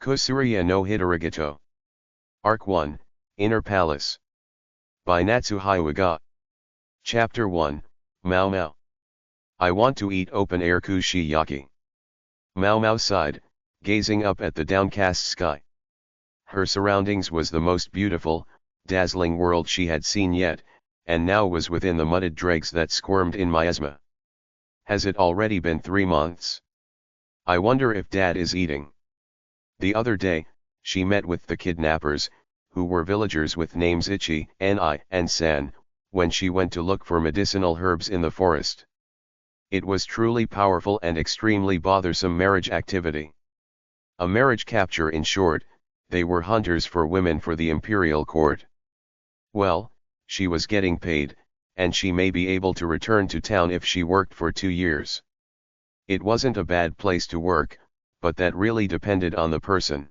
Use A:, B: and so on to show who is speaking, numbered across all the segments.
A: Kusuriya no Hitarigato. Arc 1, Inner Palace. By Natsuhei Waga. Chapter 1, Mao Mao. I want to eat open-air kushiyaki. Mao Mao sighed, gazing up at the downcast sky. Her surroundings was the most beautiful, dazzling world she had seen yet, and now was within the mudded dregs that squirmed in miasma. Has it already been 3 months? I wonder if Dad is eating. The other day, she met with the kidnappers, who were villagers with names Ichi, Ni, and San, when she went to look for medicinal herbs in the forest. It was truly powerful and extremely bothersome marriage activity. A marriage capture in short. They were hunters for women for the imperial court. Well, she was getting paid, and she may be able to return to town if she worked for 2 years. It wasn't a bad place to work, but that really depended on the person.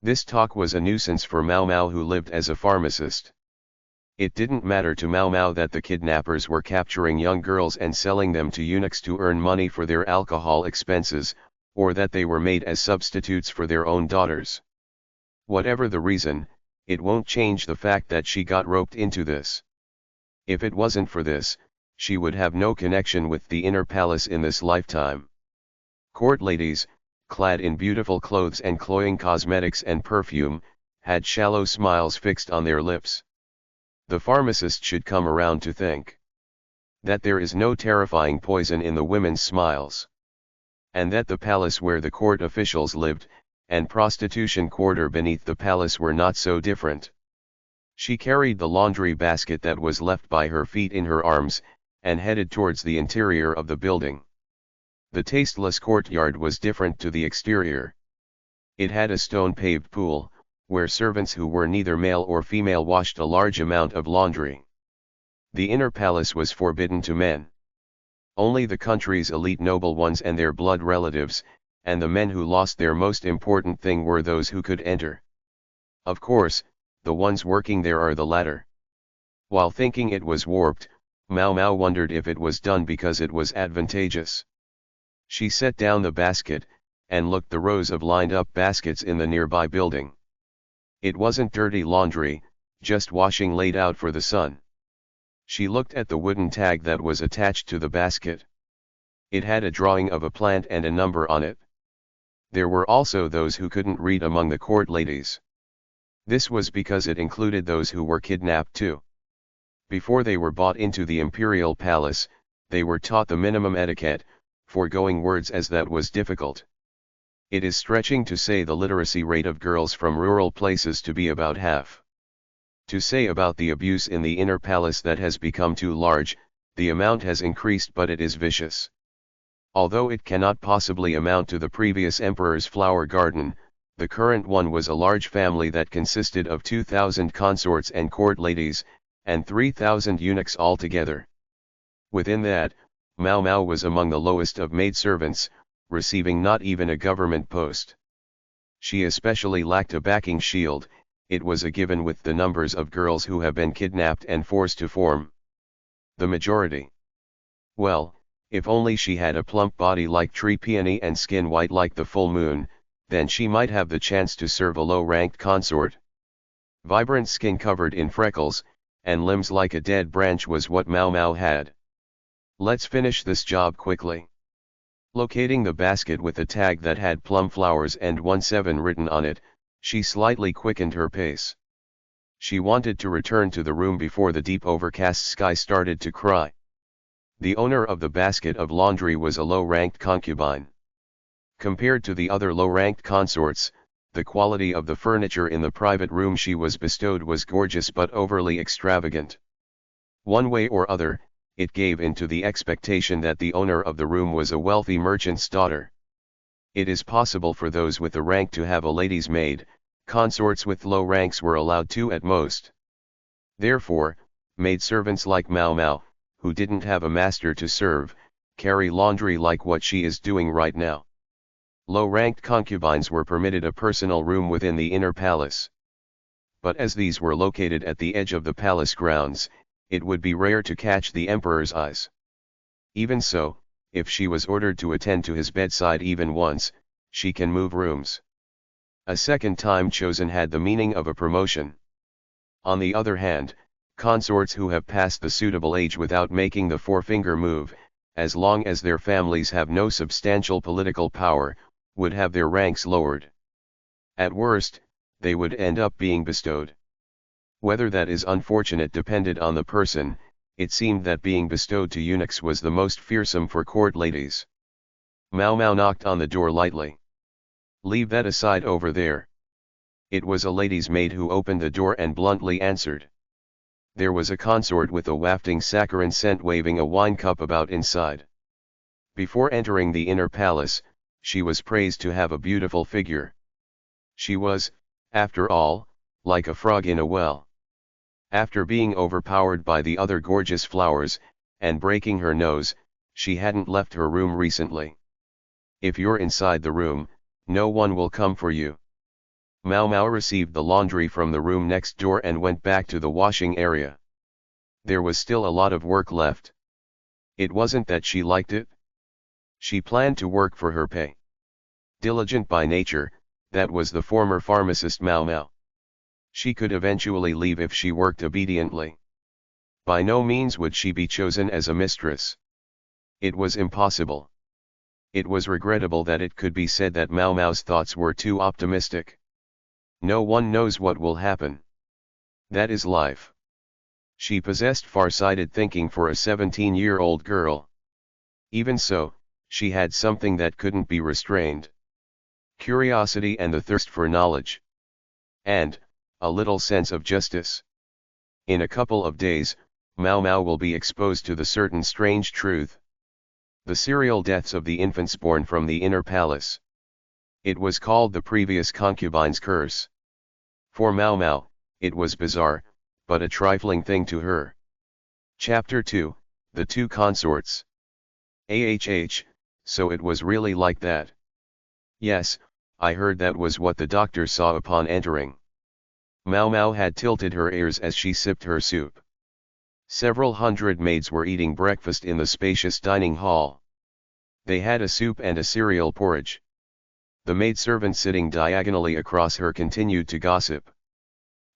A: This talk was a nuisance for Mao Mao, who lived as a pharmacist. It didn't matter to Mao Mao that the kidnappers were capturing young girls and selling them to eunuchs to earn money for their alcohol expenses, or that they were made as substitutes for their own daughters. Whatever the reason, it won't change the fact that she got roped into this. If it wasn't for this, she would have no connection with the inner palace in this lifetime. Court ladies, clad in beautiful clothes and cloying cosmetics and perfume, had shallow smiles fixed on their lips. The pharmacist should come around to think that there is no terrifying poison in the women's smiles. And that the palace where the court officials lived, and prostitution quarter beneath the palace were not so different. She carried the laundry basket that was left by her feet in her arms, and headed towards the interior of the building. The tasteless courtyard was different to the exterior. It had a stone-paved pool, where servants who were neither male or female washed a large amount of laundry. The inner palace was forbidden to men. Only the country's elite noble ones and their blood relatives, and the men who lost their most important thing were those who could enter. Of course, the ones working there are the latter. While thinking it was warped, Mao Mao wondered if it was done because it was advantageous. She set down the basket, and looked the rows of lined-up baskets in the nearby building. It wasn't dirty laundry, just washing laid out for the sun. She looked at the wooden tag that was attached to the basket. It had a drawing of a plant and a number on it. There were also those who couldn't read among the court ladies. This was because it included those who were kidnapped too. Before they were brought into the imperial palace, they were taught the minimum etiquette, foregoing words as that was difficult. It is stretching to say the literacy rate of girls from rural places to be about half. To say about the abuse in the inner palace that has become too large, the amount has increased but it is vicious. Although it cannot possibly amount to the previous emperor's flower garden, the current one was a large family that consisted of 2,000 consorts and court ladies, and 3,000 eunuchs altogether. Within that, Mao Mao was among the lowest of maidservants, receiving not even a government post. She especially lacked a backing shield. It was a given with the numbers of girls who have been kidnapped and forced to form the majority. Well, if only she had a plump body like tree peony and skin white like the full moon, then she might have the chance to serve a low-ranked consort. Vibrant skin covered in freckles, and limbs like a dead branch was what Mao Mao had. Let's finish this job quickly. Locating the basket with a tag that had plum flowers and 17 written on it, she slightly quickened her pace. She wanted to return to the room before the deep overcast sky started to cry. The owner of the basket of laundry was a low-ranked concubine. Compared to the other low-ranked consorts, the quality of the furniture in the private room she was bestowed was gorgeous but overly extravagant. One way or other, it gave into the expectation that the owner of the room was a wealthy merchant's daughter. It is possible for those with a rank to have a lady's maid. Consorts with low ranks were allowed 2 at most. Therefore, maidservants like Mao Mao, who didn't have a master to serve, carry laundry like what she is doing right now. Low-ranked concubines were permitted a personal room within the inner palace. But as these were located at the edge of the palace grounds, it would be rare to catch the emperor's eyes. Even so, if she was ordered to attend to his bedside even once, she can move rooms. A second time chosen had the meaning of a promotion. On the other hand, consorts who have passed the suitable age without making the forefinger move, as long as their families have no substantial political power, would have their ranks lowered. At worst, they would end up being bestowed. Whether that is unfortunate depended on the person. It seemed that being bestowed to eunuchs was the most fearsome for court ladies. Mau Mau knocked on the door lightly. "Leave that aside over there." It was a lady's maid who opened the door and bluntly answered. There was a consort with a wafting saccharine scent waving a wine cup about inside. Before entering the inner palace, she was praised to have a beautiful figure. She was, after all, like a frog in a well. After being overpowered by the other gorgeous flowers, and breaking her nose, she hadn't left her room recently. If you're inside the room, no one will come for you. Mau Mau received the laundry from the room next door and went back to the washing area. There was still a lot of work left. It wasn't that she liked it. She planned to work for her pay. Diligent by nature, that was the former pharmacist Mau Mau. She could eventually leave if she worked obediently. By no means would she be chosen as a mistress. It was impossible. It was regrettable that it could be said that Mau Mau's thoughts were too optimistic. No one knows what will happen. That is life. She possessed far-sighted thinking for a 17-year-old girl. Even so, she had something that couldn't be restrained. Curiosity and the thirst for knowledge. And a little sense of justice. In a couple of days, Mau Mau will be exposed to the certain strange truth. The serial deaths of the infants born from the inner palace. It was called the previous concubine's curse. For Mau Mau, it was bizarre, but a trifling thing to her. Chapter 2, The Two Consorts. So it was really like that. Yes, I heard that was what the doctor saw upon entering. Mau Mau had tilted her ears as she sipped her soup. Several hundred maids were eating breakfast in the spacious dining hall. They had a soup and a cereal porridge. The maidservant sitting diagonally across her continued to gossip.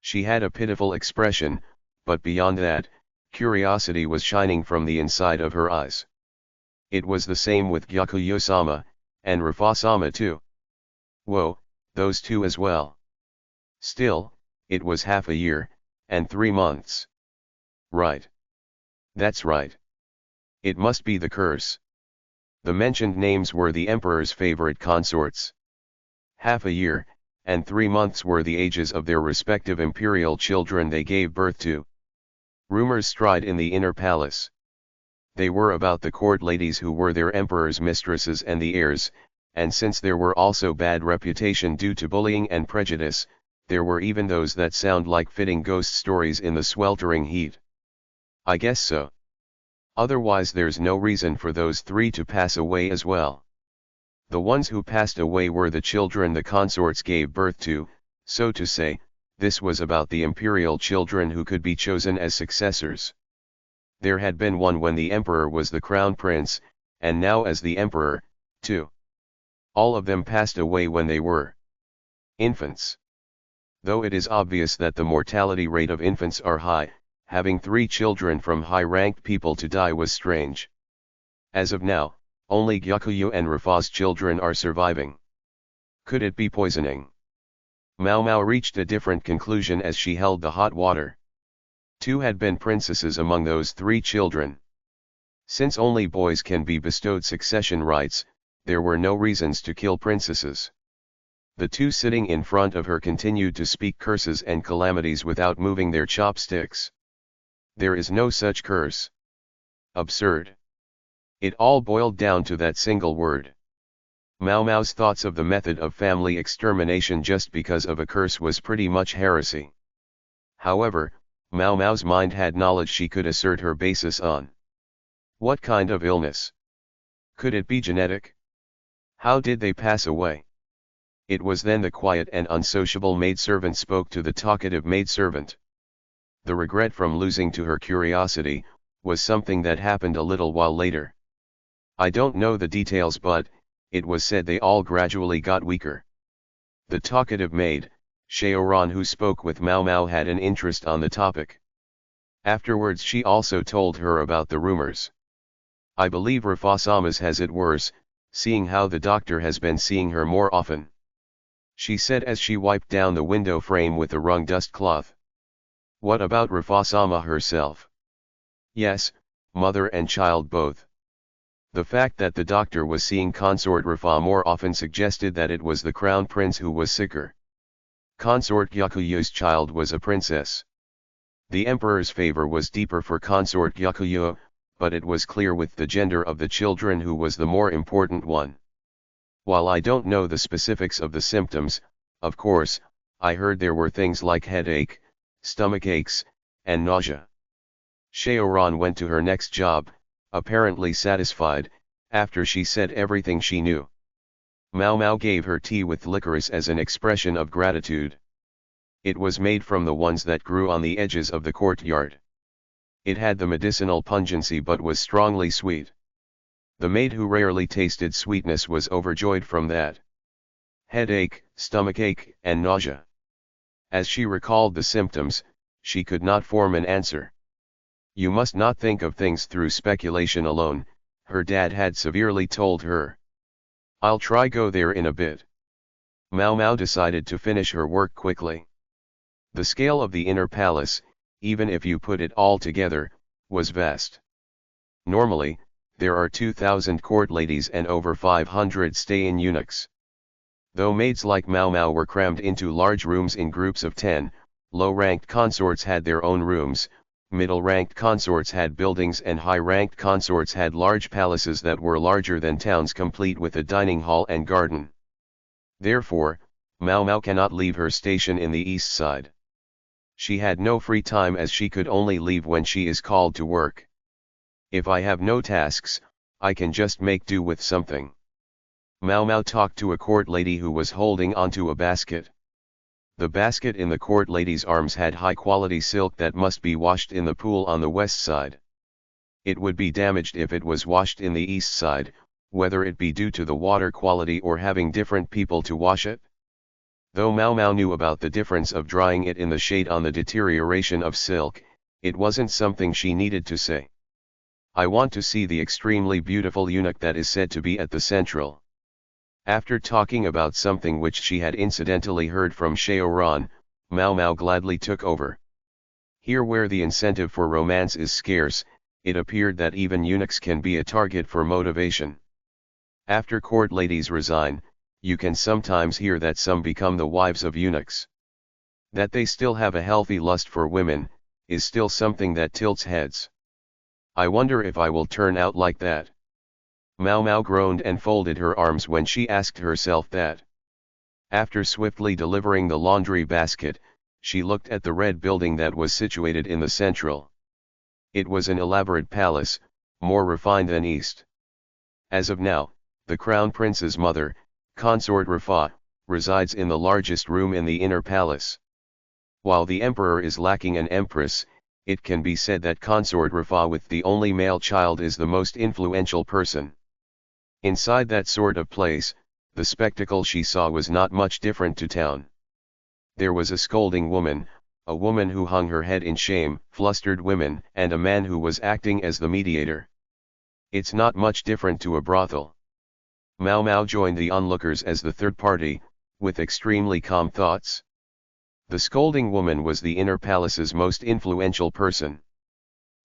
A: She had a pitiful expression, but beyond that, curiosity was shining from the inside of her eyes. It was the same with Gyakuyo-sama, and Rafa-sama too. Whoa, those two as well. Still, it was half a year, and 3 months. Right. That's right. It must be the curse. The mentioned names were the emperor's favorite consorts. Half a year, and 3 months were the ages of their respective imperial children they gave birth to. Rumors stride in the inner palace. They were about the court ladies who were their emperor's mistresses and the heirs, and since there were also bad reputation due to bullying and prejudice, there were even those that sound like fitting ghost stories in the sweltering heat. I guess so. Otherwise there's no reason for those 3 to pass away as well. The ones who passed away were the children the consorts gave birth to, so to say. This was about the imperial children who could be chosen as successors. There had been one when the emperor was the crown prince, and now as the emperor, too. All of them passed away when they were infants. Though it is obvious that the mortality rate of infants are high, having 3 children from high-ranked people to die was strange. As of now, only Gyakuyo and Rafa's children are surviving. Could it be poisoning? Mau Mau reached a different conclusion as she held the hot water. 2 had been princesses among those 3 children. Since only boys can be bestowed succession rights, there were no reasons to kill princesses. The 2 sitting in front of her continued to speak curses and calamities without moving their chopsticks. There is no such curse. Absurd. It all boiled down to that single word. Mau Mau's thoughts of the method of family extermination just because of a curse was pretty much heresy. However, Mau Mau's mind had knowledge she could assert her basis on. What kind of illness? Could it be genetic? How did they pass away? It was then the quiet and unsociable maidservant spoke to the talkative maidservant. The regret from losing to her curiosity was something that happened a little while later. I don't know the details, but it was said they all gradually got weaker. The talkative maid, Shaoran, who spoke with Mao Mao, had an interest on the topic. Afterwards she also told her about the rumors. I believe Rafasamas has it worse, seeing how the doctor has been seeing her more often, she said as she wiped down the window frame with a wrung dust cloth. What about Rafasama herself? Yes, mother and child both. The fact that the doctor was seeing consort Rafa more often suggested that it was the crown prince who was sicker. Consort Gyakuyu's child was a princess. The emperor's favor was deeper for consort Gyakuyu, but it was clear with the gender of the children who was the more important one. While I don't know the specifics of the symptoms, of course, I heard there were things like headache, stomach aches, and nausea. Shaoran went to her next job, apparently satisfied, after she said everything she knew. Mao Mao gave her tea with licorice as an expression of gratitude. It was made from the ones that grew on the edges of the courtyard. It had the medicinal pungency but was strongly sweet. The maid, who rarely tasted sweetness, was overjoyed from that. Headache, stomachache, and nausea. As she recalled the symptoms, she could not form an answer. You must not think of things through speculation alone, her dad had severely told her. I'll try go there in a bit. Mao Mao decided to finish her work quickly. The scale of the inner palace, even if you put it all together, was vast. Normally, there are 2,000 court ladies and over 500 stay-in eunuchs. Though maids like Mao Mao were crammed into large rooms in groups of 10, low-ranked consorts had their own rooms, middle-ranked consorts had buildings, and high-ranked consorts had large palaces that were larger than towns, complete with a dining hall and garden. Therefore, Mao Mao cannot leave her station in the east side. She had no free time, as she could only leave when she is called to work. If I have no tasks, I can just make do with something. Mao Mao talked to a court lady who was holding onto a basket. The basket in the court lady's arms had high-quality silk that must be washed in the pool on the west side. It would be damaged if it was washed in the east side, whether it be due to the water quality or having different people to wash it. Though Mao Mao knew about the difference of drying it in the shade on the deterioration of silk, it wasn't something she needed to say. I want to see the extremely beautiful eunuch that is said to be at the central. After talking about something which she had incidentally heard from Shaoran, Mao Mao gladly took over. Here, where the incentive for romance is scarce, it appeared that even eunuchs can be a target for motivation. After court ladies resign, you can sometimes hear that some become the wives of eunuchs. That they still have a healthy lust for women, is still something that tilts heads. I wonder if I will turn out like that. Mao Mao groaned and folded her arms when she asked herself that. After swiftly delivering the laundry basket, she looked at the red building that was situated in the central. It was an elaborate palace, more refined than east. As of now, the crown prince's mother, consort Rafa, resides in the largest room in the inner palace. While the emperor is lacking an empress, it can be said that consort Rafa with the only male child is the most influential person. Inside that sort of place, the spectacle she saw was not much different to town. There was a scolding woman, a woman who hung her head in shame, flustered women, and a man who was acting as the mediator. It's not much different to a brothel. Mao Mao joined the onlookers as the third party, with extremely calm thoughts. The scolding woman was the inner palace's most influential person.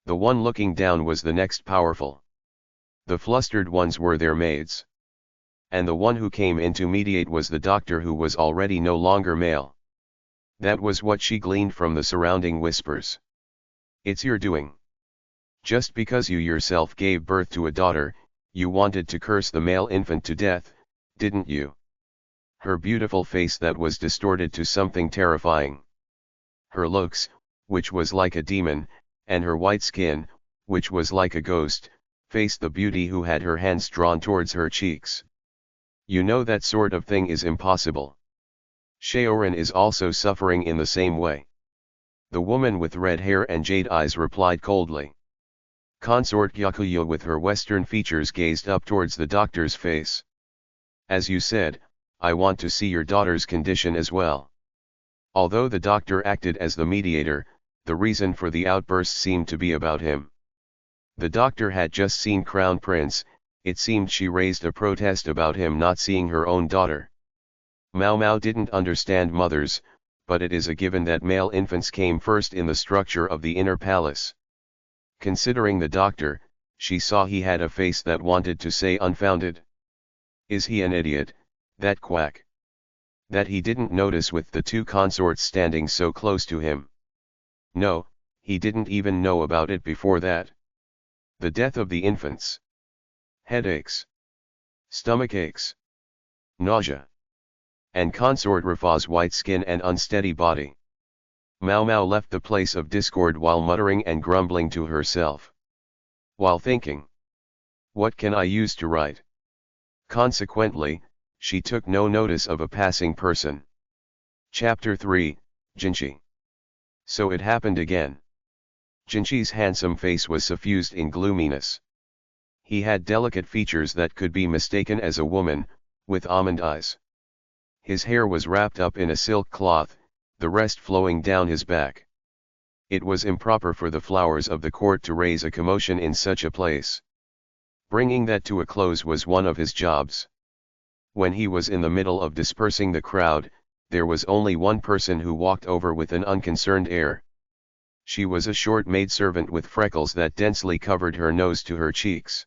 A: The one looking down was the next powerful. The flustered ones were their maids. And the one who came in to mediate was the doctor, who was already no longer male. That was what she gleaned from the surrounding whispers. It's your doing. Just because you yourself gave birth to a daughter, you wanted to curse the male infant to death, didn't you? Her beautiful face that was distorted to something terrifying. Her looks, which was like a demon, and her white skin, which was like a ghost, faced the beauty who had her hands drawn towards her cheeks. You know that sort of thing is impossible. Shaoran is also suffering in the same way. The woman with red hair and jade eyes replied coldly. Consort Gyakuyo with her western features gazed up towards the doctor's face. As you said, I want to see your daughter's condition as well. Although the doctor acted as the mediator, the reason for the outburst seemed to be about him. The doctor had just seen Crown Prince, it seemed she raised a protest about him not seeing her own daughter. Mao Mao didn't understand mothers, but it is a given that male infants came first in the structure of the inner palace. Considering the doctor, she saw he had a face that wanted to say unfounded. Is he an idiot, that quack? That he didn't notice with the two consorts standing so close to him. No, he didn't even know about it before that. The death of the infants. Headaches. Stomach aches. Nausea. And consort Rafa's white skin and unsteady body. Mao Mao left the place of discord while muttering and grumbling to herself. While thinking, what can I use to write? Consequently, she took no notice of a passing person. Chapter 3, Jinchi. So it happened again. Jinchi's handsome face was suffused in gloominess. He had delicate features that could be mistaken as a woman, with almond eyes. His hair was wrapped up in a silk cloth, the rest flowing down his back. It was improper for the flowers of the court to raise a commotion in such a place. Bringing that to a close was one of his jobs. When he was in the middle of dispersing the crowd, there was only one person who walked over with an unconcerned air. She was a short maidservant with freckles that densely covered her nose to her cheeks.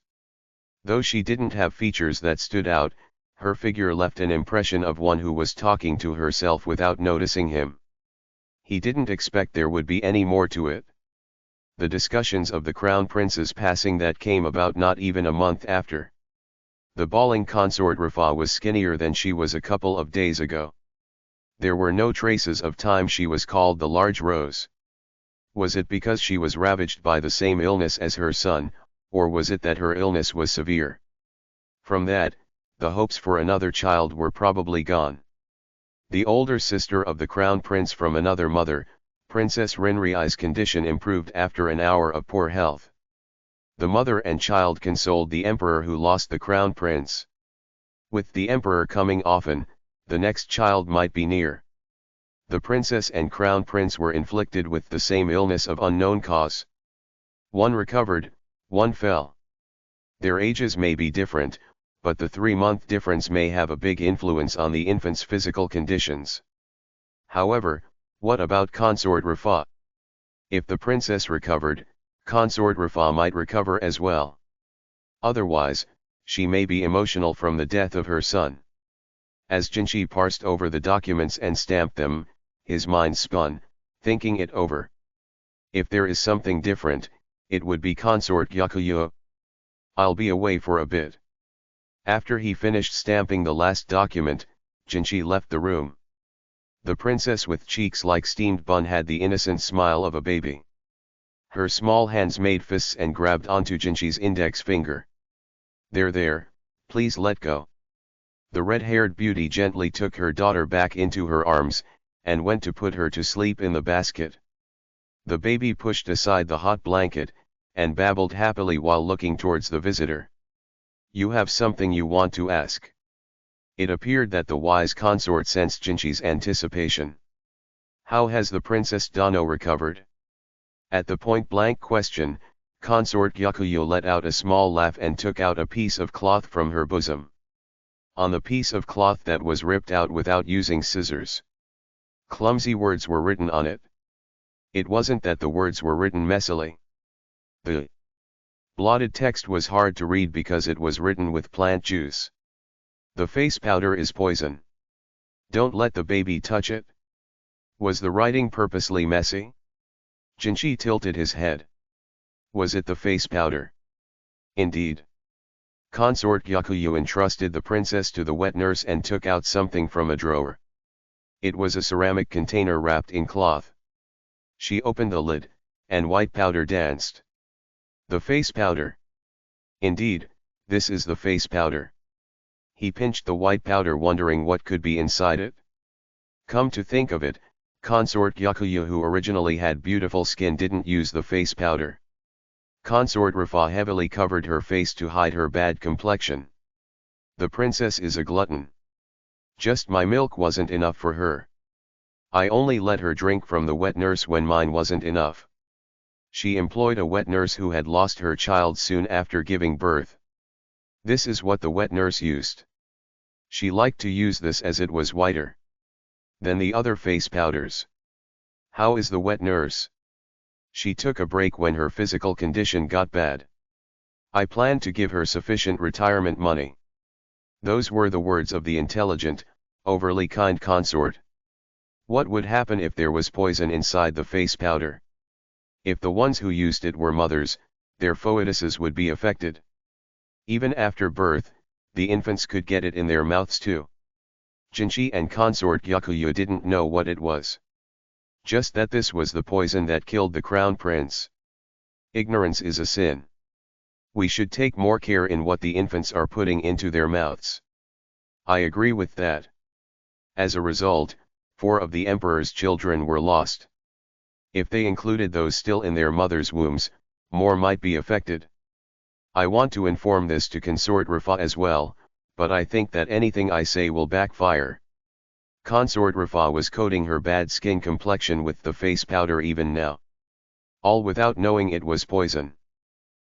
A: Though she didn't have features that stood out, her figure left an impression of one who was talking to herself without noticing him. He didn't expect there would be any more to it. The discussions of the crown prince's passing that came about not even a month after. The bawling consort Rafa was skinnier than she was a couple of days ago. There were no traces of time she was called the Large Rose. Was it because she was ravaged by the same illness as her son, or was it that her illness was severe? From that, the hopes for another child were probably gone. The older sister of the crown prince from another mother, Princess Rinriai's condition improved after an hour of poor health. The mother and child consoled the emperor who lost the crown prince. With the emperor coming often, the next child might be near. The princess and crown prince were inflicted with the same illness of unknown cause. One recovered, one fell. Their ages may be different, but the 3-month difference may have a big influence on the infant's physical conditions. However, what about consort Rafa? If the princess recovered, consort Rafa might recover as well. Otherwise, she may be emotional from the death of her son. As Jinchi parsed over the documents and stamped them, his mind spun, thinking it over. If there is something different, it would be consort Yakuyo. I'll be away for a bit. After he finished stamping the last document, Jinchi left the room. The princess with cheeks like steamed bun had the innocent smile of a baby. Her small hands made fists and grabbed onto Jinchi's index finger. There, please let go. The red-haired beauty gently took her daughter back into her arms, and went to put her to sleep in the basket. The baby pushed aside the hot blanket, and babbled happily while looking towards the visitor. You have something you want to ask. It appeared that the wise consort sensed Jinchi's anticipation. How has the Princess Dano recovered? At the point-blank question, consort Yakuyo let out a small laugh and took out a piece of cloth from her bosom. On the piece of cloth that was ripped out without using scissors, clumsy words were written on it. It wasn't that the words were written messily. The blotted text was hard to read because it was written with plant juice. The face powder is poison. Don't let the baby touch it. Was the writing purposely messy? Jinchi tilted his head. Was it the face powder? Indeed. Consort Yakuyo entrusted the princess to the wet nurse and took out something from a drawer. It was a ceramic container wrapped in cloth. She opened the lid, and white powder danced. The face powder. Indeed, this is the face powder. He pinched the white powder wondering what could be inside it. Come to think of it, consort Yakuyo who originally had beautiful skin didn't use the face powder. Consort Rafa heavily covered her face to hide her bad complexion. The princess is a glutton. Just my milk wasn't enough for her. I only let her drink from the wet nurse when mine wasn't enough. She employed a wet nurse who had lost her child soon after giving birth. This is what the wet nurse used. She liked to use this as it was whiter than the other face powders. How is the wet nurse? She took a break when her physical condition got bad. I planned to give her sufficient retirement money. Those were the words of the intelligent, overly kind consort. What would happen if there was poison inside the face powder? If the ones who used it were mothers, their foetuses would be affected. Even after birth, the infants could get it in their mouths too. Jinchi and consort Yakuya didn't know what it was. Just that this was the poison that killed the crown prince. Ignorance is a sin. We should take more care in what the infants are putting into their mouths. I agree with that. As a result, 4 of the emperor's children were lost. If they included those still in their mothers' wombs, more might be affected. I want to inform this to consort Rafa as well, but I think that anything I say will backfire. Consort Rafa was coating her bad skin complexion with the face powder even now. All without knowing it was poison.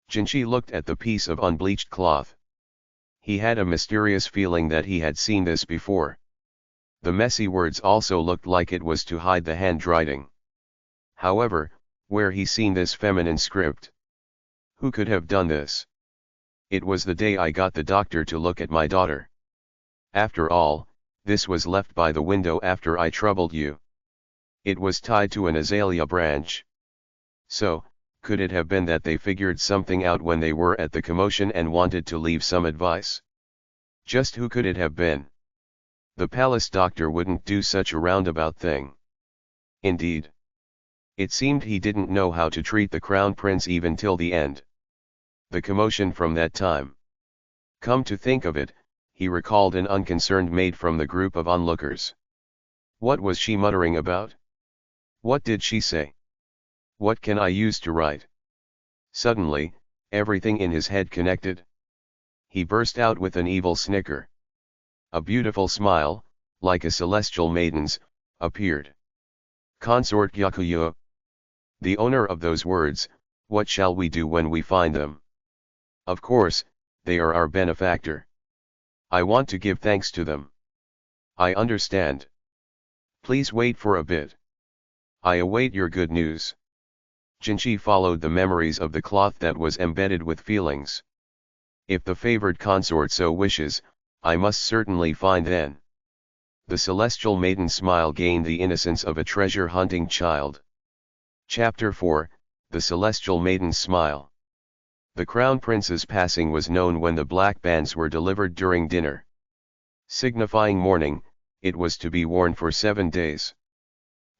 A: Jinchi looked at the piece of unbleached cloth. He had a mysterious feeling that he had seen this before. The messy words also looked like it was to hide the handwriting. However, where he seen this feminine script? Who could have done this? It was the day I got the doctor to look at my daughter. After all, this was left by the window after I troubled you. It was tied to an azalea branch. So, could it have been that they figured something out when they were at the commotion and wanted to leave some advice? Just who could it have been? The palace doctor wouldn't do such a roundabout thing. Indeed. It seemed he didn't know how to treat the crown prince even till the end. The commotion from that time. Come to think of it, he recalled an unconcerned maid from the group of onlookers. What was she muttering about? What did she say? What can I use to write? Suddenly, everything in his head connected. He burst out with an evil snicker. A beautiful smile, like a celestial maiden's, appeared. Consort Yakuya. The owner of those words, what shall we do when we find them? Of course, they are our benefactor. I want to give thanks to them. I understand. Please wait for a bit. I await your good news. Jinchi followed the memories of the cloth that was embedded with feelings. If the favored consort so wishes, I must certainly find then. The celestial maiden's smile gained the innocence of a treasure-hunting child. Chapter 4, The Celestial Maiden's Smile. The crown prince's passing was known when the black bands were delivered during dinner. Signifying mourning, it was to be worn for 7 days.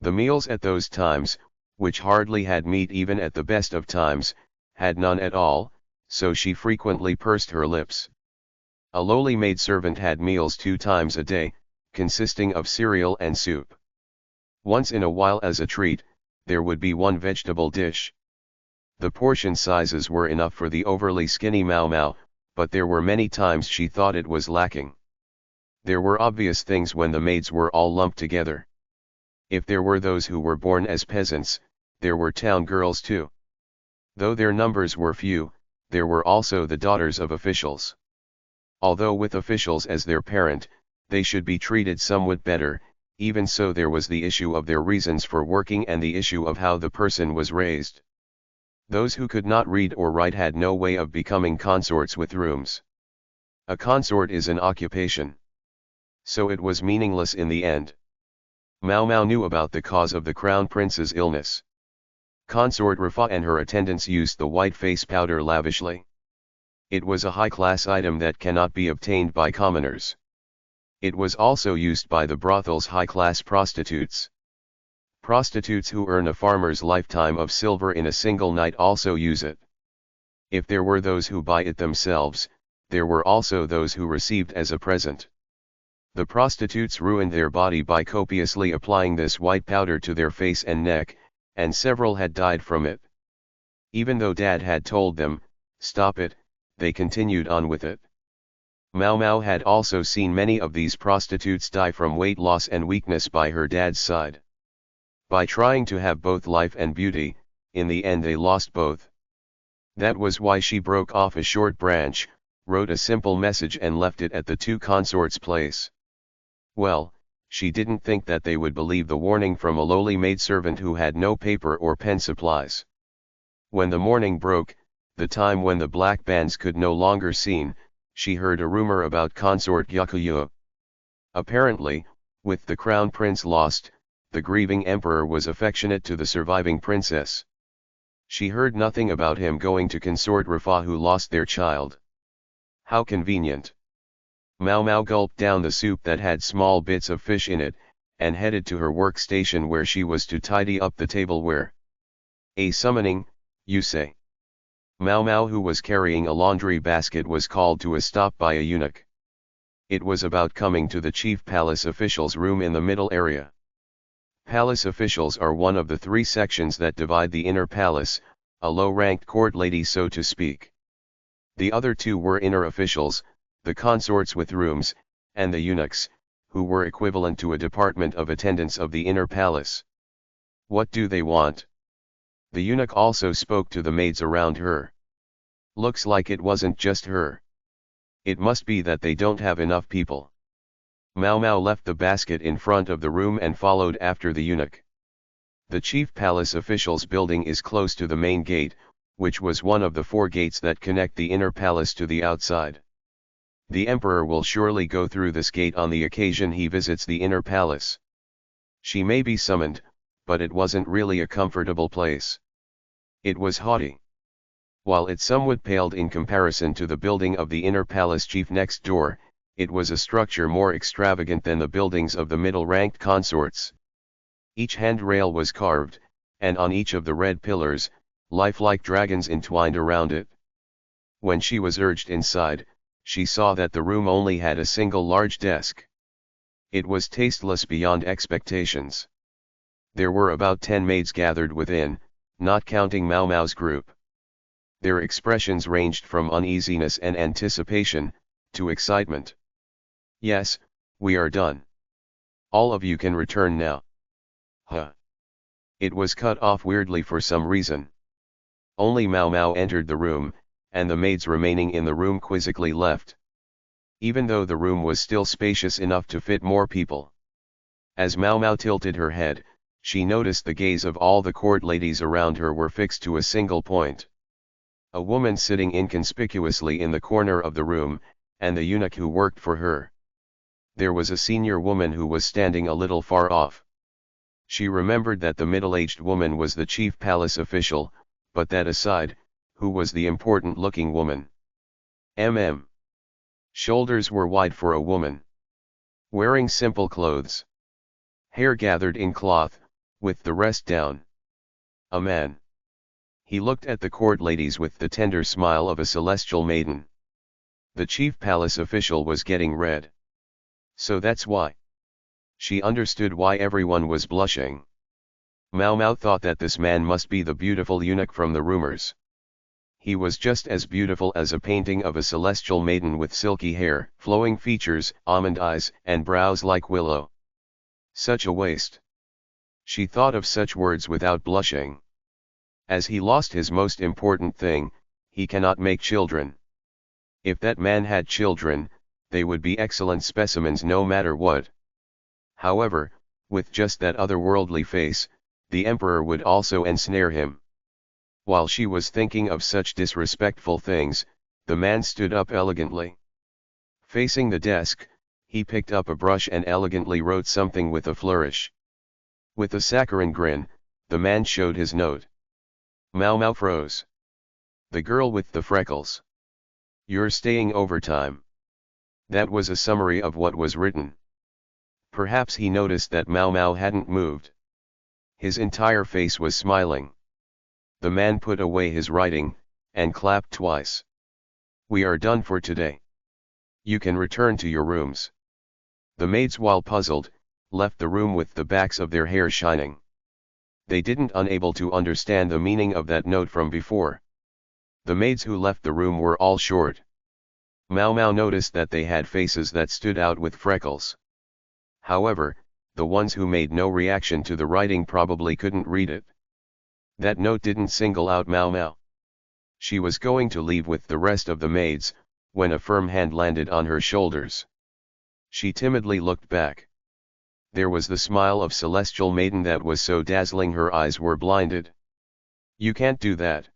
A: The meals at those times, which hardly had meat even at the best of times, had none at all, so she frequently pursed her lips. A lowly maidservant had meals 2 times a day, consisting of cereal and soup. Once in a while as a treat, there would be 1 vegetable dish. The portion sizes were enough for the overly skinny Mau Mau, but there were many times she thought it was lacking. There were obvious things when the maids were all lumped together. If there were those who were born as peasants, there were town girls too. Though their numbers were few, there were also the daughters of officials. Although with officials as their parent, they should be treated somewhat better, even so there was the issue of their reasons for working and the issue of how the person was raised. Those who could not read or write had no way of becoming consorts with rooms. A consort is an occupation. So it was meaningless in the end. Mau Mau knew about the cause of the crown prince's illness. Consort Rafa and her attendants used the white face powder lavishly. It was a high-class item that cannot be obtained by commoners. It was also used by the brothel's high-class prostitutes. Prostitutes who earn a farmer's lifetime of silver in a single night also use it. If there were those who buy it themselves, there were also those who received as a present. The prostitutes ruined their body by copiously applying this white powder to their face and neck, and several had died from it. Even though Dad had told them, stop it, they continued on with it. Mao Mao had also seen many of these prostitutes die from weight loss and weakness by her dad's side. By trying to have both life and beauty, in the end they lost both. That was why she broke off a short branch, wrote a simple message and left it at the two consorts' place. Well, she didn't think that they would believe the warning from a lowly maidservant who had no paper or pen supplies. When the morning broke, the time when the black bands could no longer seen, she heard a rumor about consort Yakuyo. Apparently, with the crown prince lost, the grieving emperor was affectionate to the surviving princess. She heard nothing about him going to consort Rafa who lost their child. How convenient. Mao Mao gulped down the soup that had small bits of fish in it, and headed to her workstation where she was to tidy up the tableware. A summoning, you say? Mao Mao, who was carrying a laundry basket, was called to a stop by a eunuch. It was about coming to the chief palace official's room in the middle area. Palace officials are one of the three sections that divide the inner palace, a low-ranked court lady so to speak. The other two were inner officials, the consorts with rooms, and the eunuchs, who were equivalent to a department of attendants of the inner palace. What do they want? The eunuch also spoke to the maids around her. Looks like it wasn't just her. It must be that they don't have enough people. Mao Mao left the basket in front of the room and followed after the eunuch. The chief palace officials' building is close to the main gate, which was one of the 4 gates that connect the inner palace to the outside. The emperor will surely go through this gate on the occasion he visits the inner palace. She may be summoned, but it wasn't really a comfortable place. It was haughty. While it somewhat paled in comparison to the building of the inner palace chief next door, it was a structure more extravagant than the buildings of the middle-ranked consorts. Each handrail was carved, and on each of the red pillars, lifelike dragons entwined around it. When she was urged inside, she saw that the room only had a single large desk. It was tasteless beyond expectations. There were about 10 maids gathered within, not counting Mao Mao's group. Their expressions ranged from uneasiness and anticipation, to excitement. Yes, we are done. All of you can return now. Huh. It was cut off weirdly for some reason. Only Mao Mao entered the room, and the maids remaining in the room quizzically left. Even though the room was still spacious enough to fit more people. As Mao Mao tilted her head, she noticed the gaze of all the court ladies around her were fixed to a single point. A woman sitting inconspicuously in the corner of the room, and the eunuch who worked for her. There was a senior woman who was standing a little far off. She remembered that the middle-aged woman was the chief palace official, but that aside, who was the important-looking woman? Shoulders were wide for a woman. Wearing simple clothes. Hair gathered in cloth, with the rest down. A man. He looked at the court ladies with the tender smile of a celestial maiden. The chief palace official was getting red. So that's why. She understood why everyone was blushing. Mao Mao thought that this man must be the beautiful eunuch from the rumors. He was just as beautiful as a painting of a celestial maiden with silky hair, flowing features, almond eyes, and brows like willow. Such a waste. She thought of such words without blushing. As he lost his most important thing, he cannot make children. If that man had children, they would be excellent specimens no matter what. However, with just that otherworldly face, the emperor would also ensnare him. While she was thinking of such disrespectful things, the man stood up elegantly. Facing the desk, he picked up a brush and elegantly wrote something with a flourish. With a saccharine grin, the man showed his note. Mao Mao froze. The girl with the freckles. You're staying overtime. That was a summary of what was written. Perhaps he noticed that Mao Mao hadn't moved. His entire face was smiling. The man put away his writing, and clapped twice. We are done for today. You can return to your rooms. The maids, while puzzled, left the room with the backs of their hair shining. They didn't unable to understand the meaning of that note from before. The maids who left the room were all short. Mao Mao noticed that they had faces that stood out with freckles. However, the ones who made no reaction to the writing probably couldn't read it. That note didn't single out Mao Mao. She was going to leave with the rest of the maids, when a firm hand landed on her shoulders. She timidly looked back. There was the smile of celestial maiden that was so dazzling her eyes were blinded. "You can't do that.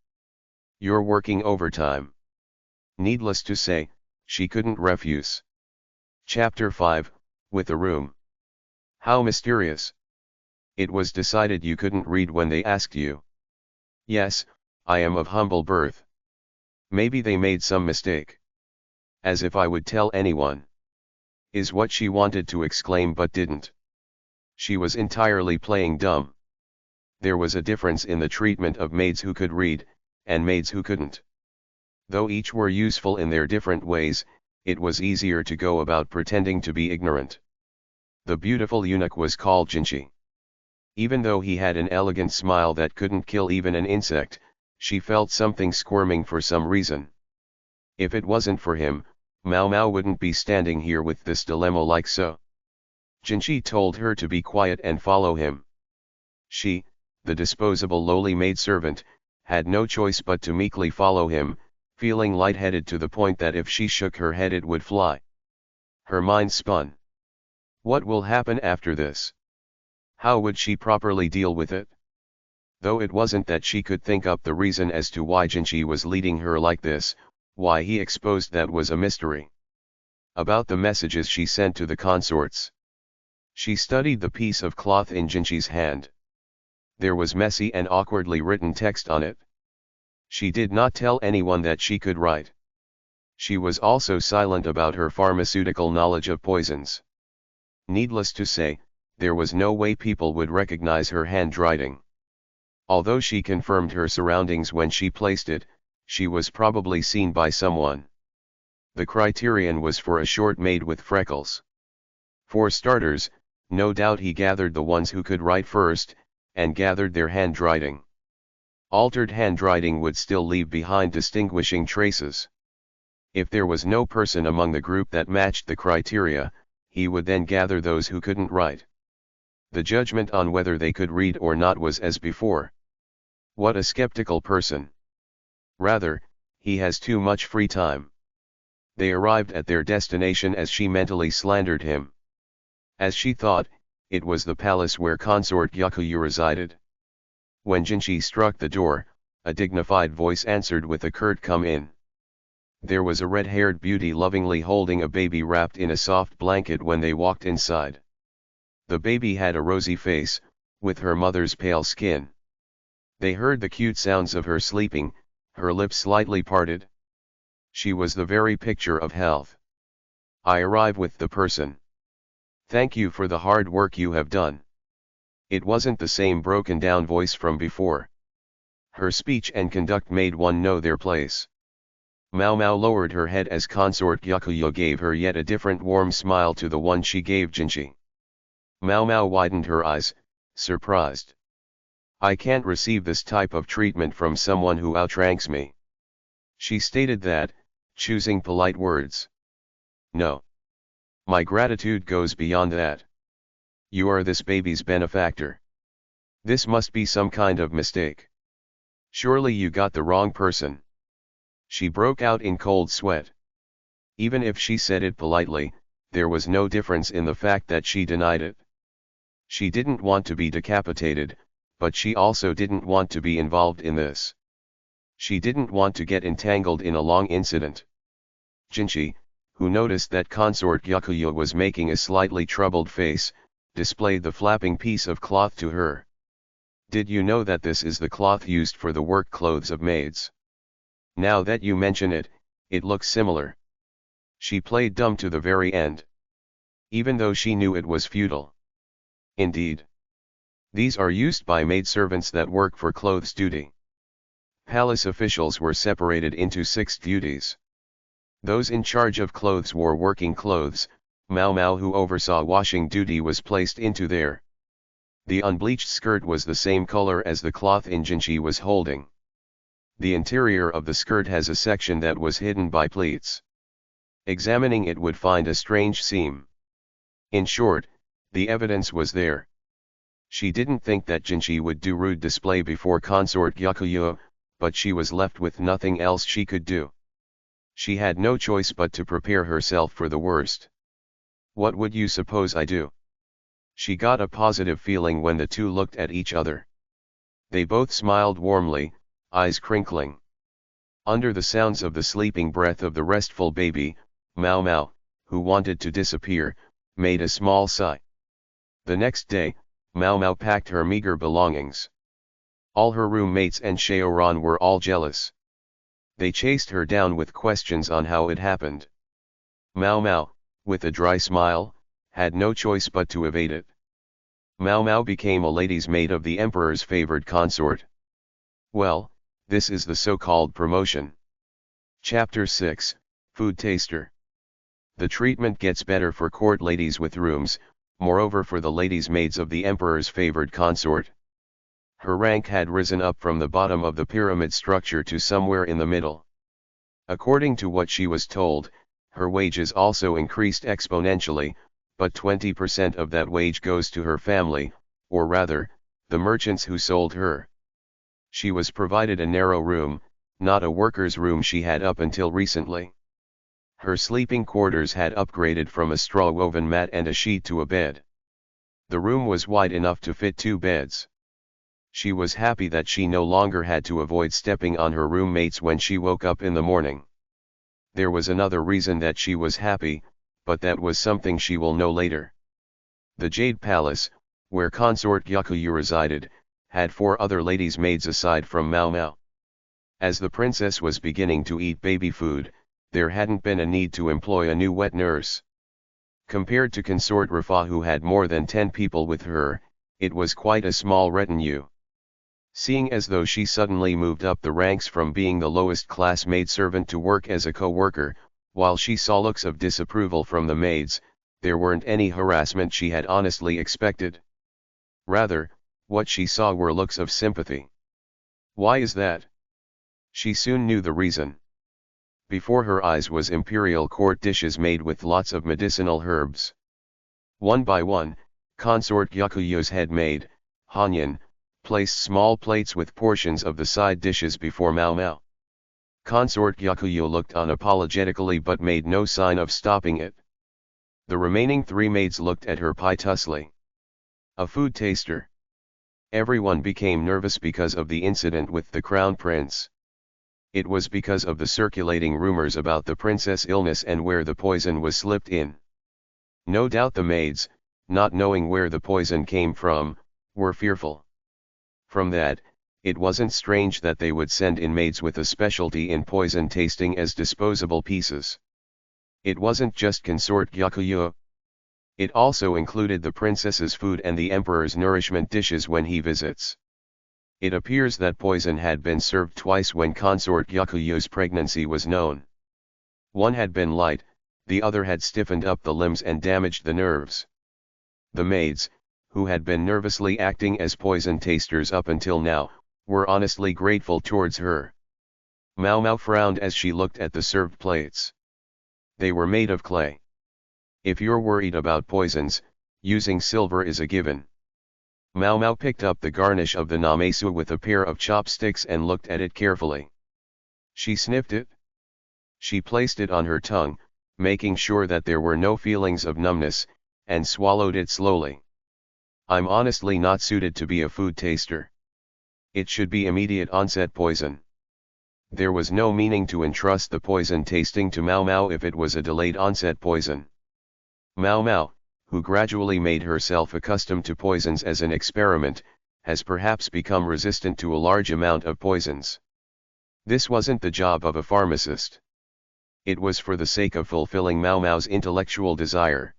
A: You're working overtime." Needless to say, she couldn't refuse. Chapter 5, With a Room. How mysterious. It was decided you couldn't read when they asked you. "Yes, I am of humble birth." Maybe they made some mistake. As if I would tell anyone. Is what she wanted to exclaim but didn't. She was entirely playing dumb. There was a difference in the treatment of maids who could read, and maids who couldn't. Though each were useful in their different ways, it was easier to go about pretending to be ignorant. The beautiful eunuch was called Jinchi. Even though he had an elegant smile that couldn't kill even an insect, she felt something squirming for some reason. If it wasn't for him, Mao Mao wouldn't be standing here with this dilemma like so. Jinchi told her to be quiet and follow him. She, the disposable lowly maidservant, had no choice but to meekly follow him, feeling lightheaded to the point that if she shook her head it would fly. Her mind spun. What will happen after this? How would she properly deal with it? Though it wasn't that she could think up the reason as to why Jinchi was leading her like this, why he exposed that was a mystery. About the messages she sent to the consorts. She studied the piece of cloth in Jinchi's hand. There was messy and awkwardly written text on it. She did not tell anyone that she could write. She was also silent about her pharmaceutical knowledge of poisons. Needless to say, there was no way people would recognize her handwriting. Although she confirmed her surroundings when she placed it, she was probably seen by someone. The criterion was for a short maid with freckles. For starters, no doubt he gathered the ones who could write first, and gathered their handwriting. Altered handwriting would still leave behind distinguishing traces. If there was no person among the group that matched the criteria, he would then gather those who couldn't write. The judgment on whether they could read or not was as before. What a skeptical person. Rather, he has too much free time. They arrived at their destination as she mentally slandered him. As she thought, it was the palace where consort Yakuyu resided. When Jinchi struck the door, a dignified voice answered with a curt "Come in." There was a red-haired beauty lovingly holding a baby wrapped in a soft blanket when they walked inside. The baby had a rosy face, with her mother's pale skin. They heard the cute sounds of her sleeping, her lips slightly parted. She was the very picture of health. "I arrive with the person. Thank you for the hard work you have done." It wasn't the same broken-down voice from before. Her speech and conduct made one know their place. Mao Mao lowered her head as consort Yakuyo gave her yet a different warm smile to the one she gave Jinchi. Mao Mao widened her eyes, surprised. "I can't receive this type of treatment from someone who outranks me." She stated that, choosing polite words. "No. My gratitude goes beyond that. You are this baby's benefactor. This must be some kind of mistake. Surely you got the wrong person." She broke out in cold sweat. Even if she said it politely, there was no difference in the fact that she denied it. She didn't want to be decapitated, but she also didn't want to be involved in this. She didn't want to get entangled in a long incident. Jinchi, who noticed that consort Yakuyo was making a slightly troubled face, displayed the flapping piece of cloth to her. "Did you know that this is the cloth used for the work clothes of maids? Now that you mention it, it looks similar." She played dumb to the very end. Even though she knew it was futile. Indeed. These are used by maidservants that work for clothes duty. Palace officials were separated into 6 duties. Those in charge of clothes wore working clothes. Mao Mao, who oversaw washing duty, was placed into there. The unbleached skirt was the same color as the cloth Jinchi was holding. The interior of the skirt has a section that was hidden by pleats. Examining it would find a strange seam. In short, the evidence was there. She didn't think that Jinchi would do rude display before consort Gyakuyo, but she was left with nothing else she could do. She had no choice but to prepare herself for the worst. What would you suppose I do? She got a positive feeling when the two looked at each other. They both smiled warmly, eyes crinkling. Under the sounds of the sleeping breath of the restful baby, Mau Mau, who wanted to disappear, made a small sigh. The next day, Mau Mau packed her meager belongings. All her roommates and Shaoran were all jealous. They chased her down with questions on how it happened. Mau Mau, with a dry smile, had no choice but to evade it. Mau Mau became a lady's maid of the emperor's favored consort. Well, this is the so-called promotion. Chapter 6, Food Taster. The treatment gets better for court ladies with rooms, moreover for the ladies' maids of the emperor's favored consort. Her rank had risen up from the bottom of the pyramid structure to somewhere in the middle. According to what she was told, her wages also increased exponentially, but 20% of that wage goes to her family, or rather, the merchants who sold her. She was provided a narrow room, not a worker's room she had up until recently. Her sleeping quarters had upgraded from a straw-woven mat and a sheet to a bed. The room was wide enough to fit 2 beds. She was happy that she no longer had to avoid stepping on her roommates when she woke up in the morning. There was another reason that she was happy, but that was something she will know later. The Jade Palace, where consort Gyakuyu resided, had 4 other ladies' maids aside from Mau Mau. As the princess was beginning to eat baby food, there hadn't been a need to employ a new wet nurse. Compared to consort Rafa, who had more than 10 people with her, it was quite a small retinue. Seeing as though she suddenly moved up the ranks from being the lowest class maidservant to work as a co-worker, while she saw looks of disapproval from the maids, there weren't any harassment she had honestly expected. Rather, what she saw were looks of sympathy. Why is that? She soon knew the reason. Before her eyes was imperial court dishes made with lots of medicinal herbs. One by one, consort Gyakuyu's head maid, Hanyan, placed small plates with portions of the side dishes before Mau Mau. Consort Gyakuyu looked unapologetically but made no sign of stopping it. The remaining 3 maids looked at her piteously. A food taster. Everyone became nervous because of the incident with the crown prince. It was because of the circulating rumors about the princess' illness and where the poison was slipped in. No doubt the maids, not knowing where the poison came from, were fearful. From that, it wasn't strange that they would send in maids with a specialty in poison tasting as disposable pieces. It wasn't just consort Gyakuyu. It also included the princess's food and the emperor's nourishment dishes when he visits. It appears that poison had been served twice when consort Gyakuyu's pregnancy was known. One had been light, the other had stiffened up the limbs and damaged the nerves. The maids, who had been nervously acting as poison tasters up until now, were honestly grateful towards her. Mau Mau frowned as she looked at the served plates. They were made of clay. If you're worried about poisons, using silver is a given. Mau Mau picked up the garnish of the namesu with a pair of chopsticks and looked at it carefully. She sniffed it. She placed it on her tongue, making sure that there were no feelings of numbness, and swallowed it slowly. I'm honestly not suited to be a food taster. It should be immediate onset poison. There was no meaning to entrust the poison tasting to Mau Mau if it was a delayed onset poison. Mau Mau, who gradually made herself accustomed to poisons as an experiment, has perhaps become resistant to a large amount of poisons. This wasn't the job of a pharmacist. It was for the sake of fulfilling Mau Mau's intellectual desire.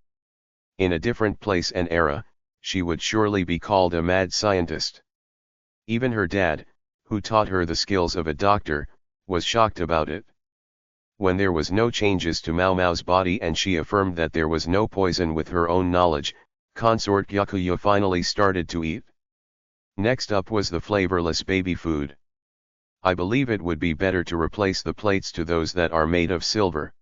A: In a different place and era, she would surely be called a mad scientist. Even her dad, who taught her the skills of a doctor, was shocked about it. When there was no changes to Mau Mau's body and she affirmed that there was no poison with her own knowledge, consort Gyakuyu finally started to eat. Next up was the flavorless baby food. I believe it would be better to replace the plates to those that are made of silver.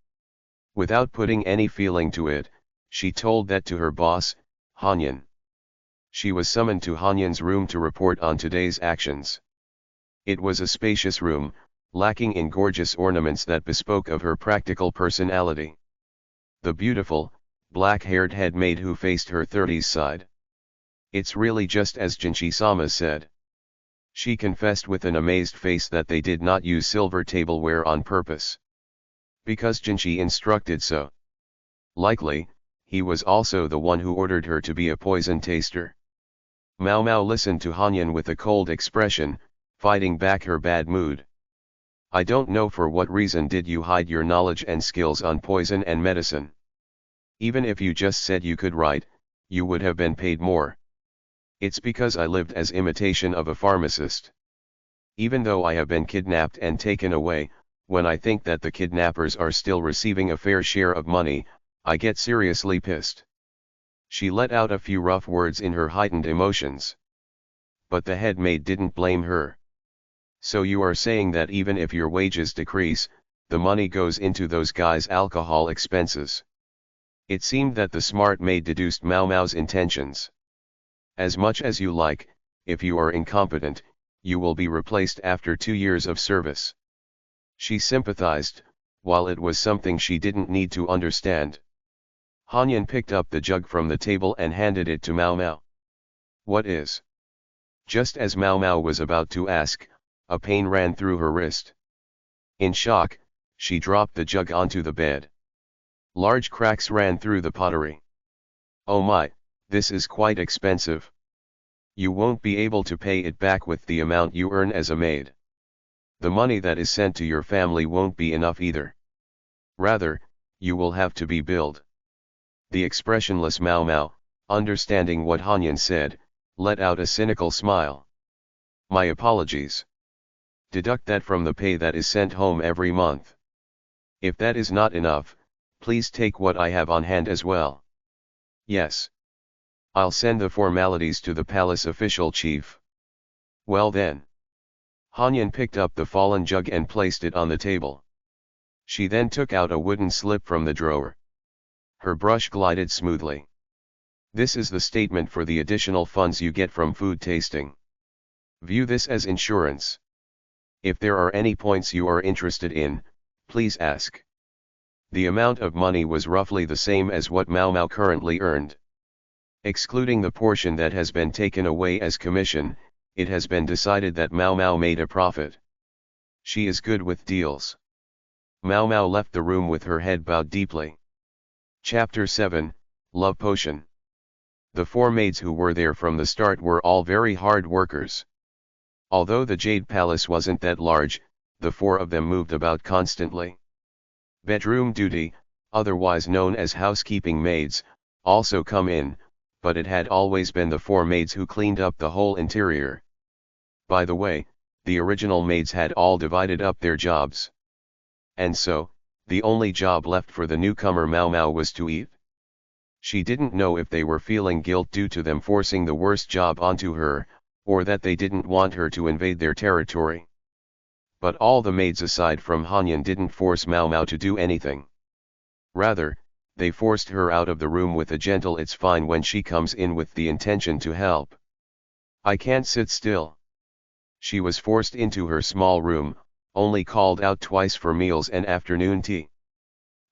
A: Without putting any feeling to it, she told that to her boss, Hanyan. She was summoned to Hanyan's room to report on today's actions. It was a spacious room, lacking in gorgeous ornaments that bespoke of her practical personality. The beautiful, black-haired head maid who faced her 30s sighed. It's really just as Jinchi-sama said. She confessed with an amazed face that they did not use silver tableware on purpose. Because Jinchi instructed so. Likely, he was also the one who ordered her to be a poison taster. Mao Mao listened to Hanyan with a cold expression, fighting back her bad mood. I don't know for what reason did you hide your knowledge and skills on poison and medicine. Even if you just said you could write, you would have been paid more. It's because I lived as imitation of a pharmacist. Even though I have been kidnapped and taken away, when I think that the kidnappers are still receiving a fair share of money, I get seriously pissed. She let out a few rough words in her heightened emotions. But the head maid didn't blame her. So you are saying that even if your wages decrease, the money goes into those guys' alcohol expenses. It seemed that the smart maid deduced Mao Mao's intentions. As much as you like, if you are incompetent, you will be replaced after 2 years of service. She sympathized, while it was something she didn't need to understand. Hanyan picked up the jug from the table and handed it to Mao Mao. What is? Just as Mao Mao was about to ask, a pain ran through her wrist. In shock, she dropped the jug onto the bed. Large cracks ran through the pottery. Oh my, this is quite expensive. You won't be able to pay it back with the amount you earn as a maid. The money that is sent to your family won't be enough either. Rather, you will have to be billed. The expressionless Mao Mao, understanding what Hanyan said, let out a cynical smile. My apologies. Deduct that from the pay that is sent home every month. If that is not enough, please take what I have on hand as well. Yes. I'll send the formalities to the palace official chief. Well then. Hanyan picked up the fallen jug and placed it on the table. She then took out a wooden slip from the drawer. Her brush glided smoothly. This is the statement for the additional funds you get from food tasting. View this as insurance. If there are any points you are interested in, please ask. The amount of money was roughly the same as what Mao Mao currently earned. Excluding the portion that has been taken away as commission, it has been decided that Mao Mao made a profit. She is good with deals. Mao Mao left the room with her head bowed deeply. Chapter 7, Love Potion. The 4 maids who were there from the start were all very hard workers. Although the Jade Palace wasn't that large, the 4 of them moved about constantly. Bedroom duty, otherwise known as housekeeping maids, also come in, but it had always been the 4 maids who cleaned up the whole interior. By the way, the original maids had all divided up their jobs. And so, the only job left for the newcomer Mao Mao was to eat. She didn't know if they were feeling guilt due to them forcing the worst job onto her, or that they didn't want her to invade their territory. But all the maids aside from Hanyan didn't force Mao Mao to do anything. Rather, they forced her out of the room with a gentle "it's fine" when she comes in with the intention to help. I can't sit still. She was forced into her small room, only called out twice for meals and afternoon tea.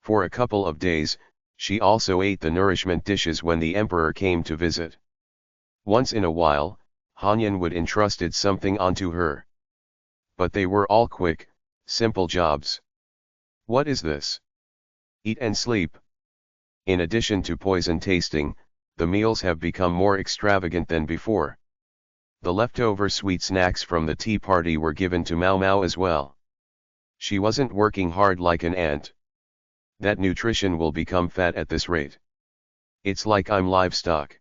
A: For a couple of days, she also ate the nourishment dishes when the emperor came to visit. Once in a while, Hanyan would entrusted something onto her. But they were all quick, simple jobs. What is this? Eat and sleep. In addition to poison tasting, the meals have become more extravagant than before. The leftover sweet snacks from the tea party were given to Mao Mao as well. She wasn't working hard like an ant. That nutrition will become fat at this rate. It's like I'm livestock.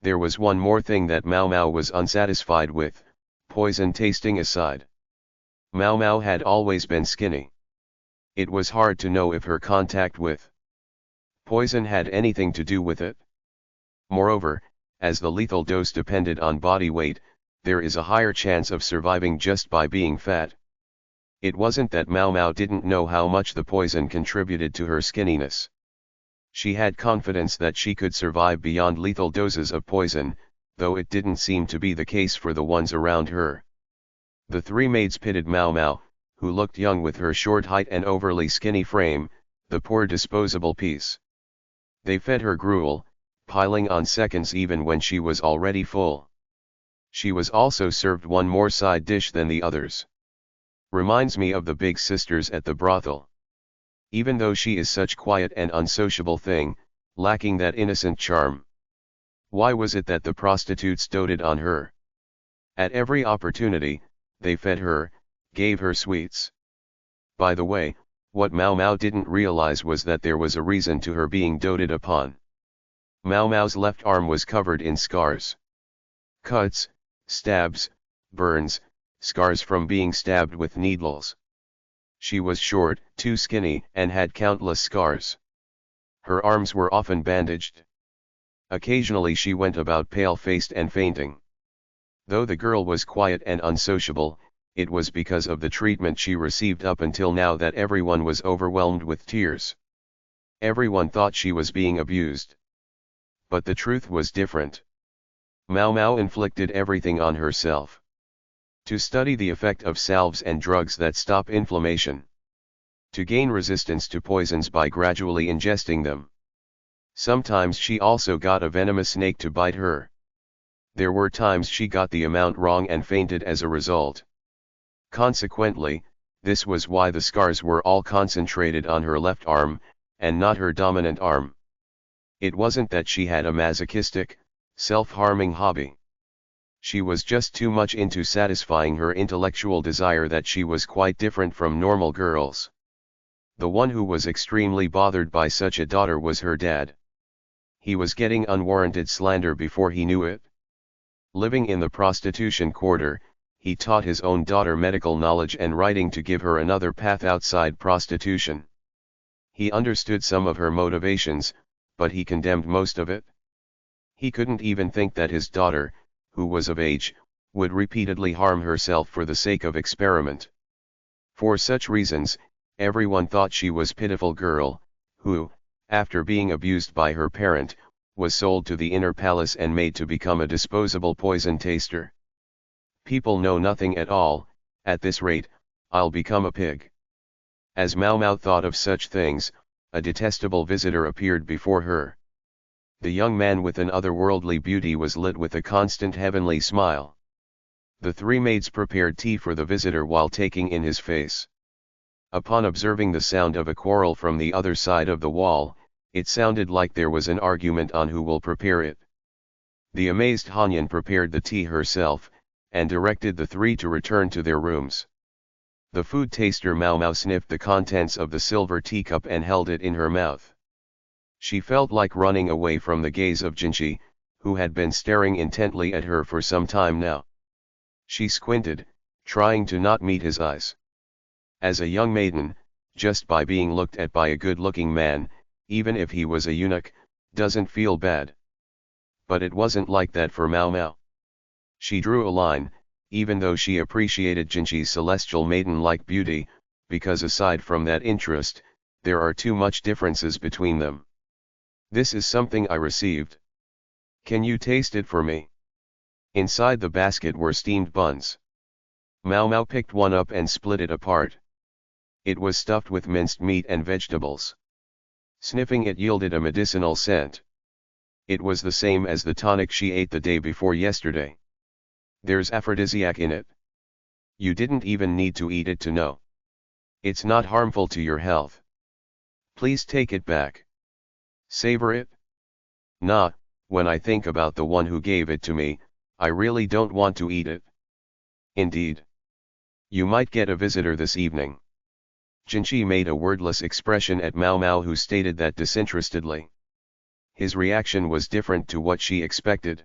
A: There was one more thing that Mao Mao was unsatisfied with, poison tasting aside. Mao Mao had always been skinny. It was hard to know if her contact with poison had anything to do with it. Moreover, as the lethal dose depended on body weight, there is a higher chance of surviving just by being fat. It wasn't that Mau Mau didn't know how much the poison contributed to her skinniness. She had confidence that she could survive beyond lethal doses of poison, though it didn't seem to be the case for the ones around her. The three maids pitied Mau Mau, who looked young with her short height and overly skinny frame, the poor disposable piece. They fed her gruel, piling on seconds even when she was already full. She was also served one more side dish than the others. Reminds me of the big sisters at the brothel. Even though she is such quiet and unsociable thing, lacking that innocent charm. Why was it that the prostitutes doted on her? At every opportunity, they fed her, gave her sweets. By the way, what Mau Mau didn't realize was that there was a reason to her being doted upon. Mau Mau's left arm was covered in scars. Cuts, stabs, burns, scars from being stabbed with needles. She was short, too skinny, and had countless scars. Her arms were often bandaged. Occasionally she went about pale-faced and fainting. Though the girl was quiet and unsociable, it was because of the treatment she received up until now that everyone was overwhelmed with tears. Everyone thought she was being abused. But the truth was different. Mau Mau inflicted everything on herself. To study the effect of salves and drugs that stop inflammation. To gain resistance to poisons by gradually ingesting them. Sometimes she also got a venomous snake to bite her. There were times she got the amount wrong and fainted as a result. Consequently, this was why the scars were all concentrated on her left arm, and not her dominant arm. It wasn't that she had a masochistic, self-harming hobby. She was just too much into satisfying her intellectual desire that she was quite different from normal girls. The one who was extremely bothered by such a daughter was her dad. He was getting unwarranted slander before he knew it. Living in the prostitution quarter, he taught his own daughter medical knowledge and writing to give her another path outside prostitution. He understood some of her motivations, but he condemned most of it. He couldn't even think that his daughter, who was of age, would repeatedly harm herself for the sake of experiment. For such reasons, everyone thought she was a pitiful girl, who, after being abused by her parent, was sold to the inner palace and made to become a disposable poison taster. People know nothing at all. At this rate, I'll become a pig. As Mau Mau thought of such things, a detestable visitor appeared before her. The young man with an otherworldly beauty was lit with a constant heavenly smile. The three maids prepared tea for the visitor while taking in his face. Upon observing the sound of a quarrel from the other side of the wall, it sounded like there was an argument on who will prepare it. The amazed Hanyan prepared the tea herself, and directed the three to return to their rooms. The food taster Mau Mau sniffed the contents of the silver teacup and held it in her mouth. She felt like running away from the gaze of Jinchi, who had been staring intently at her for some time now. She squinted, trying to not meet his eyes. As a young maiden, just by being looked at by a good-looking man, even if he was a eunuch, doesn't feel bad. But it wasn't like that for Mau Mau. She drew a line, even though she appreciated Jinchi's celestial maiden-like beauty, because aside from that interest, there are too much differences between them. This is something I received. Can you taste it for me? Inside the basket were steamed buns. Mau Mau picked one up and split it apart. It was stuffed with minced meat and vegetables. Sniffing it yielded a medicinal scent. It was the same as the tonic she ate the day before yesterday. There's aphrodisiac in it. You didn't even need to eat it to know. It's not harmful to your health. Please take it back. Savor it? Nah, when I think about the one who gave it to me, I really don't want to eat it. Indeed. You might get a visitor this evening. Jinchi made a wordless expression at Mau Mau, who stated that disinterestedly. His reaction was different to what she expected.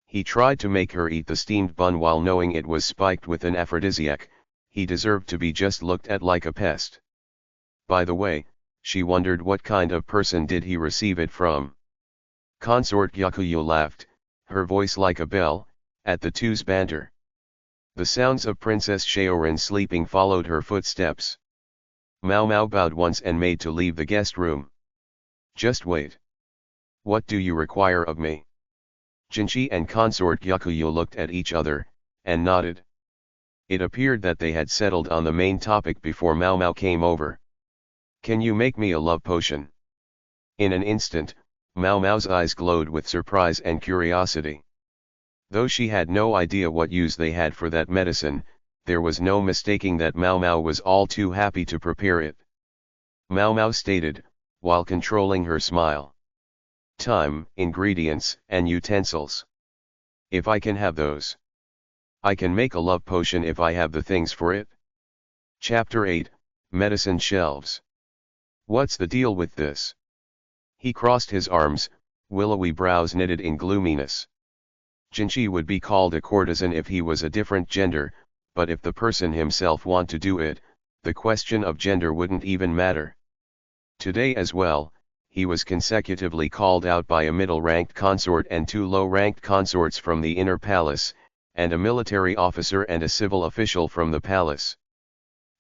A: He tried to make her eat the steamed bun while knowing it was spiked with an aphrodisiac. He deserved to be just looked at like a pest. By the way, she wondered what kind of person did he receive it from. Consort Yakuyo laughed, her voice like a bell, at the two's banter. The sounds of Princess Shaoran sleeping followed her footsteps. Mao Mao bowed once and made to leave the guest room. Just wait. What do you require of me? Jinchi and consort Yakuyo looked at each other, and nodded. It appeared that they had settled on the main topic before Mao Mao came over. Can you make me a love potion? In an instant, Mao Mao's eyes glowed with surprise and curiosity. Though she had no idea what use they had for that medicine, there was no mistaking that Mao Mao was all too happy to prepare it. Mao Mao stated, while controlling her smile. Time, ingredients, and utensils. If I can have those. I can make a love potion if I have the things for it. Chapter 8, Medicine Shelves. What's the deal with this? He crossed his arms, willowy brows knitted in gloominess. Jinchi would be called a courtesan if he was a different gender, but if the person himself want to do it, the question of gender wouldn't even matter. Today as well, he was consecutively called out by a middle-ranked consort and two low-ranked consorts from the inner palace, and a military officer and a civil official from the palace.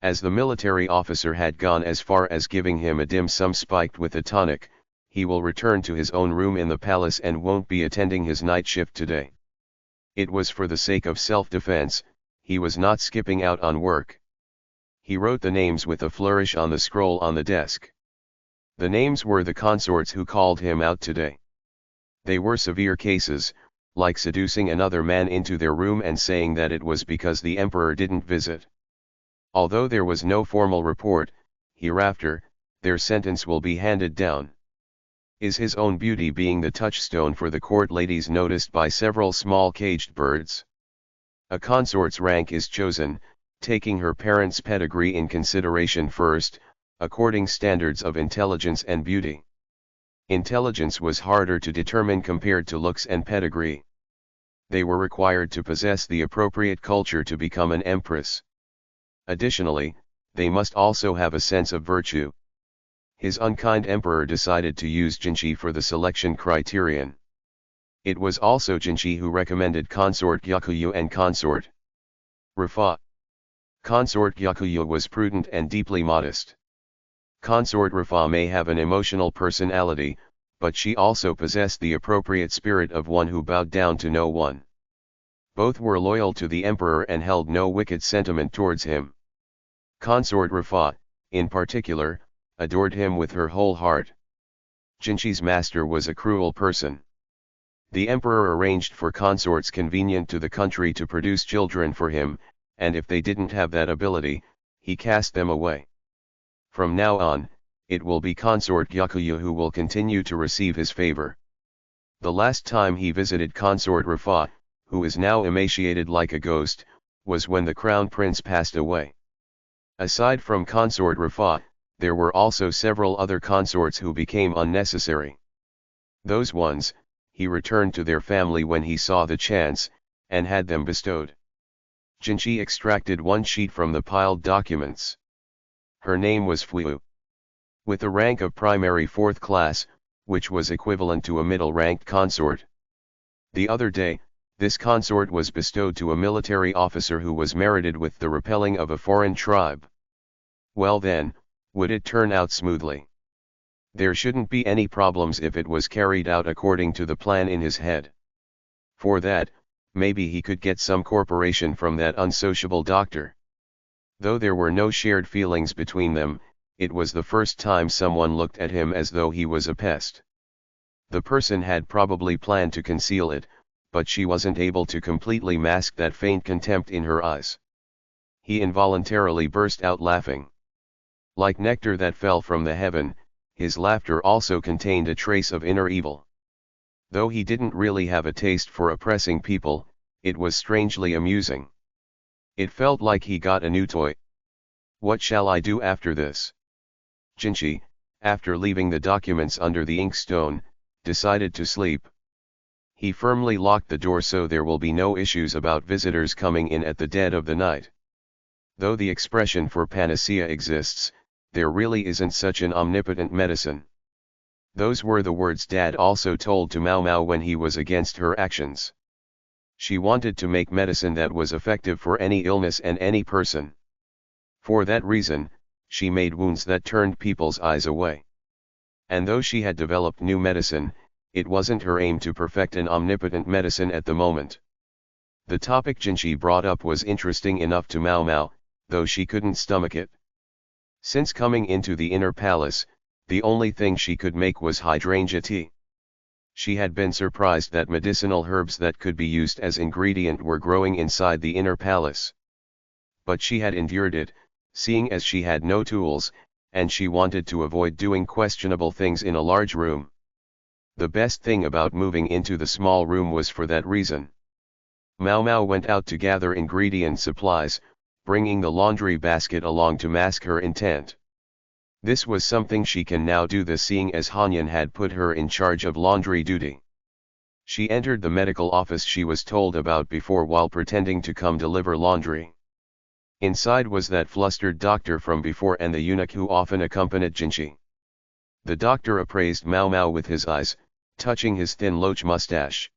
A: As the military officer had gone as far as giving him a dim sum spiked with a tonic, he will return to his own room in the palace and won't be attending his night shift today. It was for the sake of self-defense, he was not skipping out on work. He wrote the names with a flourish on the scroll on the desk. The names were the consorts who called him out today. They were severe cases, like seducing another man into their room and saying that it was because the emperor didn't visit. Although there was no formal report, hereafter, their sentence will be handed down. Is his own beauty being the touchstone for the court ladies noticed by several small caged birds? A consort's rank is chosen, taking her parents' pedigree in consideration first, according standards of intelligence and beauty. Intelligence was harder to determine compared to looks and pedigree. They were required to possess the appropriate culture to become an empress. Additionally, they must also have a sense of virtue. His unkind emperor decided to use Jinchi for the selection criterion. It was also Jinchi who recommended consort Yakuyo and consort Rafa. Consort Yakuyo was prudent and deeply modest. Consort Rafa may have an emotional personality, but she also possessed the appropriate spirit of one who bowed down to no one. Both were loyal to the emperor and held no wicked sentiment towards him. Consort Rafa, in particular, adored him with her whole heart. Jinchi's master was a cruel person. The emperor arranged for consorts convenient to the country to produce children for him, and if they didn't have that ability, he cast them away. From now on, it will be consort Yakuyo who will continue to receive his favor. The last time he visited consort Rafa, who is now emaciated like a ghost, was when the crown prince passed away. Aside from consort Rafa, there were also several other consorts who became unnecessary. Those ones, he returned to their family when he saw the chance, and had them bestowed. Jinchi extracted one sheet from the piled documents. Her name was Fuyu. With a rank of primary 4th class, which was equivalent to a middle-ranked consort. The other day, this consort was bestowed to a military officer who was merited with the repelling of a foreign tribe. Well then, would it turn out smoothly? There shouldn't be any problems if it was carried out according to the plan in his head. For that, maybe he could get some cooperation from that unsociable doctor. Though there were no shared feelings between them, it was the first time someone looked at him as though he was a pest. The person had probably planned to conceal it, but she wasn't able to completely mask that faint contempt in her eyes. He involuntarily burst out laughing. Like nectar that fell from the heaven, his laughter also contained a trace of inner evil. Though he didn't really have a taste for oppressing people, it was strangely amusing. It felt like he got a new toy. What shall I do after this? Jinchi, after leaving the documents under the inkstone, decided to sleep. He firmly locked the door so there will be no issues about visitors coming in at the dead of the night. Though the expression for panacea exists, there really isn't such an omnipotent medicine. Those were the words Dad also told to Mao Mao when he was against her actions. She wanted to make medicine that was effective for any illness and any person. For that reason, she made wounds that turned people's eyes away. And though she had developed new medicine, it wasn't her aim to perfect an omnipotent medicine at the moment. The topic Jinchi brought up was interesting enough to Mao Mao, though she couldn't stomach it. Since coming into the inner palace, the only thing she could make was hydrangea tea. She had been surprised that medicinal herbs that could be used as ingredient were growing inside the inner palace. But she had endured it, seeing as she had no tools, and she wanted to avoid doing questionable things in a large room. The best thing about moving into the small room was for that reason. Mao Mao went out to gather ingredient supplies, bringing the laundry basket along to mask her intent. This was something she can now do, seeing as Hanyan had put her in charge of laundry duty. She entered the medical office she was told about before while pretending to come deliver laundry. Inside was that flustered doctor from before and the eunuch who often accompanied Jinchi. The doctor appraised Mao Mao with his eyes, touching his thin loach mustache.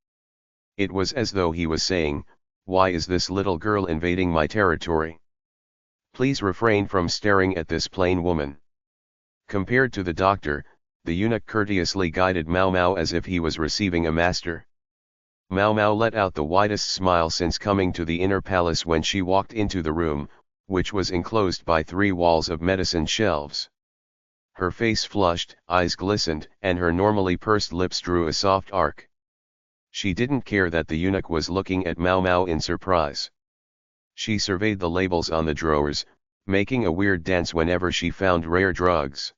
A: It was as though he was saying, "Why is this little girl invading my territory? Please refrain from staring at this plain woman." Compared to the doctor, the eunuch courteously guided Mao Mao as if he was receiving a master. Mao Mao let out the widest smile since coming to the inner palace when she walked into the room, which was enclosed by 3 walls of medicine shelves. Her face flushed, eyes glistened, and her normally pursed lips drew a soft arc. She didn't care that the eunuch was looking at Mao Mao in surprise. She surveyed the labels on the drawers, making a weird dance whenever she found rare drugs.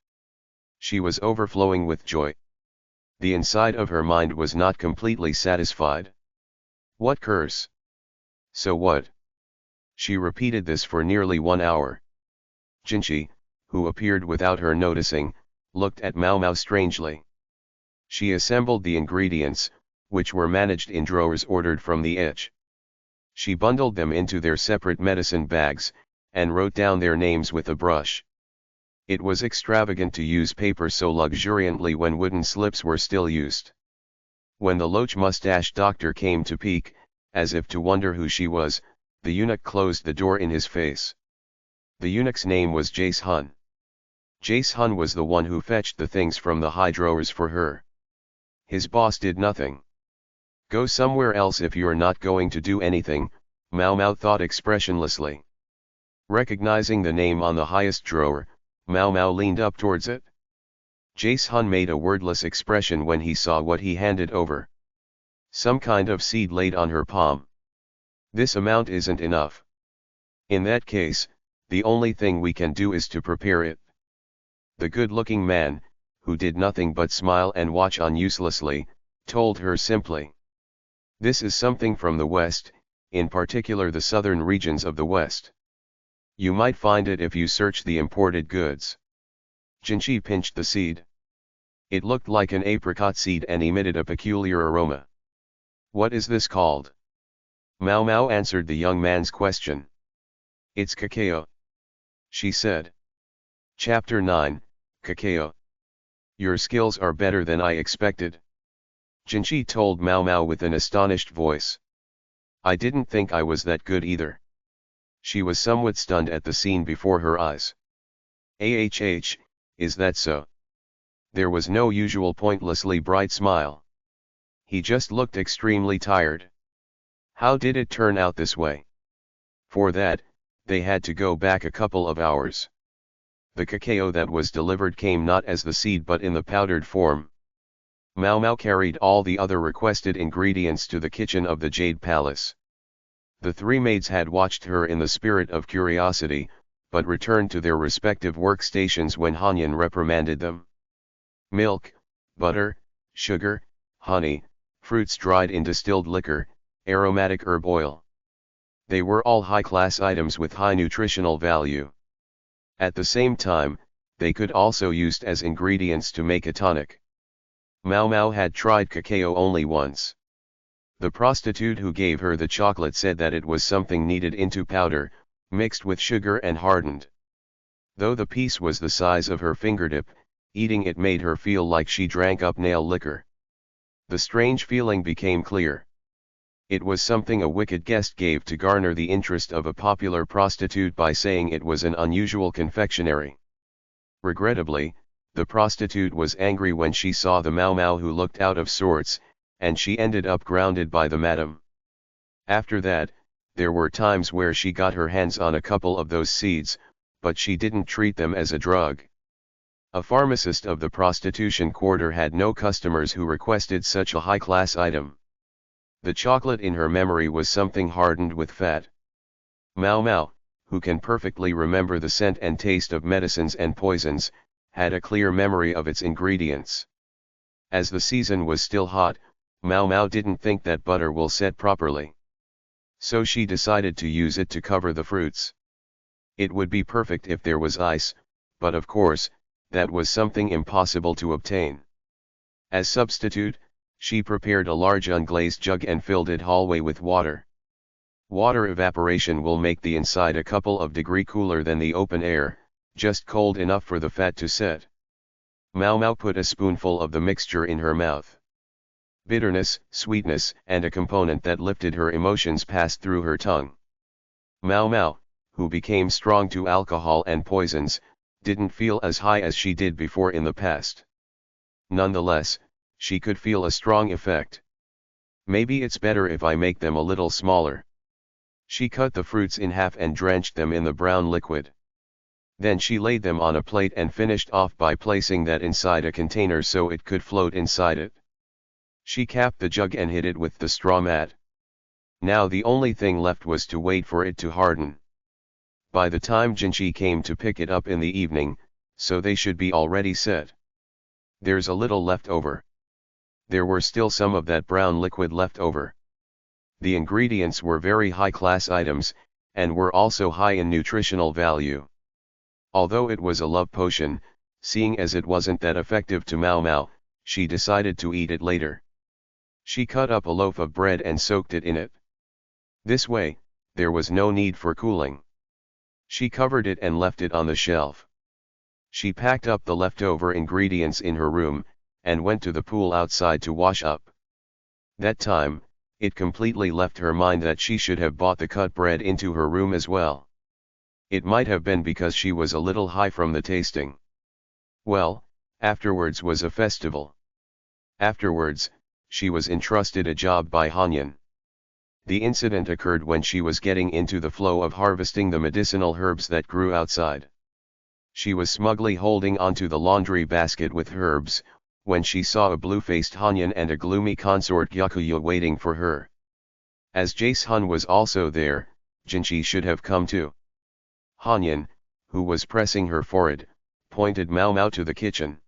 A: She was overflowing with joy. The inside of her mind was not completely satisfied. What curse? So what? She repeated this for nearly 1 hour. Jinchi, who appeared without her noticing, looked at Mao Mao strangely. She assembled the ingredients, which were managed in drawers ordered from the itch. She bundled them into their separate medicine bags, and wrote down their names with a brush. It was extravagant to use paper so luxuriantly when wooden slips were still used. When the loach mustache doctor came to peek, as if to wonder who she was, the eunuch closed the door in his face. The eunuch's name was Jace Hun. Jace Hun was the one who fetched the things from the high drawers for her. His boss did nothing. Go somewhere else if you're not going to do anything, Mao Mao thought expressionlessly. Recognizing the name on the highest drawer, Mao Mao leaned up towards it. Jace Hun made a wordless expression when he saw what he handed over. Some kind of seed laid on her palm. This amount isn't enough. In that case, the only thing we can do is to prepare it. The good-looking man, who did nothing but smile and watch on uselessly, told her simply. This is something from the West, in particular the southern regions of the West. You might find it if you search the imported goods. Jinchi pinched the seed. It looked like an apricot seed and emitted a peculiar aroma. What is this called? Mao Mao answered the young man's question. It's cacao. She said. Chapter 9, Cacao. Your skills are better than I expected. Jinchi told Mao Mao with an astonished voice. I didn't think I was that good either. She was somewhat stunned at the scene before her eyes. Is that so? There was no usual pointlessly bright smile. He just looked extremely tired. How did it turn out this way? For that, they had to go back a couple of hours. The cacao that was delivered came not as the seed but in the powdered form. Mao Mao carried all the other requested ingredients to the kitchen of the Jade Palace. The 3 maids had watched her in the spirit of curiosity, but returned to their respective workstations when Hanyan reprimanded them. Milk, butter, sugar, honey, fruits dried in distilled liquor, aromatic herb oil. They were all high-class items with high nutritional value. At the same time, they could also used as ingredients to make a tonic. Mao Mao had tried cacao only once. The prostitute who gave her the chocolate said that it was something kneaded into powder, mixed with sugar and hardened. Though the piece was the size of her fingertip, eating it made her feel like she drank up nail liquor. The strange feeling became clear. It was something a wicked guest gave to garner the interest of a popular prostitute by saying it was an unusual confectionery. Regrettably, the prostitute was angry when she saw the Mau Mau, who looked out of sorts, and she ended up grounded by the madam. After that, there were times where she got her hands on a couple of those seeds, but she didn't treat them as a drug. A pharmacist of the prostitution quarter had no customers who requested such a high-class item. The chocolate in her memory was something hardened with fat. Mau Mau, who can perfectly remember the scent and taste of medicines and poisons, had a clear memory of its ingredients. As the season was still hot, Mau Mau didn't think that butter will set properly. So she decided to use it to cover the fruits. It would be perfect if there was ice, but of course, that was something impossible to obtain. As substitute, she prepared a large unglazed jug and filled it halfway with water. Water evaporation will make the inside a couple of degrees cooler than the open air, just cold enough for the fat to set. Mau Mau put a spoonful of the mixture in her mouth. Bitterness, sweetness, and a component that lifted her emotions passed through her tongue. Mau Mau, who became strong to alcohol and poisons, didn't feel as high as she did before in the past. Nonetheless, she could feel a strong effect. Maybe it's better if I make them a little smaller. She cut the fruits in half and drenched them in the brown liquid. Then she laid them on a plate and finished off by placing that inside a container so it could float inside it. She capped the jug and hid it with the straw mat. Now the only thing left was to wait for it to harden. By the time Jinchi came to pick it up in the evening, so they should be already set. There's a little left over. There were still some of that brown liquid left over. The ingredients were very high-class items, and were also high in nutritional value. Although it was a love potion, seeing as it wasn't that effective to Mau Mau, she decided to eat it later. She cut up a loaf of bread and soaked it in it. This way, there was no need for cooling. She covered it and left it on the shelf. She packed up the leftover ingredients in her room, and went to the pool outside to wash up. That time, it completely left her mind that she should have bought the cut bread into her room as well. It might have been because she was a little high from the tasting. Well, afterwards was a festival. Afterwards, she was entrusted a job by Hanyan. The incident occurred when she was getting into the flow of harvesting the medicinal herbs that grew outside. She was smugly holding onto the laundry basket with herbs, when she saw a blue-faced Hanyan and a gloomy consort Yakuya waiting for her. As Jae-sun was also there, Jinchi should have come too. Hanyan, who was pressing her forehead, pointed Mau Mau to the kitchen.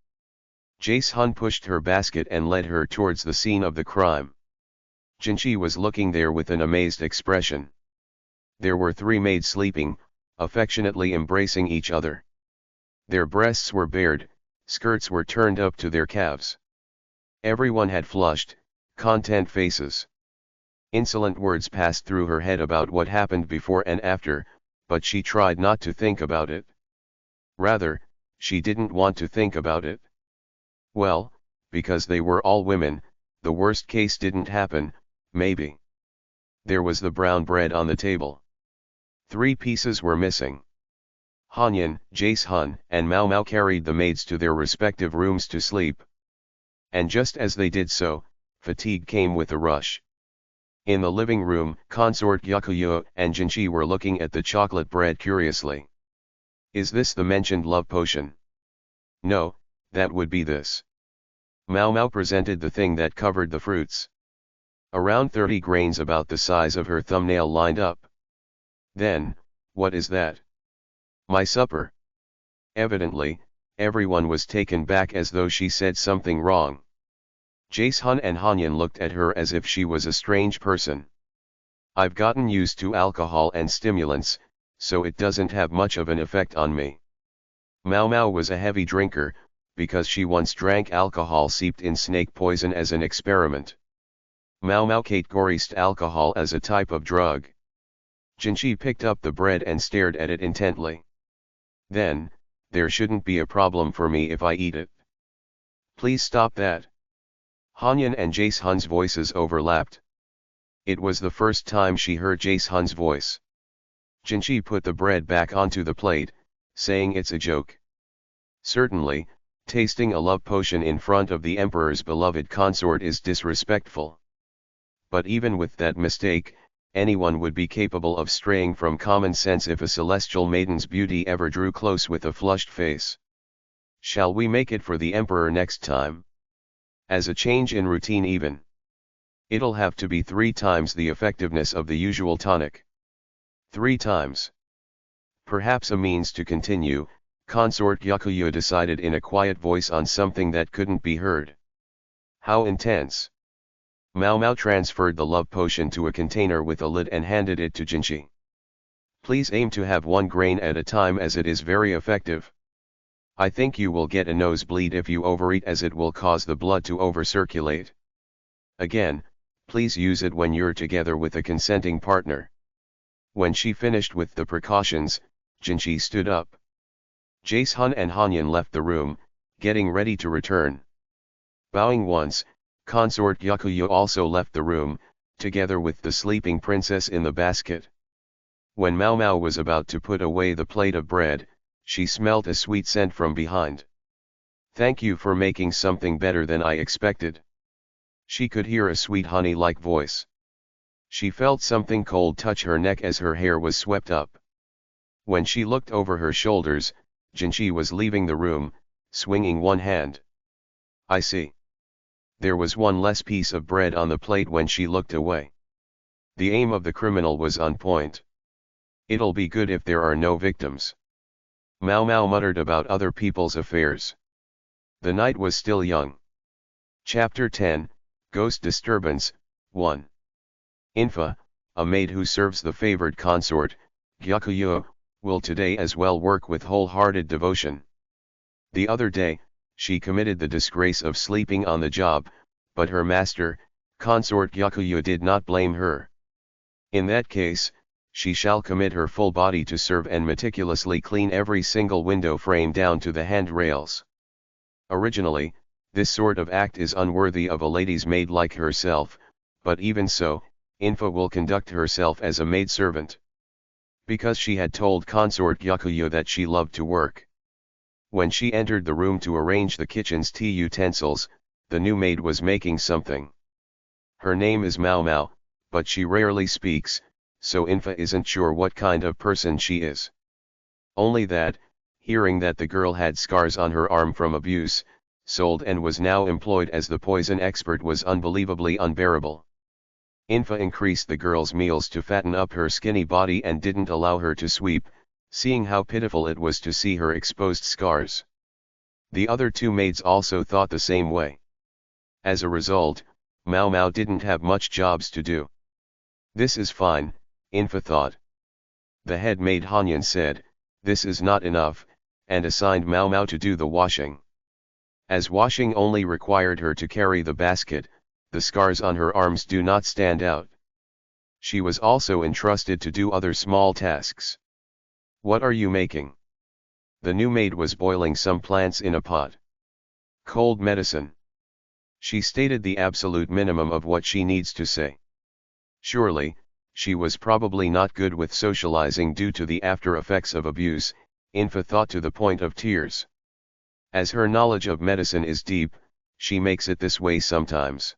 A: Jae-sun pushed her basket and led her towards the scene of the crime. Jinchi was looking there with an amazed expression. There were three maids sleeping, affectionately embracing each other. Their breasts were bared, skirts were turned up to their calves. Everyone had flushed, content faces. Insolent words passed through her head about what happened before and after, but she tried not to think about it. Rather, she didn't want to think about it. Well, because they were all women, the worst case didn't happen, maybe. There was the brown bread on the table. 3 pieces were missing. Hanyan, Jae-sun, and Mau Mau carried the maids to their respective rooms to sleep. And just as they did so, fatigue came with a rush. In the living room, consort Yakuya and Jinchi were looking at the chocolate bread curiously. Is this the mentioned love potion? No, that would be this. Mau Mau presented the thing that covered the fruits. Around 30 grains about the size of her thumbnail lined up. Then, what is that? My supper. Evidently, everyone was taken back as though she said something wrong. Jae-sun and Hanyan looked at her as if she was a strange person. I've gotten used to alcohol and stimulants, so it doesn't have much of an effect on me. Mau Mau was a heavy drinker, because she once drank alcohol seeped in snake poison as an experiment. Mau Mau categorized alcohol as a type of drug. Jinchi picked up the bread and stared at it intently. Then, there shouldn't be a problem for me if I eat it. Please stop that. Hanyan and Jae-sun's voices overlapped. It was the first time she heard Jace Hun's voice. Jinchi put the bread back onto the plate, saying it's a joke. Certainly, tasting a love potion in front of the emperor's beloved consort is disrespectful. But even with that mistake, anyone would be capable of straying from common sense if a celestial maiden's beauty ever drew close with a flushed face. Shall we make it for the emperor next time? As a change in routine even. It'll have to be 3 times the effectiveness of the usual tonic. 3 times. Perhaps a means to continue, Consort Yakuya decided in a quiet voice on something that couldn't be heard. How intense. Mao Mao transferred the love potion to a container with a lid and handed it to Jinchi. Please aim to have 1 grain at a time as it is very effective. I think you will get a nosebleed if you overeat as it will cause the blood to overcirculate. Again, please use it when you're together with a consenting partner. When she finished with the precautions, Jinchi stood up. Jace Hun and Hanyan left the room, getting ready to return. Bowing once, Consort Yakuya also left the room, together with the sleeping princess in the basket. When Mao Mao was about to put away the plate of bread, she smelt a sweet scent from behind. Thank you for making something better than I expected. She could hear a sweet honey-like voice. She felt something cold touch her neck as her hair was swept up. When she looked over her shoulders, Jinchi was leaving the room, swinging one hand. I see. There was one less piece of bread on the plate when she looked away. The aim of the criminal was on point. It'll be good if there are no victims. Mao Mao muttered about other people's affairs. The night was still young. Chapter 10, Ghost Disturbance, 1. Infa, a maid who serves the favored consort, Gyakuyo, will today as well work with wholehearted devotion. The other day, she committed the disgrace of sleeping on the job, but her master, consort Gyakuyo, did not blame her. In that case, she shall commit her full body to serve and meticulously clean every single window frame down to the handrails. Originally, this sort of act is unworthy of a lady's maid like herself, but even so, Infa will conduct herself as a maidservant. Because she had told consort Gyakuyo that she loved to work. When she entered the room to arrange the kitchen's tea utensils, the new maid was making something. Her name is Mao Mao, but she rarely speaks, so Infa isn't sure what kind of person she is. Only that, hearing that the girl had scars on her arm from abuse, sold and was now employed as the poison expert was unbelievably unbearable. Infa increased the girl's meals to fatten up her skinny body and didn't allow her to sweep, seeing how pitiful it was to see her exposed scars. The other 2 maids also thought the same way. As a result, Mao Mao didn't have much jobs to do. This is fine, Infa thought. The head maid Hanyan said, this is not enough, and assigned Mao Mao to do the washing. As washing only required her to carry the basket, the scars on her arms do not stand out. She was also entrusted to do other small tasks. What are you making? The new maid was boiling some plants in a pot. Cold medicine. She stated the absolute minimum of what she needs to say. Surely, she was probably not good with socializing due to the after effects of abuse, Infa thought, to the point of tears. As her knowledge of medicine is deep, she makes it this way sometimes.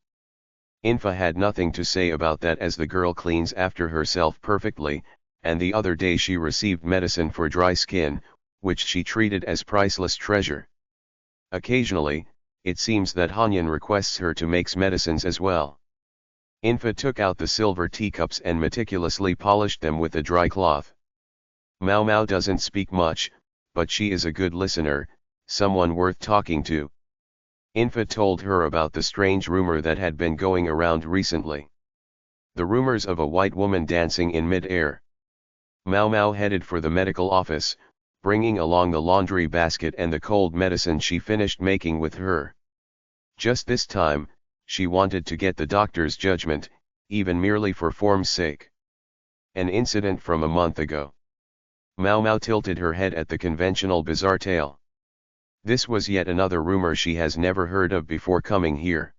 A: Infa had nothing to say about that as the girl cleans after herself perfectly, and the other day she received medicine for dry skin, which she treated as priceless treasure. Occasionally, it seems that Hanyan requests her to make medicines as well. Infa took out the silver teacups and meticulously polished them with a dry cloth. Mao Mao doesn't speak much, but she is a good listener, someone worth talking to. Infa told her about the strange rumor that had been going around recently. The rumors of a white woman dancing in mid-air. Mao Mao headed for the medical office, bringing along the laundry basket and the cold medicine she finished making with her. Just this time, she wanted to get the doctor's judgment, even merely for form's sake. An incident from a month ago. Mao Mao tilted her head at the conventional bizarre tale. This was yet another rumor she has never heard of before coming here.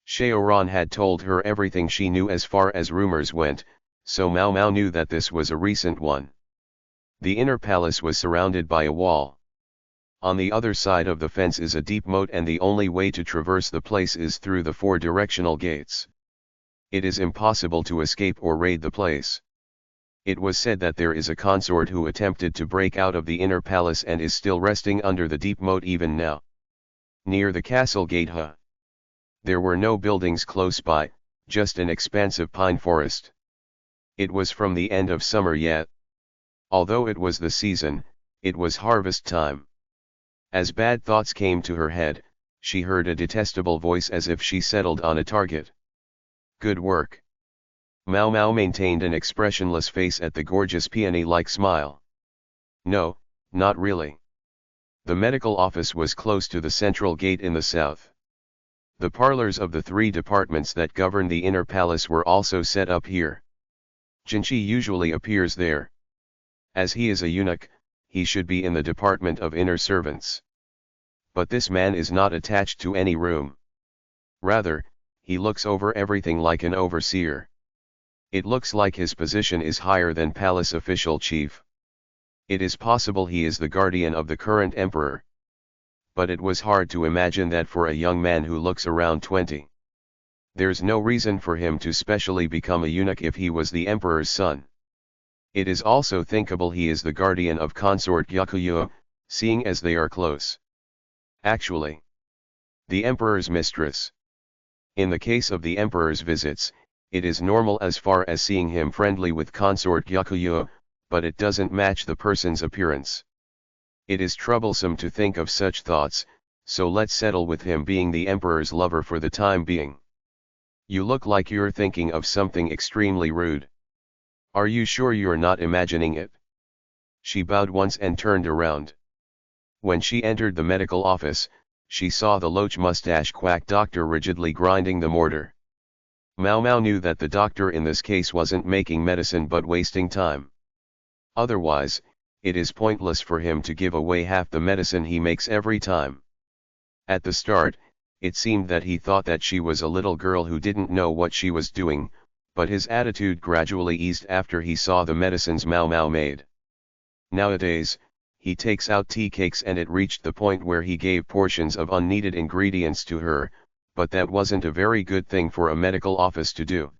A: Shaoran had told her everything she knew as far as rumors went, so Mao Mao knew that this was a recent one. The inner palace was surrounded by a wall. On the other side of the fence is a deep moat, and the only way to traverse the place is through the 4 directional gates. It is impossible to escape or raid the place. It was said that there is a consort who attempted to break out of the inner palace and is still resting under the deep moat even now. Near the castle gate, there were no buildings close by, just an expansive pine forest. It was from the end of summer yet. Although it was the season, it was harvest time. As bad thoughts came to her head, she heard a detestable voice as if she settled on a target. Good work. Mao Mao maintained an expressionless face at the gorgeous peony-like smile. No, not really. The medical office was close to the central gate in the south. The parlors of the 3 departments that govern the inner palace were also set up here. Jinshi usually appears there. As he is a eunuch, he should be in the department of inner servants. But this man is not attached to any room. Rather, he looks over everything like an overseer. It looks like his position is higher than palace official chief. It is possible he is the guardian of the current emperor. But it was hard to imagine that for a young man who looks around 20. There's no reason for him to specially become a eunuch if he was the emperor's son. It is also thinkable he is the guardian of consort Yakuyo, seeing as they are close. Actually, the emperor's mistress. In the case of the emperor's visits, it is normal as far as seeing him friendly with consort Yakuyo, but it doesn't match the person's appearance. It is troublesome to think of such thoughts, so let's settle with him being the emperor's lover for the time being. You look like you're thinking of something extremely rude. Are you sure you're not imagining it? She bowed once and turned around. When she entered the medical office, she saw the loach-mustache quack doctor rigidly grinding the mortar. Mao Mao knew that the doctor in this case wasn't making medicine but wasting time. Otherwise, it is pointless for him to give away half the medicine he makes every time. At the start, it seemed that he thought that she was a little girl who didn't know what she was doing, but his attitude gradually eased after he saw the medicines Mao Mao made. Nowadays, he takes out tea cakes, and it reached the point where he gave portions of unneeded ingredients to her, but that wasn't a very good thing for a medical office to do.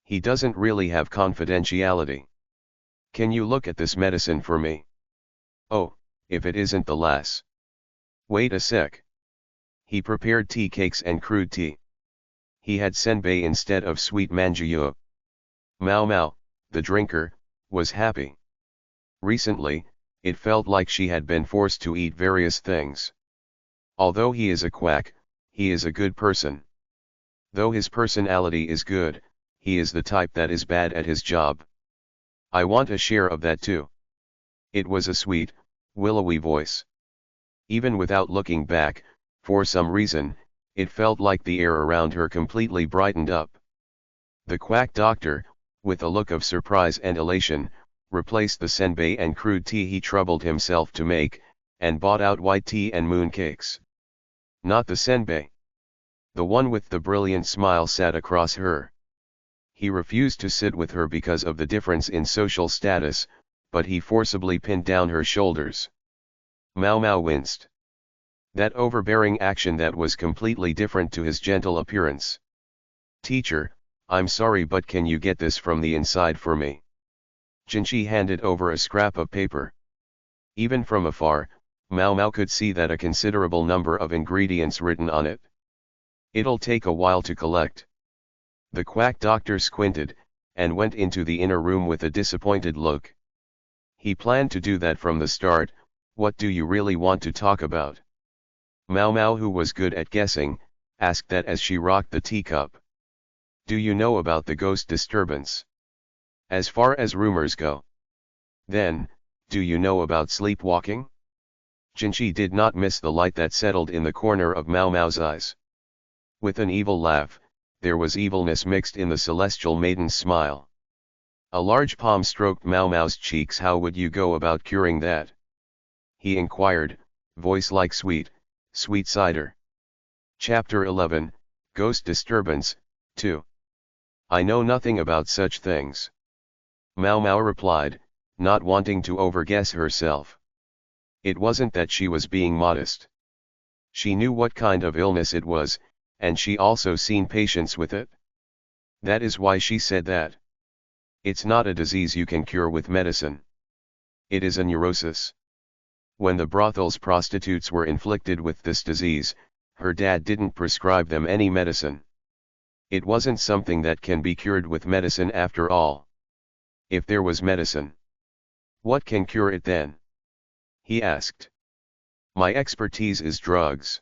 A: He doesn't really have confidentiality. Can you look at this medicine for me? Oh, if it isn't the last. Wait a sec. He prepared tea cakes and crude tea. He had senbei instead of sweet manjiu. Mao Mao, the drinker, was happy. Recently, it felt like she had been forced to eat various things. Although he is a quack, he is a good person. Though his personality is good, he is the type that is bad at his job. I want a share of that too. It was a sweet, willowy voice. Even without looking back, for some reason, it felt like the air around her completely brightened up. The quack doctor, with a look of surprise and elation, replaced the senbei and crude tea he troubled himself to make, and bought out white tea and moon cakes. Not the senbei. The one with the brilliant smile sat across her. He refused to sit with her because of the difference in social status, but he forcibly pinned down her shoulders. Mao Mao winced. That overbearing action that was completely different to his gentle appearance. Teacher, I'm sorry, but can you get this from the inside for me? Jinshi handed over a scrap of paper. Even from afar, Mao Mao could see that a considerable number of ingredients written on it. It'll take a while to collect. The quack doctor squinted, and went into the inner room with a disappointed look. He planned to do that from the start. What do you really want to talk about? Mao Mao, who was good at guessing, asked that as she rocked the teacup. Do you know about the ghost disturbance? As far as rumors go. Then, do you know about sleepwalking? Jinshi did not miss the light that settled in the corner of Mao Mao's eyes. With an evil laugh, there was evilness mixed in the celestial maiden's smile. A large palm stroked Mao Mao's cheeks. How would you go about curing that? He inquired, voice like sweet cider. Chapter 11, Ghost disturbance, too. I know nothing about such things. Mau Mau replied, not wanting to overguess herself. It wasn't that she was being modest. She knew what kind of illness it was, and she also seen patients with it. That is why she said that. It's not a disease you can cure with medicine. It is a neurosis. When the brothel's prostitutes were inflicted with this disease, her dad didn't prescribe them any medicine. It wasn't something that can be cured with medicine after all. If there was medicine, what can cure it then? He asked. My expertise is drugs.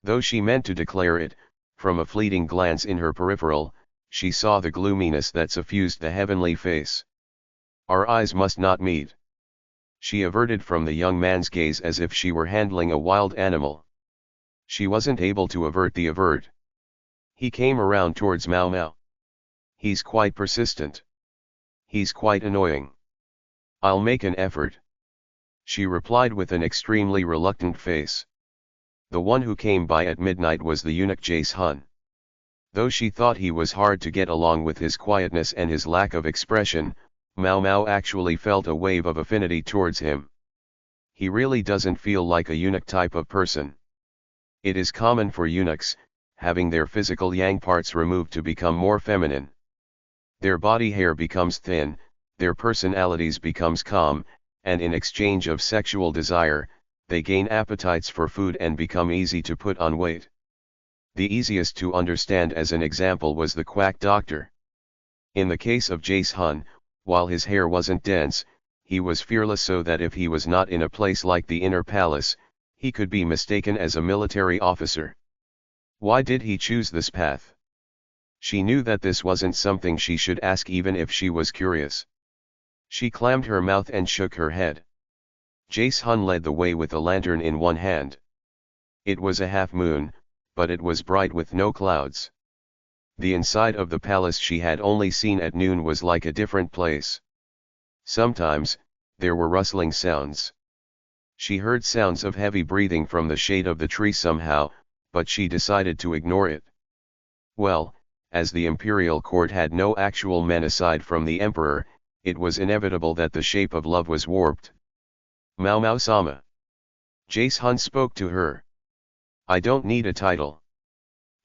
A: Though she meant to declare it, from a fleeting glance in her peripheral, she saw the gloominess that suffused the heavenly face. Our eyes must not meet. She averted from the young man's gaze as if she were handling a wild animal. She wasn't able to avert the avert. He came around towards Mau Mau. He's quite persistent. He's quite annoying. I'll make an effort. She replied with an extremely reluctant face. The one who came by at midnight was the eunuch Jace Hun. Though she thought he was hard to get along with his quietness and his lack of expression, Mau Mau actually felt a wave of affinity towards him. He really doesn't feel like a eunuch type of person. It is common for eunuchs, having their physical yang parts removed to become more feminine. Their body hair becomes thin, their personalities becomes calm, and in exchange of sexual desire, they gain appetites for food and become easy to put on weight. The easiest to understand as an example was the quack doctor. In the case of Jace Hun, while his hair wasn't dense, he was fearless so that if he was not in a place like the inner palace, he could be mistaken as a military officer. Why did he choose this path? She knew that this wasn't something she should ask even if she was curious. She clammed her mouth and shook her head. Jace Hun led the way with a lantern in one hand. It was a half moon, but it was bright with no clouds. The inside of the palace she had only seen at noon was like a different place. Sometimes, there were rustling sounds. She heard sounds of heavy breathing from the shade of the tree somehow, but she decided to ignore it. Well, as the imperial court had no actual men aside from the emperor, it was inevitable that the shape of love was warped. Mau Mau Sama. Jace Hun spoke to her. I don't need a title.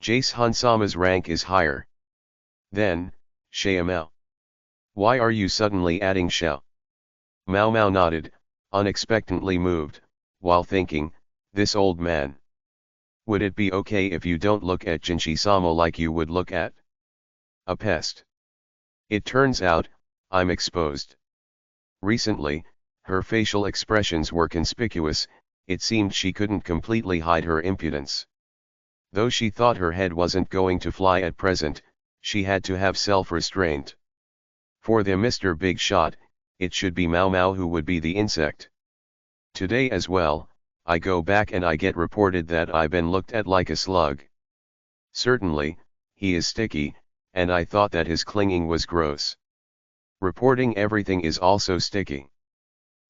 A: Jace Hun Sama's rank is higher. Then, Shea Mau. Why are you suddenly adding Shao? Mau Mau nodded, unexpectedly moved, while thinking, this old man. Would it be okay if you don't look at Jinshi Sama like you would look at a pest? It turns out, I'm exposed. Recently, her facial expressions were conspicuous, it seemed she couldn't completely hide her impudence. Though she thought her head wasn't going to fly at present, she had to have self-restraint. For the Mr. Big Shot, it should be Mau Mau who would be the insect. Today as well, I go back and I get reported that I've been looked at like a slug. Certainly, he is sticky, and I thought that his clinging was gross. Reporting everything is also sticky.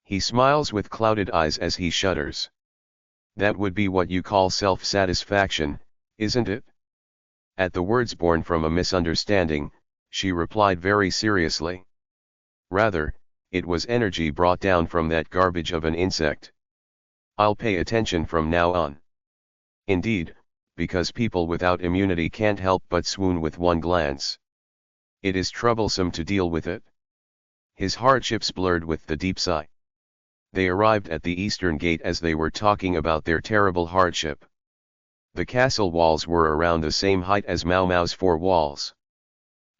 A: He smiles with clouded eyes as he shudders. That would be what you call self-satisfaction, isn't it? At the words born from a misunderstanding, she replied very seriously. Rather, it was energy brought down from that garbage of an insect. I'll pay attention from now on. Indeed, because people without immunity can't help but swoon with one glance. It is troublesome to deal with it. His hardships blurred with the deep sigh. They arrived at the eastern gate as they were talking about their terrible hardship. The castle walls were around the same height as Mau Mau's four walls.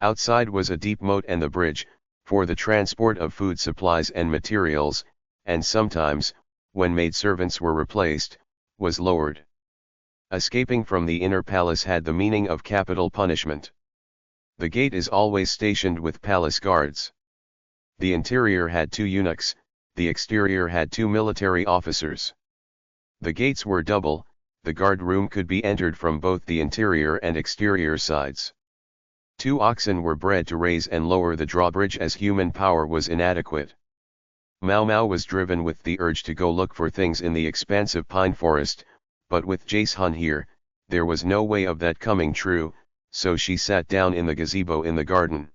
A: Outside was a deep moat and the bridge, for the transport of food supplies and materials, and sometimes, when maidservants were replaced, was lowered. Escaping from the inner palace had the meaning of capital punishment. The gate is always stationed with palace guards. The interior had 2 eunuchs, the exterior had 2 military officers. The gates were double, the guard room could be entered from both the interior and exterior sides. 2 oxen were bred to raise and lower the drawbridge as human power was inadequate. Mau Mau was driven with the urge to go look for things in the expansive pine forest, but with Jace Hun here, there was no way of that coming true, so she sat down in the gazebo in the garden.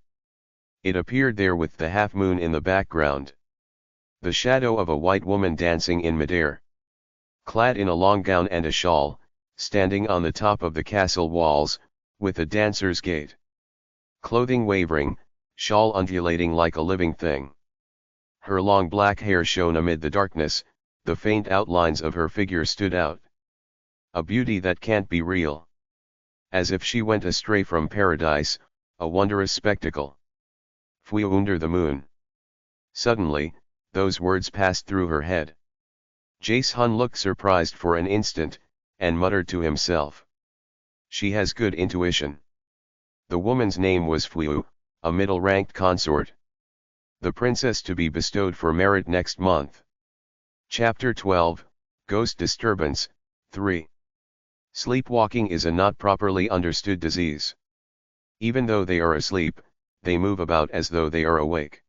A: It appeared there with the half-moon in the background. The shadow of a white woman dancing in midair. Clad in a long gown and a shawl, standing on the top of the castle walls, with a dancer's gait. Clothing wavering, shawl undulating like a living thing. Her long black hair shone amid the darkness, the faint outlines of her figure stood out. A beauty that can't be real. As if she went astray from paradise, a wondrous spectacle. Fui under the moon. Suddenly, those words passed through her head. Jace Hun looked surprised for an instant, and muttered to himself. She has good intuition. The woman's name was Fui, a middle-ranked consort. The princess to be bestowed for merit next month. Chapter 12, Ghost Disturbance, 3. Sleepwalking is a not properly understood disease. Even though they are asleep, they move about as though they are awake.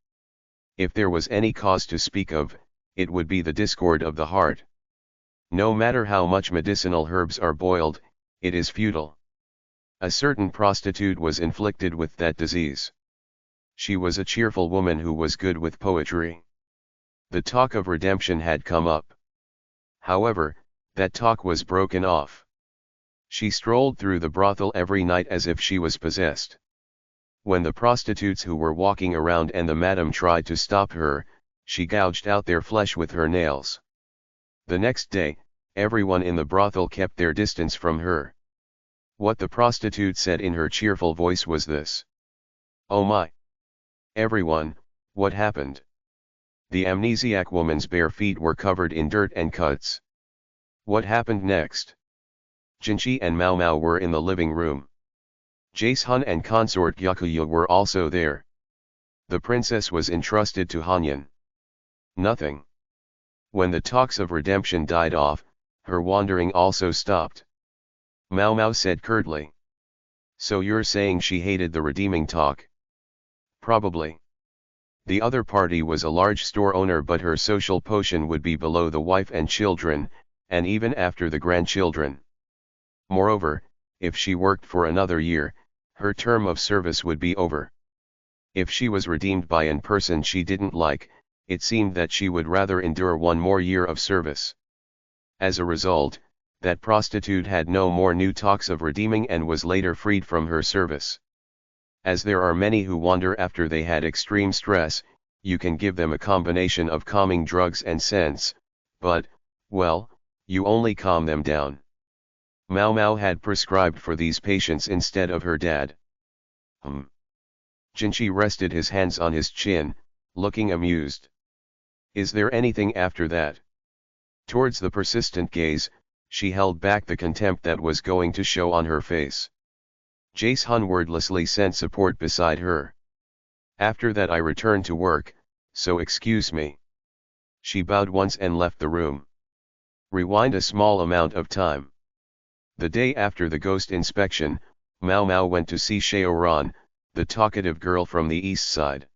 A: If there was any cause to speak of, it would be the discord of the heart. No matter how much medicinal herbs are boiled, it is futile. A certain prostitute was inflicted with that disease. She was a cheerful woman who was good with poetry. The talk of redemption had come up. However, that talk was broken off. She strolled through the brothel every night as if she was possessed. When the prostitutes who were walking around and the madam tried to stop her, she gouged out their flesh with her nails. The next day, everyone in the brothel kept their distance from her. What the prostitute said in her cheerful voice was this. "Oh my! Everyone, what happened?" The amnesiac woman's bare feet were covered in dirt and cuts. What happened next? Jinchi and Mao Mao were in the living room. Jace Hun and consort Yakuya were also there. The princess was entrusted to Hanyan. Nothing. When the talks of redemption died off, her wandering also stopped. Mao Mao said curtly. "So you're saying she hated the redeeming talk?" "Probably. The other party was a large store owner, but her social potion would be below the wife and children, and even after the grandchildren. Moreover, if she worked for another year, her term of service would be over. If she was redeemed by an person she didn't like, it seemed that she would rather endure one more year of service. As a result, that prostitute had no more new talks of redeeming and was later freed from her service. As there are many who wander after they had extreme stress, you can give them a combination of calming drugs and scents, but, well, you only calm them down. Mao Mao had prescribed for these patients instead of her dad." Jinchi rested his hands on his chin, looking amused. "Is there anything after that?" Towards the persistent gaze, she held back the contempt that was going to show on her face. Jace Hun wordlessly sent support beside her. "After that I returned to work, so excuse me." She bowed once and left the room. Rewind a small amount of time. The day after the ghost inspection, Mao Mao went to see Shaoran, the talkative girl from the east side.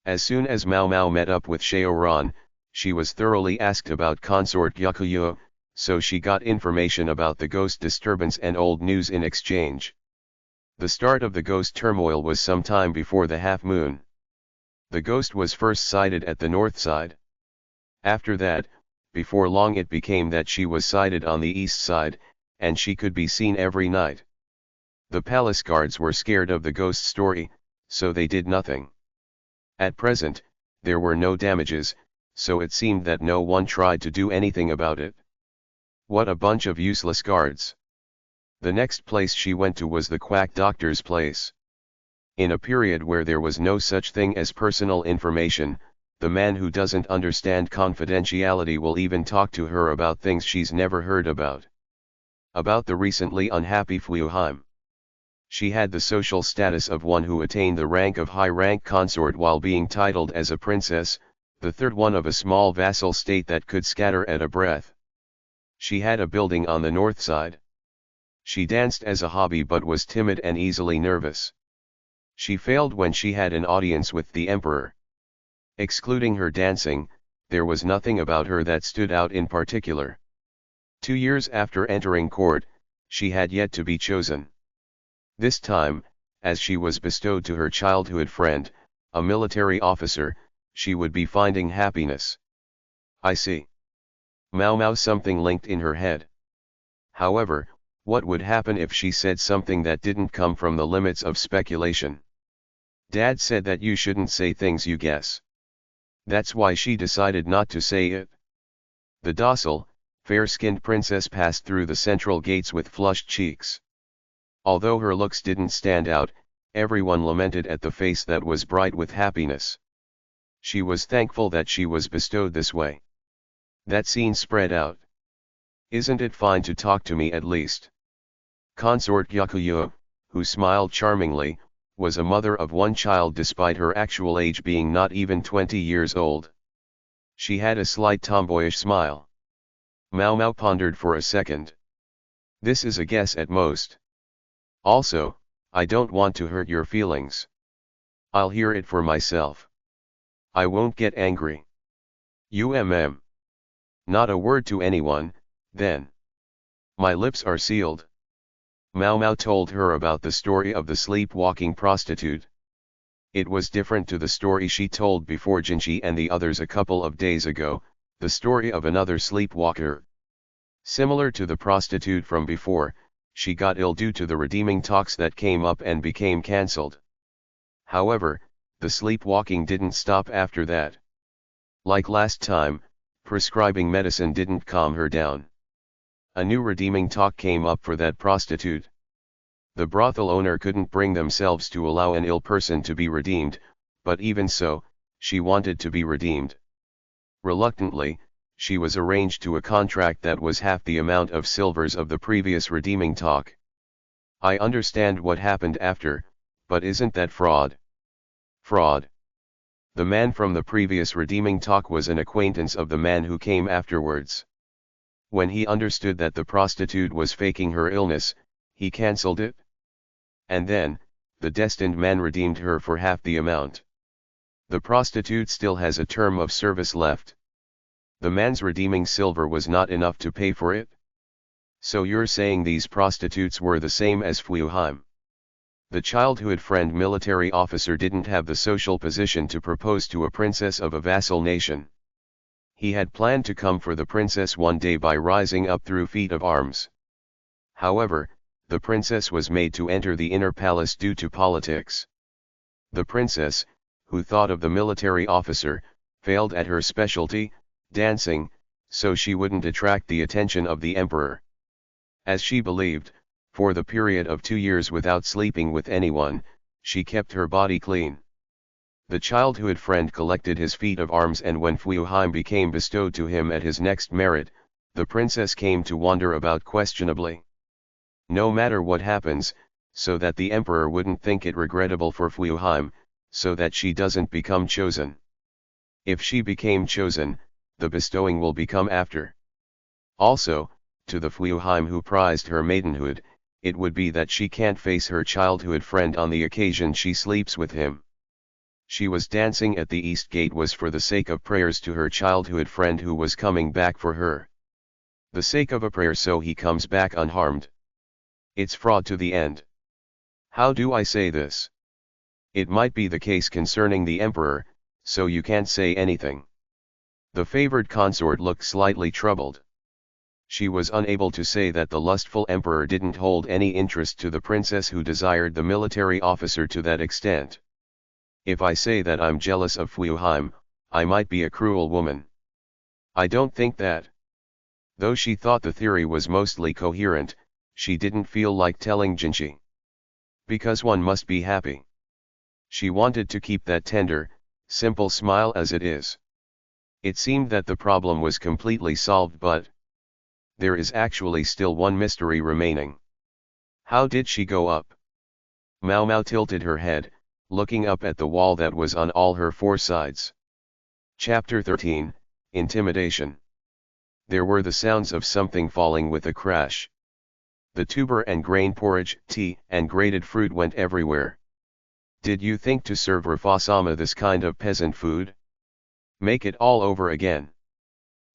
A: As soon as Mao Mao met up with Shaoran, she was thoroughly asked about consort Yakuya, so she got information about the ghost disturbance and old news in exchange. The start of the ghost turmoil was some time before the half-moon. The ghost was first sighted at the north side. After that, before long it became that she was sighted on the east side, and she could be seen every night. The palace guards were scared of the ghost story, so they did nothing. At present, there were no damages, so it seemed that no one tried to do anything about it. What a bunch of useless guards. The next place she went to was the quack doctor's place. In a period where there was no such thing as personal information, the man who doesn't understand confidentiality will even talk to her about things she's never heard about. About the recently unhappy Fuyuheim. She had the social status of one who attained the rank of high-rank consort while being titled as a princess, the third one of a small vassal state that could scatter at a breath. She had a building on the north side. She danced as a hobby but was timid and easily nervous. She failed when she had an audience with the emperor. Excluding her dancing, there was nothing about her that stood out in particular. 2 years after entering court, She had yet to be chosen. This time, as she was bestowed to her childhood friend, a military officer, she would be finding happiness. I see. Mau something linked in her head. However, what would happen if she said something that didn't come from the limits of speculation? Dad said that you shouldn't say things you guess. That's why she decided not to say it. The docile, fair-skinned princess passed through the central gates with flushed cheeks. Although her looks didn't stand out, everyone lamented at the face that was bright with happiness. She was thankful that she was bestowed this way. That scene spread out. Isn't it fine to talk to me at least? Consort Yakuyo, who smiled charmingly, was a mother of one child despite her actual age being not even 20 years old. She had a slight tomboyish smile. Mau pondered for a second. This is a guess at most. Also, I don't want to hurt your feelings. I'll hear it for myself. I won't get angry. Not a word to anyone, then. My lips are sealed. Mau told her about the story of the sleepwalking prostitute. It was different to the story she told before Jinchi and the others a couple of days ago, the story of another sleepwalker. Similar to the prostitute from before, she got ill due to the redeeming talks that came up and became cancelled. However, the sleepwalking didn't stop after that. Like last time, prescribing medicine didn't calm her down. A new redeeming talk came up for that prostitute. The brothel owner couldn't bring themselves to allow an ill person to be redeemed, but even so, she wanted to be redeemed. Reluctantly, she was arranged to a contract that was half the amount of silvers of the previous redeeming talk. I understand what happened after, but isn't that fraud? Fraud. The man from the previous redeeming talk was an acquaintance of the man who came afterwards. When he understood that the prostitute was faking her illness, he cancelled it. And then, the destined man redeemed her for half the amount. The prostitute still has a term of service left. The man's redeeming silver was not enough to pay for it? So you're saying these prostitutes were the same as Fuheim? The childhood friend military officer didn't have the social position to propose to a princess of a vassal nation. He had planned to come for the princess one day by rising up through feat of arms. However, the princess was made to enter the inner palace due to politics. The princess, who thought of the military officer, failed at her specialty, dancing, so she wouldn't attract the attention of the emperor. As she believed, for the period of 2 years without sleeping with anyone, she kept her body clean. The childhood friend collected his feat of arms, and when Fuheim became bestowed to him at his next merit, the princess came to wander about questionably. No matter what happens, so that the emperor wouldn't think it regrettable for Fuheim, so that she doesn't become chosen. If she became chosen, the bestowing will become after. Also, to the Fuheim who prized her maidenhood, it would be that she can't face her childhood friend on the occasion she sleeps with him. She was dancing at the East Gate was for the sake of prayers to her childhood friend who was coming back for her. The sake of a prayer so he comes back unharmed. It's fraud to the end. How do I say this? It might be the case concerning the emperor, so you can't say anything. The favored consort looked slightly troubled. She was unable to say that the lustful emperor didn't hold any interest to the princess who desired the military officer to that extent. If I say that I'm jealous of Fuheim, I might be a cruel woman. I don't think that. Though she thought the theory was mostly coherent, she didn't feel like telling Jinchi. Because one must be happy. She wanted to keep that tender, simple smile as it is. It seemed that the problem was completely solved, but there is actually still one mystery remaining. How did she go up? Mau tilted her head, looking up at the wall that was on all her 4 sides. Chapter 13, Intimidation. There were the sounds of something falling with a crash. The tuber and grain porridge, tea, and grated fruit went everywhere. Did you think to serve Rafasama this kind of peasant food? Make it all over again.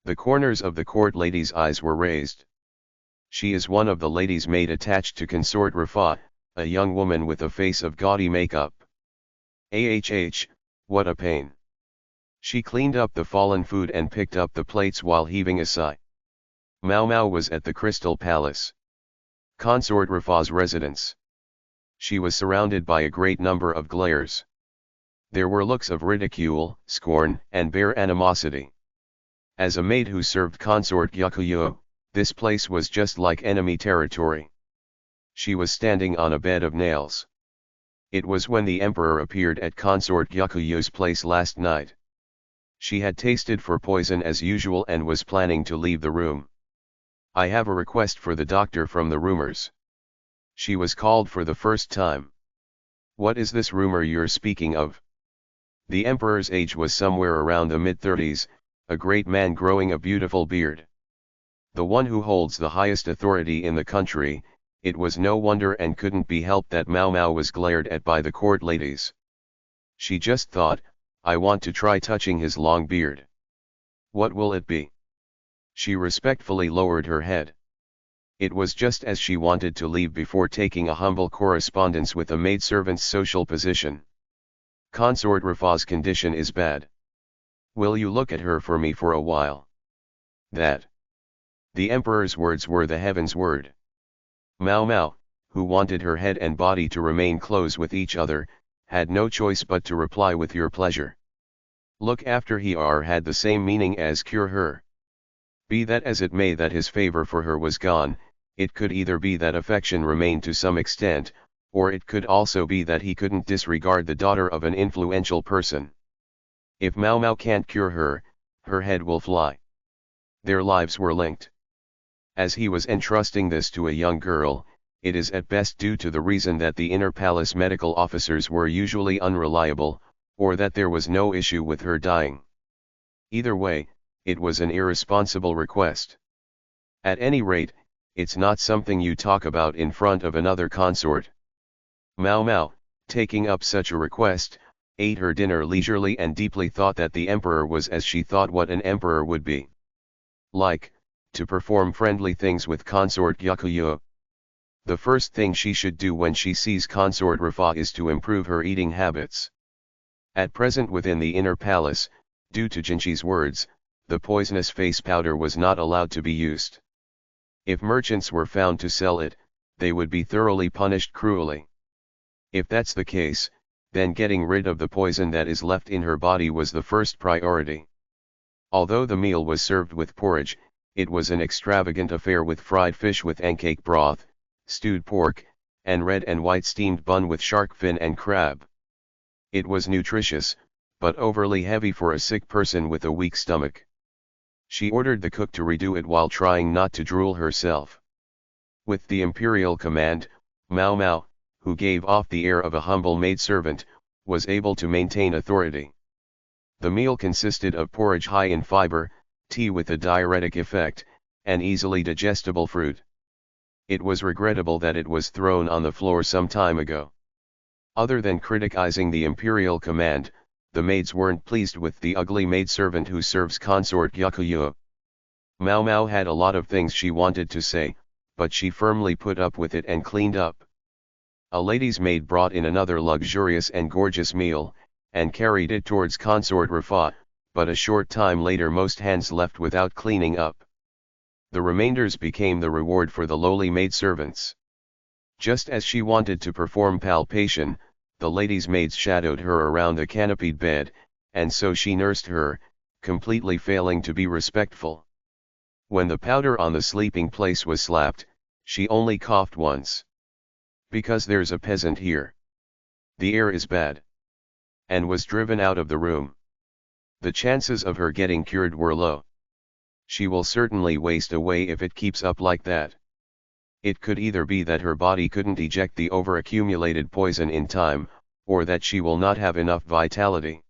A: The corners of the court ladies' eyes were raised. She is one of the ladies' maid attached to consort Rafa, a young woman with a face of gaudy makeup. What a pain. She cleaned up the fallen food and picked up the plates while heaving a sigh. Mau Mau was at the Crystal Palace, consort Rafa's residence. She was surrounded by a great number of glares. There were looks of ridicule, scorn, and bare animosity. As a maid who served consort Yakuyo, this place was just like enemy territory. She was standing on a bed of nails. It was when the emperor appeared at consort Yakuyo's place last night. She had tasted for poison as usual and was planning to leave the room. I have a request for the doctor from the rumors. She was called for the first time. What is this rumor you're speaking of? The emperor's age was somewhere around the mid-30s, a great man growing a beautiful beard. The one who holds the highest authority in the country. It was no wonder and couldn't be helped that Mau Mau was glared at by the court ladies. She just thought, I want to try touching his long beard. What will it be? She respectfully lowered her head. It was just as she wanted to leave before taking a humble correspondence with a maidservant's social position. Consort Rafa's condition is bad. Will you look at her for me for a while? That. The emperor's words were the heaven's word. Mau Mau, who wanted her head and body to remain close with each other, had no choice but to reply with your pleasure. Look after her had the same meaning as cure her. Be that as it may that his favor for her was gone, it could either be that affection remained to some extent, or it could also be that he couldn't disregard the daughter of an influential person. If Mau Mau can't cure her, her head will fly. Their lives were linked. As he was entrusting this to a young girl, it is at best due to the reason that the inner palace medical officers were usually unreliable, or that there was no issue with her dying. Either way, it was an irresponsible request. At any rate, it's not something you talk about in front of another consort. Mau Mau, taking up such a request, ate her dinner leisurely and deeply thought that the emperor was as she thought what an emperor would be. Like, to perform friendly things with consort Yakuyo. The first thing she should do when she sees consort Rafa is to improve her eating habits. At present within the inner palace, due to Jinchi's words, the poisonous face powder was not allowed to be used. If merchants were found to sell it, they would be thoroughly punished cruelly. If that's the case, then getting rid of the poison that is left in her body was the first priority. Although the meal was served with porridge, it was an extravagant affair with fried fish with ancake broth, stewed pork, and red and white steamed bun with shark fin and crab. It was nutritious, but overly heavy for a sick person with a weak stomach. She ordered the cook to redo it while trying not to drool herself. With the imperial command, Mau Mau, who gave off the air of a humble maidservant, was able to maintain authority. The meal consisted of porridge high in fiber, tea with a diuretic effect, and easily digestible fruit. It was regrettable that it was thrown on the floor some time ago. Other than criticizing the imperial command, the maids weren't pleased with the ugly maidservant who serves consort Yakuyo. Mau Mau had a lot of things she wanted to say, but she firmly put up with it and cleaned up. A lady's maid brought in another luxurious and gorgeous meal, and carried it towards consort Rafa, but a short time later most hands left without cleaning up. The remainders became the reward for the lowly maidservants. Just as she wanted to perform palpation, the lady's maids shadowed her around the canopied bed, and so she nursed her, completely failing to be respectful. When the powder on the sleeping place was slapped, she only coughed once. Because there's a peasant here. The air is bad. And was driven out of the room. The chances of her getting cured were low. She will certainly waste away if it keeps up like that. It could either be that her body couldn't eject the over-accumulated poison in time, or that she will not have enough vitality.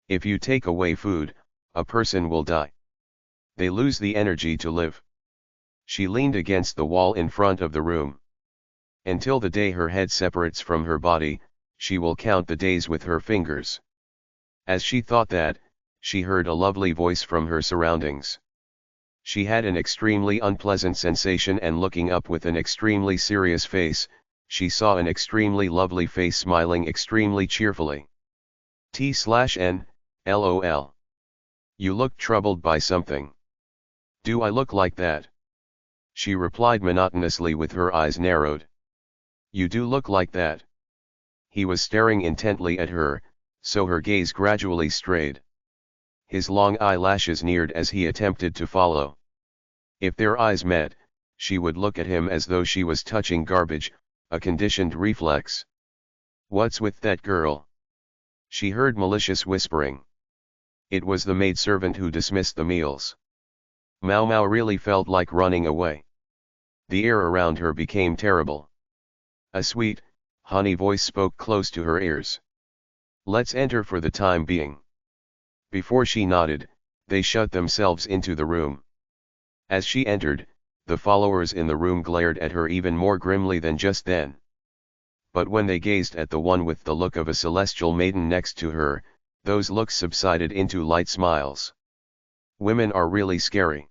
A: If you take away food, a person will die. They lose the energy to live. She leaned against the wall in front of the room. Until the day her head separates from her body, she will count the days with her fingers. As she thought that, she heard a lovely voice from her surroundings. She had an extremely unpleasant sensation, and looking up with an extremely serious face, she saw an extremely lovely face smiling extremely cheerfully. T/N, LOL. You look troubled by something. Do I look like that? She replied monotonously with her eyes narrowed. You do look like that. He was staring intently at her, so her gaze gradually strayed. His long eyelashes neared as he attempted to follow. If their eyes met, she would look at him as though she was touching garbage, a conditioned reflex. What's with that girl? She heard malicious whispering. It was the maidservant who dismissed the meals. Mau Mau really felt like running away. The air around her became terrible. A sweet, honey voice spoke close to her ears. Let's enter for the time being. Before she nodded, they shut themselves into the room. As she entered, the followers in the room glared at her even more grimly than just then. But when they gazed at the one with the look of a celestial maiden next to her, those looks subsided into light smiles. Women are really scary.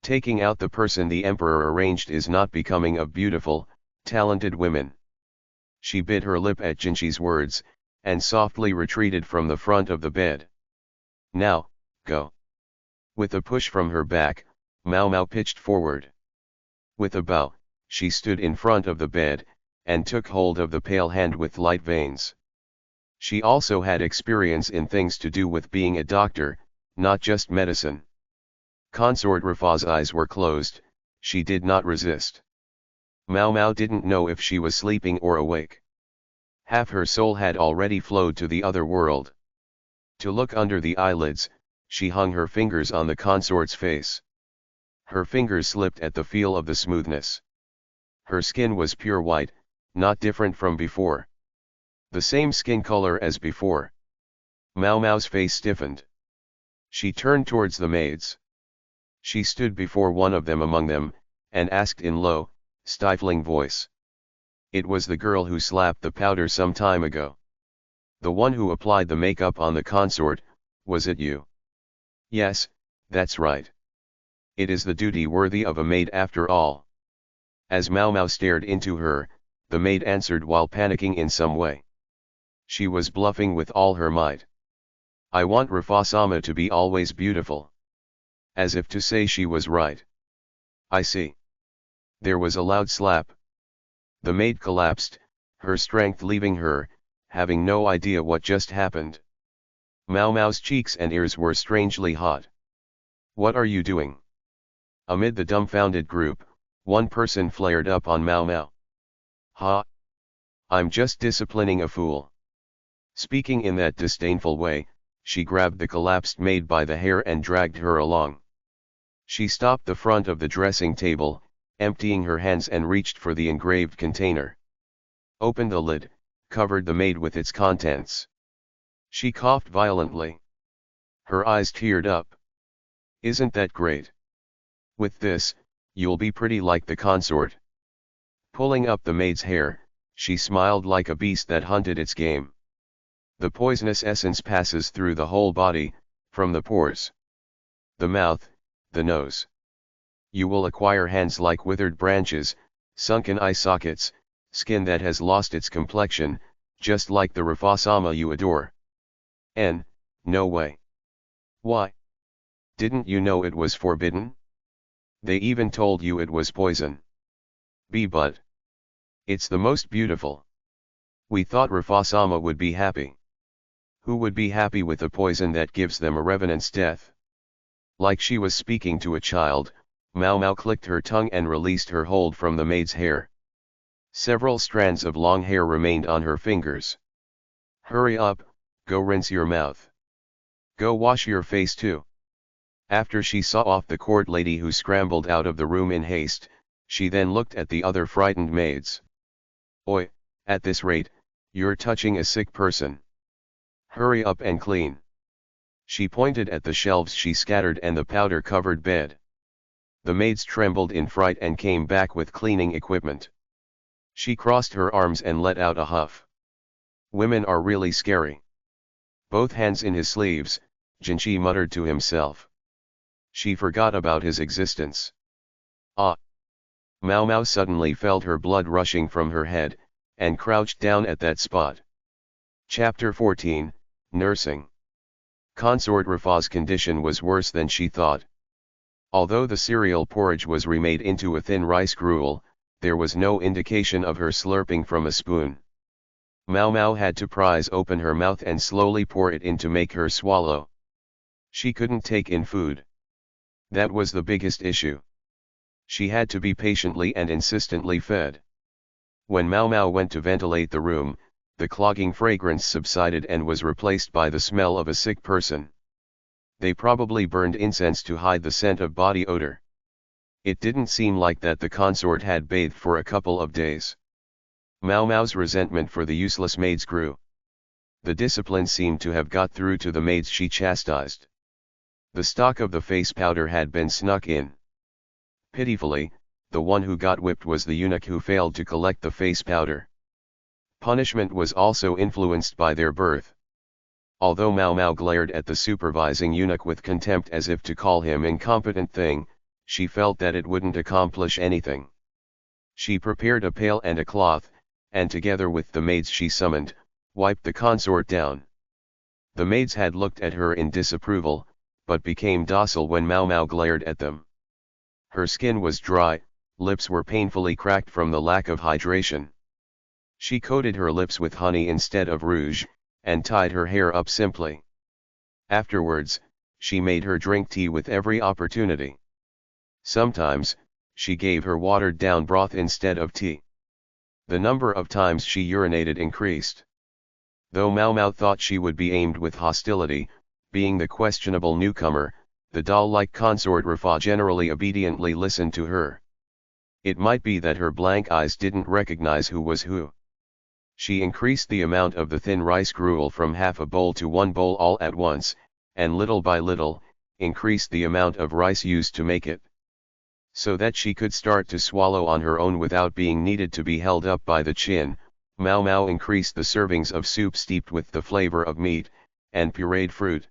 A: Taking out the person the emperor arranged is not becoming of beautiful, talented women. She bit her lip at Jinchi's words, and softly retreated from the front of the bed. Now, go. With a push from her back, Mau Mau pitched forward. With a bow, she stood in front of the bed, and took hold of the pale hand with light veins. She also had experience in things to do with being a doctor, not just medicine. Consort Rafa's eyes were closed, she did not resist. Mau Mau didn't know if she was sleeping or awake. Half her soul had already flowed to the other world. To look under the eyelids, she hung her fingers on the consort's face. Her fingers slipped at the feel of the smoothness. Her skin was pure white, not different from before. The same skin color as before. Mau Mau's face stiffened. She turned towards the maids. She stood before one of them among them, and asked in low, stifling voice. It was the girl who slapped the powder some time ago. The one who applied the makeup on the consort, was it you? Yes, that's right. It is the duty worthy of a maid after all. As Mau Mau stared into her, the maid answered while panicking in some way. She was bluffing with all her might. I want Rafa-sama to be always beautiful. As if to say she was right. I see. There was a loud slap. The maid collapsed, her strength leaving her, having no idea what just happened. Mau Mau's cheeks and ears were strangely hot. What are you doing? Amid the dumbfounded group, one person flared up on Mau Mau. Ha! I'm just disciplining a fool. Speaking in that disdainful way, she grabbed the collapsed maid by the hair and dragged her along. She stopped the front of the dressing table, emptying her hands and reached for the engraved container. Opened the lid, covered the maid with its contents. She coughed violently. Her eyes teared up. Isn't that great? With this, you'll be pretty like the consort. Pulling up the maid's hair, she smiled like a beast that hunted its game. The poisonous essence passes through the whole body, from the pores, the mouth, the nose. You will acquire hands like withered branches, sunken eye sockets, skin that has lost its complexion, just like the Rafa-sama you adore. No way. Why? Didn't you know it was forbidden? They even told you it was poison. But it's the most beautiful. We thought Rafa-sama would be happy. Who would be happy with a poison that gives them a revenant's death? Like she was speaking to a child, Mau Mau clicked her tongue and released her hold from the maid's hair. Several strands of long hair remained on her fingers. Hurry up, go rinse your mouth. Go wash your face too. After she saw off the court lady who scrambled out of the room in haste, she then looked at the other frightened maids. Oi, at this rate, you're touching a sick person. Hurry up and clean. She pointed at the shelves she scattered and the powder-covered bed. The maids trembled in fright and came back with cleaning equipment. She crossed her arms and let out a huff. Women are really scary. Both hands in his sleeves, Jinchi muttered to himself. She forgot about his existence. Ah! Mau Mau suddenly felt her blood rushing from her head, and crouched down at that spot. Chapter 14, Nursing. Consort Rafa's condition was worse than she thought. Although the cereal porridge was remade into a thin rice gruel, there was no indication of her slurping from a spoon. Mau Mau had to prise open her mouth and slowly pour it in to make her swallow. She couldn't take in food. That was the biggest issue. She had to be patiently and insistently fed. When Mau Mau went to ventilate the room, the clogging fragrance subsided and was replaced by the smell of a sick person. They probably burned incense to hide the scent of body odor. It didn't seem like that the consort had bathed for a couple of days. Mau Mau's resentment for the useless maids grew. The discipline seemed to have got through to the maids she chastised. The stock of the face powder had been snuck in. Pitifully, the one who got whipped was the eunuch who failed to collect the face powder. Punishment was also influenced by their birth. Although Mau Mau glared at the supervising eunuch with contempt as if to call him incompetent thing, she felt that it wouldn't accomplish anything. She prepared a pail and a cloth, and together with the maids she summoned, wiped the consort down. The maids had looked at her in disapproval, but became docile when Mau Mau glared at them. Her skin was dry, lips were painfully cracked from the lack of hydration. She coated her lips with honey instead of rouge, and tied her hair up simply. Afterwards, she made her drink tea with every opportunity. Sometimes, she gave her watered-down broth instead of tea. The number of times she urinated increased. Though Mau Mau thought she would be aimed with hostility, being the questionable newcomer, the doll-like consort Rafa generally obediently listened to her. It might be that her blank eyes didn't recognize who was who. She increased the amount of the thin rice gruel from half a bowl to 1 bowl all at once, and little by little, increased the amount of rice used to make it. So that she could start to swallow on her own without being needed to be held up by the chin, Mau Mau increased the servings of soup steeped with the flavor of meat, and pureed fruit.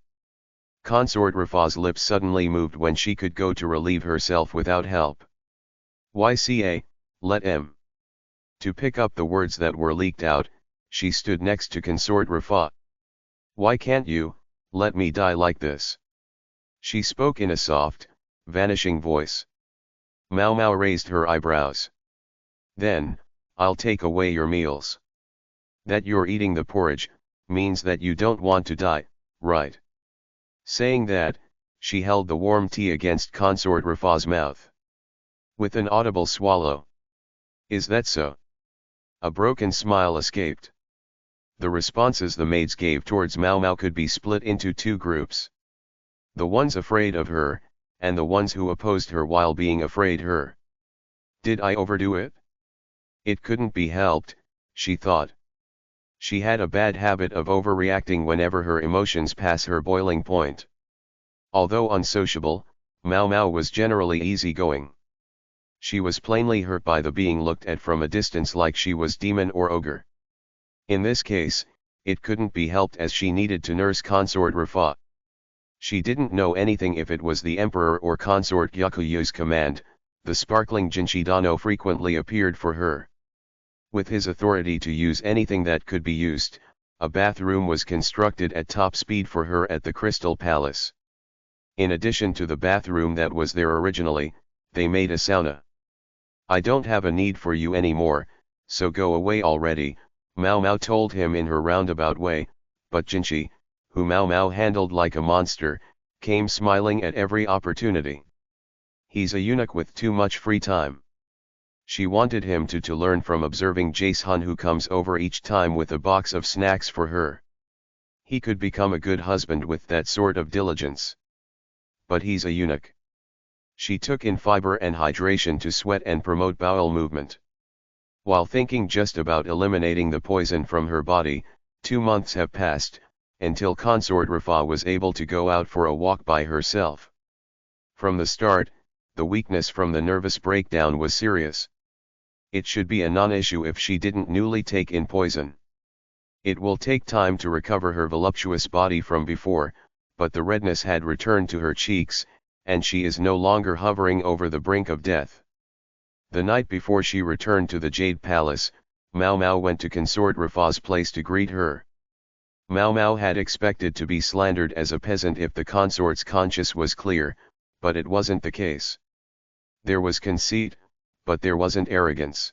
A: Consort Rafa's lips suddenly moved when she could go to relieve herself without help. YCA, let M. To pick up the words that were leaked out, she stood next to Consort Rafa. Why can't you, let me die like this? She spoke in a soft, vanishing voice. Mau Mau raised her eyebrows. Then, I'll take away your meals. That you're eating the porridge, means that you don't want to die, right? Saying that, she held the warm tea against Consort Rafa's mouth. With an audible swallow. Is that so? A broken smile escaped. The responses the maids gave towards Mau Mau could be split into two groups. The ones afraid of her, and the ones who opposed her while being afraid her. Did I overdo it? It couldn't be helped, she thought. She had a bad habit of overreacting whenever her emotions pass her boiling point. Although unsociable, Mau Mau was generally easygoing. She was plainly hurt by the being looked at from a distance like she was demon or ogre. In this case, it couldn't be helped as she needed to nurse Consort Rafa. She didn't know anything if it was the Emperor or Consort Gyakuyu's command. The sparkling Jinchidano frequently appeared for her. With his authority to use anything that could be used, a bathroom was constructed at top speed for her at the Crystal Palace. In addition to the bathroom that was there originally, they made a sauna. I don't have a need for you anymore, so go away already, Mau Mau told him in her roundabout way, but Jinchi, who Mau Mau handled like a monster, came smiling at every opportunity. He's a eunuch with too much free time. She wanted him to learn from observing Jason, who comes over each time with a box of snacks for her. He could become a good husband with that sort of diligence. But he's a eunuch. She took in fiber and hydration to sweat and promote bowel movement. While thinking just about eliminating the poison from her body, 2 months have passed, until Consort Rafa was able to go out for a walk by herself. From the start, the weakness from the nervous breakdown was serious. It should be a non-issue if she didn't newly take in poison. It will take time to recover her voluptuous body from before, but the redness had returned to her cheeks, and she is no longer hovering over the brink of death. The night before she returned to the Jade Palace, Mao Mao went to Consort Rafa's place to greet her. Mao Mao had expected to be slandered as a peasant if the consort's conscience was clear, but it wasn't the case. There was conceit, but there wasn't arrogance.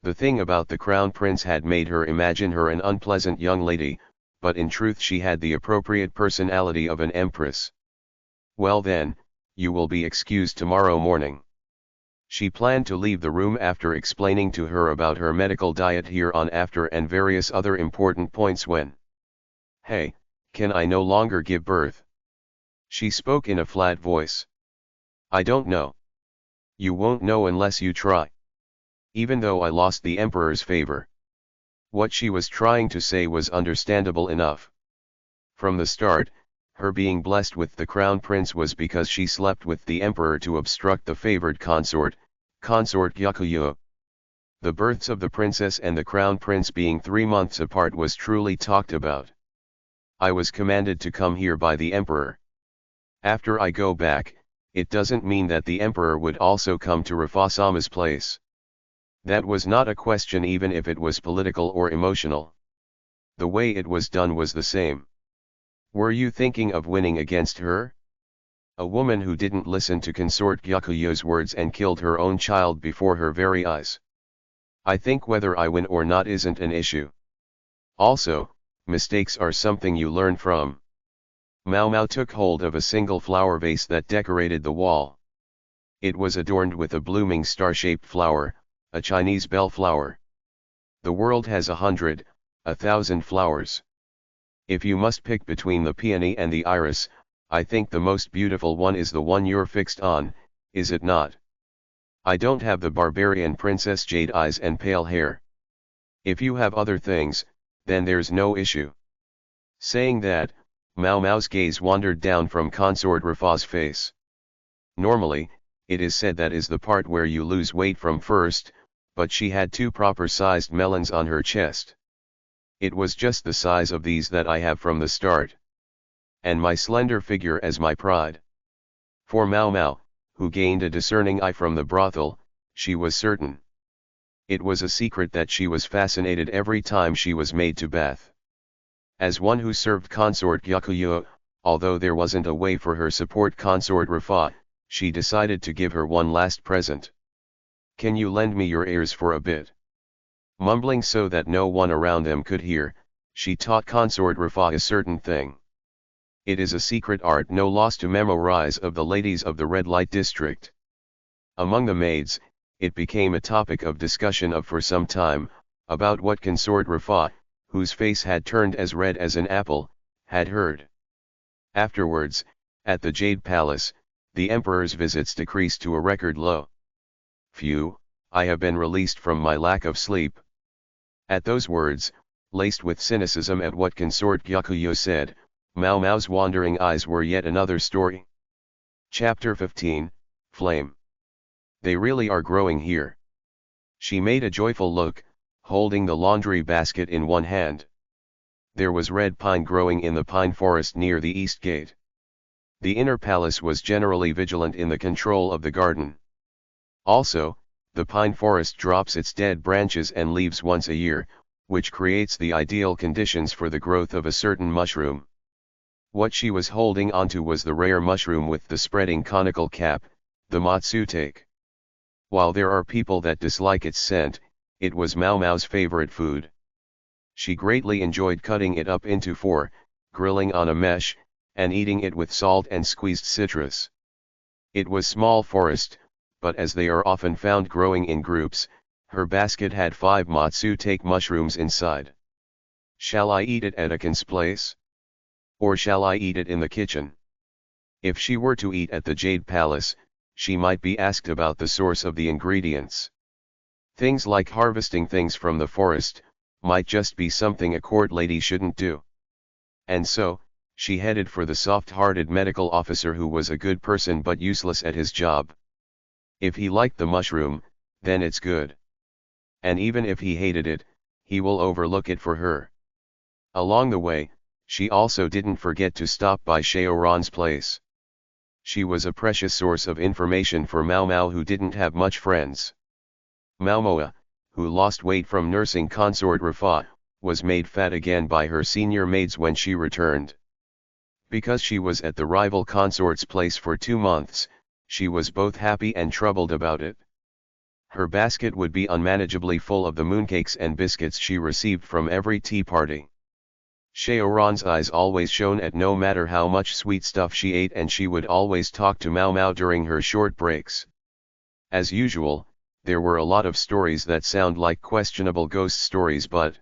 A: The thing about the crown prince had made her imagine her an unpleasant young lady, but in truth she had the appropriate personality of an empress. Well then, you will be excused tomorrow morning. She planned to leave the room after explaining to her about her medical diet hereafter and various other important points when. Hey, can I no longer give birth? She spoke in a flat voice. I don't know. You won't know unless you try. Even though I lost the emperor's favor. What she was trying to say was understandable enough. From the start, her being blessed with the crown prince was because she slept with the emperor to obstruct the favored consort Gyakuyo. The births of the princess and the crown prince being 3 months apart was truly talked about. I was commanded to come here by the emperor. After I go back, it doesn't mean that the emperor would also come to Rafa-sama's place. That was not a question even if it was political or emotional. The way it was done was the same. Were you thinking of winning against her? A woman who didn't listen to Consort Gyakuyo's words and killed her own child before her very eyes. I think whether I win or not isn't an issue. Also, mistakes are something you learn from. Mao Mao took hold of a single flower vase that decorated the wall. It was adorned with a blooming star-shaped flower, a Chinese bellflower. The world has 100, 1,000 flowers. If you must pick between the peony and the iris, I think the most beautiful one is the one you're fixed on, is it not? I don't have the barbarian princess jade eyes and pale hair. If you have other things, then there's no issue. Saying that, Mao Mao's gaze wandered down from Consort Rafa's face. Normally, it is said that is the part where you lose weight from first, but she had 2 proper-sized melons on her chest. It was just the size of these that I have from the start. And my slender figure as my pride. For Mao Mao, who gained a discerning eye from the brothel, she was certain. It was a secret that she was fascinated every time she was made to bath. As one who served Consort Gyakuyo, although there wasn't a way for her support Consort Rafa, she decided to give her one last present. Can you lend me your ears for a bit? Mumbling so that no one around them could hear, she taught Consort Rafa a certain thing. It is a secret art no loss to memorize of the ladies of the red light district. Among the maids, it became a topic of discussion for some time, about what Consort Rafa, whose face had turned as red as an apple, had heard. Afterwards, at the Jade Palace, the emperor's visits decreased to a record low. Phew, I have been released from my lack of sleep. At those words, laced with cynicism at what Consort Gyakuyo said, Mao Mao's wandering eyes were yet another story. Chapter 15, Flame. They really are growing here. She made a joyful look, holding the laundry basket in one hand. There was red pine growing in the pine forest near the east gate. The inner palace was generally vigilant in the control of the garden. Also, the pine forest drops its dead branches and leaves once a year, which creates the ideal conditions for the growth of a certain mushroom. What she was holding onto was the rare mushroom with the spreading conical cap, the matsutake. While there are people that dislike its scent, it was Mao Mao's favorite food. She greatly enjoyed cutting it up into 4, grilling on a mesh, and eating it with salt and squeezed citrus. It was small forest, but as they are often found growing in groups, her basket had 5 matsutake mushrooms inside. Shall I eat it at Akin's place? Or shall I eat it in the kitchen? If she were to eat at the Jade Palace, she might be asked about the source of the ingredients. Things like harvesting things from the forest, might just be something a court lady shouldn't do. And so, she headed for the soft-hearted medical officer who was a good person but useless at his job. If he liked the mushroom, then it's good. And even if he hated it, he will overlook it for her. Along the way, she also didn't forget to stop by Shaoran's place. She was a precious source of information for Mau Mau, who didn't have much friends. Mau Moa, who lost weight from nursing consort Rafa, was made fat again by her senior maids when she returned. Because she was at the rival consort's place for 2 months, she was both happy and troubled about it. Her basket would be unmanageably full of the mooncakes and biscuits she received from every tea party. Shaoran's eyes always shone at no matter how much sweet stuff she ate, and she would always talk to Mau Mau during her short breaks. As usual, there were a lot of stories that sound like questionable ghost stories, but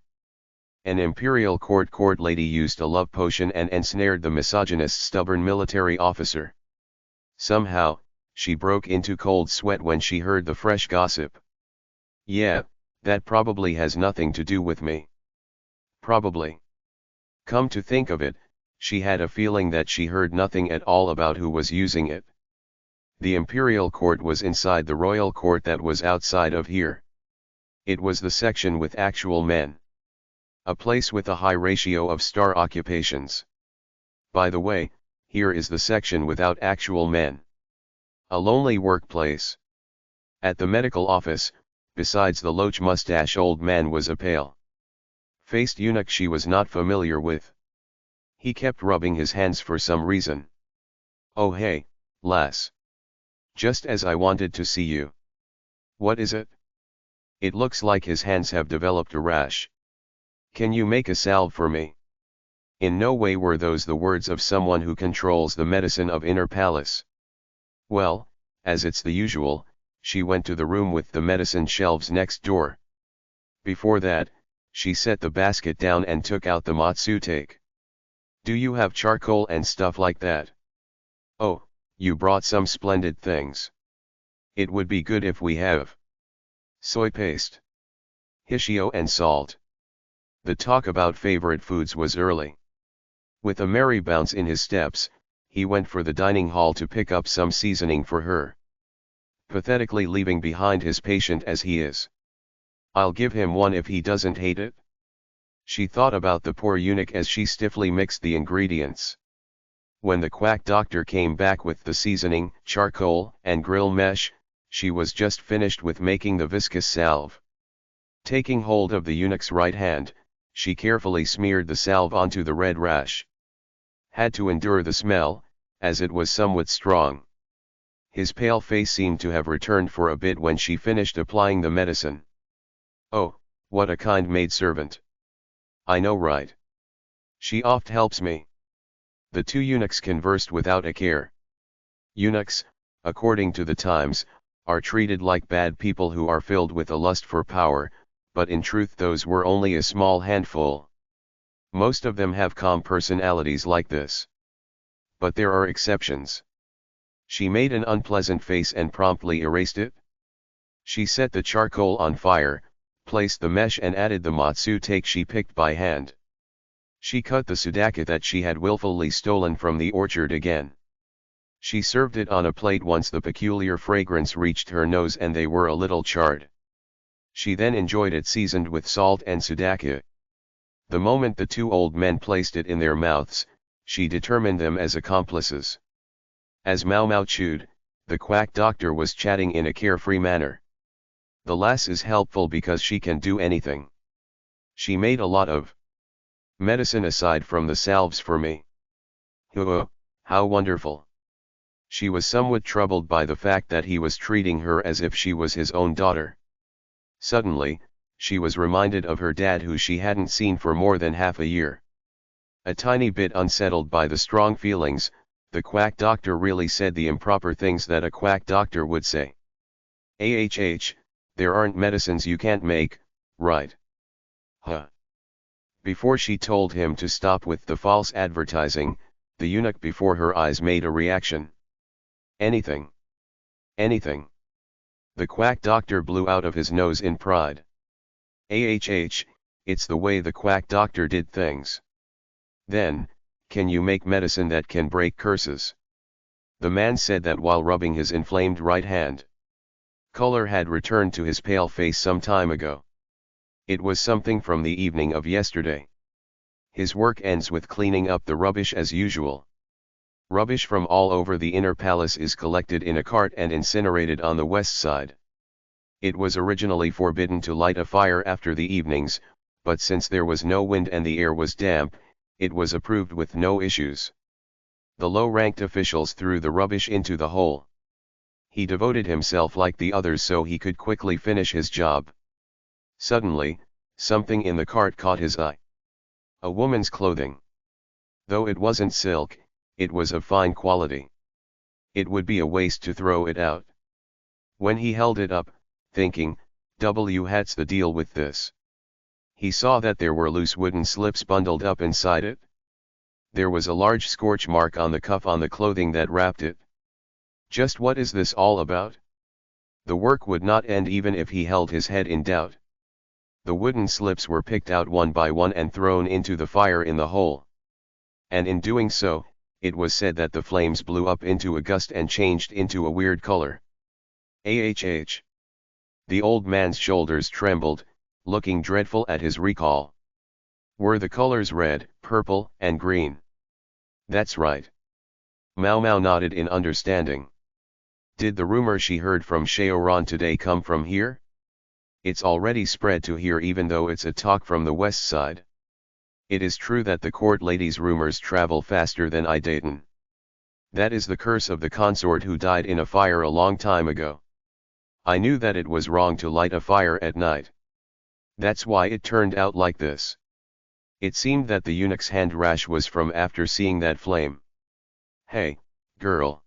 A: an imperial court lady used a love potion and ensnared the misogynist stubborn military officer. Somehow, she broke into cold sweat when she heard the fresh gossip. Yeah, that probably has nothing to do with me. Probably. Come to think of it, she had a feeling that she heard nothing at all about who was using it. The imperial court was inside the royal court that was outside of here. It was the section with actual men. A place with a high ratio of star occupations. By the way, here is the section without actual men. A lonely workplace. At the medical office, besides the loach-mustache old man, was a pale-faced eunuch she was not familiar with. He kept rubbing his hands for some reason. "Oh hey, lass. Just as I wanted to see you." "What is it?" "It looks like his hands have developed a rash. Can you make a salve for me?" In no way were those the words of someone who controls the medicine of Inner Palace. Well, as it's the usual, she went to the room with the medicine shelves next door. Before that, she set the basket down and took out the matsutake. "Do you have charcoal and stuff like that?" "Oh, you brought some splendid things. It would be good if we have soy paste, hishio and salt." The talk about favorite foods was early. With a merry bounce in his steps, he went for the dining hall to pick up some seasoning for her. Pathetically leaving behind his patient as he is. "I'll give him one if he doesn't hate it." She thought about the poor eunuch as she stiffly mixed the ingredients. When the quack doctor came back with the seasoning, charcoal, and grill mesh, she was just finished with making the viscous salve. Taking hold of the eunuch's right hand, she carefully smeared the salve onto the red rash. Had to endure the smell, as it was somewhat strong. His pale face seemed to have returned for a bit when she finished applying the medicine. "Oh, what a kind maidservant." "I know, right? She oft helps me." The two eunuchs conversed without a care. Eunuchs, according to the Times, are treated like bad people who are filled with a lust for power, but in truth those were only a small handful. Most of them have calm personalities like this. But there are exceptions. She made an unpleasant face and promptly erased it. She set the charcoal on fire, placed the mesh and added the matsutake she picked by hand. She cut the sudaka that she had willfully stolen from the orchard again. She served it on a plate once the peculiar fragrance reached her nose and they were a little charred. She then enjoyed it seasoned with salt and sudaka. The moment the two old men placed it in their mouths, she determined them as accomplices. As Mau Mau chewed, the quack doctor was chatting in a carefree manner. "The lass is helpful because she can do anything. She made a lot of medicine aside from the salves for me. How wonderful." She was somewhat troubled by the fact that he was treating her as if she was his own daughter. Suddenly, she was reminded of her dad, who she hadn't seen for more than half a year. A tiny bit unsettled by the strong feelings, the quack doctor really said the improper things that a quack doctor would say. There aren't medicines you can't make, right?" "Huh." Before she told him to stop with the false advertising, the eunuch before her eyes made a reaction. "Anything. Anything." The quack doctor blew out of his nose in pride. It's the way the quack doctor did things. "Then, can you make medicine that can break curses?" The man said that while rubbing his inflamed right hand. Color had returned to his pale face some time ago. It was something from the evening of yesterday. "His work ends with cleaning up the rubbish as usual." Rubbish from all over the inner palace is collected in a cart and incinerated on the west side. It was originally forbidden to light a fire after the evenings, but since there was no wind and the air was damp, it was approved with no issues. The low-ranked officials threw the rubbish into the hole. He devoted himself like the others so he could quickly finish his job. Suddenly, something in the cart caught his eye. A woman's clothing. Though it wasn't silk, it was of fine quality. It would be a waste to throw it out. When he held it up, thinking, what's the deal with this? He saw that there were loose wooden slips bundled up inside it. There was a large scorch mark on the cuff on the clothing that wrapped it. Just what is this all about? The work would not end even if he held his head in doubt. The wooden slips were picked out one by one and thrown into the fire in the hole. And in doing so, it was said that the flames blew up into a gust and changed into a weird color. The old man's shoulders trembled, looking dreadful at his recall. Were the colors red, purple, and green? That's right. Mau Mau nodded in understanding. Did the rumor she heard from Shaoran today come from here? It's already spread to here even though it's a talk from the west side. It is true that the court lady's rumors travel faster than I Dayton. That is the curse of the consort who died in a fire a long time ago. I knew that it was wrong to light a fire at night. That's why it turned out like this. It seemed that the eunuch's hand rash was from after seeing that flame. Hey, girl.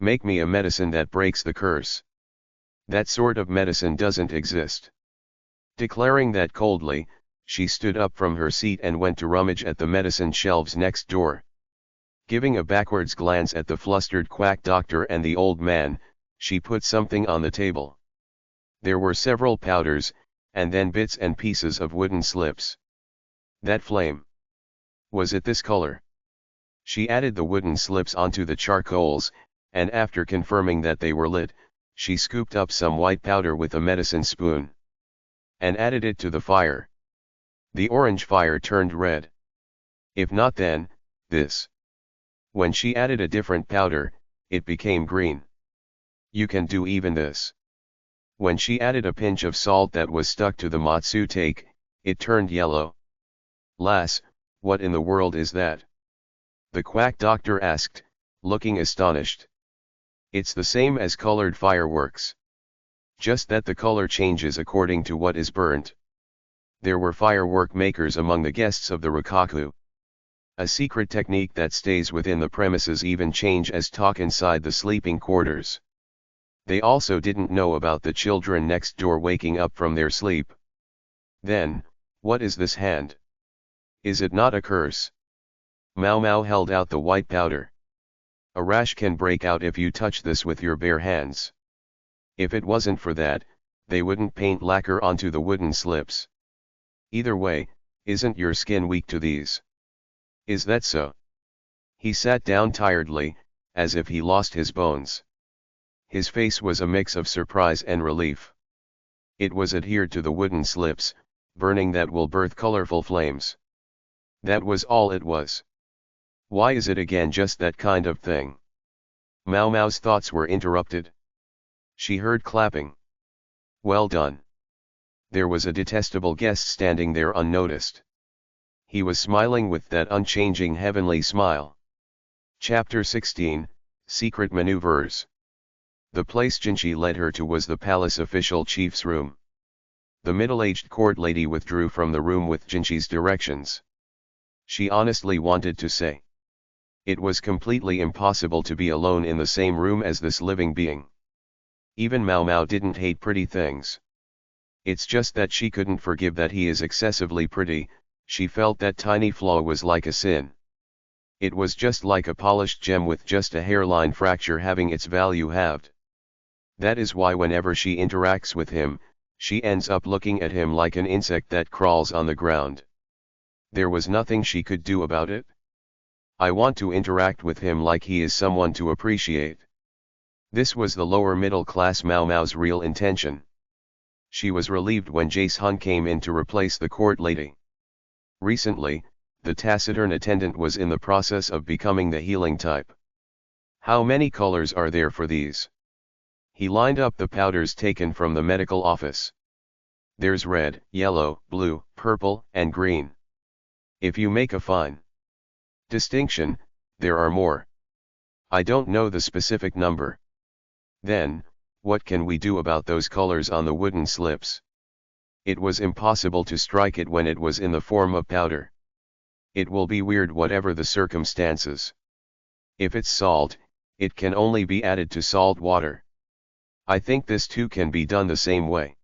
A: Make me a medicine that breaks the curse. That sort of medicine doesn't exist. Declaring that coldly, she stood up from her seat and went to rummage at the medicine shelves next door. Giving a backwards glance at the flustered quack doctor and the old man, she put something on the table. There were several powders, and then bits and pieces of wooden slips. That flame. Was it this color? She added the wooden slips onto the charcoals, and after confirming that they were lit, she scooped up some white powder with a medicine spoon. And added it to the fire. The orange fire turned red. If not then, this. When she added a different powder, it became green. You can do even this. When she added a pinch of salt that was stuck to the matsu take, it turned yellow. Lass, what in the world is that? The quack doctor asked, looking astonished. It's the same as colored fireworks. Just that the color changes according to what is burnt. There were firework makers among the guests of the Rikaku. A secret technique that stays within the premises even change as talk inside the sleeping quarters. They also didn't know about the children next door waking up from their sleep. Then, what is this hand? Is it not a curse? Mau Mau held out the white powder. A rash can break out if you touch this with your bare hands. If it wasn't for that, they wouldn't paint lacquer onto the wooden slips. Either way, isn't your skin weak to these? Is that so? He sat down tiredly, as if he lost his bones. His face was a mix of surprise and relief. It was adhered to the wooden slips, burning that will birth colorful flames. That was all it was. Why is it again just that kind of thing? Mau Mau's thoughts were interrupted. She heard clapping. Well done. There was a detestable guest standing there unnoticed. He was smiling with that unchanging heavenly smile. Chapter 16, Secret Maneuvers. The place Jinchi led her to was the palace official chief's room. The middle-aged court lady withdrew from the room with Jinchi's directions. She honestly wanted to say. It was completely impossible to be alone in the same room as this living being. Even Mau Mau didn't hate pretty things. It's just that she couldn't forgive that he is excessively pretty. She felt that tiny flaw was like a sin. It was just like a polished gem with just a hairline fracture having its value halved. That is why whenever she interacts with him, she ends up looking at him like an insect that crawls on the ground. There was nothing she could do about it. I want to interact with him like he is someone to appreciate. This was the lower middle class Mau Mau's real intention. She was relieved when Jace Hun came in to replace the court lady. Recently, the taciturn attendant was in the process of becoming the healing type. How many colors are there for these? He lined up the powders taken from the medical office. There's red, yellow, blue, purple, and green. If you make a fine distinction, there are more. I don't know the specific number. Then, what can we do about those colors on the wooden slips? It was impossible to strike it when it was in the form of powder. It will be weird whatever the circumstances. If it's salt, it can only be added to salt water. I think this too can be done the same way.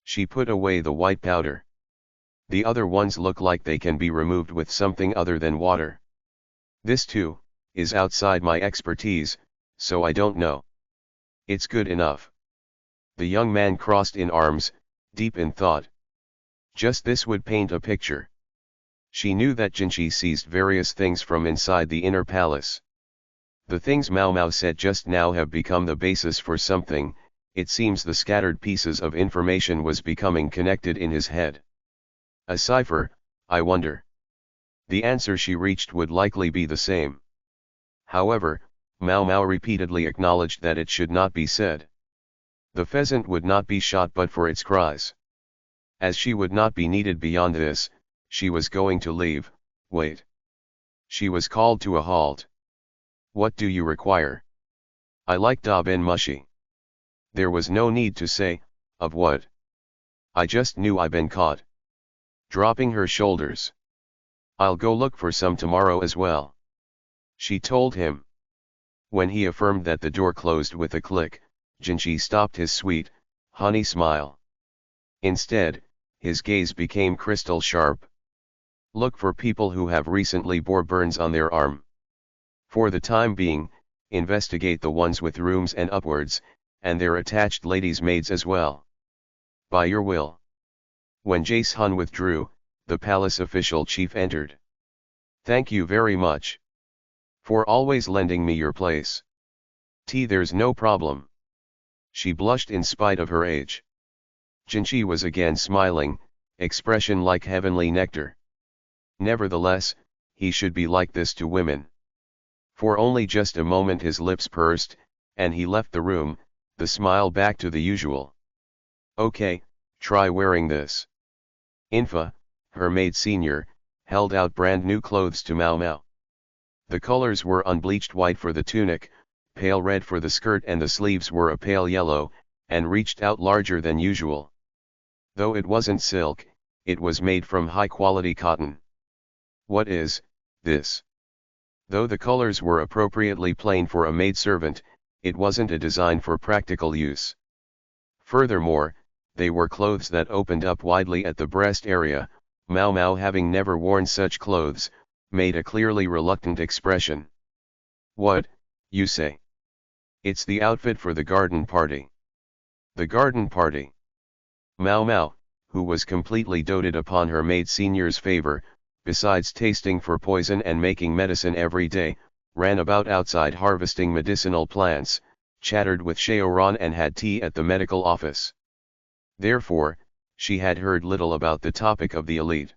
A: She put away the white powder. The other ones look like they can be removed with something other than water. This too is outside my expertise, so I don't know. It's good enough. The young man crossed in arms, deep in thought. Just this would paint a picture. She knew that Jinchi seized various things from inside the inner palace. The things Mao Mao said just now have become the basis for something. It seems the scattered pieces of information was becoming connected in his head. A cipher, I wonder. The answer she reached would likely be the same. However, Mao Mao repeatedly acknowledged that it should not be said. The pheasant would not be shot but for its cries. As she would not be needed beyond this, she was going to leave. Wait. She was called to a halt. What do you require? I like da bin mushi. There was no need to say, of what? I just knew I been caught. Dropping her shoulders. I'll go look for some tomorrow as well. She told him. When he affirmed that the door closed with a click, Jinchi stopped his sweet, honey smile. Instead, his gaze became crystal sharp. Look for people who have recently bore burns on their arm. For the time being, investigate the ones with rooms and upwards, and their attached ladies' maids as well. By your will. When Jace Hun withdrew, the palace official chief entered. Thank you very much. For always lending me your place. There's no problem. She blushed in spite of her age. Jinchi was again smiling, expression like heavenly nectar. Nevertheless, he should be like this to women. For only just a moment his lips pursed, and he left the room, the smile back to the usual. Okay, try wearing this. Infa, her maid senior, held out brand new clothes to Mao Mao. The colors were unbleached white for the tunic, pale red for the skirt, and the sleeves were a pale yellow, and reached out larger than usual. Though it wasn't silk, it was made from high-quality cotton. What is this? Though the colors were appropriately plain for a maidservant, it wasn't a design for practical use. Furthermore, they were clothes that opened up widely at the breast area. Mao Mao, having never worn such clothes, made a clearly reluctant expression. What, you say? It's the outfit for the garden party. The garden party. Mao Mao, who was completely doted upon her maid senior's favor, besides tasting for poison and making medicine every day, ran about outside harvesting medicinal plants, chattered with Shaoran and had tea at the medical office. Therefore, she had heard little about the topic of the elite.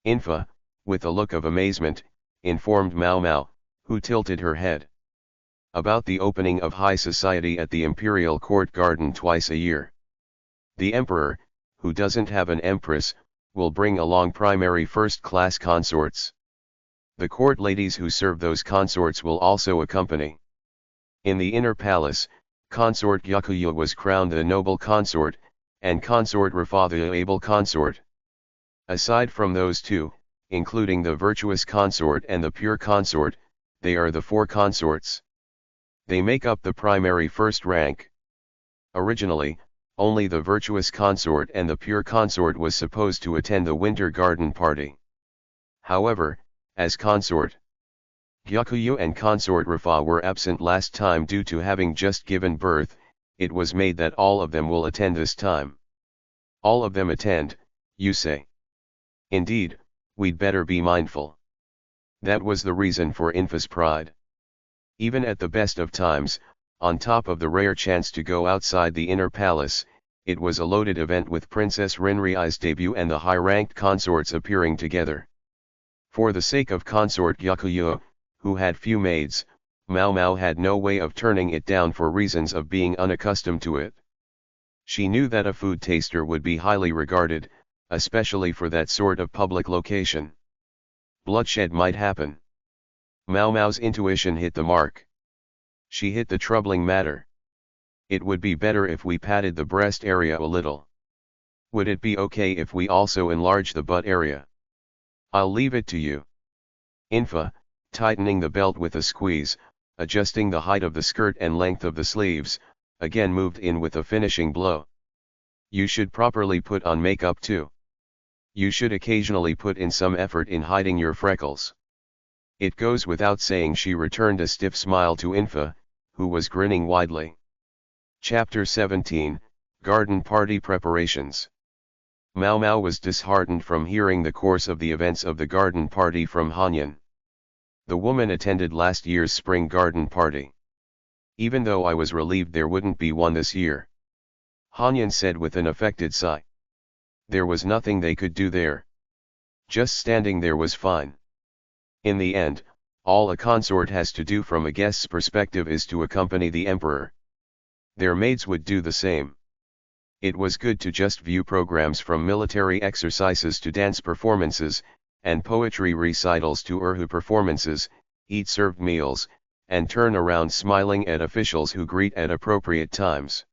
A: Infa, with a look of amazement, informed Mao Mao, who tilted her head. About the opening of high society at the imperial court garden twice a year. The emperor, who doesn't have an empress, will bring along primary first-class consorts. The court ladies who serve those consorts will also accompany. In the inner palace, consort Gyakuya was crowned the noble consort, and consort Rafa the able consort. Aside from those two, including the virtuous consort and the pure consort, they are the four consorts. They make up the primary first rank. Originally, only the virtuous consort and the pure consort was supposed to attend the winter garden party. However, as consort Gyakuyu and consort Rafa were absent last time due to having just given birth, it was made that all of them will attend this time. All of them attend, you say? Indeed, we'd better be mindful. That was the reason for Infa's pride. Even at the best of times, on top of the rare chance to go outside the inner palace, it was a loaded event with Princess Rinriai's debut and the high-ranked consorts appearing together. For the sake of consort Yakuyo, who had few maids, Mao Mao had no way of turning it down for reasons of being unaccustomed to it. She knew that a food taster would be highly regarded, especially for that sort of public location. Bloodshed might happen. Mao Mao's intuition hit the mark. She hit the troubling matter. It would be better if we padded the breast area a little. Would it be okay if we also enlarge the butt area? I'll leave it to you. Infa, tightening the belt with a squeeze, adjusting the height of the skirt and length of the sleeves, again moved in with a finishing blow. You should properly put on makeup too. You should occasionally put in some effort in hiding your freckles. It goes without saying, she returned a stiff smile to Infa, who was grinning widely. Chapter 17, Garden Party Preparations. Mao Mao was disheartened from hearing the course of the events of the garden party from Hanyan. The woman attended last year's spring garden party. Even though I was relieved there wouldn't be one this year, Hanyan said with an affected sigh. There was nothing they could do there. Just standing there was fine. In the end, all a consort has to do from a guest's perspective is to accompany the emperor. Their maids would do the same. It was good to just view programs from military exercises to dance performances, and poetry recitals to Urhu performances, eat served meals, and turn around smiling at officials who greet at appropriate times.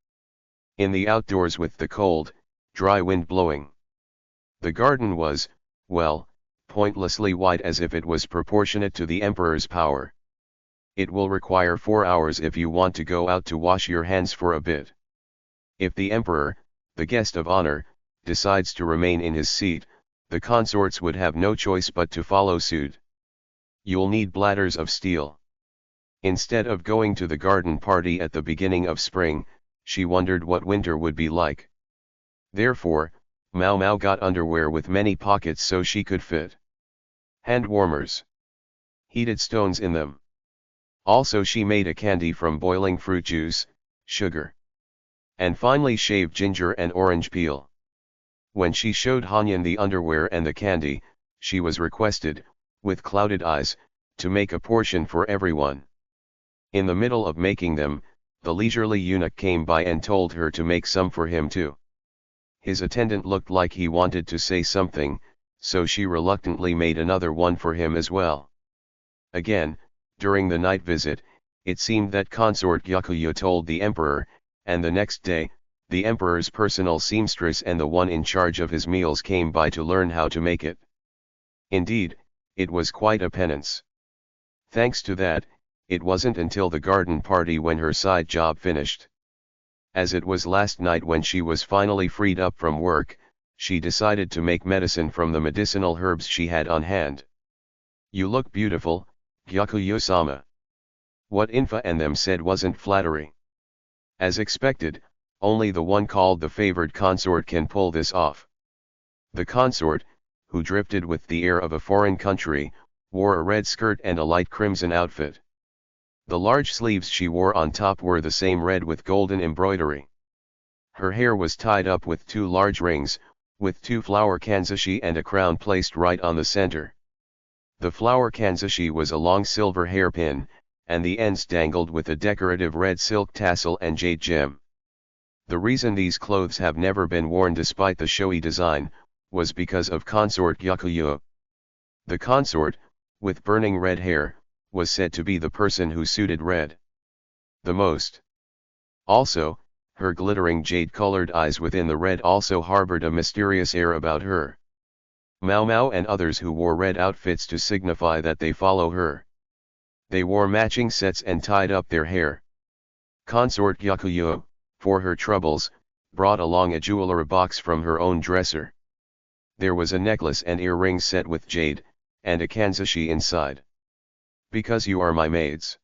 A: In the outdoors with the cold, dry wind blowing. The garden was, well, pointlessly wide as if it was proportionate to the emperor's power. It will require 4 hours if you want to go out to wash your hands for a bit. If the emperor, the guest of honor, decides to remain in his seat, the consorts would have no choice but to follow suit. You'll need bladders of steel. Instead of going to the garden party at the beginning of spring, she wondered what winter would be like. Therefore, Mao Mao got underwear with many pockets so she could fit hand warmers, heated stones in them. Also she made a candy from boiling fruit juice, sugar, and finely shaved ginger and orange peel. When she showed Hanyan the underwear and the candy, she was requested, with clouded eyes, to make a portion for everyone. In the middle of making them, the leisurely eunuch came by and told her to make some for him too. His attendant looked like he wanted to say something, so she reluctantly made another one for him as well. Again, during the night visit, it seemed that consort Yakuyo told the emperor, and the next day, the emperor's personal seamstress and the one in charge of his meals came by to learn how to make it. Indeed, it was quite a penance. Thanks to that, it wasn't until the garden party when her side job finished. As it was last night when she was finally freed up from work, she decided to make medicine from the medicinal herbs she had on hand. You look beautiful, Gyakuyo-sama. What Infa and them said wasn't flattery. As expected, only the one called the favored consort can pull this off. The consort, who drifted with the air of a foreign country, wore a red skirt and a light crimson outfit. The large sleeves she wore on top were the same red with golden embroidery. Her hair was tied up with 2 large rings, with 2 flower kanzashi and a crown placed right on the center. The flower kanzashi was a long silver hairpin, and the ends dangled with a decorative red silk tassel and jade gem. The reason these clothes have never been worn despite the showy design, was because of consort Yakuyo. The consort, with burning red hair, was said to be the person who suited red the most. Also, her glittering jade-colored eyes within the red also harbored a mysterious air about her. Mao Mao and others who wore red outfits to signify that they follow her. They wore matching sets and tied up their hair. Consort Yakuyo, for her troubles, brought along a jeweler box from her own dresser. There was a necklace and earrings set with jade, and a kanzashi inside. Because you are my maids.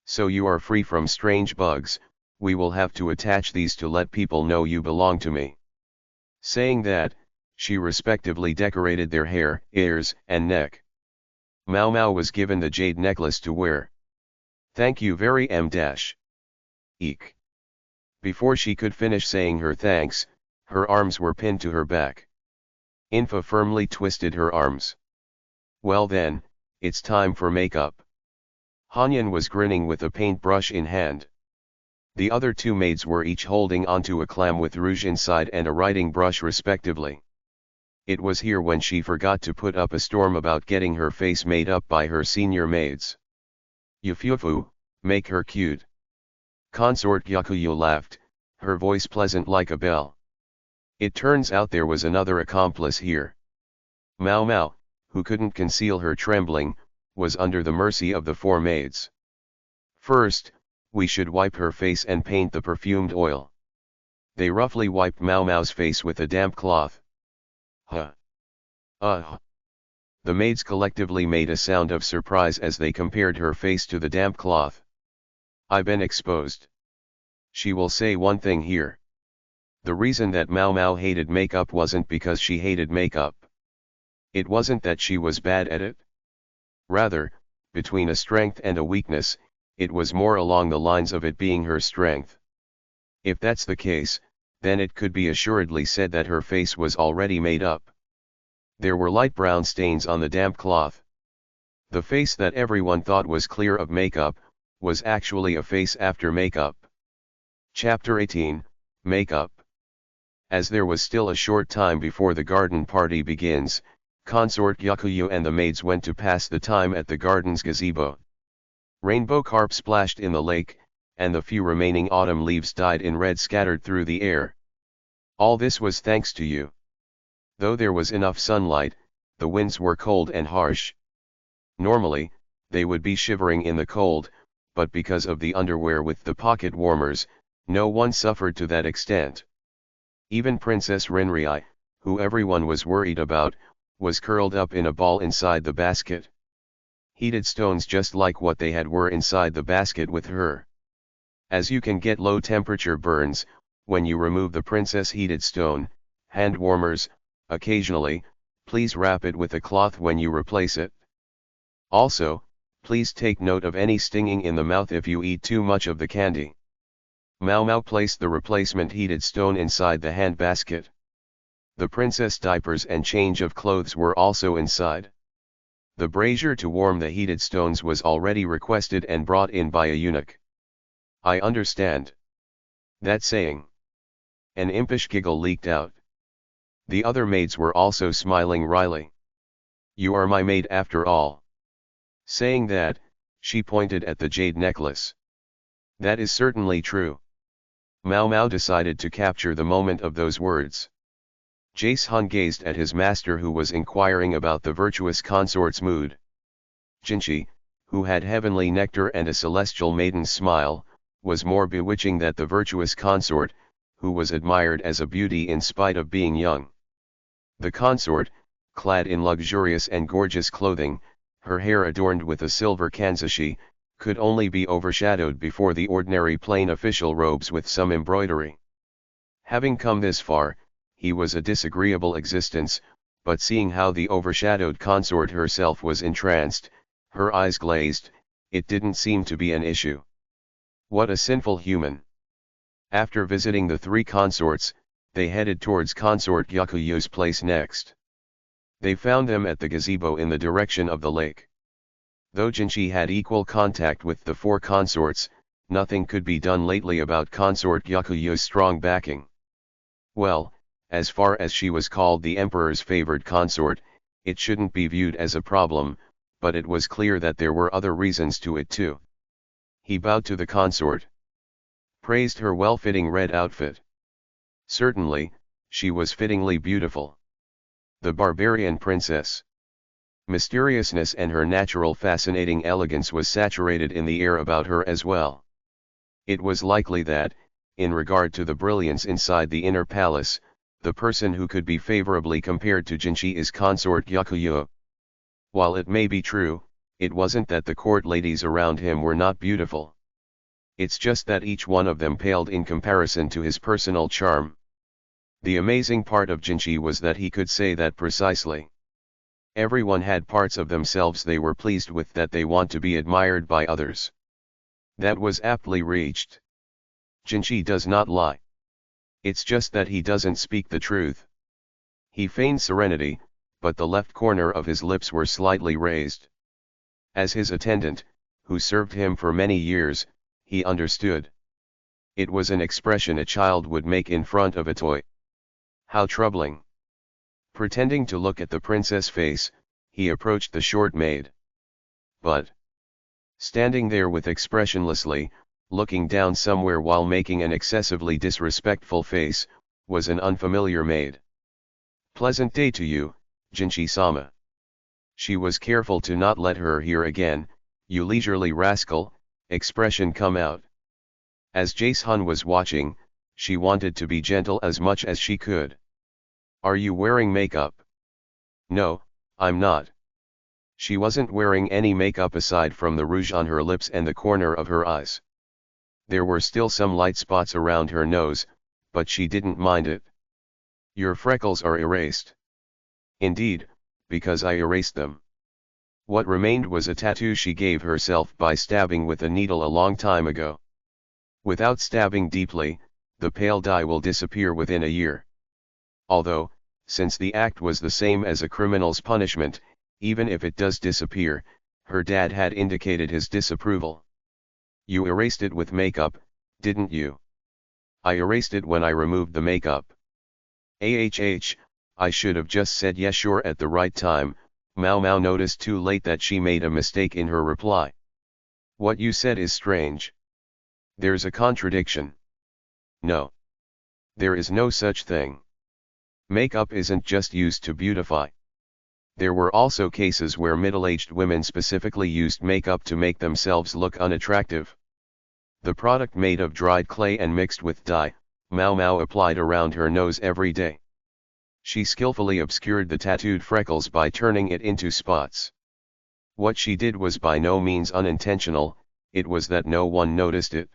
A: So you are free from strange bugs, we will have to attach these to let people know you belong to me. Saying that, she respectively decorated their hair, ears, and neck. Mao Mao was given the jade necklace to wear. Thank you very much. Eek. Before she could finish saying her thanks, her arms were pinned to her back. Infa firmly twisted her arms. Well then, it's time for makeup. Hanyan was grinning with a paintbrush in hand. The other two maids were each holding onto a clam with rouge inside and a writing brush respectively. It was here when she forgot to put up a storm about getting her face made up by her senior maids. Yufufu, make her cute. Consort Yakuyo laughed, her voice pleasant like a bell. It turns out there was another accomplice here. Mao Mao, who couldn't conceal her trembling, was under the mercy of the four maids. First, we should wipe her face and paint the perfumed oil. They roughly wiped Mao Mao's face with a damp cloth. Huh. The maids collectively made a sound of surprise as they compared her face to the damp cloth. I've been exposed. She will say one thing here. The reason that Mao Mao hated makeup wasn't because she hated makeup. It wasn't that she was bad at it. Rather, between a strength and a weakness, it was more along the lines of it being her strength. If that's the case, then it could be assuredly said that her face was already made up. There were light brown stains on the damp cloth. The face that everyone thought was clear of makeup, was actually a face after makeup. Chapter 18, Makeup. As there was still a short time before the garden party begins, Consort Yakuyo and the maids went to pass the time at the garden's gazebo. Rainbow carp splashed in the lake, and the few remaining autumn leaves dyed in red scattered through the air. All this was thanks to you. Though there was enough sunlight, the winds were cold and harsh. Normally, they would be shivering in the cold, but because of the underwear with the pocket warmers, no one suffered to that extent. Even Princess Renrei, who everyone was worried about, was curled up in a ball inside the basket. Heated stones just like what they had were inside the basket with her. As you can get low temperature burns, when you remove the princess heated stone, hand warmers, occasionally, please wrap it with a cloth when you replace it. Also, please take note of any stinging in the mouth if you eat too much of the candy. Mao Mao placed the replacement heated stone inside the hand basket. The princess diapers and change of clothes were also inside. The brazier to warm the heated stones was already requested and brought in by a eunuch. I understand. That saying. An impish giggle leaked out. The other maids were also smiling wryly. You are my maid after all. Saying that, she pointed at the jade necklace. That is certainly true. Mao Mao decided to capture the moment of those words. Jace Han gazed at his master who was inquiring about the virtuous consort's mood. Jinchi, who had heavenly nectar and a celestial maiden's smile, was more bewitching than the virtuous consort, who was admired as a beauty in spite of being young. The consort, clad in luxurious and gorgeous clothing, her hair adorned with a silver kanzashi, could only be overshadowed before the ordinary plain official robes with some embroidery. Having come this far, he was a disagreeable existence, but seeing how the overshadowed consort herself was entranced, her eyes glazed, it didn't seem to be an issue. What a sinful human. After visiting the three consorts, they headed towards Consort Yakuyo's place next. They found them at the gazebo in the direction of the lake. Though Jinchi had equal contact with the four consorts, nothing could be done lately about Consort Yakuyo's strong backing. Well, as far as she was called the emperor's favored consort, it shouldn't be viewed as a problem, but it was clear that there were other reasons to it too. He bowed to the consort. Praised her well-fitting red outfit. Certainly, she was fittingly beautiful. The barbarian princess. Mysteriousness and her natural fascinating elegance was saturated in the air about her as well. It was likely that, in regard to the brilliance inside the inner palace, the person who could be favorably compared to Jinchi is Consort Yakuyo. While it may be true, it wasn't that the court ladies around him were not beautiful. It's just that each one of them paled in comparison to his personal charm. The amazing part of Jinchi was that he could say that precisely. Everyone had parts of themselves they were pleased with that they want to be admired by others. That was aptly reached. Jinchi does not lie. It's just that he doesn't speak the truth. He feigns serenity, but the left corner of his lips were slightly raised. As his attendant, who served him for many years, he understood. It was an expression a child would make in front of a toy. How troubling. Pretending to look at the princess' face, he approached the short maid. But, standing there with expressionlessly, looking down somewhere while making an excessively disrespectful face, was an unfamiliar maid. "Pleasant day to you, Jinchi-sama." She was careful to not let her hear again, "You leisurely rascal," expression come out. As Jae-sun was watching, she wanted to be gentle as much as she could. "Are you wearing makeup?" "No, I'm not." She wasn't wearing any makeup aside from the rouge on her lips and the corner of her eyes. There were still some light spots around her nose, but she didn't mind it. "Your freckles are erased." "Indeed, because I erased them." What remained was a tattoo she gave herself by stabbing with a needle a long time ago. Without stabbing deeply, the pale dye will disappear within a year. Although, since the act was the same as a criminal's punishment, even if it does disappear, her dad had indicated his disapproval. "You erased it with makeup, didn't you?" "I erased it when I removed the makeup." I should have just said yes sure at the right time. Mao Mao noticed too late that she made a mistake in her reply. "What you said is strange. There's a contradiction." "No. There is no such thing. Makeup isn't just used to beautify. There were also cases where middle-aged women specifically used makeup to make themselves look unattractive. The product made of dried clay and mixed with dye, Mao Mao applied around her nose every day. She skillfully obscured the tattooed freckles by turning it into spots. What she did was by no means unintentional, it was that no one noticed it.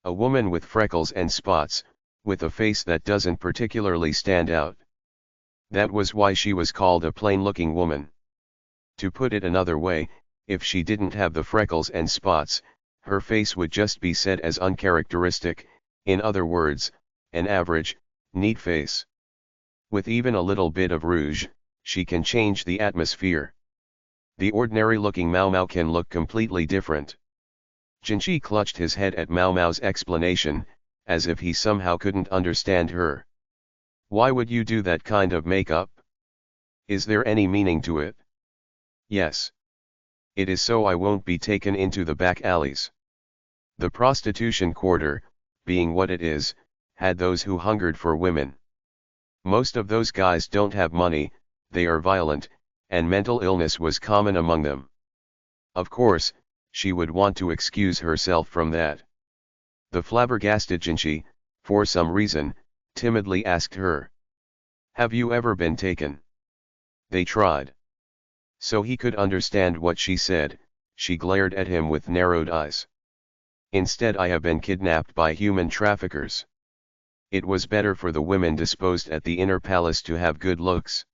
A: A woman with freckles and spots, with a face that doesn't particularly stand out. That was why she was called a plain-looking woman. To put it another way, if she didn't have the freckles and spots, her face would just be said as uncharacteristic, in other words, an average, neat face. With even a little bit of rouge, she can change the atmosphere. The ordinary-looking Mao Mao can look completely different. Jinchi clutched his head at Mao Mao's explanation, as if he somehow couldn't understand her. "Why would you do that kind of makeup? Is there any meaning to it?" "Yes. It is so I won't be taken into the back alleys." The prostitution quarter, being what it is, had those who hungered for women. Most of those guys don't have money, they are violent, and mental illness was common among them. Of course, she would want to excuse herself from that. The flabbergasted Jinchi, for some reason, timidly asked her, "Have you ever been taken?" They tried. So he could understand what she said, she glared at him with narrowed eyes. "Instead I have been kidnapped by human traffickers." It was better for the women disposed at the inner palace to have good looks.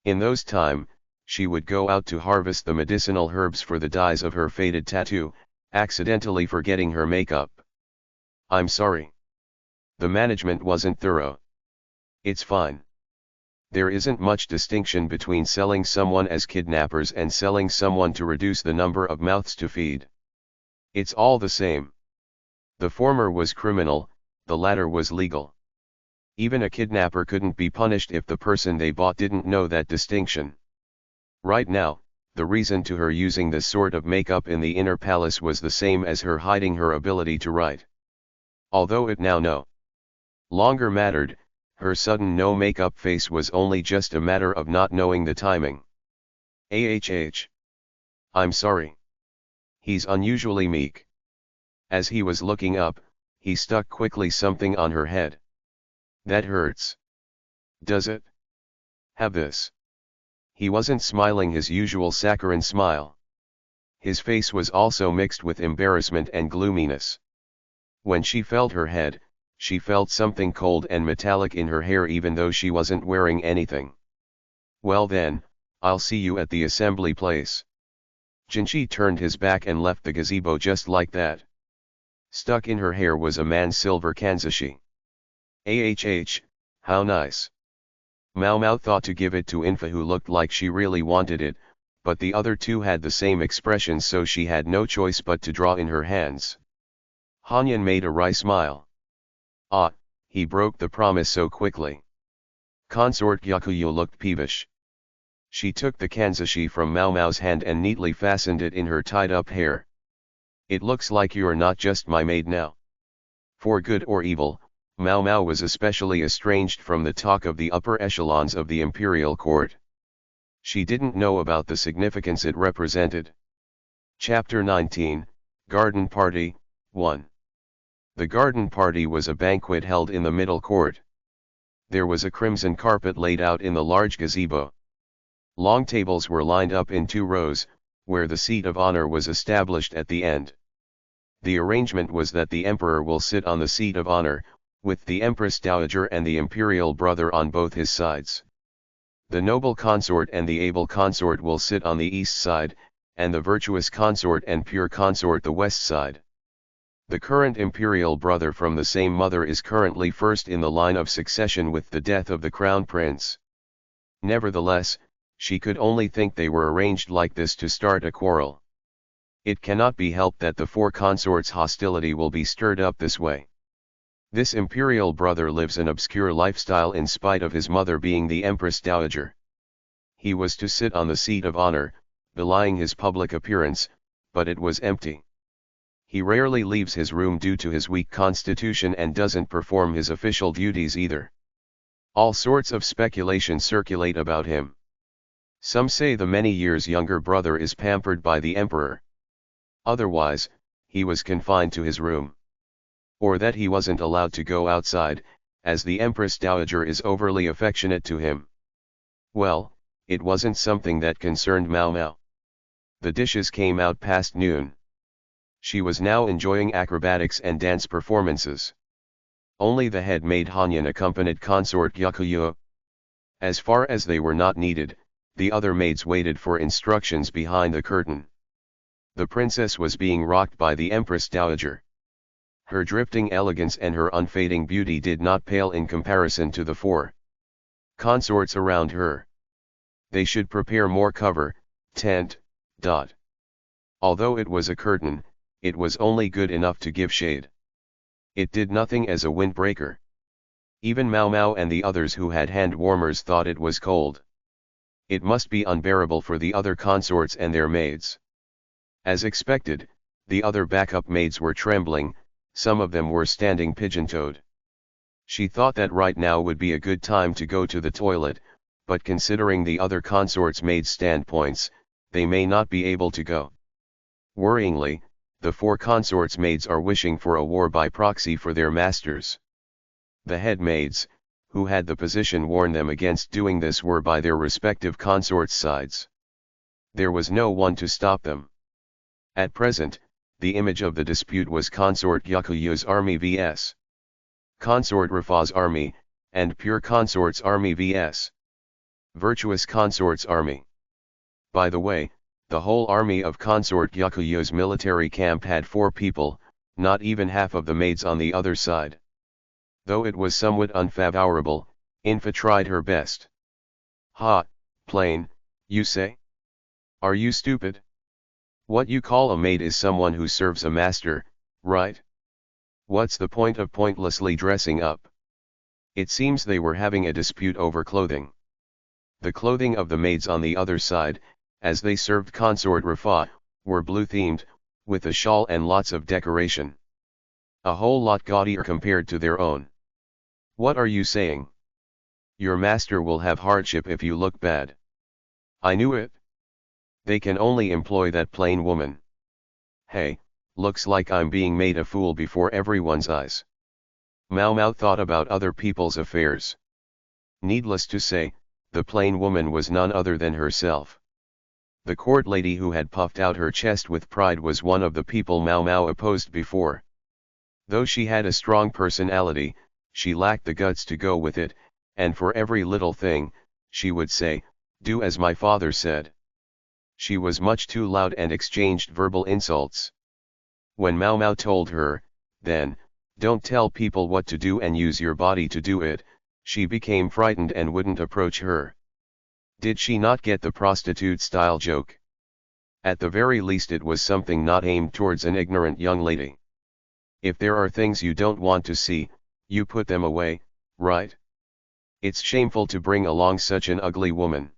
A: In those time, she would go out to harvest the medicinal herbs for the dyes of her faded tattoo, accidentally forgetting her makeup. "I'm sorry. The management wasn't thorough." "It's fine. There isn't much distinction between selling someone as kidnappers and selling someone to reduce the number of mouths to feed. It's all the same. The former was criminal, the latter was legal. Even a kidnapper couldn't be punished if the person they bought didn't know that distinction." Right now, the reason to her using this sort of makeup in the inner palace was the same as her hiding her ability to write. Although it now no longer mattered, her sudden no makeup face was only just a matter of not knowing the timing. "I'm sorry." He's unusually meek. As he was looking up, he stuck quickly something on her head. "That hurts." "Does it? Have this." He wasn't smiling his usual saccharine smile. His face was also mixed with embarrassment and gloominess. When she felt her head, she felt something cold and metallic in her hair even though she wasn't wearing anything. "Well then, I'll see you at the assembly place." Jinchi turned his back and left the gazebo just like that. Stuck in her hair was a man's silver kanzashi. How nice. Mao Mao thought to give it to Infa, who looked like she really wanted it, but the other two had the same expression, so she had no choice but to draw in her hands. Hanyan made a wry smile. Ah, he broke the promise so quickly. Consort Yakuyo looked peevish. She took the kanzashi from Mao Mao's hand and neatly fastened it in her tied-up hair. It looks like you're not just my maid now. For good or evil, Mao Mao was especially estranged from the talk of the upper echelons of the imperial court. She didn't know about the significance it represented. Chapter 19, Garden Party, 1. The garden party was a banquet held in the middle court. There was a crimson carpet laid out in the large gazebo. Long tables were lined up in 2 rows, where the seat of honor was established at the end. The arrangement was that the emperor will sit on the seat of honor, with the empress dowager and the imperial brother on both his sides. The noble consort and the able consort will sit on the east side, and the virtuous consort and pure consort the west side. The current imperial brother from the same mother is currently first in the line of succession with the death of the crown prince. Nevertheless, she could only think they were arranged like this to start a quarrel. It cannot be helped that the 4 consorts' hostility will be stirred up this way. This imperial brother lives an obscure lifestyle in spite of his mother being the empress dowager. He was to sit on the seat of honor, belying his public appearance, but it was empty. He rarely leaves his room due to his weak constitution and doesn't perform his official duties either. All sorts of speculation circulate about him. Some say the many years younger brother is pampered by the emperor. Otherwise, he was confined to his room. Or that he wasn't allowed to go outside, as the empress dowager is overly affectionate to him. Well, it wasn't something that concerned Mao Mao. The dishes came out past noon. She was now enjoying acrobatics and dance performances. Only the head maid Hanyan accompanied consort Yakuyo. As far as they were not needed, the other maids waited for instructions behind the curtain. The princess was being rocked by the empress dowager. Her drifting elegance and her unfading beauty did not pale in comparison to the 4 consorts around her. They should prepare more cover, tent. Although it was a curtain, it was only good enough to give shade. It did nothing as a windbreaker. Even Mao Mao and the others who had hand warmers thought it was cold. It must be unbearable for the other consorts and their maids. As expected, the other backup maids were trembling, some of them were standing pigeon-toed. She thought that right now would be a good time to go to the toilet, but considering the other consorts' maids' standpoints, they may not be able to go. Worryingly, the 4 consorts' maids are wishing for a war by proxy for their masters. The head maids, who had the position, warned them against doing this, were by their respective consorts' sides. There was no one to stop them. At present, the image of the dispute was consort Yakuyo's army vs. consort Rafa's army, and pure consort's army vs. virtuous consort's army. By the way, the whole army of consort Yakuyo's military camp had 4 people, not even half of the maids on the other side. Though it was somewhat unfavorable, Infa tried her best. Ha, plain, you say? Are you stupid? What you call a maid is someone who serves a master, right? What's the point of pointlessly dressing up? It seems they were having a dispute over clothing. The clothing of the maids on the other side, as they served consort Rafa, were blue-themed, with a shawl and lots of decoration. A whole lot gaudier compared to their own. What are you saying? Your master will have hardship if you look bad. I knew it. They can only employ that plain woman. Hey, looks like I'm being made a fool before everyone's eyes. Mao Mao thought about other people's affairs. Needless to say, the plain woman was none other than herself. The court lady who had puffed out her chest with pride was one of the people Mao Mao opposed before. Though she had a strong personality, she lacked the guts to go with it, and for every little thing, she would say, "Do as my father said." She was much too loud and exchanged verbal insults. When Mao Mao told her, then, "Don't tell people what to do and use your body to do it," She became frightened and wouldn't approach her. Did she not get the prostitute-style joke? At the very least it was something not aimed towards an ignorant young lady. If there are things you don't want to see, you put them away, right? It's shameful to bring along such an ugly woman.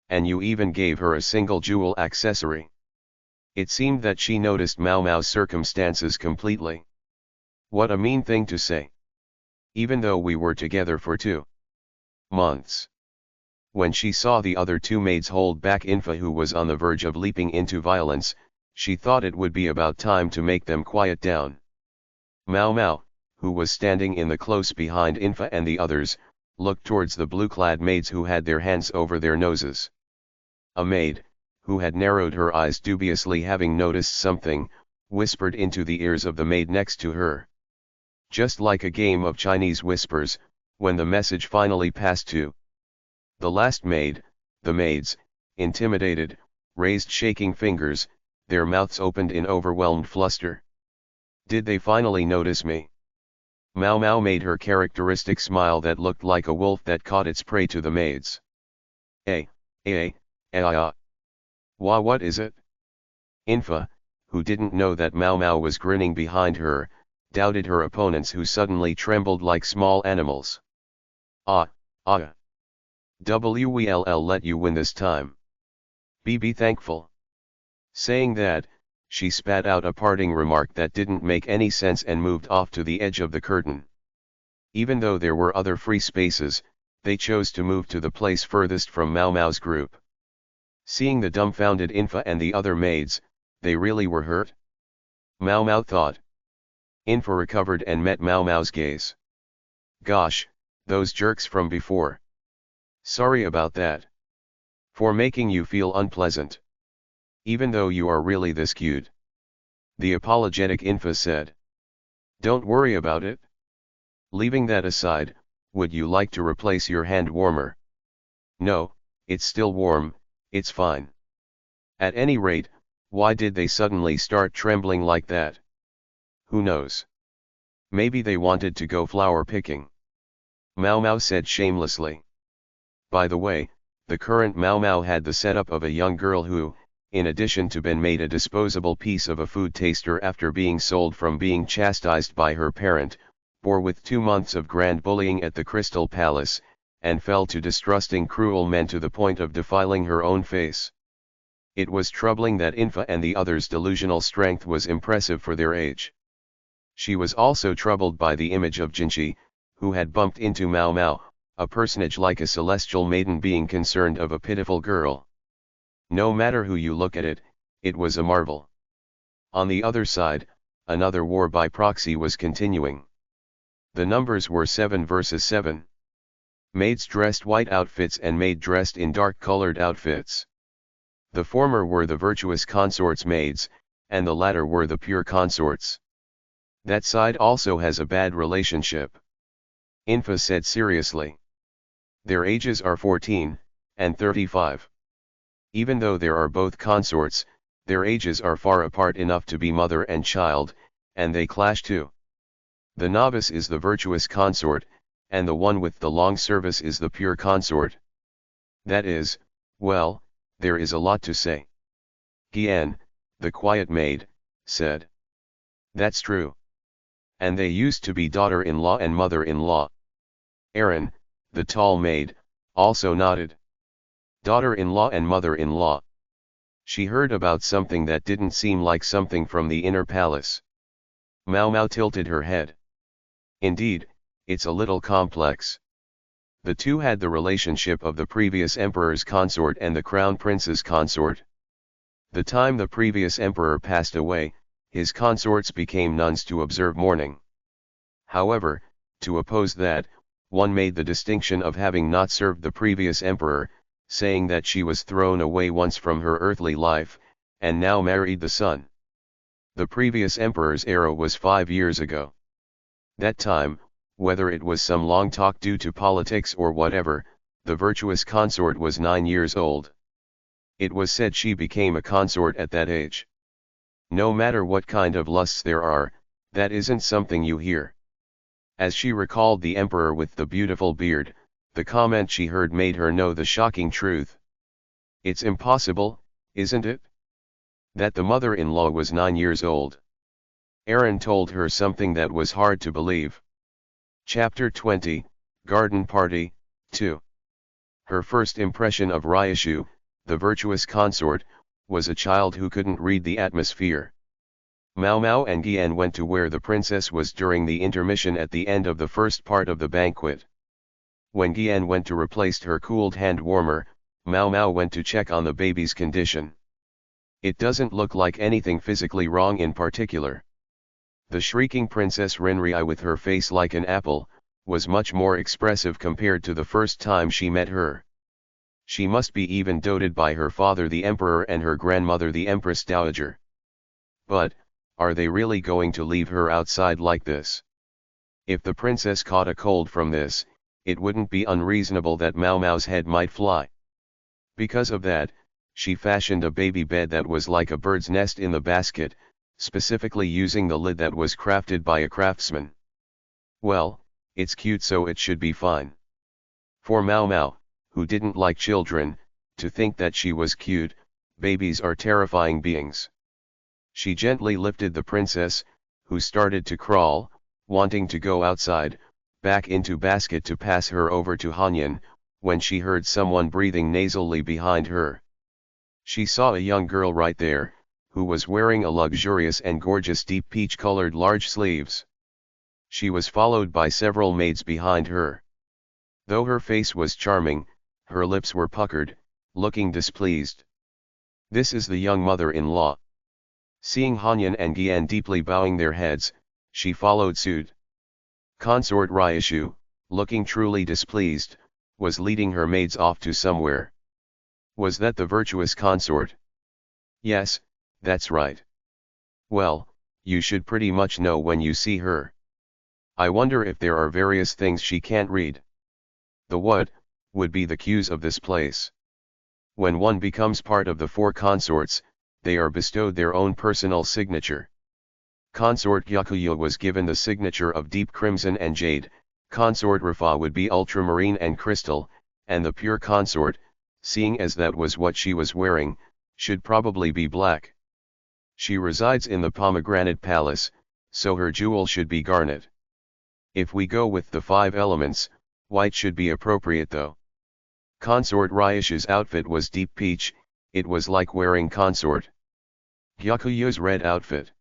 A: And you even gave her a single jewel accessory. It seemed that she noticed Mau Mau's circumstances completely. What a mean thing to say. Even though we were together for 2 months. When she saw the other 2 maids hold back Infa, who was on the verge of leaping into violence, she thought it would be about time to make them quiet down. Mau Mau, who was standing in the close behind Infa and the others, looked towards the blue-clad maids who had their hands over their noses. A maid, who had narrowed her eyes dubiously, having noticed something, whispered into the ears of the maid next to her. Just like a game of Chinese whispers, when the message finally passed to the last maid, the maids, intimidated, raised shaking fingers, their mouths opened in overwhelmed fluster. Did they finally notice me? Mau Mau made her characteristic smile that looked like a wolf that caught its prey to the maids. What is it? Infa, who didn't know that Mau Mau was grinning behind her, doubted her opponents, who suddenly trembled like small animals. We'll let you win this time. Be thankful. Saying that, she spat out a parting remark that didn't make any sense and moved off to the edge of the curtain. Even though there were other free spaces, they chose to move to the place furthest from Mau Mau's group. Seeing the dumbfounded Infa and the other maids, they really were hurt? Mau Mau thought. Infa recovered and met Mau Mau's gaze. Gosh, those jerks from before. Sorry about that. For making you feel unpleasant. Even though you are really this cute. The apologetic Infa said. Don't worry about it. Leaving that aside, would you like to replace your hand warmer? No, it's still warm, it's fine. At any rate, why did they suddenly start trembling like that? Who knows? Maybe they wanted to go flower picking. Mau Mau said shamelessly. By the way, the current Mau Mau had the setup of a young girl who, in addition to been made a disposable piece of a food taster after being sold from being chastised by her parent, bore with 2 months of grand bullying at the Crystal Palace, and fell to distrusting cruel men to the point of defiling her own face. It was troubling that Infa and the others' delusional strength was impressive for their age. She was also troubled by the image of Jinchi, who had bumped into Mau Mau, a personage like a celestial maiden being concerned of a pitiful girl. No matter who you look at it, it was a marvel. On the other side, another war by proxy was continuing. The numbers were 7 versus 7. Maids dressed white outfits and maid dressed in dark-colored outfits. The former were the virtuous consorts maids, and the latter were the pure consorts. That side also has a bad relationship. Infa said seriously. Their ages are 14, and 35. Even though there are both consorts, their ages are far apart enough to be mother and child, and they clash too. The novice is the virtuous consort, and the one with the long service is the pure consort. That is, well, there is a lot to say. Gian, the quiet maid, said. That's true. And they used to be daughter-in-law and mother-in-law. Aaron, the tall maid, also nodded. Daughter-in-law and mother-in-law. She heard about something that didn't seem like something from the inner palace. Mau Mau tilted her head. Indeed, it's a little complex. The two had the relationship of the previous emperor's consort and the crown prince's consort. The time the previous emperor passed away, his consorts became nuns to observe mourning. However, to oppose that, one made the distinction of having not served the previous emperor, saying that she was thrown away once from her earthly life, and now married the son. The previous emperor's era was 5 years ago. That time, whether it was some long talk due to politics or whatever, the virtuous consort was 9 years old. It was said she became a consort at that age. No matter what kind of lusts there are, that isn't something you hear. As she recalled the emperor with the beautiful beard, the comment she heard made her know the shocking truth. It's impossible, isn't it? That the mother-in-law was 9 years old. Aaron told her something that was hard to believe. Chapter 20, Garden Party, 2. Her first impression of Ryashu, the virtuous consort, was a child who couldn't read the atmosphere. Mao Mao and Gian went to where the princess was during the intermission at the end of the first part of the banquet. When Gian went to replace her cooled hand warmer, Mao Mao went to check on the baby's condition. It doesn't look like anything physically wrong in particular. The shrieking Princess Rinri, with her face like an apple, was much more expressive compared to the first time she met her. She must be even doted by her father the emperor and her grandmother the empress dowager. But, are they really going to leave her outside like this? If the princess caught a cold from this, it wouldn't be unreasonable that Mao Mao's head might fly. Because of that, she fashioned a baby bed that was like a bird's nest in the basket, specifically using the lid that was crafted by a craftsman. Well, it's cute, so it should be fine. For Mao Mao, who didn't like children, to think that she was cute, babies are terrifying beings. She gently lifted the princess, who started to crawl, wanting to go outside, back into basket to pass her over to Hanyan, when she heard someone breathing nasally behind her. She saw a young girl right there, who was wearing a luxurious and gorgeous deep peach-colored large sleeves. She was followed by several maids behind her. Though her face was charming, her lips were puckered, looking displeased. This is the young mother-in-law. Seeing Hanyan and Gian deeply bowing their heads, she followed suit. Consort Ryashu, looking truly displeased, was leading her maids off to somewhere. Was that the virtuous consort? Yes, that's right. Well, you should pretty much know when you see her. I wonder if there are various things she can't read. The what would be the cues of this place. When one becomes part of the 4 consorts, they are bestowed their own personal signature. Consort Gyakuyo was given the signature of deep crimson and jade, Consort Rafa would be ultramarine and crystal, and the pure consort, seeing as that was what she was wearing, should probably be black. She resides in the Pomegranate Palace, so her jewel should be garnet. If we go with the 5 elements, white should be appropriate though. Consort Ryashu's outfit was deep peach, it was like wearing consort Gyakuyo's red outfit.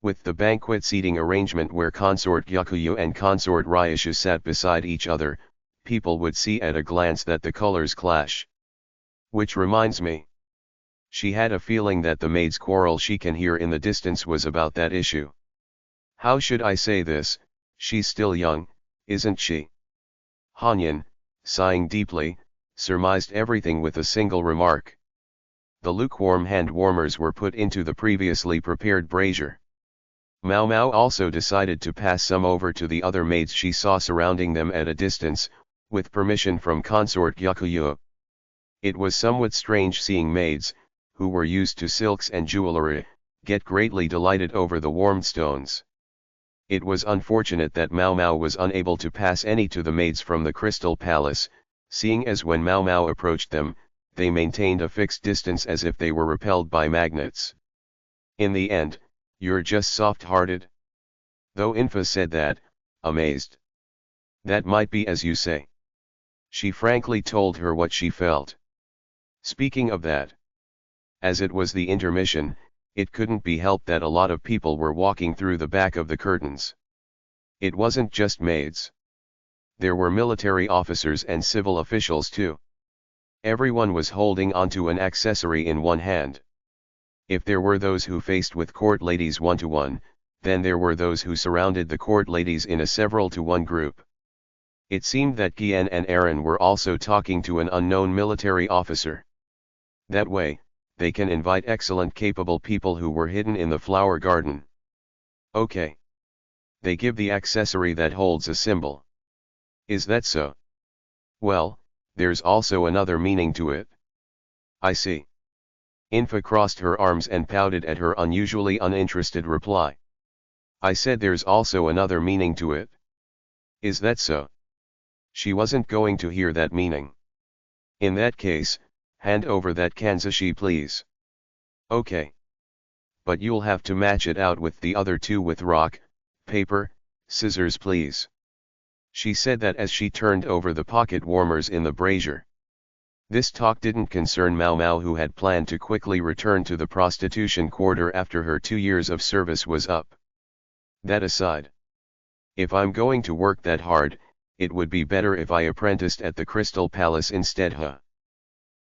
A: With the banquet seating arrangement where Consort Gyakuyo and Consort Ryashu sat beside each other, people would see at a glance that the colors clash. Which reminds me. She had a feeling that the maid's quarrel she can hear in the distance was about that issue. How should I say this? She's still young, isn't she? Hanyan, sighing deeply, surmised everything with a single remark. The lukewarm hand warmers were put into the previously prepared brazier. Mao Mao also decided to pass some over to the other maids she saw surrounding them at a distance, with permission from Consort Gyakuyo. It was somewhat strange seeing maids, who were used to silks and jewelry, get greatly delighted over the warm stones. It was unfortunate that Mao Mao was unable to pass any to the maids from the Crystal Palace, seeing as when Mao Mao approached them, they maintained a fixed distance as if they were repelled by magnets. In the end, you're just soft-hearted? Though Infa said that, amazed. That might be as you say. She frankly told her what she felt. Speaking of that. As it was the intermission, it couldn't be helped that a lot of people were walking through the back of the curtains. It wasn't just maids. There were military officers and civil officials too. Everyone was holding onto an accessory in one hand. If there were those who faced with court ladies one-to-one, then there were those who surrounded the court ladies in a several-to-one group. It seemed that Gian and Aaron were also talking to an unknown military officer. That way, they can invite excellent capable people who were hidden in the flower garden. Okay. They give the accessory that holds a symbol. Is that so? Well, there's also another meaning to it. I see. Infa crossed her arms and pouted at her unusually uninterested reply. I said there's also another meaning to it. Is that so? She wasn't going to hear that meaning. In that case, hand over that kanzashi please. Okay. But you'll have to match it out with the other two with rock, paper, scissors please. She said that as she turned over the pocket warmers in the brazier. This talk didn't concern Mao Mao, who had planned to quickly return to the prostitution quarter after her 2 years of service was up. That aside, if I'm going to work that hard, it would be better if I apprenticed at the Crystal Palace instead, huh?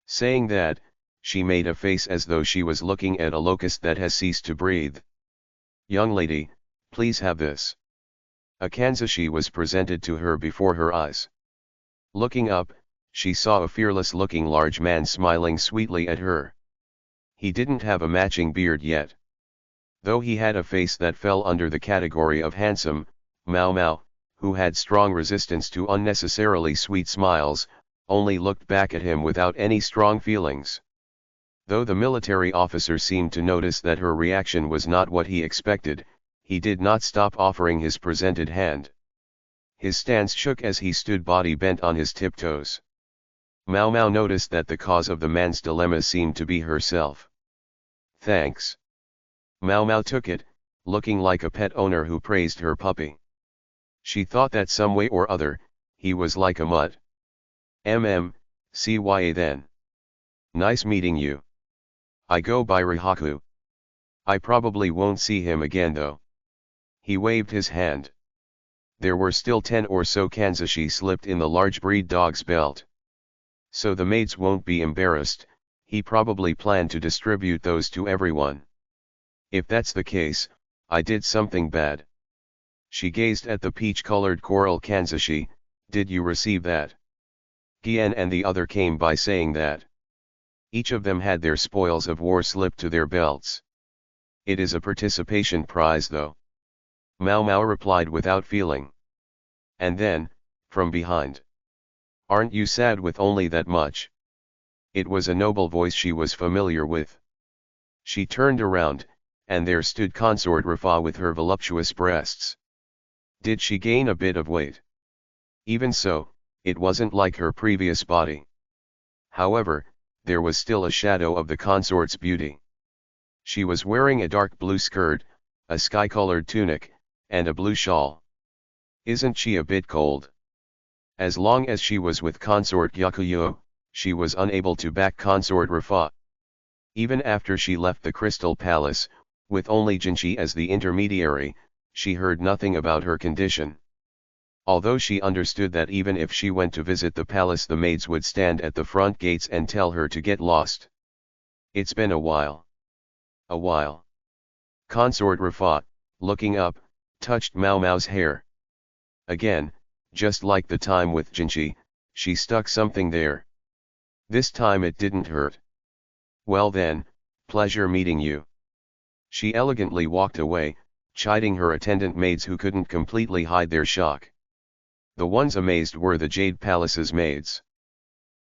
A: Saying that, she made a face as though she was looking at a locust that has ceased to breathe. Young lady, please have this. A kanzashi was presented to her before her eyes. Looking up, she saw a fearless-looking large man smiling sweetly at her. He didn't have a matching beard yet. Though he had a face that fell under the category of handsome, Mao Mao, who had strong resistance to unnecessarily sweet smiles, only looked back at him without any strong feelings. Though the military officer seemed to notice that her reaction was not what he expected, he did not stop offering his presented hand. His stance shook as he stood body bent on his tiptoes. Mao Mao noticed that the cause of the man's dilemma seemed to be herself. Thanks. Mao Mao took it, looking like a pet owner who praised her puppy. She thought that some way or other, he was like a mutt. CYA then. Nice meeting you. I go by Rihaku. I probably won't see him again though. He waved his hand. There were still 10 or so kanzashi slipped in the large breed dog's belt. So the maids won't be embarrassed, he probably planned to distribute those to everyone. If that's the case, I did something bad. She gazed at the peach-colored coral kanzashi. Did you receive that? Gian and the other came by saying that. Each of them had their spoils of war slipped to their belts. It is a participation prize though. Mao Mao replied without feeling. And then, from behind. Aren't you sad with only that much? It was a noble voice she was familiar with. She turned around, and there stood Consort Rafa with her voluptuous breasts. Did she gain a bit of weight? Even so, it wasn't like her previous body. However, there was still a shadow of the consort's beauty. She was wearing a dark blue skirt, a sky-colored tunic, and a blue shawl. Isn't she a bit cold? As long as she was with Consort Yakuyo, she was unable to back Consort Rafa. Even after she left the Crystal Palace, with only Jinchi as the intermediary, she heard nothing about her condition. Although she understood that even if she went to visit the palace, the maids would stand at the front gates and tell her to get lost. It's been a while. A while. Consort Rafa, looking up, touched Mao Mao's hair. Again, just like the time with Jinchi, she stuck something there. This time it didn't hurt. Well then, pleasure meeting you. She elegantly walked away, chiding her attendant maids who couldn't completely hide their shock. The ones amazed were the Jade Palace's maids.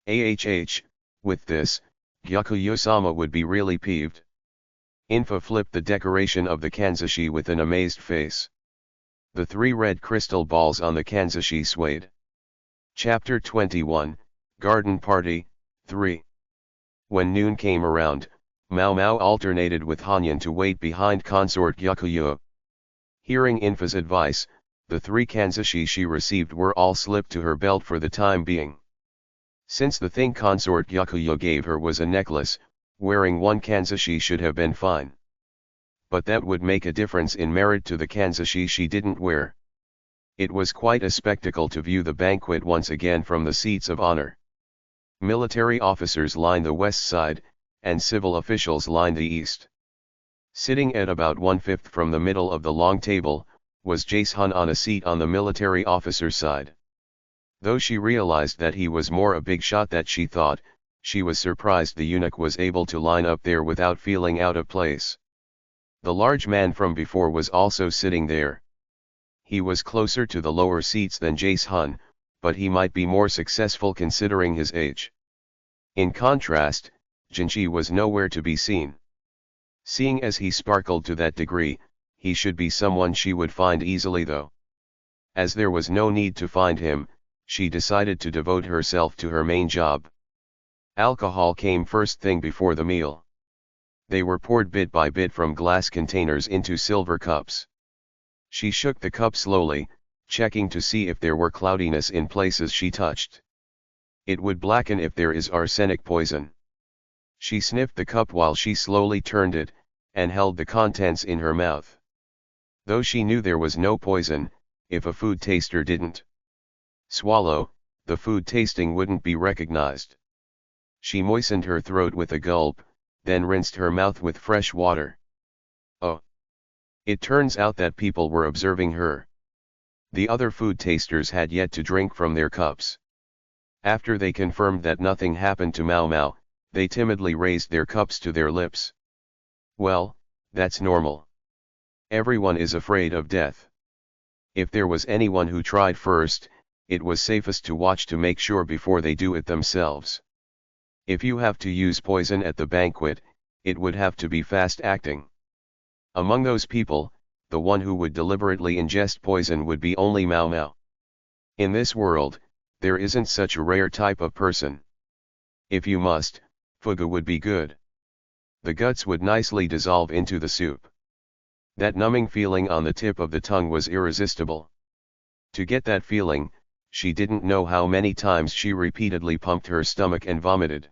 A: With this, Gyakuyo-sama would be really peeved. Infa flipped the decoration of the kanzashi with an amazed face. The 3 red crystal balls on the kanzashi swayed. Chapter 21, Garden Party, 3. When noon came around, Mao Mao alternated with Hanyan to wait behind Consort Gyakuyo. Hearing Infa's advice, the 3 kanzashi she received were all slipped to her belt for the time being. Since the thing Consort Gyakuyo gave her was a necklace, wearing 1 kanzashi should have been fine. But that would make a difference in merit to the kanzashi she didn't wear. It was quite a spectacle to view the banquet once again from the seats of honor. Military officers lined the west side, and civil officials lined the east. Sitting at about 1/5 from the middle of the long table, was Jae-hun on a seat on the military officer's side. Though she realized that he was more a big shot than she thought, she was surprised the eunuch was able to line up there without feeling out of place. The large man from before was also sitting there. He was closer to the lower seats than Jae-hun, but he might be more successful considering his age. In contrast, Jinchi was nowhere to be seen. Seeing as he sparkled to that degree, he should be someone she would find easily though. As there was no need to find him, she decided to devote herself to her main job. Alcohol came first thing before the meal. They were poured bit by bit from glass containers into silver cups. She shook the cup slowly, checking to see if there were cloudiness in places she touched. It would blacken if there is arsenic poison. She sniffed the cup while she slowly turned it, and held the contents in her mouth. Though she knew there was no poison, if a food taster didn't swallow, the food tasting wouldn't be recognized. She moistened her throat with a gulp, then rinsed her mouth with fresh water. Oh! It turns out that people were observing her. The other food tasters had yet to drink from their cups. After they confirmed that nothing happened to Mau Mau, they timidly raised their cups to their lips. Well, that's normal. Everyone is afraid of death. If there was anyone who tried first, it was safest to watch to make sure before they do it themselves. If you have to use poison at the banquet, it would have to be fast-acting. Among those people, the one who would deliberately ingest poison would be only Mau Mau. In this world, there isn't such a rare type of person. If you must, fugu would be good. The guts would nicely dissolve into the soup. That numbing feeling on the tip of the tongue was irresistible. To get that feeling, she didn't know how many times she repeatedly pumped her stomach and vomited.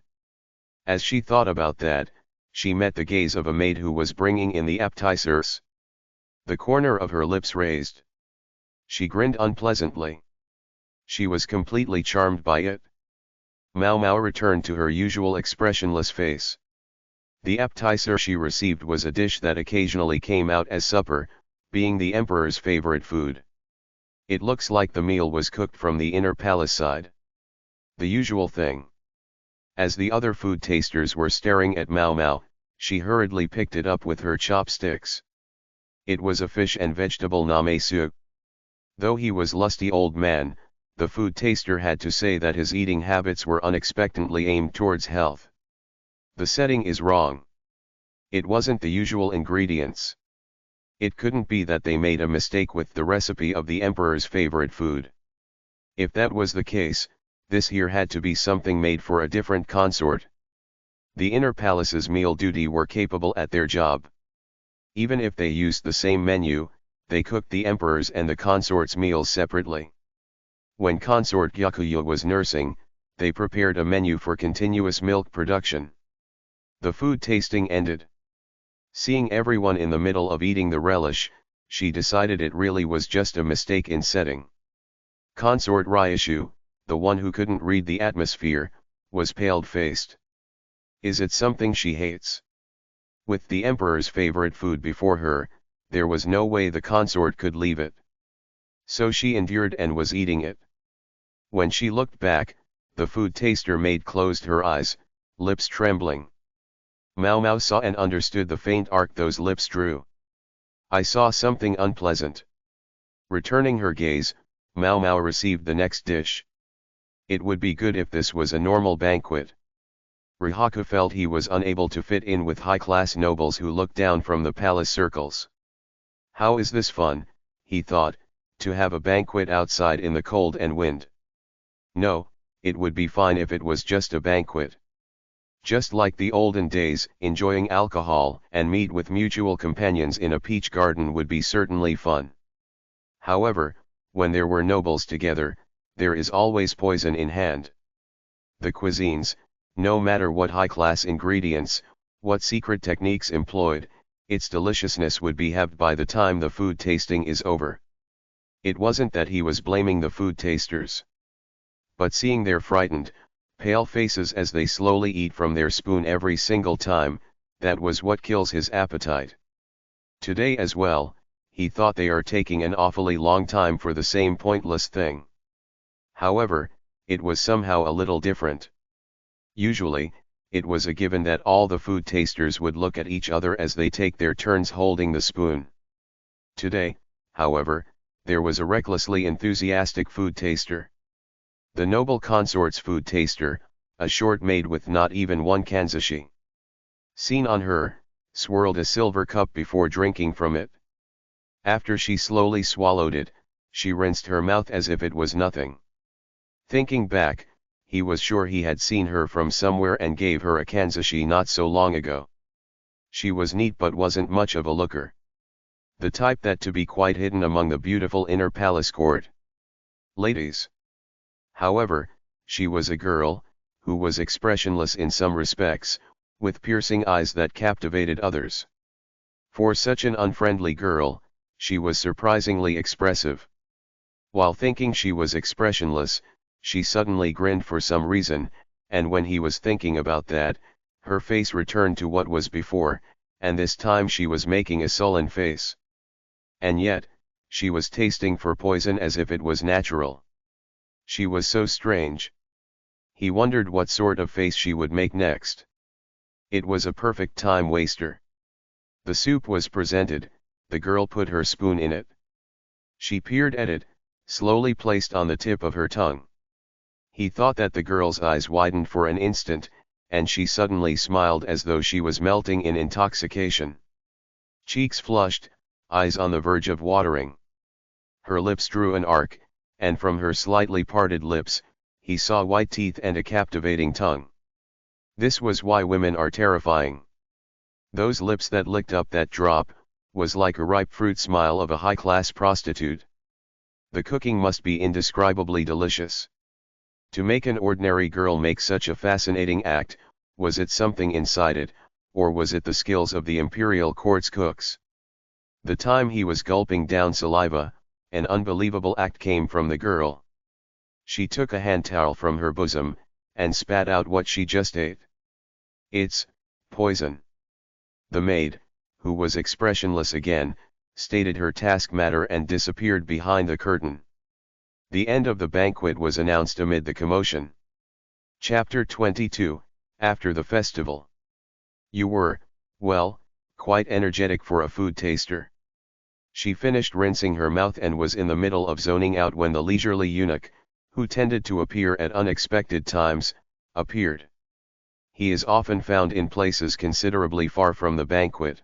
A: As she thought about that, she met the gaze of a maid who was bringing in the appetizers. The corner of her lips raised. She grinned unpleasantly. She was completely charmed by it. Mau Mau returned to her usual expressionless face. The appetizer she received was a dish that occasionally came out as supper, being the emperor's favorite food. It looks like the meal was cooked from the inner palace side. The usual thing. As the other food tasters were staring at Mau Mau, she hurriedly picked it up with her chopsticks. It was a fish and vegetable name soup. Though he was lusty old man, the food taster had to say that his eating habits were unexpectedly aimed towards health. The setting is wrong. It wasn't the usual ingredients. It couldn't be that they made a mistake with the recipe of the emperor's favorite food. If that was the case, this here had to be something made for a different consort. The inner palace's meal duty were capable at their job. Even if they used the same menu, they cooked the emperor's and the consort's meals separately. When consort Gyakuya was nursing, they prepared a menu for continuous milk production. The food tasting ended. Seeing everyone in the middle of eating the relish, she decided it really was just a mistake in setting. Consort Ryushu, the one who couldn't read the atmosphere, was pale-faced. Is it something she hates? With the emperor's favorite food before her, there was no way the consort could leave it. So she endured and was eating it. When she looked back, the food taster maid closed her eyes, lips trembling. Mau Mau saw and understood the faint arc those lips drew. I saw something unpleasant. Returning her gaze, Mau Mau received the next dish. It would be good if this was a normal banquet. Rihaku felt he was unable to fit in with high-class nobles who looked down from the palace circles. How is this fun, he thought, to have a banquet outside in the cold and wind. No, it would be fine if it was just a banquet. Just like the olden days, enjoying alcohol and meat with mutual companions in a peach garden would be certainly fun. However, when there were nobles together, there is always poison in hand. The cuisines, no matter what high-class ingredients, what secret techniques employed, its deliciousness would be halved by the time the food tasting is over. It wasn't that he was blaming the food tasters. But seeing their frightened, pale faces as they slowly eat from their spoon every single time, that was what kills his appetite. Today as well, he thought they are taking an awfully long time for the same pointless thing. However, it was somehow a little different. Usually, it was a given that all the food tasters would look at each other as they take their turns holding the spoon. Today, however, there was a recklessly enthusiastic food taster. The noble consort's food taster, a short maid with not even one kanzashi. Seen on her, swirled a silver cup before drinking from it. After she slowly swallowed it, She rinsed her mouth as if it was nothing. Thinking back, he was sure he had seen her from somewhere and gave her a kanzashi not so long ago. She was neat but wasn't much of a looker. The type that to be quite hidden among the beautiful inner palace court ladies. However, she was a girl, who was expressionless in some respects, with piercing eyes that captivated others. For such an unfriendly girl, she was surprisingly expressive. While thinking she was expressionless, she suddenly grinned for some reason, and when he was thinking about that, her face returned to what was before, and this time she was making a sullen face. And yet, she was tasting for poison as if it was natural. She was so strange. He wondered what sort of face she would make next. It was a perfect time waster. The soup was presented, the girl put her spoon in it. She peered at it, slowly placed on the tip of her tongue. He thought that the girl's eyes widened for an instant, and she suddenly smiled as though she was melting in intoxication. Cheeks flushed, eyes on the verge of watering. Her lips drew an arc, and from her slightly parted lips, he saw white teeth and a captivating tongue. This was why women are terrifying. Those lips that licked up that drop, was like a ripe fruit smile of a high-class prostitute. The cooking must be indescribably delicious. To make an ordinary girl make such a fascinating act, was it something inside it, or was it the skills of the imperial court's cooks? The time he was gulping down saliva, an unbelievable act came from the girl. She took a hand towel from her bosom, and spat out what she just ate. It's poison. The maid, who was expressionless again, stated her task matter and disappeared behind the curtain. The end of the banquet was announced amid the commotion. Chapter 22, After the Festival. You were, well, quite energetic for a food taster. She finished rinsing her mouth and was in the middle of zoning out when the leisurely eunuch, who tended to appear at unexpected times, appeared. He is often found in places considerably far from the banquet.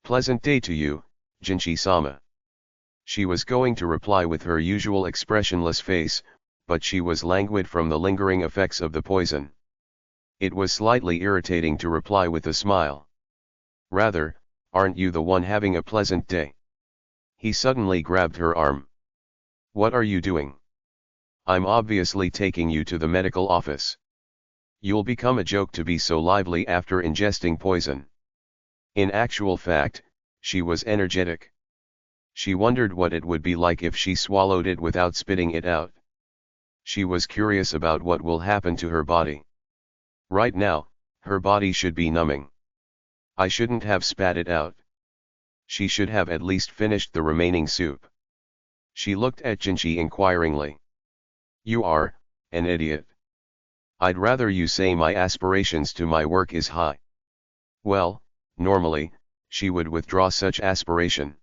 A: Pleasant day to you, Jinchi-sama. She was going to reply with her usual expressionless face, but she was languid from the lingering effects of the poison. It was slightly irritating to reply with a smile. Rather, aren't you the one having a pleasant day? He suddenly grabbed her arm. What are you doing? I'm obviously taking you to the medical office. You'll become a joke to be so lively after ingesting poison. In actual fact, she was energetic. She wondered what it would be like if she swallowed it without spitting it out. She was curious about what will happen to her body. Right now, her body should be numbing. I shouldn't have spat it out. She should have at least finished the remaining soup. She looked at Jinchi inquiringly. You are, an idiot. I'd rather you say my aspirations to my work is high. Well, normally, she would withdraw such aspiration.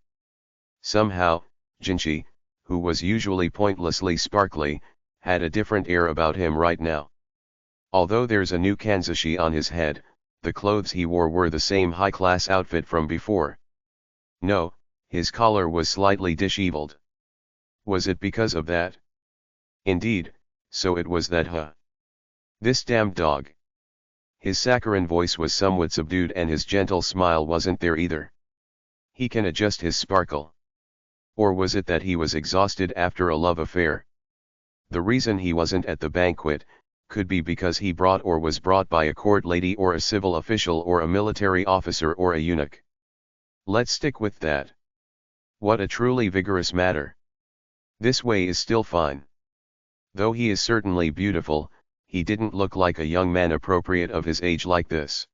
A: Somehow, Jinchi, who was usually pointlessly sparkly, had a different air about him right now. Although there's a new kanzashi on his head, the clothes he wore were the same high-class outfit from before. No, his collar was slightly disheveled. Was it because of that? Indeed, so it was that This damned dog. His saccharine voice was somewhat subdued and his gentle smile wasn't there either. He can adjust his sparkle. Or was it that he was exhausted after a love affair? The reason he wasn't at the banquet, could be because he brought or was brought by a court lady or a civil official or a military officer or a eunuch. Let's stick with that. What a truly vigorous matter. This way is still fine. Though he is certainly beautiful, he didn't look like a young man appropriate of his age like this.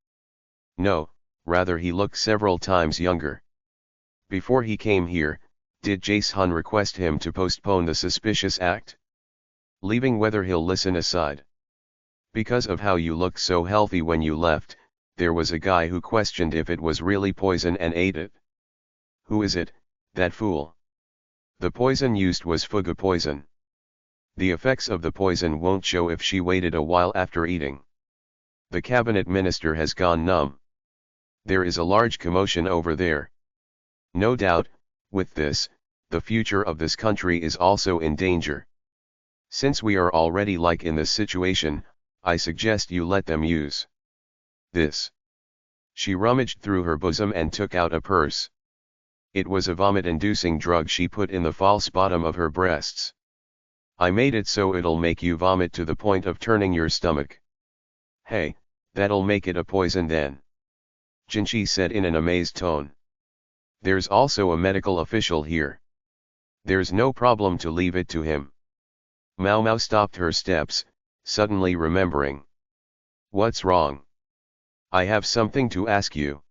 A: No, rather he looked several times younger. Before he came here, did Jae-sun request him to postpone the suspicious act? Leaving whether he'll listen aside. Because of how you looked so healthy when you left, there was a guy who questioned if it was really poison and ate it. Who is it, that fool? The poison used was fugu poison. The effects of the poison won't show if she waited a while after eating. The cabinet minister has gone numb. There is a large commotion over there. No doubt, with this, the future of this country is also in danger. Since we are already like in this situation, I suggest you let them use this. She rummaged through her bosom and took out a purse. It was a vomit-inducing drug she put in the false bottom of her breasts. I made it so it'll make you vomit to the point of turning your stomach. Hey, that'll make it a poison then, Jinchi said in an amazed tone. There's also a medical official here. There's no problem to leave it to him. Mao Mao stopped her steps, suddenly remembering. What's wrong? I have something to ask you.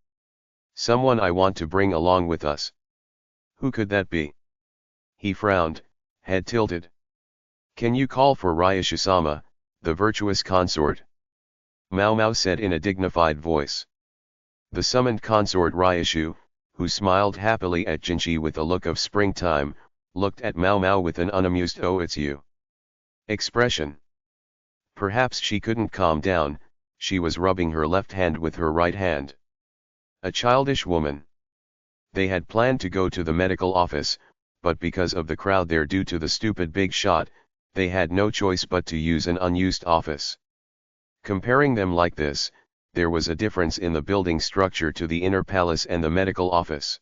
A: Someone I want to bring along with us. Who could that be? He frowned, head tilted. Can you call for Ryushu-sama, the virtuous consort? Mao Mao said in a dignified voice. The summoned consort Ryushu, who smiled happily at Jinchi with a look of springtime, looked at Mao Mao with an unamused "oh it's you" expression. Perhaps she couldn't calm down, she was rubbing her left hand with her right hand. A childish woman. They had planned to go to the medical office, but because of the crowd there due to the stupid big shot, they had no choice but to use an unused office. Comparing them like this, there was a difference in the building structure to the inner palace and the medical office.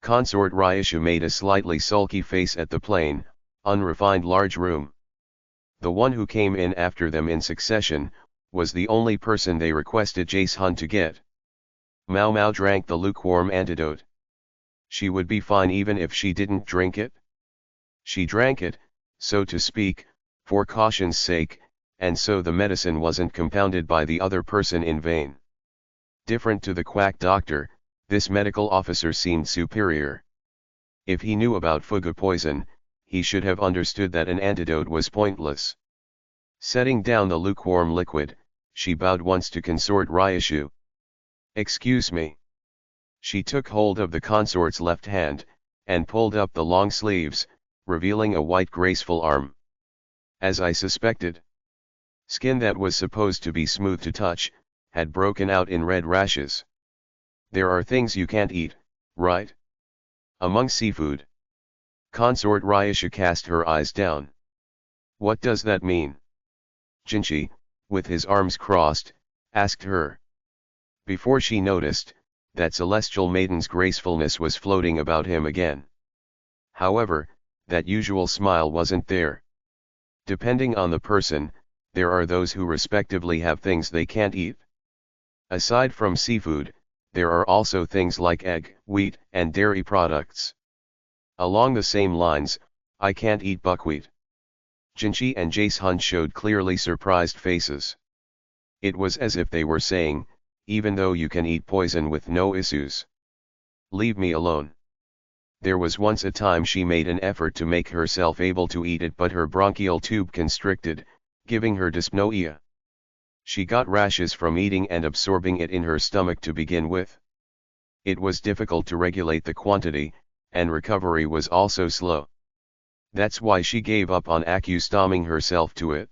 A: Consort Ryushu made a slightly sulky face at the plain, unrefined large room. The one who came in after them in succession, was the only person they requested Jace-hun to get. Mao Mao drank the lukewarm antidote. She would be fine even if she didn't drink it. She drank it, so to speak, for caution's sake, and so the medicine wasn't compounded by the other person in vain. Different to the quack doctor, this medical officer seemed superior. If he knew about fugu poison, he should have understood that an antidote was pointless. Setting down the lukewarm liquid, she bowed once to consort Ryushu. Excuse me. She took hold of the consort's left hand, and pulled up the long sleeves, revealing a white graceful arm. As I suspected. Skin that was supposed to be smooth to touch, had broken out in red rashes. There are things you can't eat, right? Among seafood. Consort Ryushu cast her eyes down. What does that mean? Jinchi, with his arms crossed, asked her. Before she noticed, that celestial maiden's gracefulness was floating about him again. However, that usual smile wasn't there. Depending on the person, there are those who respectively have things they can't eat. Aside from seafood, there are also things like egg, wheat, and dairy products. Along the same lines, I can't eat buckwheat. Jinchi and Jace-hun showed clearly surprised faces. It was as if they were saying, even though you can eat poison with no issues. Leave me alone. There was once a time she made an effort to make herself able to eat it, but her bronchial tube constricted, giving her dyspnoea. She got rashes from eating and absorbing it in her stomach to begin with. It was difficult to regulate the quantity, and recovery was also slow. That's why she gave up on accustoming herself to it.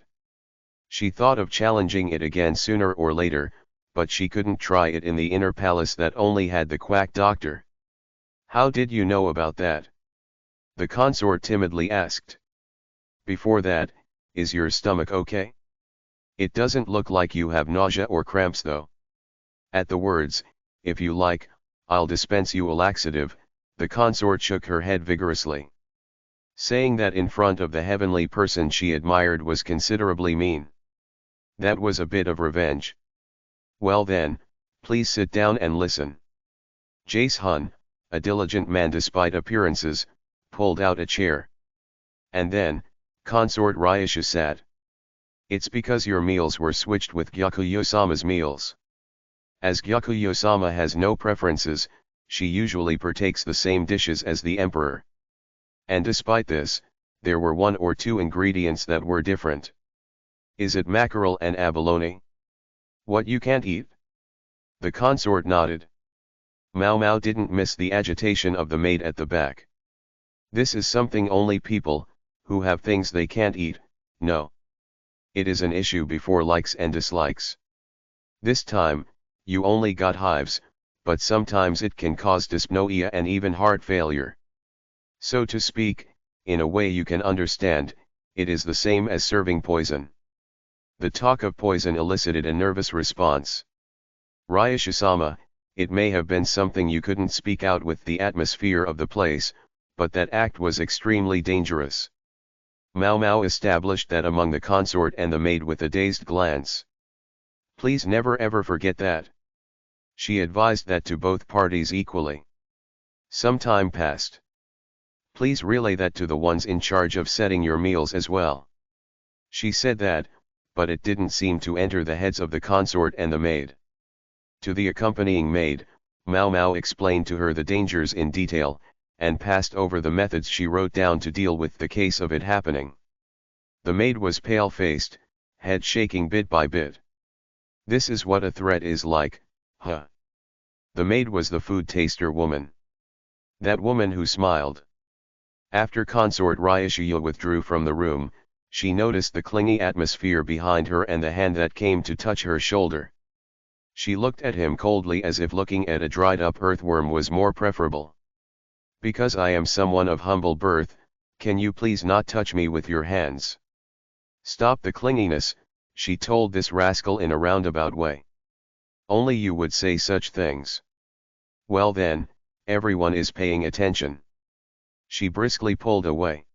A: She thought of challenging it again sooner or later, but she couldn't try it in the inner palace that only had the quack doctor. How did you know about that? The consort timidly asked. Before that, is your stomach okay? It doesn't look like you have nausea or cramps though. At the words, if you like, I'll dispense you a laxative, the consort shook her head vigorously. Saying that in front of the heavenly person she admired was considerably mean. That was a bit of revenge. Well then, please sit down and listen. Jace-hun, a diligent man despite appearances, pulled out a chair. And then, consort Ryushu sat. It's because your meals were switched with Gyakuyo-sama's meals. As Gyakuyo-sama has no preferences, she usually partakes the same dishes as the emperor. And despite this, there were one or two ingredients that were different. Is it mackerel and abalone? What you can't eat? The consort nodded. Mao Mao didn't miss the agitation of the maid at the back. This is something only people, who have things they can't eat, know. It is an issue before likes and dislikes. This time, you only got hives, but sometimes it can cause dyspnoea and even heart failure. So to speak, in a way you can understand, it is the same as serving poison. The talk of poison elicited a nervous response. Ryushi-sama, it may have been something you couldn't speak out with the atmosphere of the place, but that act was extremely dangerous. Mao Mao established that among the consort and the maid with a dazed glance. Please never ever forget that. She advised that to both parties equally. Some time passed. Please relay that to the ones in charge of setting your meals as well. She said that, but it didn't seem to enter the heads of the consort and the maid. To the accompanying maid, Mao Mao explained to her the dangers in detail, and passed over the methods she wrote down to deal with the case of it happening. The maid was pale-faced, head shaking bit by bit. This is what a threat is like, huh? The maid was the food taster woman. That woman who smiled. After consort Ryushiya withdrew from the room, she noticed the clingy atmosphere behind her and the hand that came to touch her shoulder. She looked at him coldly as if looking at a dried-up earthworm was more preferable. Because I am someone of humble birth, can you please not touch me with your hands? Stop the clinginess, she told this rascal in a roundabout way. Only you would say such things. Well then, everyone is paying attention. She briskly pulled away.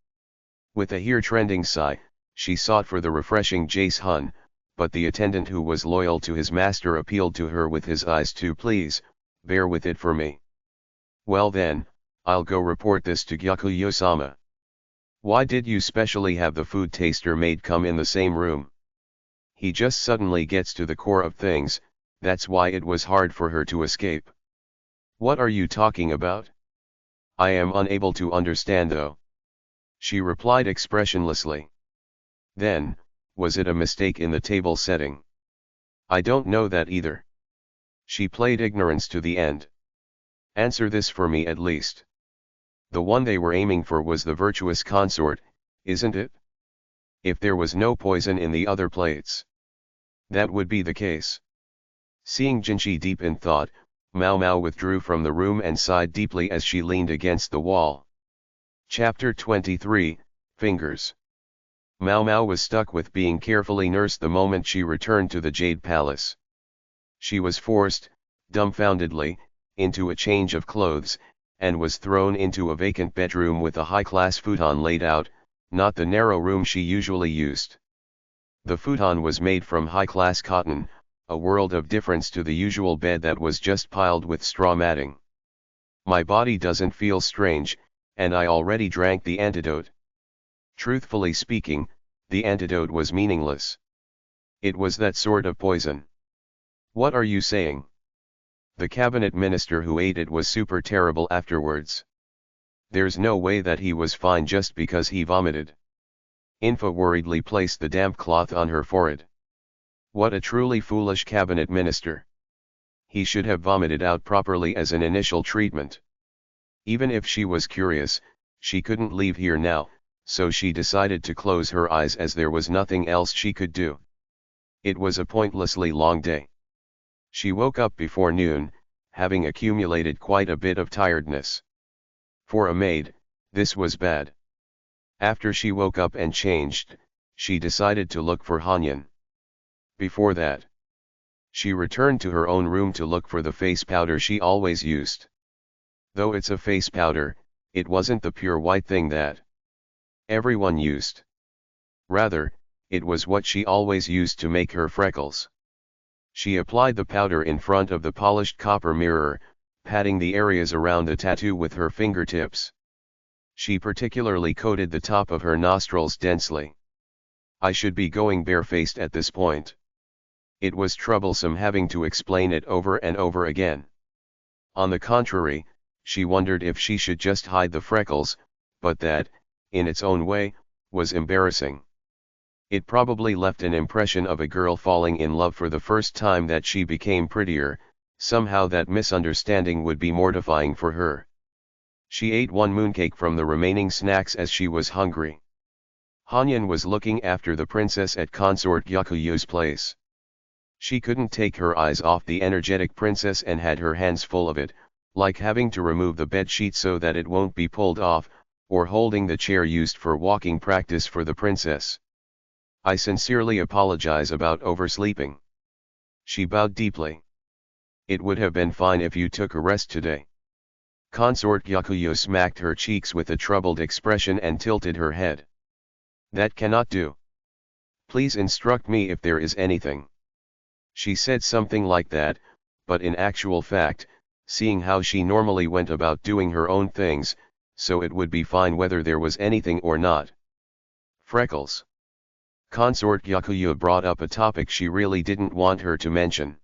A: With a hair-trending sigh, she sought for the refreshing Jace Hun, but the attendant who was loyal to his master appealed to her with his eyes to please, bear with it for me. Well then, I'll go report this to Gyakuyo-sama. Why did you specially have the food taster maid come in the same room? He just suddenly gets to the core of things, that's why it was hard for her to escape. What are you talking about? I am unable to understand though. She replied expressionlessly. Then, was it a mistake in the table setting? I don't know that either. She played ignorance to the end. Answer this for me at least. The one they were aiming for was the virtuous consort, isn't it? If there was no poison in the other plates. That would be the case. Seeing Jinshi deep in thought, Mao Mao withdrew from the room and sighed deeply as she leaned against the wall. Chapter 23, Fingers. Mao Mao was stuck with being carefully nursed the moment she returned to the Jade Palace. She was forced, dumbfoundedly, into a change of clothes, and was thrown into a vacant bedroom with a high-class futon laid out, not the narrow room she usually used. The futon was made from high-class cotton, a world of difference to the usual bed that was just piled with straw matting. My body doesn't feel strange, and I already drank the antidote. Truthfully speaking, the antidote was meaningless. It was that sort of poison. What are you saying? The cabinet minister who ate it was super terrible afterwards. There's no way that he was fine just because he vomited. Infa worriedly placed the damp cloth on her forehead. What a truly foolish cabinet minister. He should have vomited out properly as an initial treatment. Even if she was curious, she couldn't leave here now, so she decided to close her eyes as there was nothing else she could do. It was a pointlessly long day. She woke up before noon, having accumulated quite a bit of tiredness. For a maid, this was bad. After she woke up and changed, she decided to look for Hanyan. Before that, she returned to her own room to look for the face powder she always used. Though it's a face powder, it wasn't the pure white thing that everyone used. Rather, it was what she always used to make her freckles. She applied the powder in front of the polished copper mirror, patting the areas around the tattoo with her fingertips. She particularly coated the top of her nostrils densely. I should be going barefaced at this point. It was troublesome having to explain it over and over again. On the contrary, she wondered if she should just hide the freckles, but that, in its own way, was embarrassing. It probably left an impression of a girl falling in love for the first time that she became prettier. Somehow that misunderstanding would be mortifying for her. She ate one mooncake from the remaining snacks as she was hungry. Hanyan was looking after the princess at consort Gyakuyu's place. She couldn't take her eyes off the energetic princess and had her hands full of it, like having to remove the bedsheet so that it won't be pulled off, or holding the chair used for walking practice for the princess. I sincerely apologize about oversleeping. She bowed deeply. It would have been fine if you took a rest today. Consort Yakuyo smacked her cheeks with a troubled expression and tilted her head. That cannot do. Please instruct me if there is anything. She said something like that, but in actual fact, seeing how she normally went about doing her own things, so it would be fine whether there was anything or not. Freckles. Consort Yakuyo brought up a topic she really didn't want her to mention.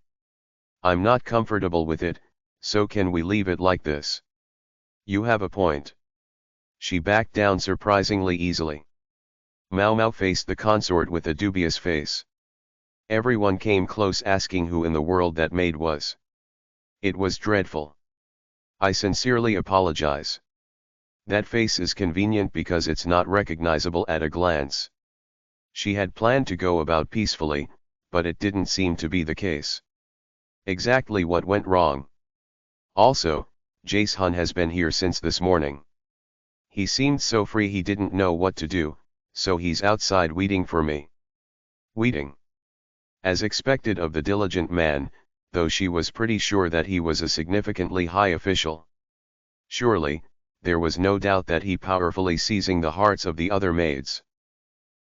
A: I'm not comfortable with it, so can we leave it like this? You have a point. She backed down surprisingly easily. Mao Mao faced the consort with a dubious face. Everyone came close asking who in the world that maid was. It was dreadful. I sincerely apologize. That face is convenient because it's not recognizable at a glance. She had planned to go about peacefully, but it didn't seem to be the case. Exactly what went wrong? Also, Jae-hun has been here since this morning. He seemed so free he didn't know what to do, so he's outside waiting for me. Waiting. As expected of the diligent man, though she was pretty sure that he was a significantly high official. Surely, there was no doubt that he powerfully seizing the hearts of the other maids.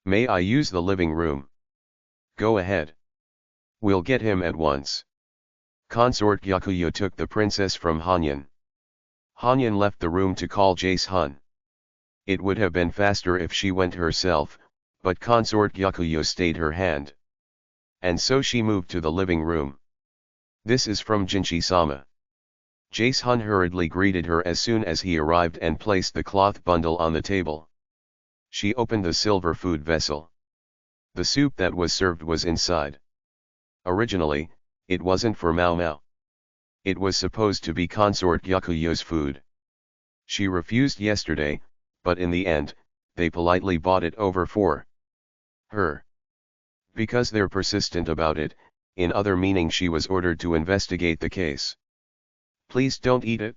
A: May I use the living room? Go ahead. We'll get him at once. Consort Yakuyo took the princess from Hanyan. Hanyan left the room to call Jae-hun. It would have been faster if she went herself, but Consort Yakuyo stayed her hand. And so she moved to the living room. This is from Jinshi-sama. Jae-hun hurriedly greeted her as soon as he arrived and placed the cloth bundle on the table. She opened the silver food vessel. The soup that was served was inside. Originally, it wasn't for Mao Mao. It was supposed to be Consort Yakuyo's food. She refused yesterday, but in the end, they politely bought it over for her. Because they're persistent about it, in other meaning she was ordered to investigate the case. Please don't eat it.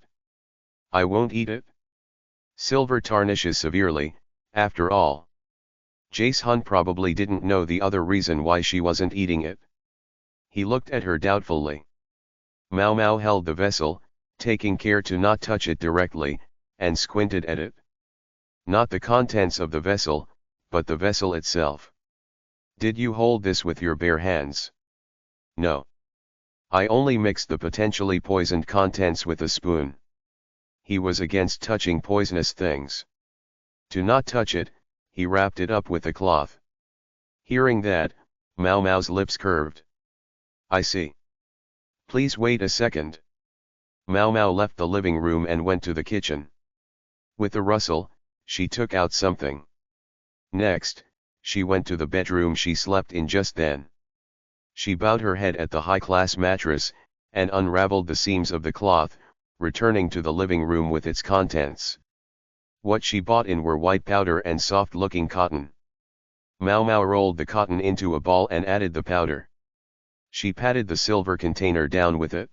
A: I won't eat it. Silver tarnishes severely, after all. Jae-hun probably didn't know the other reason why she wasn't eating it. He looked at her doubtfully. Mao Mao held the vessel, taking care to not touch it directly, and squinted at it. Not the contents of the vessel, but the vessel itself. Did you hold this with your bare hands? No. I only mixed the potentially poisoned contents with a spoon. He was against touching poisonous things. To not touch it, he wrapped it up with a cloth. Hearing that, Mao Mao's lips curved. I see. Please wait a second. Mao Mao left the living room and went to the kitchen. With a rustle, she took out something. Next, she went to the bedroom she slept in just then. She bowed her head at the high-class mattress, and unraveled the seams of the cloth, returning to the living room with its contents. What she bought in were white powder and soft-looking cotton. Mao Mao rolled the cotton into a ball and added the powder. She patted the silver container down with it.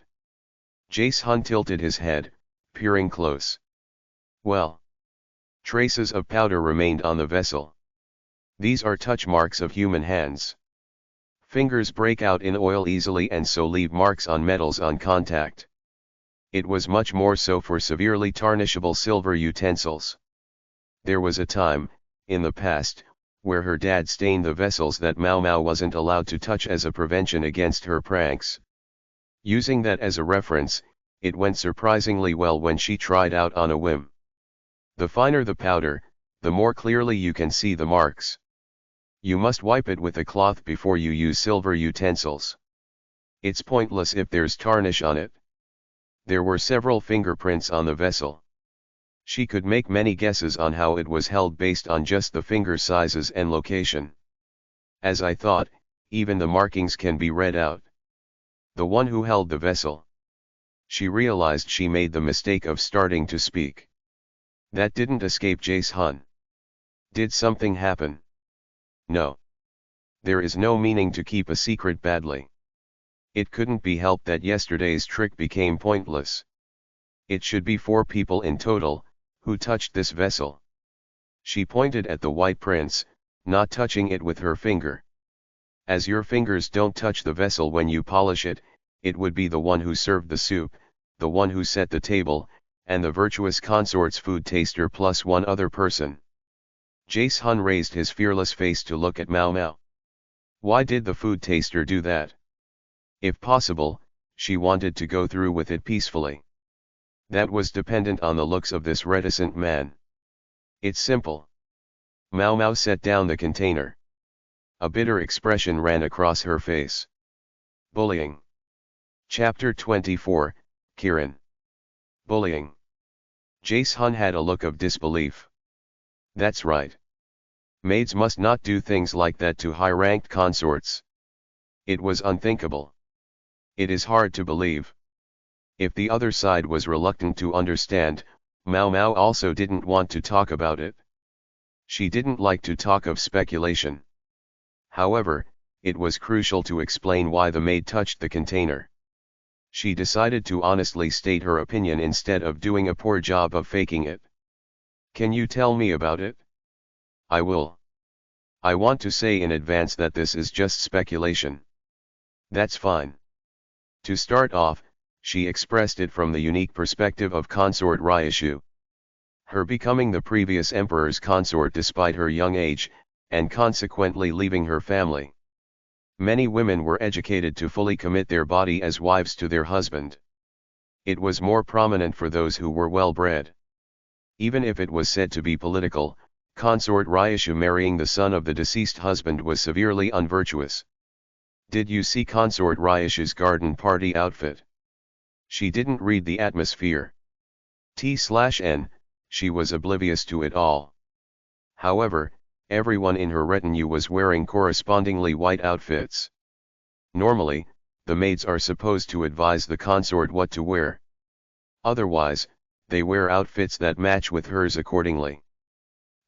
A: Jae-hun tilted his head, peering close. Well. Traces of powder remained on the vessel. These are touch marks of human hands. Fingers break out in oil easily and so leave marks on metals on contact. It was much more so for severely tarnishable silver utensils. There was a time, in the past, where her dad stained the vessels that Mao Mao wasn't allowed to touch as a prevention against her pranks. Using that as a reference, it went surprisingly well when she tried out on a whim. The finer the powder, the more clearly you can see the marks. You must wipe it with a cloth before you use silver utensils. It's pointless if there's tarnish on it. There were several fingerprints on the vessel. She could make many guesses on how it was held based on just the finger sizes and location. As I thought, even the markings can be read out. The one who held the vessel. She realized she made the mistake of starting to speak. That didn't escape Jae-hun. Did something happen? No. There is no meaning to keep a secret badly. It couldn't be helped that yesterday's trick became pointless. It should be 4 people in total, who touched this vessel. She pointed at the white prince, not touching it with her finger. As your fingers don't touch the vessel when you polish it, it would be the one who served the soup, the one who set the table, and the virtuous consort's food taster plus one other person. Jace Hun raised his fearless face to look at Mao Mao. Why did the food taster do that? If possible, she wanted to go through with it peacefully. That was dependent on the looks of this reticent man. It's simple. Mao Mao set down the container. A bitter expression ran across her face. Bullying. Chapter 24, Kiran. Bullying. Jace Hun had a look of disbelief. That's right. Maids must not do things like that to high-ranked consorts. It was unthinkable. It is hard to believe. If the other side was reluctant to understand, Mao Mao also didn't want to talk about it. She didn't like to talk of speculation. However, it was crucial to explain why the maid touched the container. She decided to honestly state her opinion instead of doing a poor job of faking it. Can you tell me about it? I will. I want to say in advance that this is just speculation. That's fine. To start off, she expressed it from the unique perspective of consort Ryushu. Her becoming the previous emperor's consort despite her young age, and consequently leaving her family. Many women were educated to fully commit their body as wives to their husband. It was more prominent for those who were well-bred. Even if it was said to be political, consort Ryushu marrying the son of the deceased husband was severely unvirtuous. Did you see consort Ryushu's garden party outfit? She didn't read the atmosphere. T/N, she was oblivious to it all. However, everyone in her retinue was wearing correspondingly white outfits. Normally, the maids are supposed to advise the consort what to wear. Otherwise, they wear outfits that match with hers accordingly.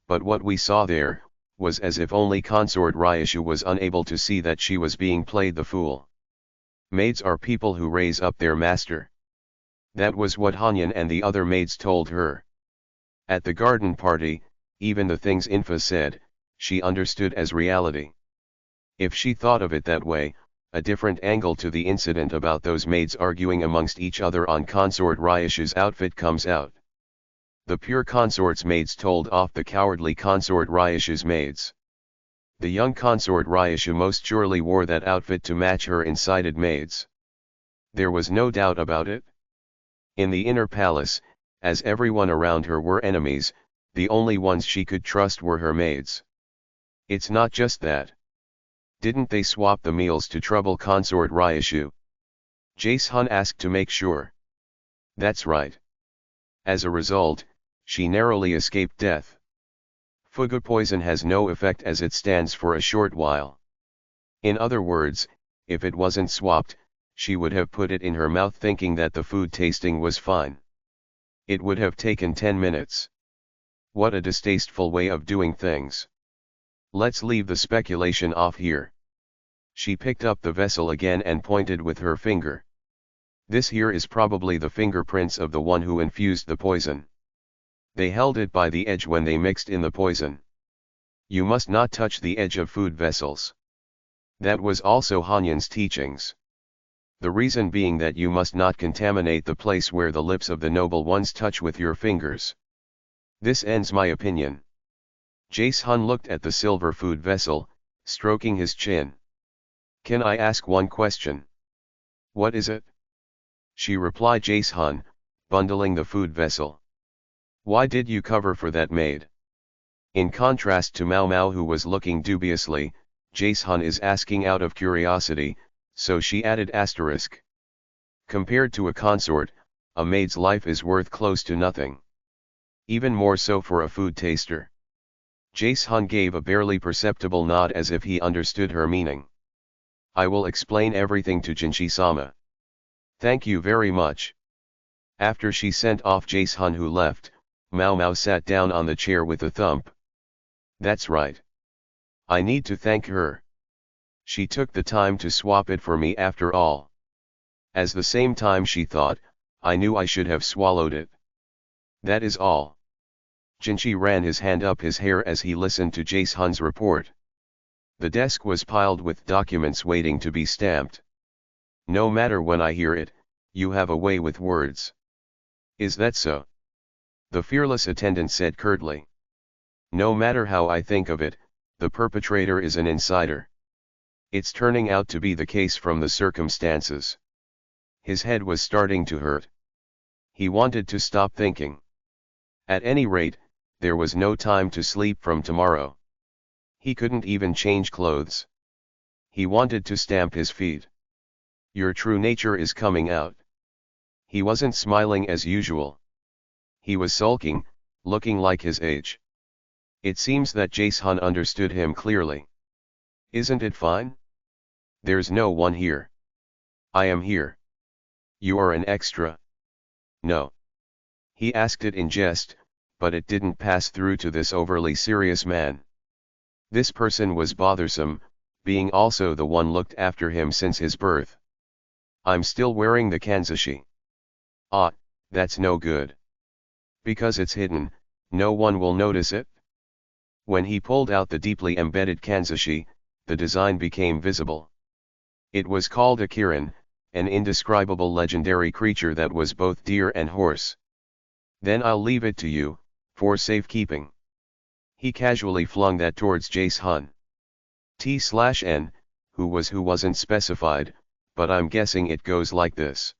A: But what we saw there, was as if only consort Ryushu was unable to see that she was being played the fool. Maids are people who raise up their master. That was what Hanyan and the other maids told her. At the garden party, even the things Infa said, she understood as reality. If she thought of it that way, a different angle to the incident about those maids arguing amongst each other on consort Ryushu's outfit comes out. The pure consort's maids told off the cowardly consort Ryushu's maids. The young consort Ryushu most surely wore that outfit to match her incited maids. There was no doubt about it. In the inner palace, as everyone around her were enemies, the only ones she could trust were her maids. It's not just that. Didn't they swap the meals to trouble consort Ryushu? Jace Hun asked to make sure. That's right. As a result, she narrowly escaped death. Fugu poison has no effect as it stands for a short while. In other words, if it wasn't swapped, she would have put it in her mouth thinking that the food tasting was fine. It would have taken 10 minutes. What a distasteful way of doing things. Let's leave the speculation off here. She picked up the vessel again and pointed with her finger. This here is probably the fingerprints of the one who infused the poison. They held it by the edge when they mixed in the poison. You must not touch the edge of food vessels. That was also Hanyan's teachings. The reason being that you must not contaminate the place where the lips of the noble ones touch with your fingers. This ends my opinion. Jace Hun looked at the silver food vessel, stroking his chin. Can I ask one question? What is it? She replied Jace Hun, bundling the food vessel. Why did you cover for that maid? In contrast to Mao Mao who was looking dubiously, Jace Hun is asking out of curiosity, so she added asterisk. Compared to a consort, a maid's life is worth close to nothing. Even more so for a food taster. Jace Hun gave a barely perceptible nod as if he understood her meaning. I will explain everything to Jinshi-sama. Thank you very much. After she sent off Jace Hun who left, Mao Mao sat down on the chair with a thump. That's right. I need to thank her. She took the time to swap it for me after all. At the same time she thought, I knew I should have swallowed it. That is all. Jinchi ran his hand up his hair as he listened to Jace Hun's report. The desk was piled with documents waiting to be stamped. No matter when I hear it, you have a way with words. Is that so? The fearless attendant said curtly. No matter how I think of it, the perpetrator is an insider. It's turning out to be the case from the circumstances. His head was starting to hurt. He wanted to stop thinking. At any rate, there was no time to sleep from tomorrow. He couldn't even change clothes. He wanted to stamp his feet. Your true nature is coming out. He wasn't smiling as usual. He was sulking, looking like his age. It seems that Jace Hun understood him clearly. Isn't it fine? There's no one here. I am here. You are an extra. No. He asked it in jest, but it didn't pass through to this overly serious man. This person was bothersome, being also the one looked after him since his birth. I'm still wearing the kanzashi. Ah, that's no good. Because it's hidden, no one will notice it. When he pulled out the deeply embedded kanzashi, the design became visible. It was called a kirin, an indescribable legendary creature that was both deer and horse. Then I'll leave it to you, for safekeeping. He casually flung that towards Jace Hun. T/N, who wasn't specified, but I'm guessing it goes like this.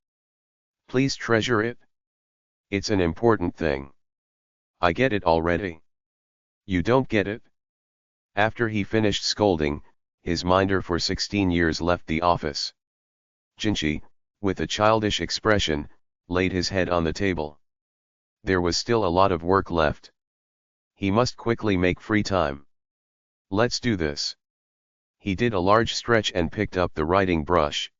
A: Please treasure it. It's an important thing. I get it already. You don't get it? After he finished scolding, his minder for 16 years left the office. Jinchi, with a childish expression, laid his head on the table. There was still a lot of work left. He must quickly make free time. Let's do this. He did a large stretch and picked up the writing brush.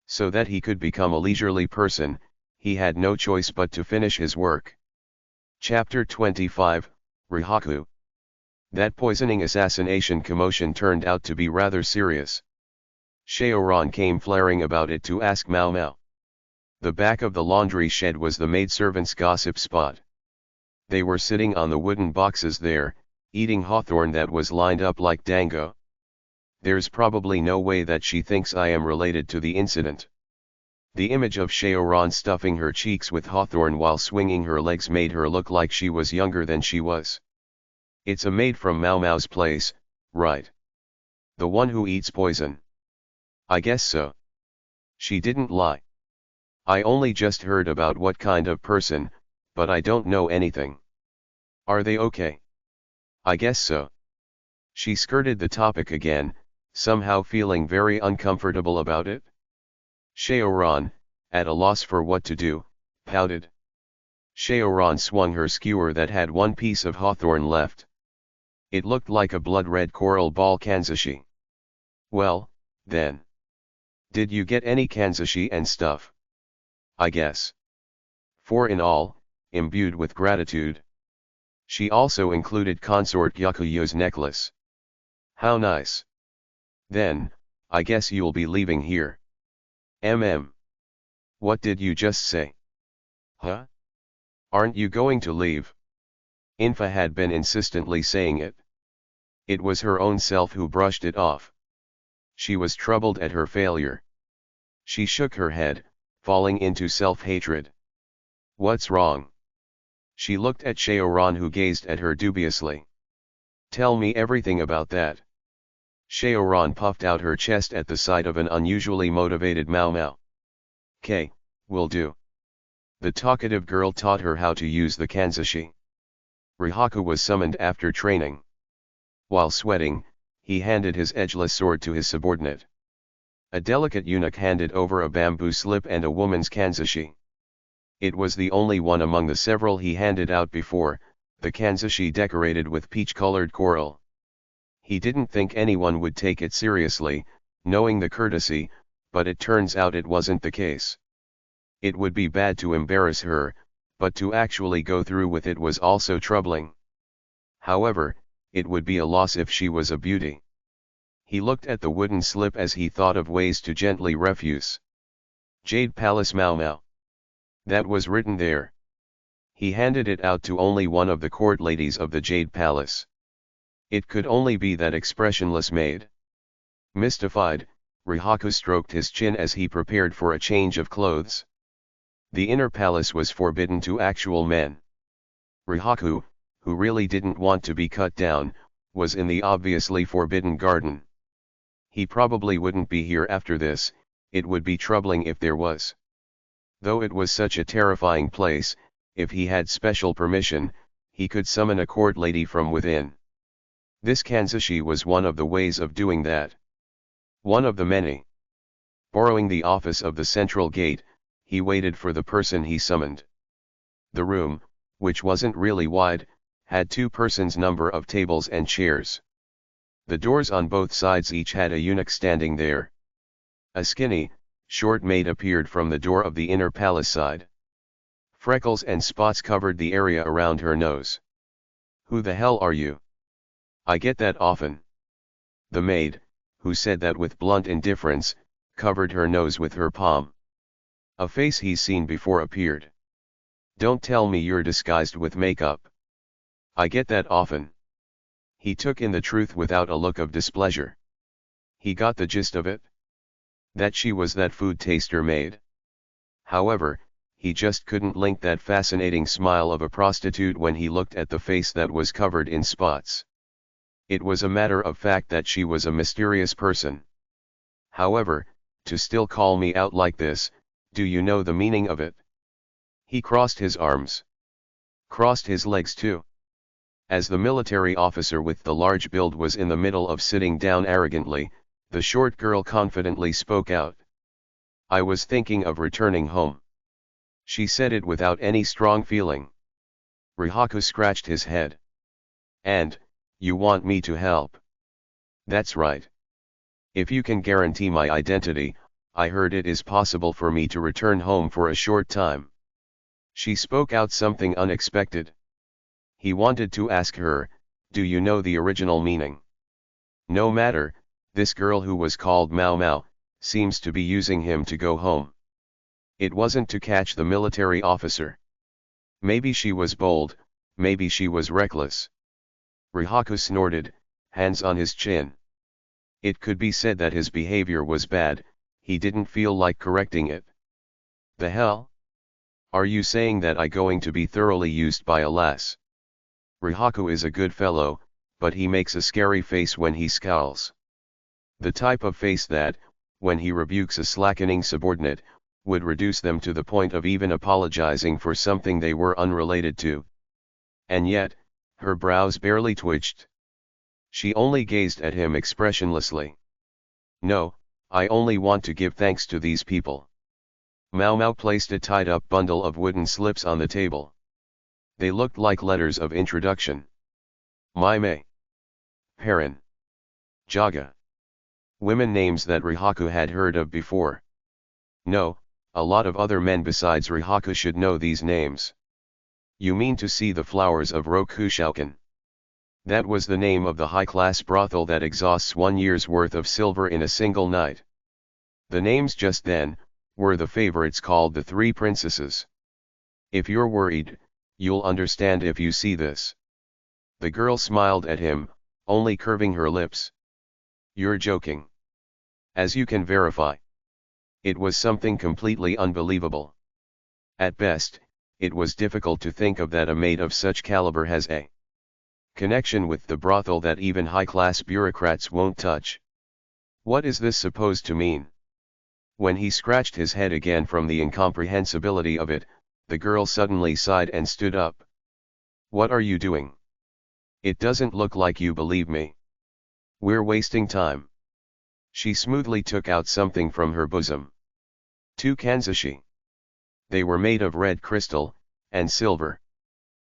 A: So that he could become a leisurely person, he had no choice but to finish his work. Chapter 25, Rihaku. That poisoning assassination commotion turned out to be rather serious. Shaoran came flaring about it to ask Mao Mao. The back of the laundry shed was the maidservants' gossip spot. They were sitting on the wooden boxes there, eating hawthorn that was lined up like dango. There's probably no way that she thinks I am related to the incident. The image of Shaoran stuffing her cheeks with hawthorn while swinging her legs made her look like she was younger than she was. It's a maid from Mao Mao's place, right? The one who eats poison. I guess so. She didn't lie. I only just heard about what kind of person, but I don't know anything. Are they okay? I guess so. She skirted the topic again, somehow feeling very uncomfortable about it. Shaoran, at a loss for what to do, pouted. Shaoran swung her skewer that had one piece of hawthorn left. It looked like a blood-red coral ball kanzashi. Well, then. Did you get any kanzashi and stuff? I guess. 4 in all, imbued with gratitude. She also included consort Yakuyo's necklace. How nice. Then, I guess you'll be leaving here. What did you just say? Huh? Aren't you going to leave? Infa had been insistently saying it. It was her own self who brushed it off. She was troubled at her failure. She shook her head, falling into self-hatred. What's wrong? She looked at Shaoran, who gazed at her dubiously. Tell me everything about that. Shaoran puffed out her chest at the sight of an unusually motivated Mao Mao. "K, will do." The talkative girl taught her how to use the kanzashi. Rihaku was summoned after training. While sweating, he handed his edgeless sword to his subordinate. A delicate eunuch handed over a bamboo slip and a woman's kanzashi. It was the only one among the several he handed out before, the kanzashi decorated with peach-colored coral. He didn't think anyone would take it seriously, knowing the courtesy, but it turns out it wasn't the case. It would be bad to embarrass her, but to actually go through with it was also troubling. However, it would be a loss if she was a beauty. He looked at the wooden slip as he thought of ways to gently refuse. Jade Palace Mao Mao. That was written there. He handed it out to only one of the court ladies of the Jade Palace. It could only be that expressionless maid. Mystified, Rihaku stroked his chin as he prepared for a change of clothes. The inner palace was forbidden to actual men. Rihaku, who really didn't want to be cut down, was in the obviously forbidden garden. He probably wouldn't be here after this, it would be troubling if there was. Though it was such a terrifying place, if he had special permission, he could summon a court lady from within. This kanzashi was one of the ways of doing that. One of the many. Borrowing the office of the central gate, he waited for the person he summoned. The room, which wasn't really wide, had 2 persons' number of tables and chairs. The doors on both sides each had a eunuch standing there. A skinny, short maid appeared from the door of the inner palace side. Freckles and spots covered the area around her nose. "Who the hell are you? I get that often." The maid, who said that with blunt indifference, covered her nose with her palm. A face he's seen before appeared. "Don't tell me you're disguised with makeup." "I get that often." He took in the truth without a look of displeasure. He got the gist of it. That she was that food taster maid. However, he just couldn't link that fascinating smile of a prostitute when he looked at the face that was covered in spots. It was a matter of fact that she was a mysterious person. However, to still call me out like this, do you know the meaning of it? He crossed his arms. Crossed his legs too. As the military officer with the large build was in the middle of sitting down arrogantly, the short girl confidently spoke out. "I was thinking of returning home." She said it without any strong feeling. Rihaku scratched his head. "And, you want me to help?" "That's right. If you can guarantee my identity, I heard it is possible for me to return home for a short time." She spoke out something unexpected. He wanted to ask her, "Do you know the original meaning?" No matter, this girl who was called Mao Mao, seems to be using him to go home. It wasn't to catch the military officer. Maybe she was bold, maybe she was reckless. Rihaku snorted, hands on his chin. It could be said that his behavior was bad, he didn't feel like correcting it. "The hell? Are you saying that I going to be thoroughly used by a lass?" Rihaku is a good fellow, but he makes a scary face when he scowls. The type of face that, when he rebukes a slackening subordinate, would reduce them to the point of even apologizing for something they were unrelated to. And yet, her brows barely twitched. She only gazed at him expressionlessly. "No, I only want to give thanks to these people." Mao Mao placed a tied-up bundle of wooden slips on the table. They looked like letters of introduction. Maime. Perrin. Jaga. Women names that Rihaku had heard of before. No, a lot of other men besides Rihaku should know these names. "You mean to see the flowers of Rokushouken?" That was the name of the high-class brothel that exhausts 1 year's worth of silver in a single night. The names just then, were the favorites called the Three Princesses. "If you're worried, you'll understand if you see this." The girl smiled at him, only curving her lips. "You're joking." "As you can verify." It was something completely unbelievable. At best, it was difficult to think of that a maid of such caliber has a connection with the brothel that even high-class bureaucrats won't touch. What is this supposed to mean? When he scratched his head again from the incomprehensibility of it, the girl suddenly sighed and stood up. "What are you doing? It doesn't look like you believe me. We're wasting time." She smoothly took out something from her bosom. 2 kanzashi. They were made of red crystal, and silver.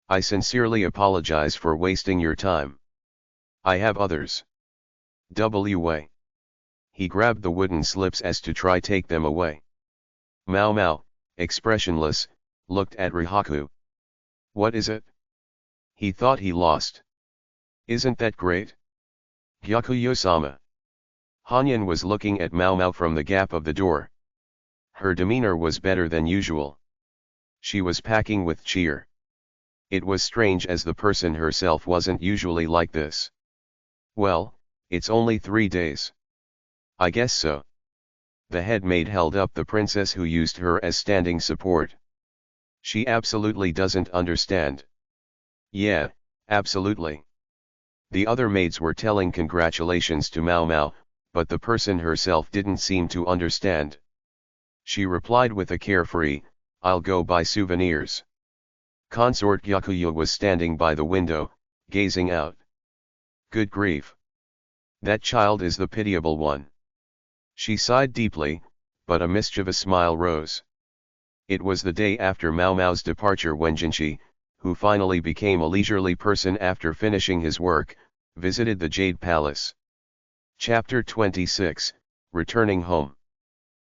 A: "I sincerely apologize for wasting your time. I have others. Way." He grabbed the wooden slips as to try take them away. Mao Mao, expressionless, looked at Rihaku. "What is it?" He thought he lost. "Isn't that great? Gyakuyo-sama." Hanyan was looking at Mao Mao from the gap of the door. Her demeanor was better than usual. She was packing with cheer. It was strange as the person herself wasn't usually like this. Well, it's only 3 days. I guess so. The head maid held up the princess who used her as standing support. She absolutely doesn't understand. Yeah, absolutely. The other maids were telling congratulations to Mao Mao, but the person herself didn't seem to understand. She replied with a carefree, "I'll go buy souvenirs." Consort Yakuya was standing by the window, gazing out. Good grief. That child is the pitiable one. She sighed deeply, but a mischievous smile rose. It was the day after Mao Mao's departure when Jinshi, who finally became a leisurely person after finishing his work, visited the Jade Palace. Chapter 26, Returning Home.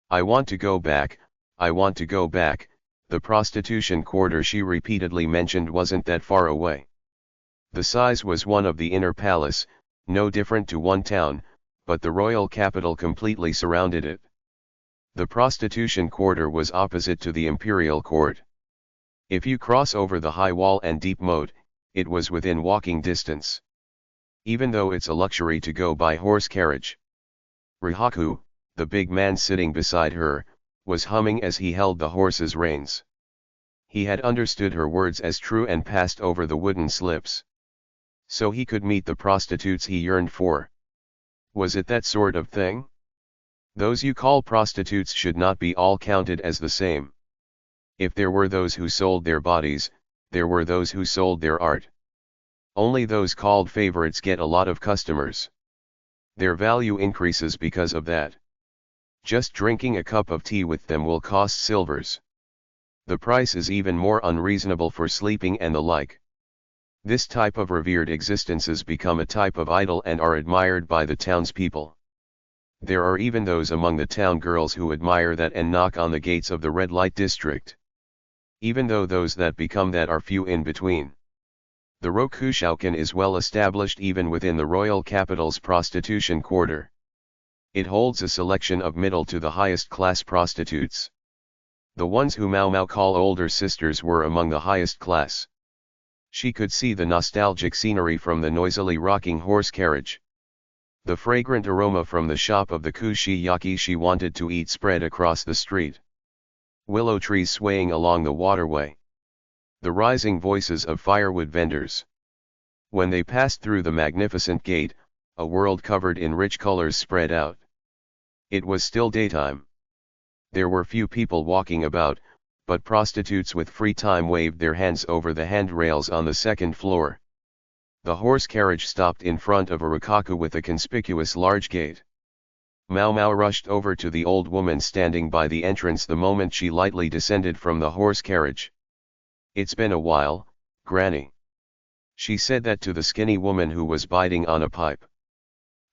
A: I want to go back, I want to go back. The prostitution quarter she repeatedly mentioned wasn't that far away. The size was one of the inner palace, no different to one town, but the royal capital completely surrounded it. The prostitution quarter was opposite to the imperial court. If you cross over the high wall and deep moat, it was within walking distance. Even though it's a luxury to go by horse carriage. Rihaku, the big man sitting beside her, was humming as he held the horse's reins. He had understood her words as true and passed over the wooden slips. So he could meet the prostitutes he yearned for. Was it that sort of thing? Those you call prostitutes should not be all counted as the same. If there were those who sold their bodies, there were those who sold their art. Only those called favorites get a lot of customers. Their value increases because of that. Just drinking a cup of tea with them will cost silvers. The price is even more unreasonable for sleeping and the like. This type of revered existences become a type of idol and are admired by the townspeople. There are even those among the town girls who admire that and knock on the gates of the red light district. Even though those that become that are few in between. The Rokushoukan is well established even within the royal capital's prostitution quarter. It holds a selection of middle to the highest class prostitutes. The ones who Mao Mao call older sisters were among the highest class. She could see the nostalgic scenery from the noisily rocking horse carriage. The fragrant aroma from the shop of the kushiyaki she wanted to eat spread across the street. Willow trees swaying along the waterway. The rising voices of firewood vendors. When they passed through the magnificent gate, a world covered in rich colors spread out. It was still daytime. There were few people walking about, but prostitutes with free time waved their hands over the handrails on the second floor. The horse carriage stopped in front of a rikaku with a conspicuous large gate. Mao Mao rushed over to the old woman standing by the entrance the moment she lightly descended from the horse carriage. "It's been a while, Granny." She said that to the skinny woman who was biting on a pipe.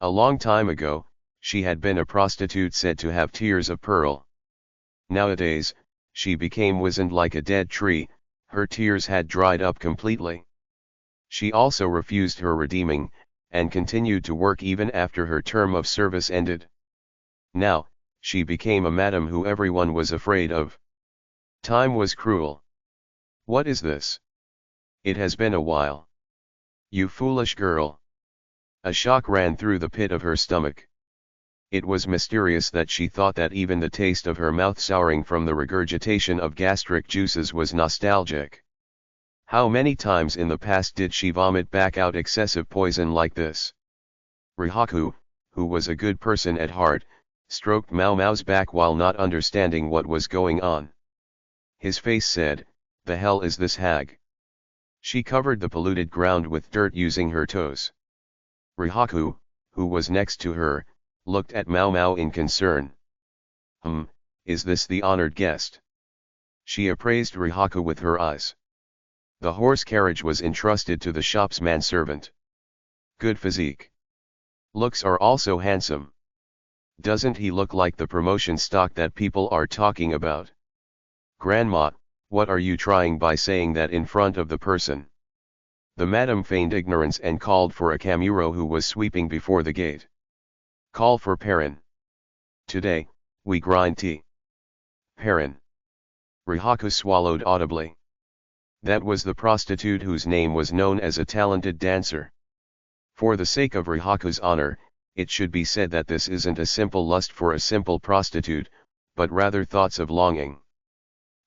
A: A long time ago, she had been a prostitute said to have tears of pearl. Nowadays, she became wizened like a dead tree, her tears had dried up completely. She also refused her redeeming, and continued to work even after her term of service ended. Now, she became a madam who everyone was afraid of. Time was cruel. What is this? It has been a while. You foolish girl. A shock ran through the pit of her stomach. It was mysterious that she thought that even the taste of her mouth souring from the regurgitation of gastric juices was nostalgic. How many times in the past did she vomit back out excessive poison like this? Rihaku, who was a good person at heart, stroked Mao Mao's back while not understanding what was going on. His face said, "The hell is this hag?" She covered the polluted ground with dirt using her toes. Rihaku, who was next to her, looked at Mao Mao in concern. Is this the honored guest?" She appraised Rihaku with her eyes. The horse carriage was entrusted to the shop's manservant. Good physique. Looks are also handsome. Doesn't he look like the promotion stock that people are talking about? Grandma, what are you trying by saying that in front of the person? The madam feigned ignorance and called for a kamuro who was sweeping before the gate. Call for Perrin. Today, we grind tea. Perrin. Rihaku swallowed audibly. That was the prostitute whose name was known as a talented dancer. For the sake of Rihaku's honor, it should be said that this isn't a simple lust for a simple prostitute, but rather thoughts of longing.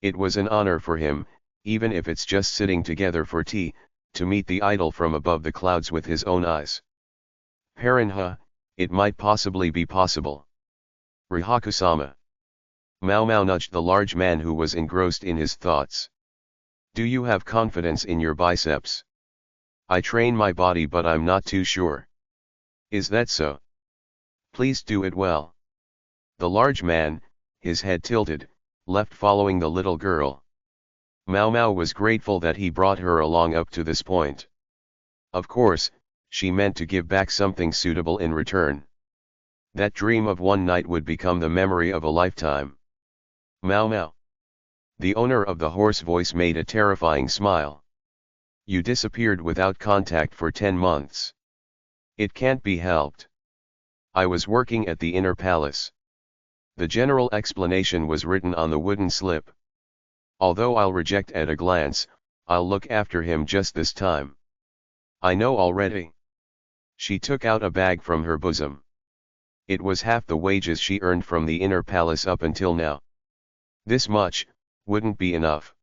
A: It was an honor for him, even if it's just sitting together for tea, to meet the idol from above the clouds with his own eyes. Parinha, it might possibly be possible. Rihaku-sama. Mao Mao nudged the large man who was engrossed in his thoughts. Do you have confidence in your biceps? I train my body but I'm not too sure. Is that so? Please do it well. The large man, his head tilted, left following the little girl. Mao Mao was grateful that he brought her along up to this point. Of course, she meant to give back something suitable in return. That dream of one night would become the memory of a lifetime. Mao Mao. The owner of the hoarse voice made a terrifying smile. You disappeared without contact for 10 months. It can't be helped. I was working at the inner palace. The general explanation was written on the wooden slip. Although I'll reject at a glance, I'll look after him just this time. I know already. She took out a bag from her bosom. It was half the wages she earned from the inner palace up until now. This much wouldn't be enough.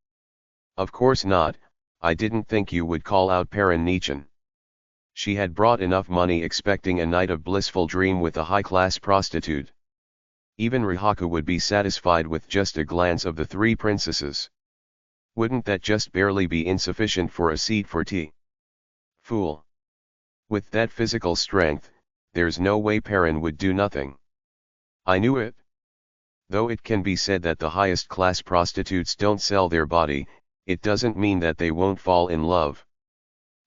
A: Of course not, I didn't think you would call out Perrin Nichin. She had brought enough money expecting a night of blissful dream with a high-class prostitute. Even Rihaku would be satisfied with just a glance of the three princesses. Wouldn't that just barely be insufficient for a seat for tea? Fool. With that physical strength, there's no way Perrin would do nothing. I knew it. Though it can be said that the highest class prostitutes don't sell their body, it doesn't mean that they won't fall in love.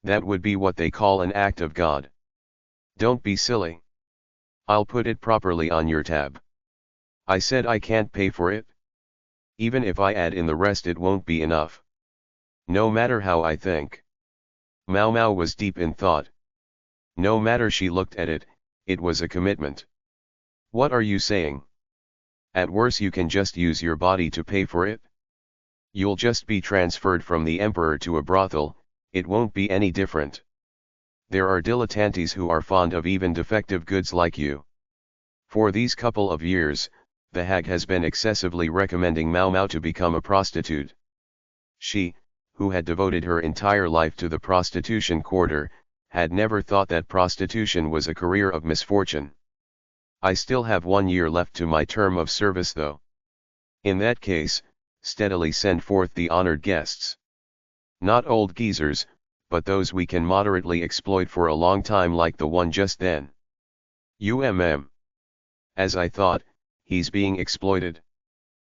A: That would be what they call an act of God. Don't be silly. I'll put it properly on your tab. I said I can't pay for it. Even if I add in the rest it won't be enough. No matter how I think. Mao Mao was deep in thought. No matter she looked at it, it was a commitment. What are you saying? At worst you can just use your body to pay for it? You'll just be transferred from the emperor to a brothel, it won't be any different. There are dilettantes who are fond of even defective goods like you. For these couple of years, the hag has been excessively recommending Mao Mao to become a prostitute. She, who had devoted her entire life to the prostitution quarter, had never thought that prostitution was a career of misfortune. I still have 1 year left to my term of service though. In that case, steadily send forth the honored guests. Not old geezers, but those we can moderately exploit for a long time like the one just then. As I thought, he's being exploited.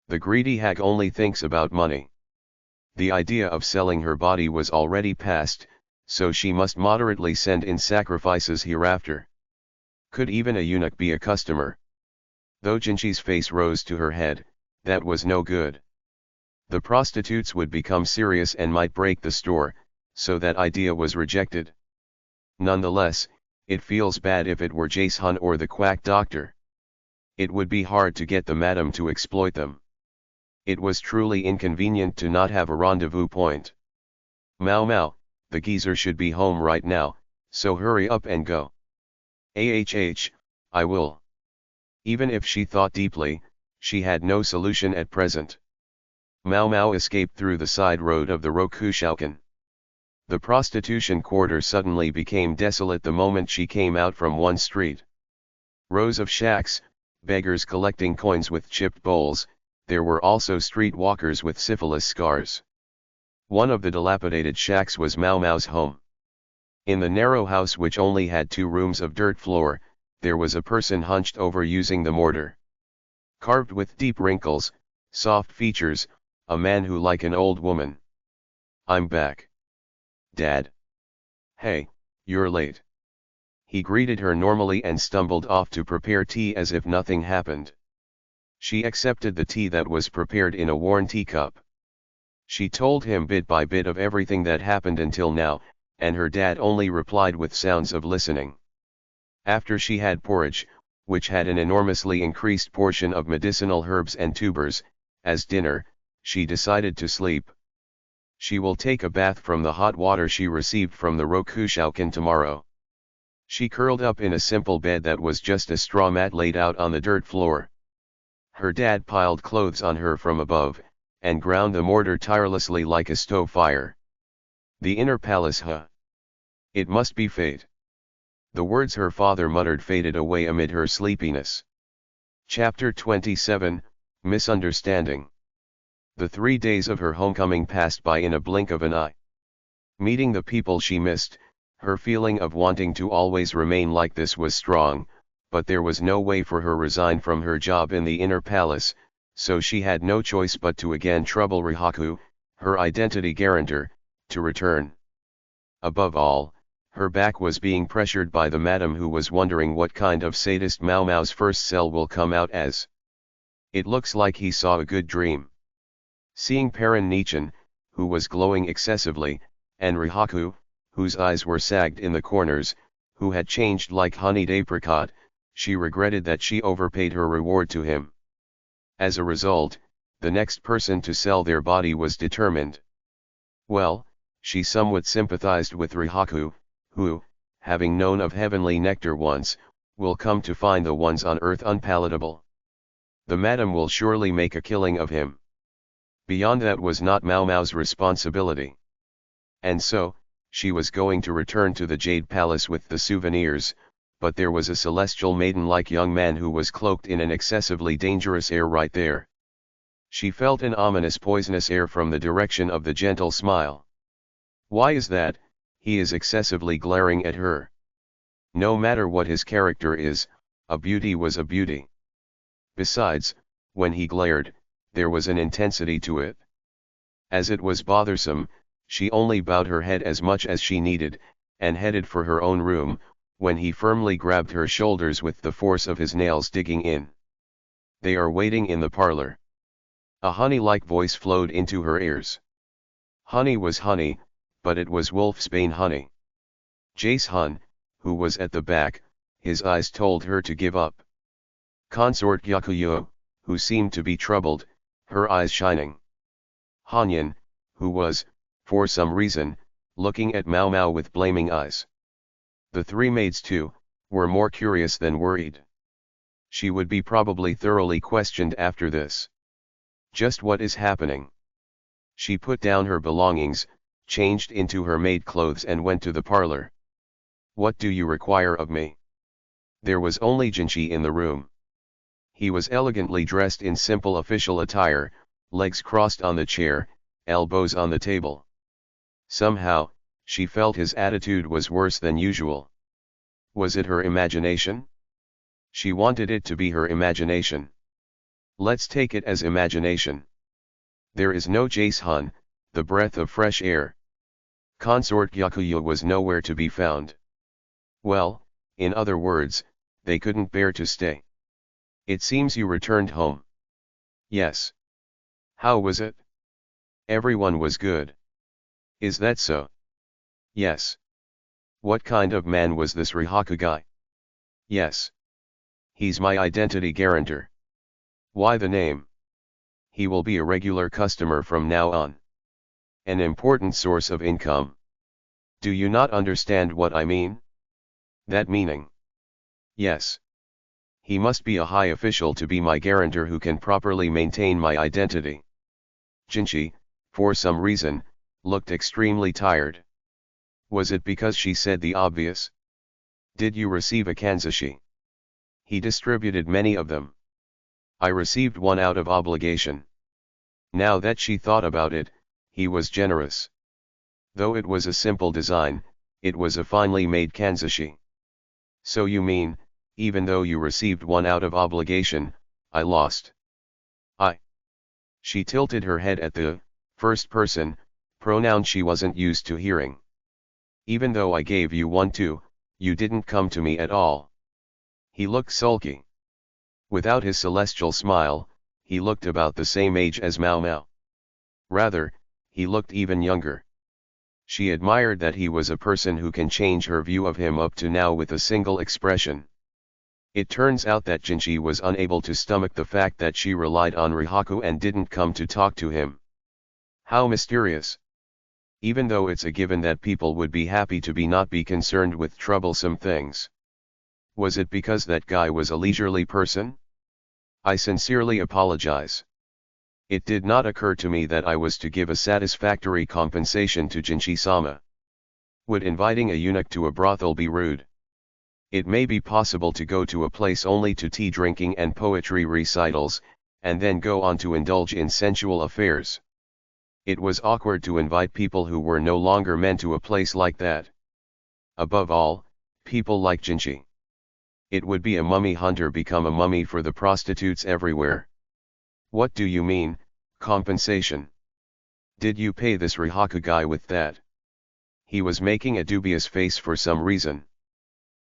A: The greedy hag only thinks about money. The idea of selling her body was already past, so she must moderately send in sacrifices hereafter. Could even a eunuch be a customer? Though Jinchi's face rose to her head, that was no good. The prostitutes would become serious and might break the store, so that idea was rejected. Nonetheless, it feels bad if it were Jace Hun or the quack doctor. It would be hard to get the madam to exploit them. It was truly inconvenient to not have a rendezvous point. Mao Mao, the geezer should be home right now, so hurry up and go. I will. Even if she thought deeply, she had no solution at present. Mao Mao escaped through the side road of the Rokushokan. The prostitution quarter suddenly became desolate the moment she came out from one street. Rows of shacks, beggars collecting coins with chipped bowls, there were also street walkers with syphilis scars. One of the dilapidated shacks was Mao Mao's home. In the narrow house which only had 2 rooms of dirt floor, there was a person hunched over using the mortar. Carved with deep wrinkles, soft features, a man who like an old woman. I'm back. Dad. Hey, you're late. He greeted her normally and stumbled off to prepare tea as if nothing happened. She accepted the tea that was prepared in a worn teacup. She told him bit by bit of everything that happened until now, and her dad only replied with sounds of listening. After she had porridge, which had an enormously increased portion of medicinal herbs and tubers, as dinner, she decided to sleep. She will take a bath from the hot water she received from the Rokushoukan tomorrow. She curled up in a simple bed that was just a straw mat laid out on the dirt floor. Her dad piled clothes on her from above, and ground the mortar tirelessly like a stove fire. The inner palace, huh? It must be fate. The words her father muttered faded away amid her sleepiness. Chapter 27, Misunderstanding. The 3 days of her homecoming passed by in a blink of an eye. Meeting the people she missed, her feeling of wanting to always remain like this was strong, but there was no way for her to resign from her job in the inner palace, so she had no choice but to again trouble Rihaku, her identity guarantor, to return. Above all, her back was being pressured by the madam who was wondering what kind of sadist Mau Mau's first cell will come out as. It looks like he saw a good dream. Seeing Paran Nichan, who was glowing excessively, and Rihaku, whose eyes were sagged in the corners, who had changed like honeyed apricot, she regretted that she overpaid her reward to him. As a result, the next person to sell their body was determined. Well, she somewhat sympathized with Rihaku, who, having known of heavenly nectar once, will come to find the ones on earth unpalatable. The madam will surely make a killing of him. Beyond that was not Mau Mau's responsibility. And so, she was going to return to the Jade Palace with the souvenirs, but there was a celestial maiden-like young man who was cloaked in an excessively dangerous air right there. She felt an ominous poisonous air from the direction of the gentle smile. Why is that? He is excessively glaring at her. No matter what his character is, a beauty was a beauty. Besides, when he glared, there was an intensity to it. As it was bothersome, she only bowed her head as much as she needed, and headed for her own room, when he firmly grabbed her shoulders with the force of his nails digging in. They are waiting in the parlor. A honey-like voice flowed into her ears. Honey was honey, but it was wolfsbane honey. Jace Hun, who was at the back, his eyes told her to give up. Consort Yakuyo, who seemed to be troubled, her eyes shining. Hanyan, who was, for some reason, looking at Mau Mau with blaming eyes. The 3 maids too, were more curious than worried. She would be probably thoroughly questioned after this. Just what is happening? She put down her belongings, changed into her maid clothes and went to the parlor. What do you require of me? There was only Jinchi in the room. He was elegantly dressed in simple official attire, legs crossed on the chair, elbows on the table. Somehow, she felt his attitude was worse than usual. Was it her imagination? She wanted it to be her imagination. Let's take it as imagination. There is no Jace Hun, the breath of fresh air. Consort Yakuya was nowhere to be found. Well, in other words, they couldn't bear to stay. It seems you returned home. Yes. How was it? Everyone was good. Is that so? Yes. What kind of man was this Rihaku guy? Yes. He's my identity guarantor. Why the name? He will be a regular customer from now on. An important source of income. Do you not understand what I mean? That meaning? Yes. He must be a high official to be my guarantor who can properly maintain my identity. Jinchi, for some reason, looked extremely tired. Was it because she said the obvious? Did you receive a kanzashi? He distributed many of them. I received one out of obligation. Now that she thought about it, he was generous. Though it was a simple design, it was a finely made kanzashi. So you mean, even though you received one out of obligation, I lost. She tilted her head at the first person pronoun she wasn't used to hearing. Even though I gave you one too, you didn't come to me at all. He looked sulky. Without his celestial smile, he looked about the same age as Mau Mau. Rather, he looked even younger. She admired that he was a person who can change her view of him up to now with a single expression. It turns out that Jinchi was unable to stomach the fact that she relied on Rihaku and didn't come to talk to him. How mysterious. even though it's a given that people would be happy to not be concerned with troublesome things. Was it because that guy was a leisurely person? I sincerely apologize. It did not occur to me that I was to give a satisfactory compensation to Jinchi-sama. Would inviting a eunuch to a brothel be rude? It may be possible to go to a place only to tea drinking and poetry recitals, and then go on to indulge in sensual affairs. It was awkward to invite people who were no longer meant to a place like that. Above all, people like Jinchi. It would be a mummy hunter become a mummy for the prostitutes everywhere. What do you mean, compensation? Did you pay this Rihaku guy with that? He was making a dubious face for some reason.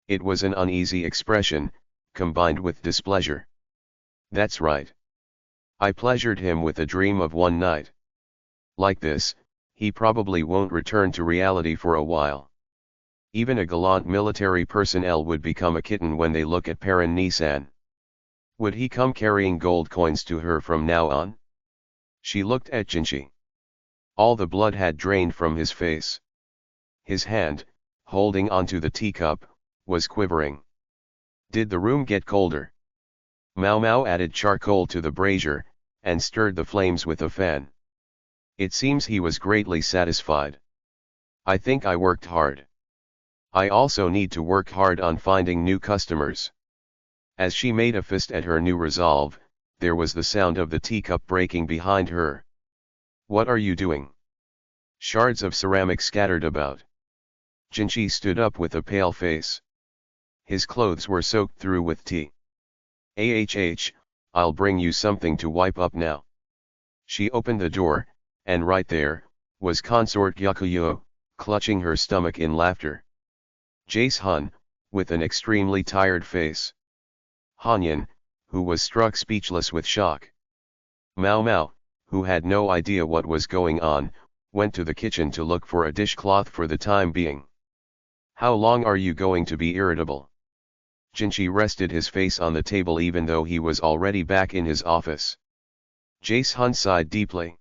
A: It was an uneasy expression, combined with displeasure. That's right. I pleasured him with a dream of one night. Like this, he probably won't return to reality for a while. Even a gallant military personnel would become a kitten when they look at Paran Nissan. Would he come carrying gold coins to her from now on? She looked at Jinchi. All the blood had drained from his face. His hand, holding onto the teacup, was quivering. Did the room get colder? Mao Mao added charcoal to the brazier, and stirred the flames with a fan. It seems he was greatly satisfied. I think I worked hard. I also need to work hard on finding new customers. As she made a fist at her new resolve, there was the sound of the teacup breaking behind her. What are you doing? Shards of ceramic scattered about. Jinchi stood up with a pale face. His clothes were soaked through with tea. I'll bring you something to wipe up now. She opened the door, and right there, was consort Yakuyo, clutching her stomach in laughter. Jace-hun, with an extremely tired face. Hanyan, who was struck speechless with shock. Mao Mao, who had no idea what was going on, went to the kitchen to look for a dishcloth for the time being. How long are you going to be irritable? Jinchi rested his face on the table even though he was already back in his office. Jace-hun sighed deeply.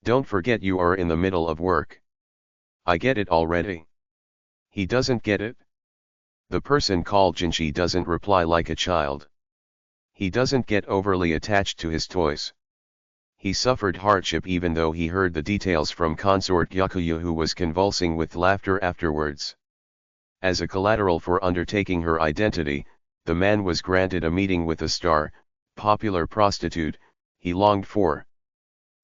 A: Don't forget you are in the middle of work. I get it already. He doesn't get it? The person called Jinchi doesn't reply like a child. He doesn't get overly attached to his toys. He suffered hardship even though he heard the details from consort Yakuyo, who was convulsing with laughter afterwards. As a collateral for undertaking her identity, the man was granted a meeting with a star, popular prostitute, he longed for.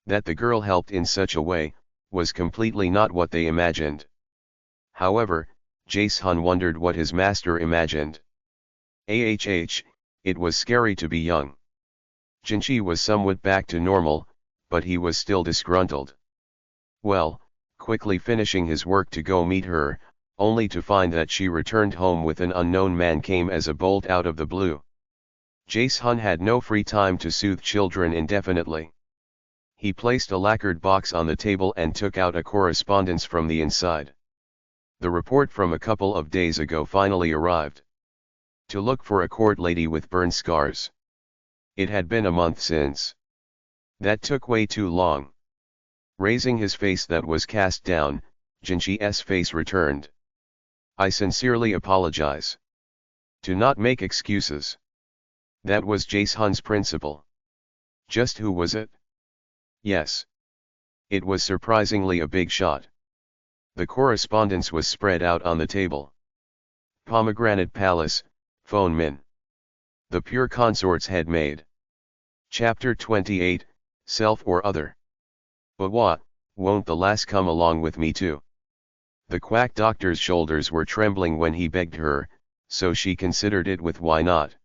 A: That the girl helped in such a way, was completely not what they imagined. However, Jace-hun wondered what his master imagined. It was scary to be young. Jinchi was somewhat back to normal, but he was still disgruntled. Well, quickly finishing his work to go meet her, only to find that she returned home with an unknown man came as a bolt out of the blue. Jace-hun had no free time to soothe children indefinitely. He placed a lacquered box on the table and took out a correspondence from the inside. The report from a couple of days ago finally arrived. To look for a court lady with burn scars. It had been a month since. That took way too long. Raising his face that was cast down, Jinchi's face returned. I sincerely apologize. Do not make excuses. That was Jace-hun's principle. Just who was it? Yes. It was surprisingly a big shot. The correspondence was spread out on the table. Pomegranate Palace, Phone Min. The pure consorts had made. Chapter 28, Self or Other. But what, won't the lass come along with me too? The quack doctor's shoulders were trembling when he begged her, so she considered it with why not.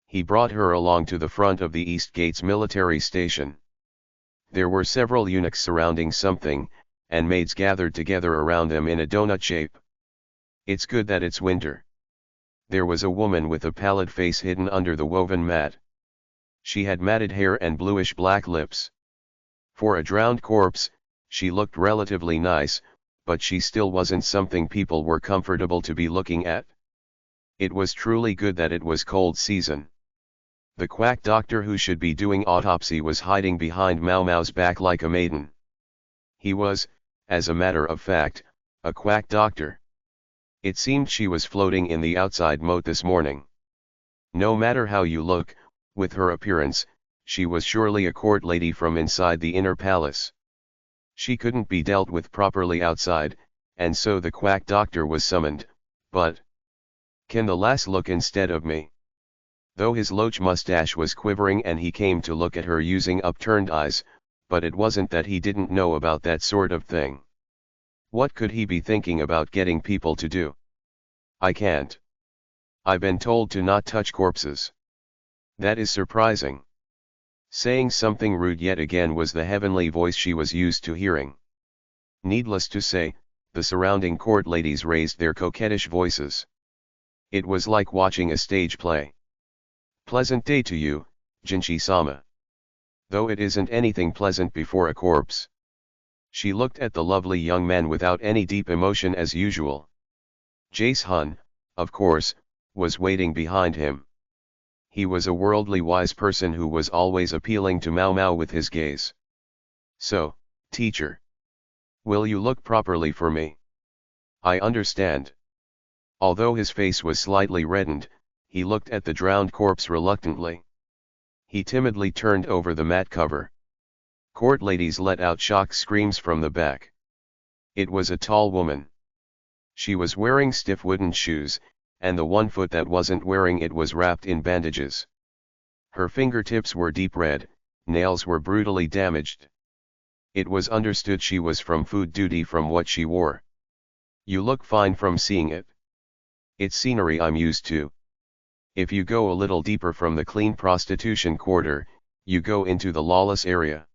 A: He brought her along to the front of the East Gates military station. There were several eunuchs surrounding something, and maids gathered together around them in a donut shape. It's good that it's winter. There was a woman with a pallid face hidden under the woven mat. She had matted hair and bluish-black lips. For a drowned corpse, she looked relatively nice, but she still wasn't something people were comfortable to be looking at. It was truly good that it was cold season. The quack doctor who should be doing autopsy was hiding behind Mao Mao's back like a maiden. He was, as a matter of fact, a quack doctor. It seemed she was floating in the outside moat this morning. No matter how you look, with her appearance, she was surely a court lady from inside the inner palace. She couldn't be dealt with properly outside, and so the quack doctor was summoned, but can the lass look instead of me? Though his loach mustache was quivering and he came to look at her using upturned eyes, but it wasn't that he didn't know about that sort of thing. What could he be thinking about getting people to do? I can't. I've been told to not touch corpses. That is surprising. Saying something rude yet again was the heavenly voice she was used to hearing. Needless to say, the surrounding court ladies raised their coquettish voices. It was like watching a stage play. Pleasant day to you, Jinchi-sama. Though it isn't anything pleasant before a corpse. She looked at the lovely young man without any deep emotion as usual. Jace-hun, of course, was waiting behind him. He was a worldly wise person who was always appealing to Mao Mao with his gaze. So, teacher. Will you look properly for me? I understand. Although his face was slightly reddened, he looked at the drowned corpse reluctantly. He timidly turned over the mat cover. Court ladies let out shocked screams from the back. It was a tall woman. She was wearing stiff wooden shoes, and the one foot that wasn't wearing it was wrapped in bandages. Her fingertips were deep red, nails were brutally damaged. It was understood she was from food duty from what she wore. You look fine from seeing it. It's scenery I'm used to. If you go a little deeper from the clean prostitution quarter, you go into the lawless area.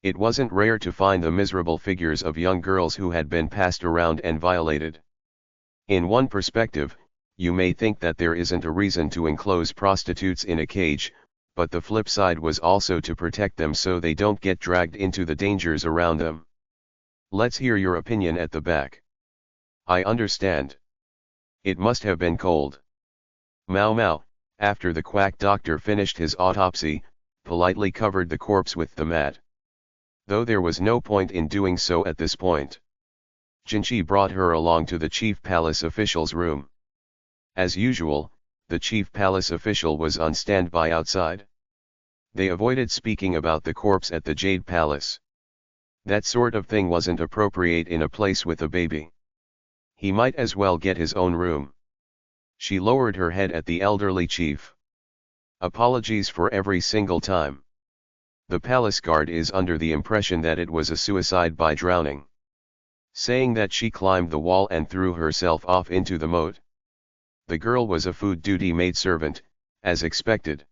A: It wasn't rare to find the miserable figures of young girls who had been passed around and violated. In one perspective, you may think that there isn't a reason to enclose prostitutes in a cage, but the flip side was also to protect them so they don't get dragged into the dangers around them. Let's hear your opinion at the back. I understand. It must have been cold. Mao Mao, after the quack doctor finished his autopsy, politely covered the corpse with the mat. Though there was no point in doing so at this point. Jinchi brought her along to the chief palace official's room. As usual, the chief palace official was on standby outside. They avoided speaking about the corpse at the Jade Palace. That sort of thing wasn't appropriate in a place with a baby. He might as well get his own room. She lowered her head at the elderly chief. Apologies for every single time. The palace guard is under the impression that it was a suicide by drowning. Saying that she climbed the wall and threw herself off into the moat. The girl was a food duty maidservant, as expected.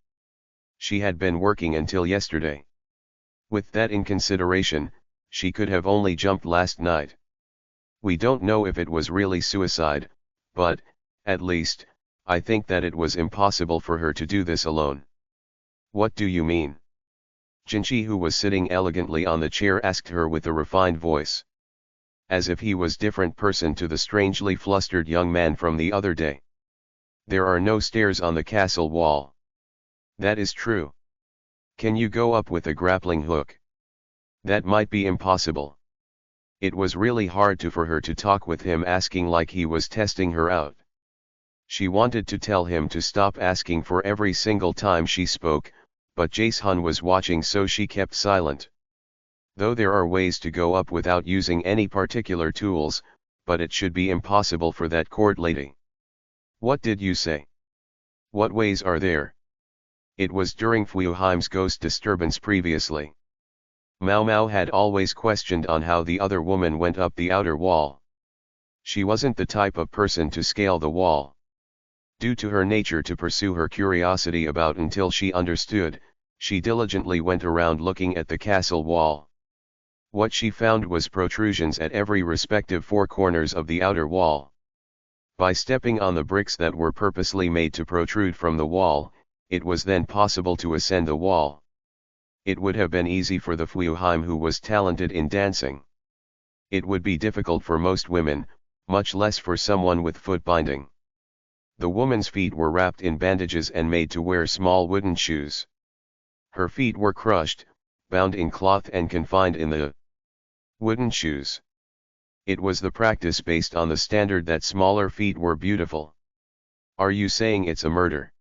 A: She had been working until yesterday. With that in consideration, she could have only jumped last night. We don't know if it was really suicide, but, at least, I think that it was impossible for her to do this alone. What do you mean? Jinchi, who was sitting elegantly on the chair, asked her with a refined voice. As if he was different person to the strangely flustered young man from the other day. There are no stairs on the castle wall. That is true. Can you go up with a grappling hook? That might be impossible. It was really hard for her to talk with him, asking like he was testing her out. She wanted to tell him to stop asking for every single time she spoke, but Jace-hun was watching, so she kept silent. Though there are ways to go up without using any particular tools, but it should be impossible for that court lady. What did you say? What ways are there? It was during Fuheim's ghost disturbance previously. Mao Mao had always questioned on how the other woman went up the outer wall. She wasn't the type of person to scale the wall. Due to her nature to pursue her curiosity about until she understood, she diligently went around looking at the castle wall. What she found was protrusions at every respective four corners of the outer wall. By stepping on the bricks that were purposely made to protrude from the wall, it was then possible to ascend the wall. It would have been easy for the Fuheim, who was talented in dancing. It would be difficult for most women, much less for someone with foot binding. The woman's feet were wrapped in bandages and made to wear small wooden shoes. Her feet were crushed, bound in cloth and confined in the wooden shoes. It was the practice based on the standard that smaller feet were beautiful. Are you saying it's a murder?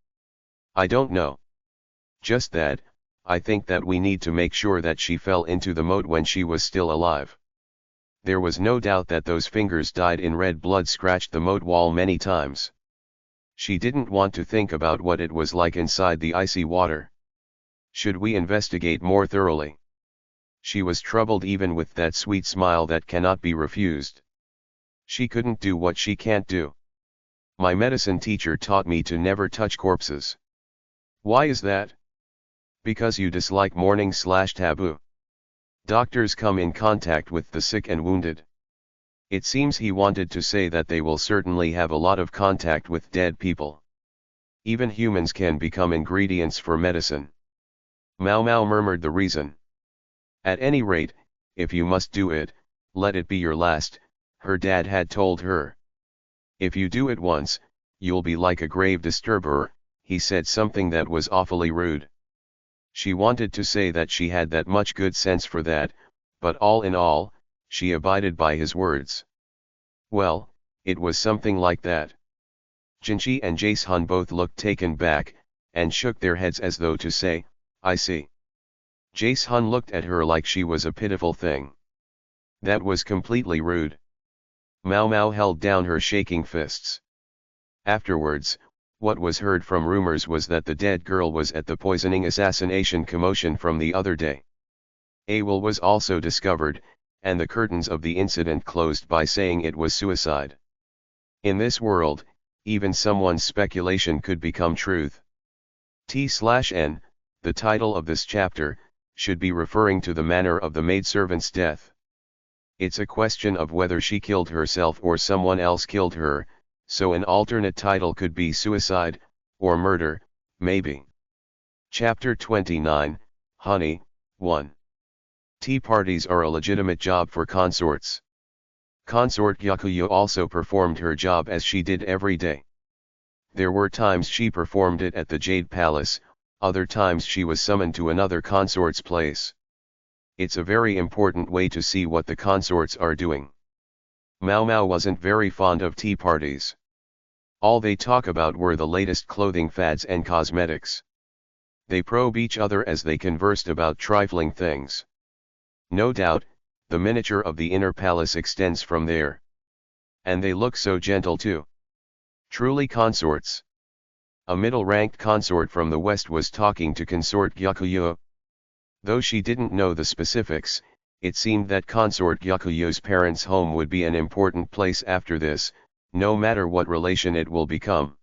A: I don't know. Just that, I think that we need to make sure that she fell into the moat when she was still alive. There was no doubt that those fingers dyed in red blood scratched the moat wall many times. She didn't want to think about what it was like inside the icy water. Should we investigate more thoroughly? She was troubled even with that sweet smile that cannot be refused. She couldn't do what she can't do. My medicine teacher taught me to never touch corpses. Why is that? Because you dislike mourning/taboo. Doctors come in contact with the sick and wounded. It seems he wanted to say that they will certainly have a lot of contact with dead people. Even humans can become ingredients for medicine. Mau Mau murmured the reason. At any rate, if you must do it, let it be your last, her dad had told her. If you do it once, you'll be like a grave disturber, he said something that was awfully rude. She wanted to say that she had that much good sense for that, but all in all, she abided by his words. Well, it was something like that. Jinchi and Jason both looked taken back, and shook their heads as though to say, I see. Jason looked at her like she was a pitiful thing. That was completely rude. Mau Mau held down her shaking fists. Afterwards, what was heard from rumors was that the dead girl was at the poisoning assassination commotion from the other day. AWOL was also discovered, and the curtains of the incident closed by saying it was suicide. In this world, even someone's speculation could become truth. T/N, the title of this chapter, should be referring to the manner of the maidservant's death. It's a question of whether she killed herself or someone else killed her, so an alternate title could be suicide, or murder, maybe. Chapter 29, Honey, 1. Tea parties are a legitimate job for consorts. Consort Gyakuyo also performed her job as she did every day. There were times she performed it at the Jade Palace, other times she was summoned to another consort's place. It's a very important way to see what the consorts are doing. Mau Mau wasn't very fond of tea parties. All they talk about were the latest clothing fads and cosmetics. They probe each other as they conversed about trifling things. No doubt, the miniature of the inner palace extends from there. And they look so gentle too. Truly consorts. A middle-ranked consort from the west was talking to consort Gyakuyo. Though she didn't know the specifics, it seemed that consort Gyakuyo's parents' home would be an important place after this, no matter what relation it will become.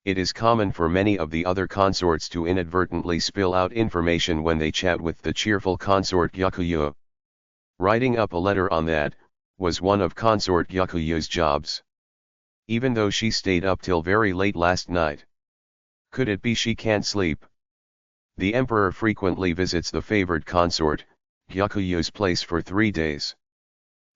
A: It is common for many of the other consorts to inadvertently spill out information when they chat with the cheerful consort Gyakuyo. Writing up a letter on that, was one of consort Gyakuyo's jobs. Even though she stayed up till very late last night. Could it be she can't sleep? The emperor frequently visits the favored consort, Gyakuyo's place for 3 days.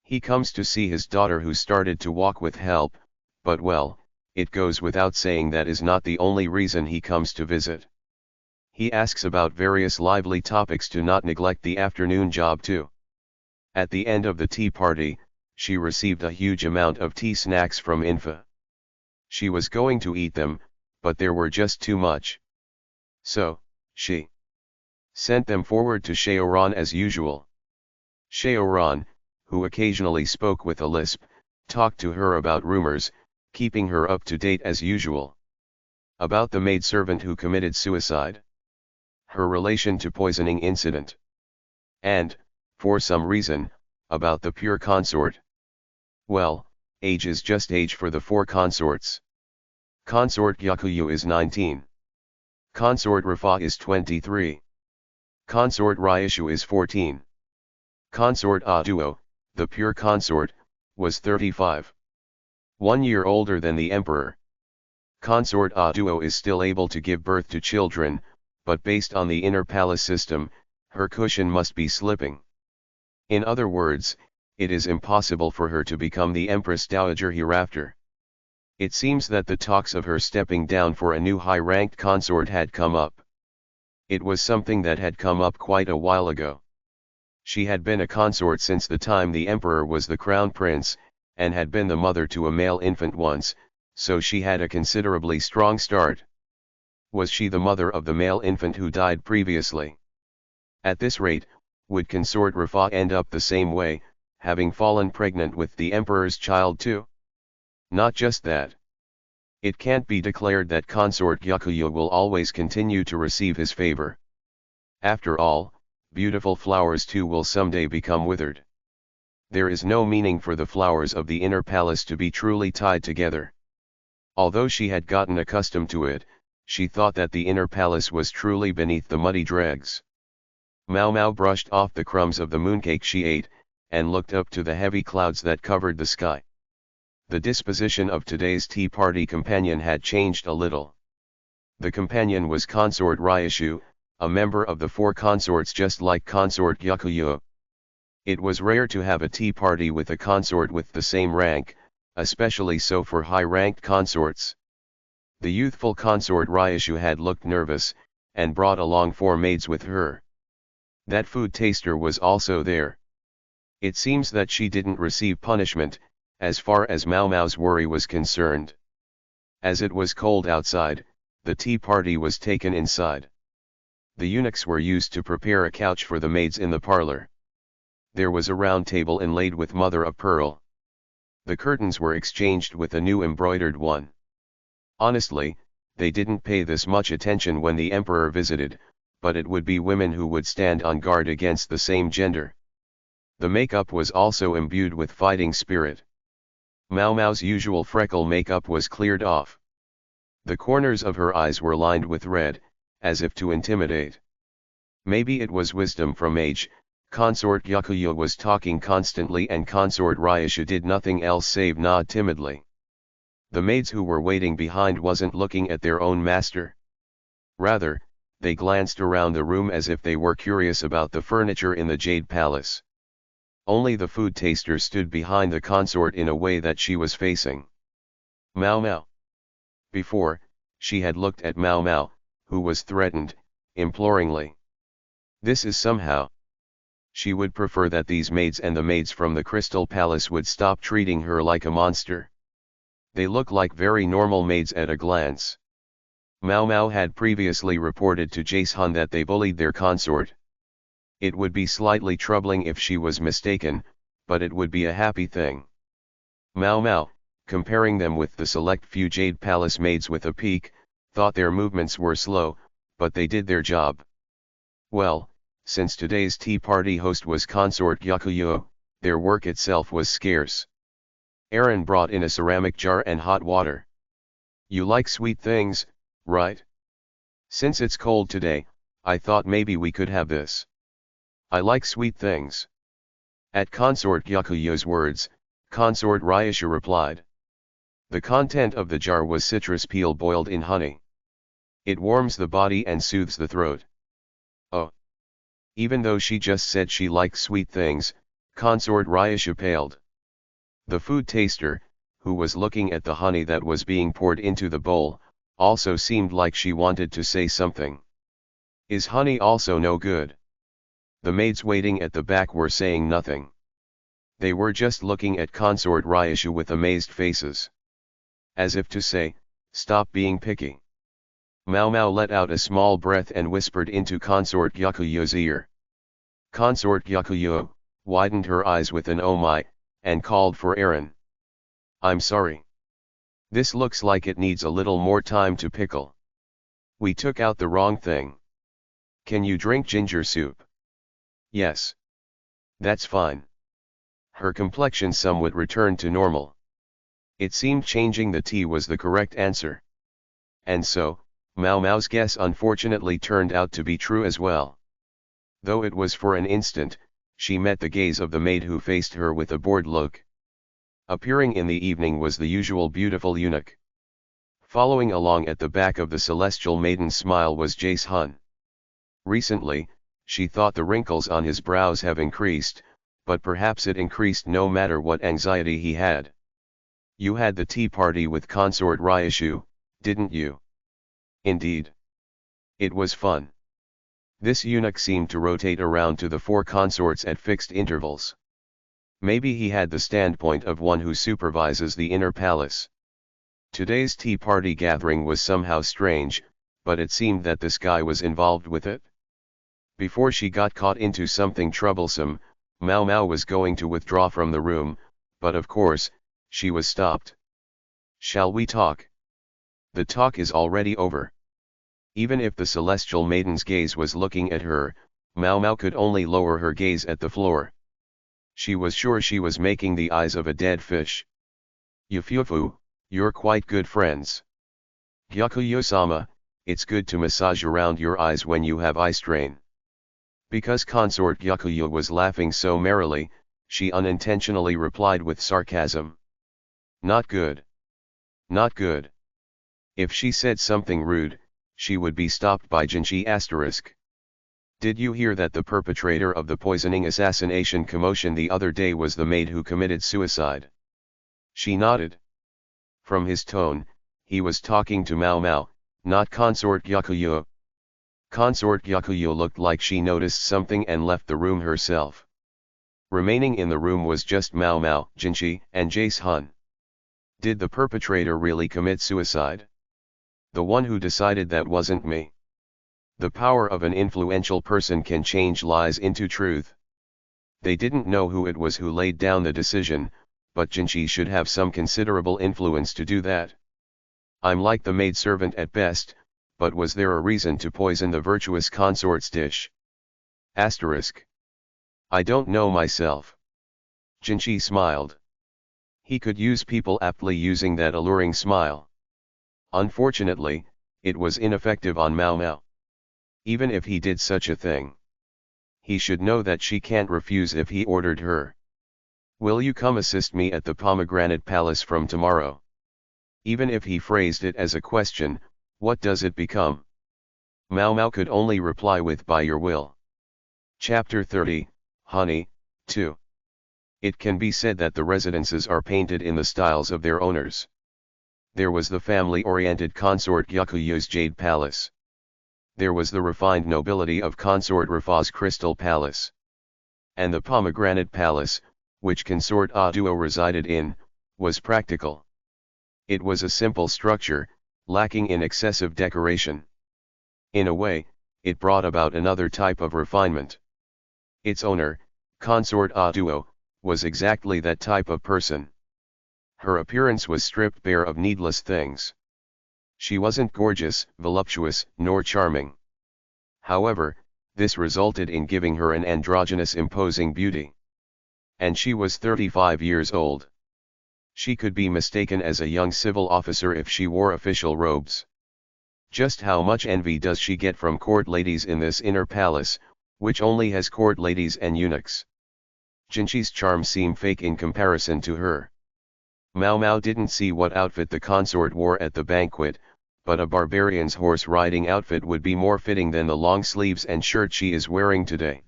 A: He comes to see his daughter who started to walk with help, but well, it goes without saying that is not the only reason he comes to visit. He asks about various lively topics to not neglect the afternoon job too. At the end of the tea party, she received a huge amount of tea snacks from Infa. She was going to eat them, but there were just too much. So, she sent them forward to Shaoran as usual. Shaoran, who occasionally spoke with a lisp, talked to her about rumors, keeping her up to date as usual. About the maidservant who committed suicide. Her relation to poisoning incident. And, for some reason, about the pure consort. Well, age is just age for the 4 consorts. Consort Gyakuyo is 19. Consort Rafa is 23. Consort Ryushu is 14. Consort Aduo, the pure consort, was 35. 1 year older than the emperor. Consort Aduo is still able to give birth to children, but based on the inner palace system, her cushion must be slipping. In other words, it is impossible for her to become the Empress Dowager hereafter. It seems that the talks of her stepping down for a new high-ranked consort had come up. It was something that had come up quite a while ago. She had been a consort since the time the emperor was the crown prince, and had been the mother to a male infant once, so she had a considerably strong start. Was she the mother of the male infant who died previously? At this rate, would consort Rafa end up the same way, having fallen pregnant with the emperor's child too? Not just that. It can't be declared that consort Yakuya will always continue to receive his favor. After all, beautiful flowers too will someday become withered. There is no meaning for the flowers of the inner palace to be truly tied together. Although she had gotten accustomed to it, she thought that the inner palace was truly beneath the muddy dregs. Mau Mau brushed off the crumbs of the mooncake she ate, and looked up to the heavy clouds that covered the sky. The disposition of today's tea party companion had changed a little. The companion was consort Ryushu, a member of the four consorts just like consort Yakuya. It was rare to have a tea party with a consort with the same rank, especially so for high-ranked consorts. The youthful consort Ryushu had looked nervous, and brought along 4 maids with her. That food taster was also there. It seems that she didn't receive punishment, as far as Mau Mau's worry was concerned. As it was cold outside, the tea party was taken inside. The eunuchs were used to prepare a couch for the maids in the parlor. There was a round table inlaid with mother of pearl. The curtains were exchanged with a new embroidered one. Honestly, they didn't pay this much attention when the emperor visited, but it would be women who would stand on guard against the same gender. The makeup was also imbued with fighting spirit. Mau Mau's usual freckle makeup was cleared off. The corners of her eyes were lined with red, as if to intimidate. Maybe it was wisdom from age. Consort Yakuya was talking constantly and consort Ryushu did nothing else save nod timidly. The maids who were waiting behind wasn't looking at their own master. Rather, they glanced around the room as if they were curious about the furniture in the Jade Palace. Only the food taster stood behind the consort in a way that she was facing Mau Mau. Before, she had looked at Mau Mau, who was threatened, imploringly. This is somehow. She would prefer that these maids and the maids from the Crystal Palace would stop treating her like a monster. They look like very normal maids at a glance. Mau Mau had previously reported to Jace Hun that they bullied their consort. It would be slightly troubling if she was mistaken, but it would be a happy thing. Mau Mau, comparing them with the select few Jade Palace maids with a peak, thought their movements were slow, but they did their job. Well, since today's tea party host was consort Yakuya, their work itself was scarce. Aaron brought in a ceramic jar and hot water. You like sweet things, right? Since it's cold today, I thought maybe we could have this. I like sweet things. At consort Yakuya's words, consort Ryushu replied. The content of the jar was citrus peel boiled in honey. It warms the body and soothes the throat. Oh. Even though she just said she liked sweet things, consort Ryushu paled. The food taster, who was looking at the honey that was being poured into the bowl, also seemed like she wanted to say something. Is honey also no good? The maids waiting at the back were saying nothing. They were just looking at consort Ryushu with amazed faces. As if to say, stop being picky. Mau Mau let out a small breath and whispered into consort Yakuya's ear. Consort Yakuya widened her eyes with an oh my, and called for Aaron. I'm sorry. This looks like it needs a little more time to pickle. We took out the wrong thing. Can you drink ginger soup? Yes. That's fine. Her complexion somewhat returned to normal. It seemed changing the tea was the correct answer. And so, Mau Mau's guess unfortunately turned out to be true as well. Though it was for an instant, she met the gaze of the maid who faced her with a bored look. Appearing in the evening was the usual beautiful eunuch. Following along at the back of the celestial maiden's smile was Jace Hun. Recently, she thought the wrinkles on his brows have increased, but perhaps it increased no matter what anxiety he had. You had the tea party with consort Ryushu, didn't you? Indeed. It was fun. This eunuch seemed to rotate around to the four consorts at fixed intervals. Maybe he had the standpoint of one who supervises the inner palace. Today's tea party gathering was somehow strange, but it seemed that this guy was involved with it. Before she got caught into something troublesome, Mau Mau was going to withdraw from the room, but of course, she was stopped. "Shall we talk?" "The talk is already over." Even if the celestial maiden's gaze was looking at her, Mau Mau could only lower her gaze at the floor. She was sure she was making the eyes of a dead fish. "Yufufu, you're quite good friends." "Gyakuyo-sama, it's good to massage around your eyes when you have eye strain." Because consort Gyakuyo was laughing so merrily, she unintentionally replied with sarcasm. "Not good. Not good." If she said something rude, she would be stopped by Jinchi**. "Did you hear that the perpetrator of the poisoning assassination commotion the other day was the maid who committed suicide?" She nodded. From his tone, he was talking to Mau Mau, not consort Gyakuyo. Consort Gyakuyo looked like she noticed something and left the room herself. Remaining in the room was just Mau Mau, Jinchi, and Jace Hun. Did the perpetrator really commit suicide? The one who decided that wasn't me. The power of an influential person can change lies into truth. They didn't know who it was who laid down the decision, but Jinchi should have some considerable influence to do that. "I'm like the maidservant at best, but was there a reason to poison the virtuous consort's dish?" "I don't know myself." Jinchi smiled. He could use people aptly using that alluring smile. Unfortunately, it was ineffective on Mau Mau. Even if he did such a thing, he should know that she can't refuse if he ordered her. "Will you come assist me at the Pomegranate Palace from tomorrow?" Even if he phrased it as a question, what does it become? Mau Mau could only reply with "by your will." Chapter 30, Honey, 2. It can be said that the residences are painted in the styles of their owners. There was the family-oriented consort Gyakuyo's Jade Palace. There was the refined nobility of consort Rafa's Crystal Palace. And the Pomegranate Palace, which consort Aduo resided in, was practical. It was a simple structure, lacking in excessive decoration. In a way, it brought about another type of refinement. Its owner, consort Aduo, was exactly that type of person. Her appearance was stripped bare of needless things. She wasn't gorgeous, voluptuous, nor charming. However, this resulted in giving her an androgynous imposing beauty. And she was 35 years old. She could be mistaken as a young civil officer if she wore official robes. Just how much envy does she get from court ladies in this inner palace, which only has court ladies and eunuchs? Jinchi's charm seemed fake in comparison to her. Mau Mau didn't see what outfit the consort wore at the banquet, but a barbarian's horse-riding outfit would be more fitting than the long sleeves and shirt she is wearing today.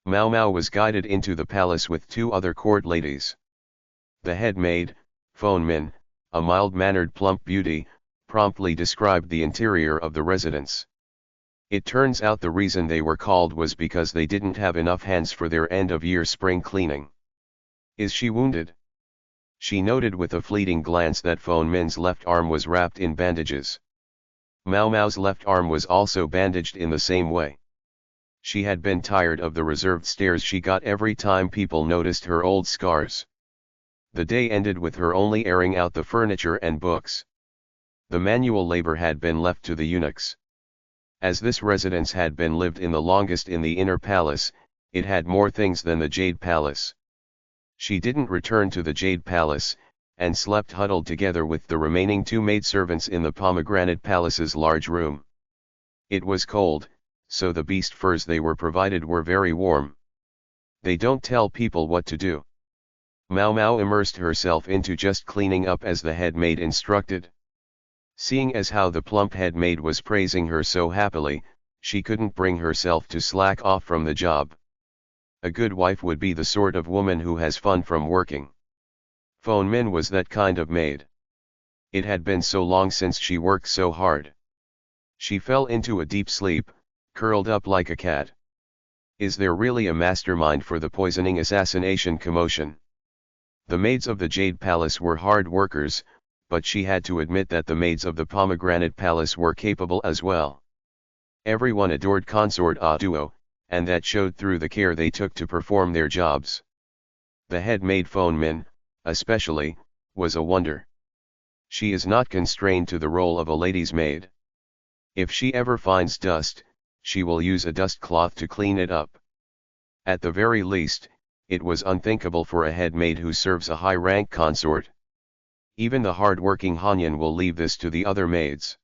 A: Mau Mau was guided into the palace with two other court ladies. The head maid, Phone Min, a mild-mannered plump beauty, promptly described the interior of the residence. It turns out the reason they were called was because they didn't have enough hands for their end-of-year spring cleaning. "Is she wounded?" She noted with a fleeting glance that Phone Min's left arm was wrapped in bandages. Mau Mau's left arm was also bandaged in the same way. She had been tired of the reserved stares she got every time people noticed her old scars. The day ended with her only airing out the furniture and books. The manual labor had been left to the eunuchs. As this residence had been lived in the longest in the inner palace, it had more things than the Jade Palace. She didn't return to the Jade Palace, and slept huddled together with the remaining two maidservants in the Pomegranate Palace's large room. It was cold, so the beast furs they were provided were very warm. They don't tell people what to do. Mau Mau immersed herself into just cleaning up as the head maid instructed. Seeing as how the plump head maid was praising her so happily, she couldn't bring herself to slack off from the job. A good wife would be the sort of woman who has fun from working. Phone Min was that kind of maid. It had been so long since she worked so hard. She fell into a deep sleep, curled up like a cat. Is there really a mastermind for the poisoning assassination commotion? The maids of the Jade Palace were hard workers, but she had to admit that the maids of the Pomegranate Palace were capable as well. Everyone adored Consort A Duo, and that showed through the care they took to perform their jobs. The head maid Phone Min, especially, was a wonder. She is not constrained to the role of a lady's maid. If she ever finds dust, she will use a dust cloth to clean it up. At the very least, it was unthinkable for a head maid who serves a high-rank consort. Even the hard-working Hanyan will leave this to the other maids.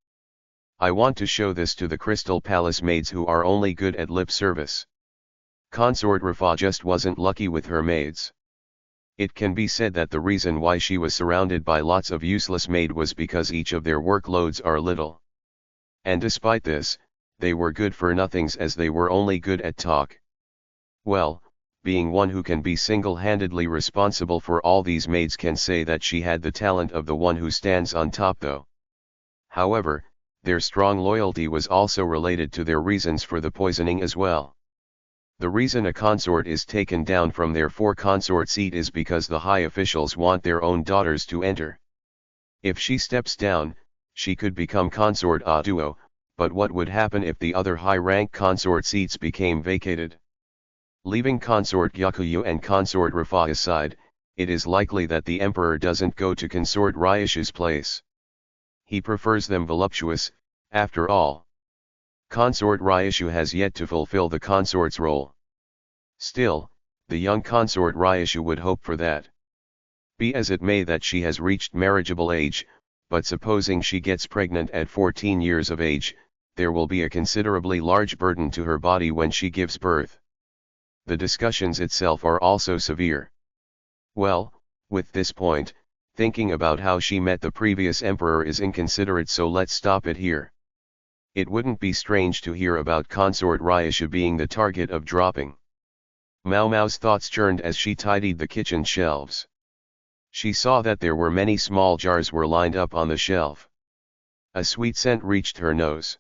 A: I want to show this to the Crystal Palace maids who are only good at lip service. Consort Rafa just wasn't lucky with her maids. It can be said that the reason why she was surrounded by lots of useless maid was because each of their workloads are little. And despite this, they were good for nothings as they were only good at talk. Well, being one who can be single-handedly responsible for all these maids can say that she had the talent of the one who stands on top though. However, their strong loyalty was also related to their reasons for the poisoning as well. The reason a consort is taken down from their four-consort seat is because the high officials want their own daughters to enter. If she steps down, she could become Consort A Duo, but what would happen if the other high-rank consort seats became vacated? Leaving Consort Yakuyu and Consort Rafa aside, it is likely that the emperor doesn't go to Consort Ryashu's place. He prefers them voluptuous, after all. Consort Ryashu has yet to fulfill the consort's role. Still, the young Consort Ryashu would hope for that. Be as it may that she has reached marriageable age, but supposing she gets pregnant at 14 years of age, there will be a considerably large burden to her body when she gives birth. The discussions itself are also severe. Well, with this point, thinking about how she met the previous emperor is inconsiderate, so let's stop it here. It wouldn't be strange to hear about Consort Ryashu being the target of dropping. Mao Mao's thoughts churned as she tidied the kitchen shelves. She saw that there were many small jars were lined up on the shelf. A sweet scent reached her nose.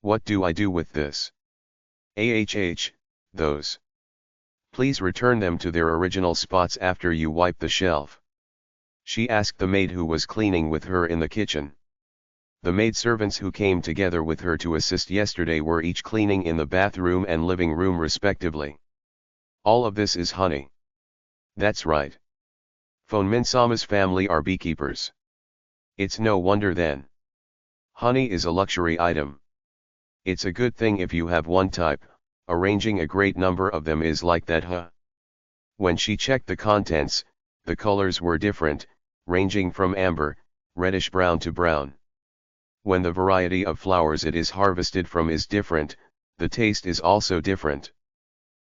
A: What do I do with this? Those. Please return them to their original spots after you wipe the shelf. She asked the maid who was cleaning with her in the kitchen. The maidservants who came together with her to assist yesterday were each cleaning in the bathroom and living room respectively. All of this is honey. That's right. Phone Min-sama's family are beekeepers. It's no wonder then. Honey is a luxury item. It's a good thing if you have one type, arranging a great number of them is like that, huh? When she checked the contents, the colors were different, ranging from amber, reddish brown to brown. When the variety of flowers it is harvested from is different, the taste is also different.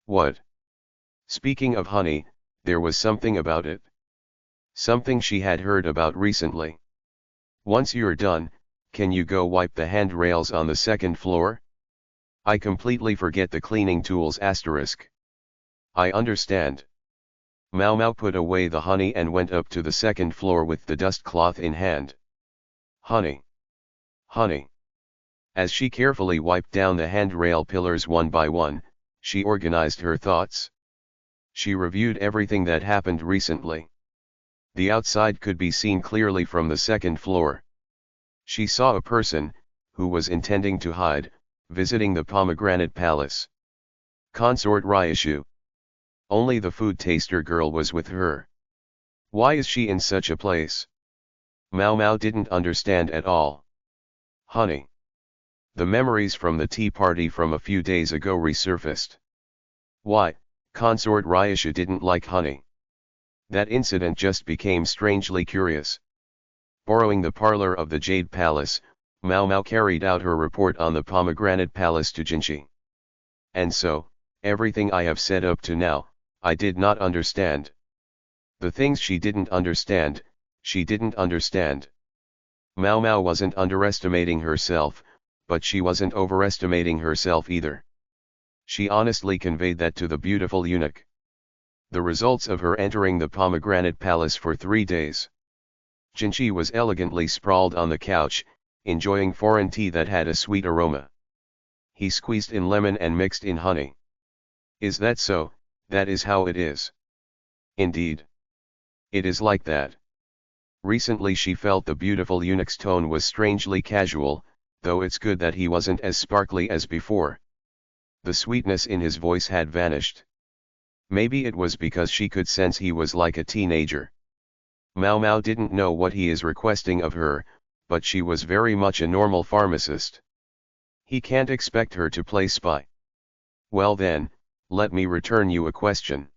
A: What? Speaking of honey, there was something about it. Something she had heard about recently. Once you're done, can you go wipe the handrails on the second floor? I completely forget the cleaning tools asterisk. I understand. Mao Mao put away the honey and went up to the second floor with the dust cloth in hand. Honey. Honey. As she carefully wiped down the handrail pillars one by one, she organized her thoughts. She reviewed everything that happened recently. The outside could be seen clearly from the second floor. She saw a person, who was intending to hide, visiting the Pomegranate Palace. Consort Ryashu. Only the food taster girl was with her. Why is she in such a place? Mao Mao didn't understand at all. Honey. The memories from the tea party from a few days ago resurfaced. Why, Consort Ryashu didn't like honey. That incident just became strangely curious. Borrowing the parlor of the Jade Palace, Mao Mao carried out her report on the Pomegranate Palace to Jinchi. And so, everything I have said up to now, I did not understand. The things she didn't understand, she didn't understand. Mao Mao wasn't underestimating herself, but she wasn't overestimating herself either. She honestly conveyed that to the beautiful eunuch. The results of her entering the Pomegranate Palace for 3 days. Jinchi was elegantly sprawled on the couch, enjoying foreign tea that had a sweet aroma. he squeezed in lemon and mixed in honey. Is that so? That is how it is. Indeed. It is like that. Recently she felt the beautiful eunuch's tone was strangely casual, though it's good that he wasn't as sparkly as before. The sweetness in his voice had vanished. Maybe it was because she could sense he was like a teenager. Mau Mau didn't know what he is requesting of her, but she was very much a normal pharmacist. He can't expect her to play spy. Well then, let me return you a question.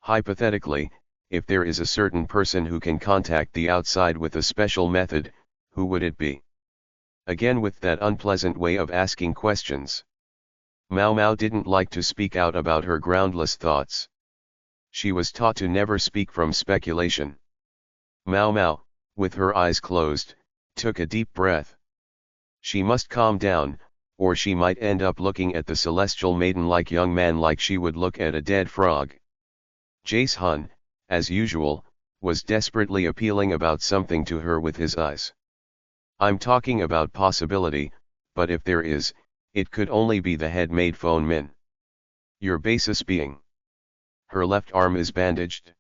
A: Hypothetically, if there is a certain person who can contact the outside with a special method, who would it be? Again with that unpleasant way of asking questions. Mau Mau didn't like to speak out about her groundless thoughts. She was taught to never speak from speculation. Mau Mau, with her eyes closed, took a deep breath. She must calm down, or she might end up looking at the celestial maiden like young man like she would look at a dead frog. Jace Hun, as usual, was desperately appealing about something to her with his eyes. I'm talking about possibility, but if there is, it could only be the head-made phone min. Your basis being. Her left arm is bandaged.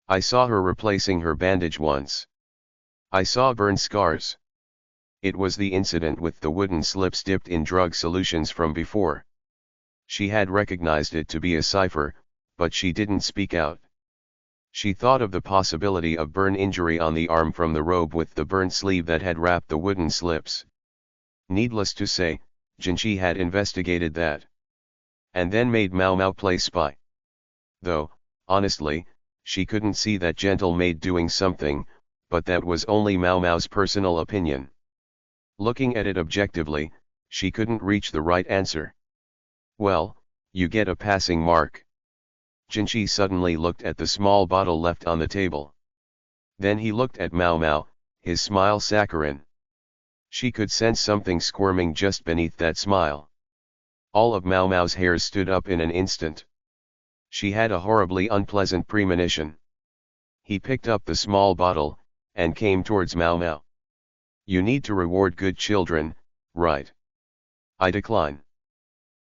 A: I saw her replacing her bandage once. I saw burn scars. It was the incident with the wooden slips dipped in drug solutions from before. She had recognized it to be a cipher, but she didn't speak out. She thought of the possibility of burn injury on the arm from the robe with the burnt sleeve that had wrapped the wooden slips. Needless to say, Jinchi had investigated that. And then made Mau Mau play spy. Though, honestly, she couldn't see that gentle maid doing something, but that was only Mau Mau's personal opinion. Looking at it objectively, she couldn't reach the right answer. Well, you get a passing mark. Jinchi suddenly looked at the small bottle left on the table. Then he looked at Mau Mau, his smile saccharine. She could sense something squirming just beneath that smile. All of Mau Mau's hairs stood up in an instant. She had a horribly unpleasant premonition. He picked up the small bottle, and came towards Mau Mau. You need to reward good children, right? I decline.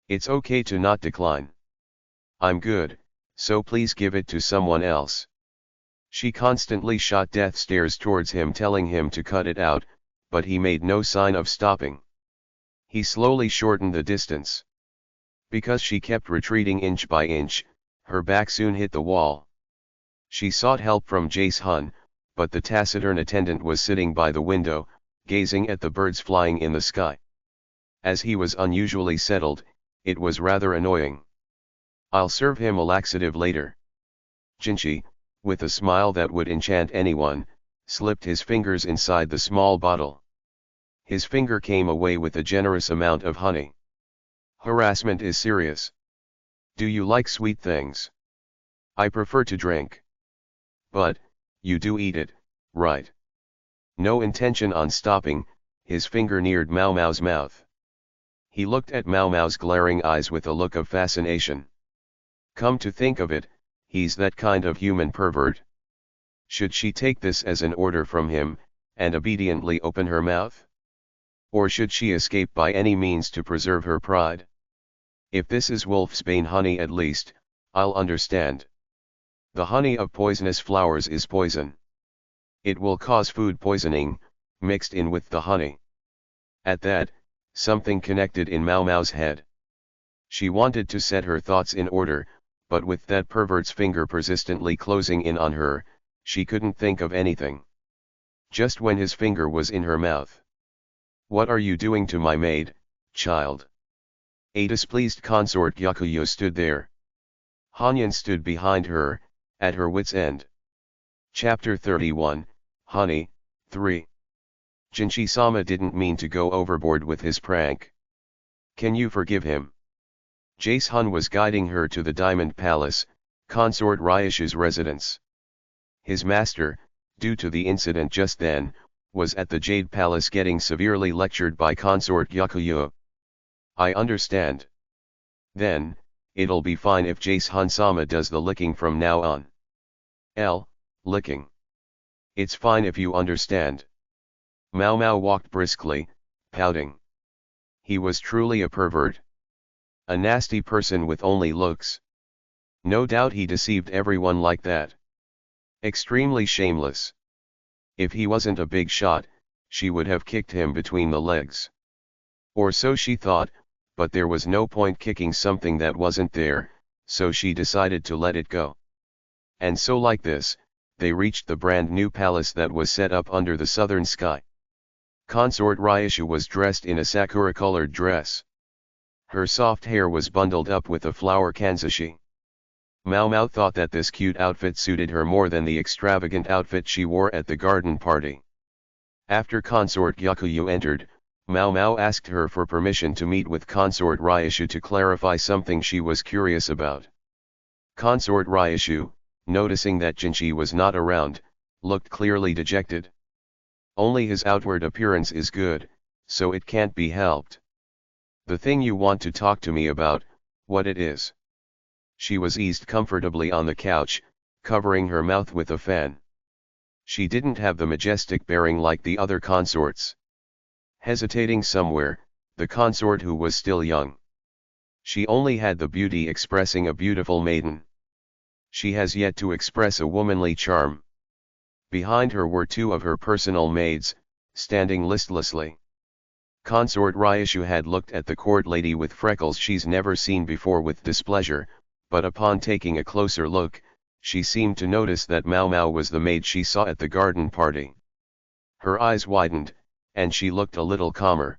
A: It's okay to not decline. I'm good, so please give it to someone else. She constantly shot death stares towards him telling him to cut it out, but he made no sign of stopping. He slowly shortened the distance. Because she kept retreating inch by inch, her back soon hit the wall. She sought help from Jace Hun, but the taciturn attendant was sitting by the window, gazing at the birds flying in the sky. As he was unusually settled, it was rather annoying. I'll serve him a laxative later. Jinchi, with a smile that would enchant anyone, slipped his fingers inside the small bottle. His finger came away with a generous amount of honey. Harassment is serious. Do you like sweet things? I prefer to drink. But, you do eat it, right? No intention on stopping, his finger neared Mau Mau's mouth. He looked at Mau Mau's glaring eyes with a look of fascination. Come to think of it, he's that kind of human pervert. Should she take this as an order from him, and obediently open her mouth? Or should she escape by any means to preserve her pride? If this is wolfsbane honey at least, I'll understand. The honey of poisonous flowers is poison. It will cause food poisoning, mixed in with the honey. At that, something connected in Mau Mau's head. She wanted to set her thoughts in order, but with that pervert's finger persistently closing in on her, she couldn't think of anything. Just when his finger was in her mouth. What are you doing to my maid, child? A displeased consort Yakuyo stood there. Hanyan stood behind her, at her wit's end. Chapter 31, Honey, 3. Jinchi-sama didn't mean to go overboard with his prank. Can you forgive him? Jace Hun was guiding her to the Diamond Palace, consort Ryushu's residence. His master, due to the incident just then, was at the Jade Palace getting severely lectured by consort Yakuyo. I understand. Then, it'll be fine if Jace Hun-sama does the licking from now on. Licking. It's fine if you understand. Mau Mau walked briskly, pouting. He was truly a pervert. A nasty person with only looks. No doubt he deceived everyone like that. Extremely shameless. If he wasn't a big shot, she would have kicked him between the legs. Or so she thought, but there was no point kicking something that wasn't there, so she decided to let it go. And so like this, they reached the brand new palace that was set up under the southern sky. Consort Ryushu was dressed in a sakura-colored dress. Her soft hair was bundled up with a flower kanzashi. Mao Mao thought that this cute outfit suited her more than the extravagant outfit she wore at the garden party. After Consort Yakuyu entered, Mao Mao asked her for permission to meet with Consort Ryushu to clarify something she was curious about. Consort Ryushu, noticing that Jinchi was not around, looked clearly dejected. Only his outward appearance is good, so it can't be helped. The thing you want to talk to me about, what it is? She was eased comfortably on the couch, covering her mouth with a fan. She didn't have the majestic bearing like the other consorts. Hesitating somewhere, the consort who was still young. She only had the beauty expressing a beautiful maiden. She has yet to express a womanly charm. Behind her were two of her personal maids, standing listlessly. Consort Ryushu had looked at the court lady with freckles she's never seen before with displeasure, but upon taking a closer look, she seemed to notice that Mao Mao was the maid she saw at the garden party. Her eyes widened, and she looked a little calmer.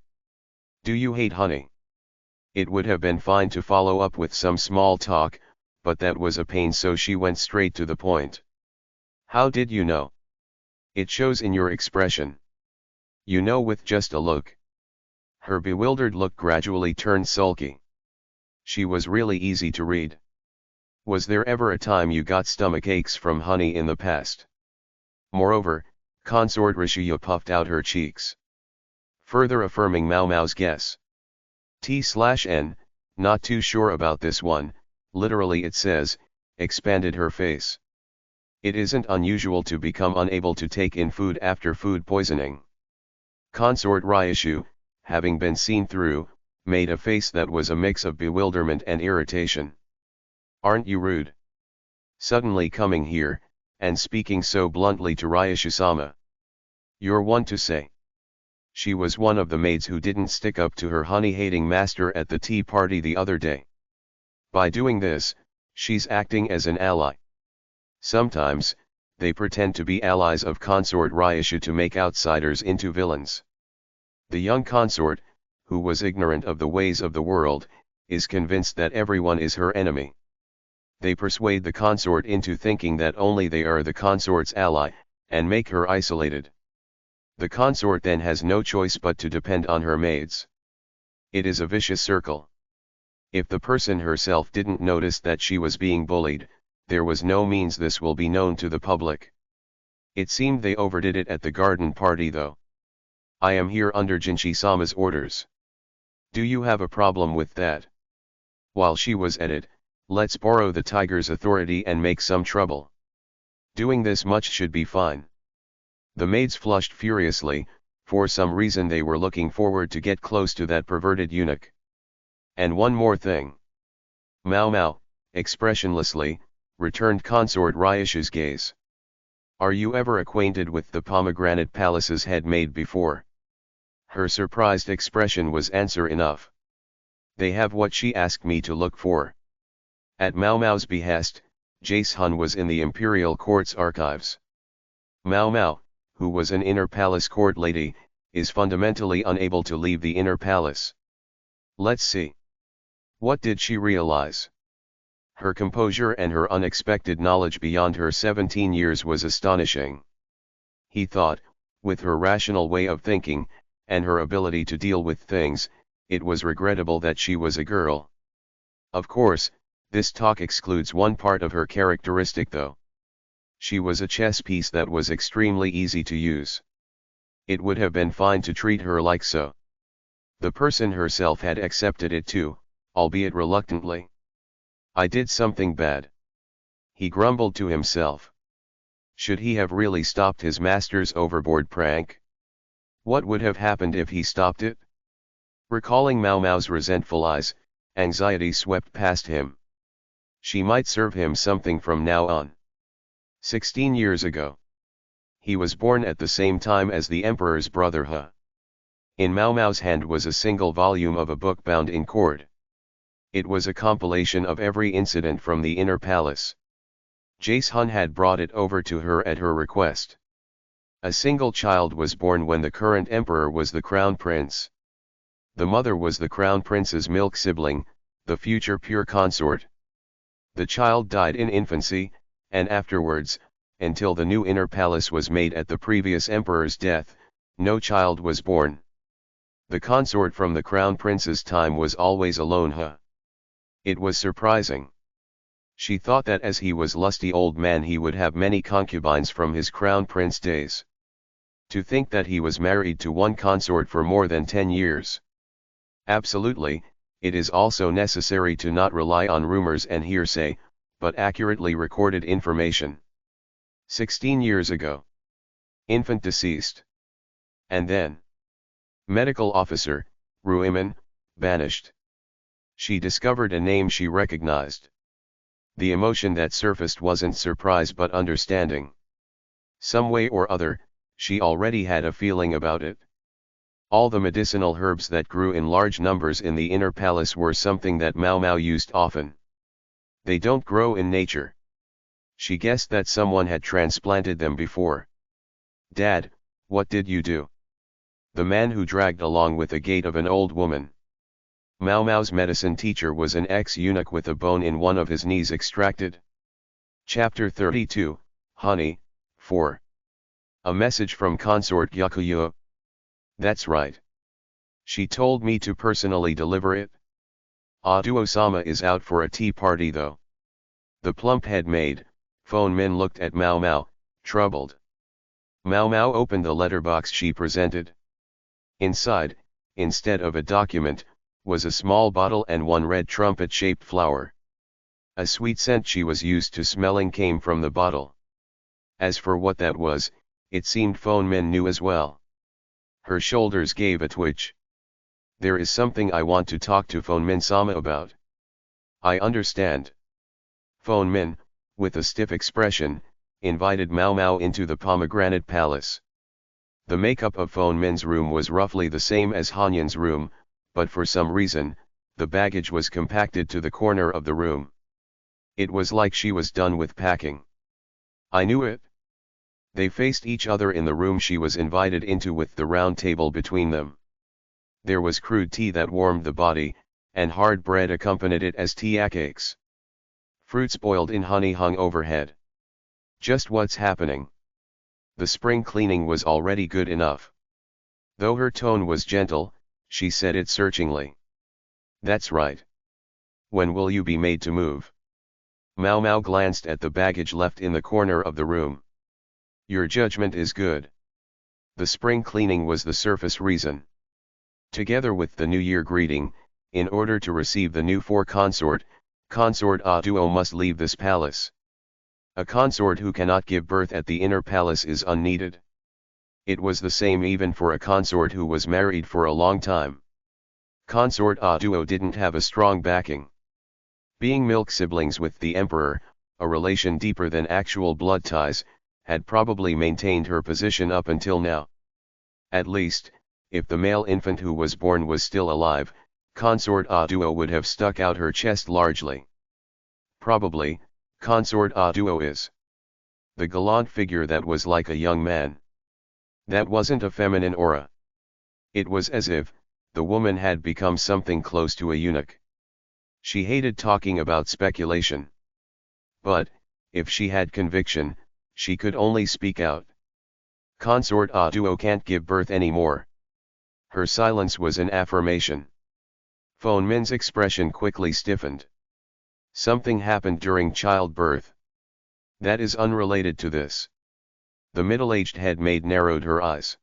A: "Do you hate honey?" It would have been fine to follow up with some small talk, but that was a pain, so she went straight to the point. "How did you know?" "It shows in your expression. You know with just a look." Her bewildered look gradually turned sulky. She was really easy to read. "Was there ever a time you got stomach aches from honey in the past?" Moreover, Consort Rishiya puffed out her cheeks, further affirming Mao Mao's guess. T/N, not too sure about this one, literally it says, expanded her face. It isn't unusual to become unable to take in food after food poisoning. Consort Ryushu, having been seen through, made a face that was a mix of bewilderment and irritation. "Aren't you rude? Suddenly coming here, and speaking so bluntly to Ryushu-sama. You're one to say." She was one of the maids who didn't stick up to her honey-hating master at the tea party the other day. By doing this, she's acting as an ally. Sometimes, they pretend to be allies of Consort Ryushu to make outsiders into villains. The young consort, who was ignorant of the ways of the world, is convinced that everyone is her enemy. They persuade the consort into thinking that only they are the consort's ally, and make her isolated. The consort then has no choice but to depend on her maids. It is a vicious circle. If the person herself didn't notice that she was being bullied, there was no means this will be known to the public. It seemed they overdid it at the garden party though. "I am here under Jinchi-sama's orders. Do you have a problem with that?" While she was at it, let's borrow the tiger's authority and make some trouble. Doing this much should be fine. The maids flushed furiously, for some reason they were looking forward to get close to that perverted eunuch. "And one more thing." Mao Mao, expressionlessly, returned Consort Ryushu's gaze. "Are you ever acquainted with the pomegranate palace's head maid before?" Her surprised expression was answer enough. "They have what she asked me to look for." At Mao Mao's behest, Jace-hun was in the imperial court's archives. Mao Mao, who was an inner palace court lady, is fundamentally unable to leave the inner palace. Let's see. What did she realize? Her composure and her unexpected knowledge beyond her 17 years was astonishing. He thought, with her rational way of thinking, and her ability to deal with things, it was regrettable that she was a girl. Of course, this talk excludes one part of her characteristic though. She was a chess piece that was extremely easy to use. It would have been fine to treat her like so. The person herself had accepted it too, albeit reluctantly. "I did something bad," he grumbled to himself. Should he have really stopped his master's overboard prank? What would have happened if he stopped it? Recalling Mau Mau's resentful eyes, anxiety swept past him. She might serve him something from now on. 16 years ago. He was born at the same time as the emperor's brother He. In Mau Mau's hand was a single volume of a book bound in cord. It was a compilation of every incident from the inner palace. Jace Hun had brought it over to her at her request. A single child was born when the current emperor was the crown prince. The mother was the crown prince's milk sibling, the future pure consort. The child died in infancy, and afterwards, until the new inner palace was made at the previous emperor's death, no child was born. The consort from the crown prince's time was always alone. It was surprising. She thought that as he was lusty old man he would have many concubines from his crown prince days. To think that he was married to one consort for more than 10 years. Absolutely, it is also necessary to not rely on rumors and hearsay, but accurately recorded information. 16 years ago. Infant deceased. And then. Medical officer, Ruiman, banished. She discovered a name she recognized. The emotion that surfaced wasn't surprise but understanding. Some way or other, she already had a feeling about it. All the medicinal herbs that grew in large numbers in the inner palace were something that Mau Mau used often. They don't grow in nature. She guessed that someone had transplanted them before. Dad, what did you do? The man who dragged along with the gait of an old woman. Mau Mau's medicine teacher was an ex-eunuch with a bone in one of his knees extracted. Chapter 32, Honey, 4. A message from consort Yakuyo. That's right. She told me to personally deliver it. Duo-sama is out for a tea party though. The plump-head maid, Phone Min looked at Mau Mau, troubled. Mau Mau opened the letterbox she presented. Inside, instead of a document, was a small bottle and one red trumpet-shaped flower. A sweet scent she was used to smelling came from the bottle. As for what that was, it seemed Phone Min knew as well. Her shoulders gave a twitch. There is something I want to talk to Phone Min-sama about. I understand. Phone Min, with a stiff expression, invited Mau Mau into the pomegranate palace. The makeup of Phone Min's room was roughly the same as Hanyan's room, but for some reason, the baggage was compacted to the corner of the room. It was like she was done with packing. I knew it. They faced each other in the room she was invited into with the round table between them. There was crude tea that warmed the body, and hard bread accompanied it as tea cakes. Fruits boiled in honey hung overhead. Just what's happening? The spring cleaning was already good enough. Though her tone was gentle, she said it searchingly. That's right. When will you be made to move? Mau Mau glanced at the baggage left in the corner of the room. Your judgment is good. The spring cleaning was the surface reason. Together with the New Year greeting, in order to receive the new consort Duo must leave this palace. A consort who cannot give birth at the inner palace is unneeded. It was the same even for a consort who was married for a long time. Consort Duo didn't have a strong backing. Being milk siblings with the emperor, a relation deeper than actual blood ties, had probably maintained her position up until now. At least, if the male infant who was born was still alive, consort Duo would have stuck out her chest largely. Probably, consort Duo is the gallant figure that was like a young man. That wasn't a feminine aura. It was as if the woman had become something close to a eunuch. She hated talking about speculation. But, if she had conviction, she could only speak out. Consort Duo can't give birth anymore. Her silence was an affirmation. Phone Min's expression quickly stiffened. Something happened during childbirth. That is unrelated to this. The middle-aged head maid narrowed her eyes.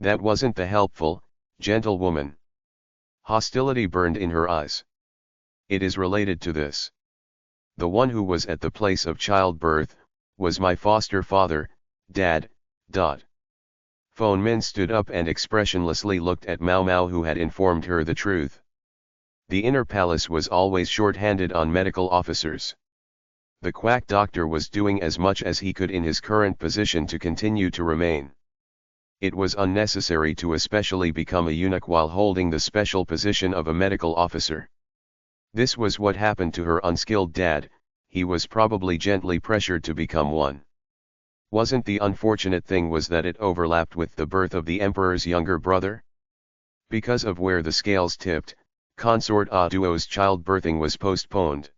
A: That wasn't the helpful, gentle woman. Hostility burned in her eyes. It is related to this. The one who was at the place of childbirth, was my foster father, Dad. Phone Min stood up and expressionlessly looked at Mao Mao, who had informed her the truth. The inner palace was always short-handed on medical officers. The quack doctor was doing as much as he could in his current position to continue to remain. It was unnecessary to especially become a eunuch while holding the special position of a medical officer. This was what happened to her unskilled dad. He was probably gently pressured to become one. Wasn't the unfortunate thing was that it overlapped with the birth of the emperor's younger brother? Because of where the scales tipped, Consort A Duo's childbirthing was postponed.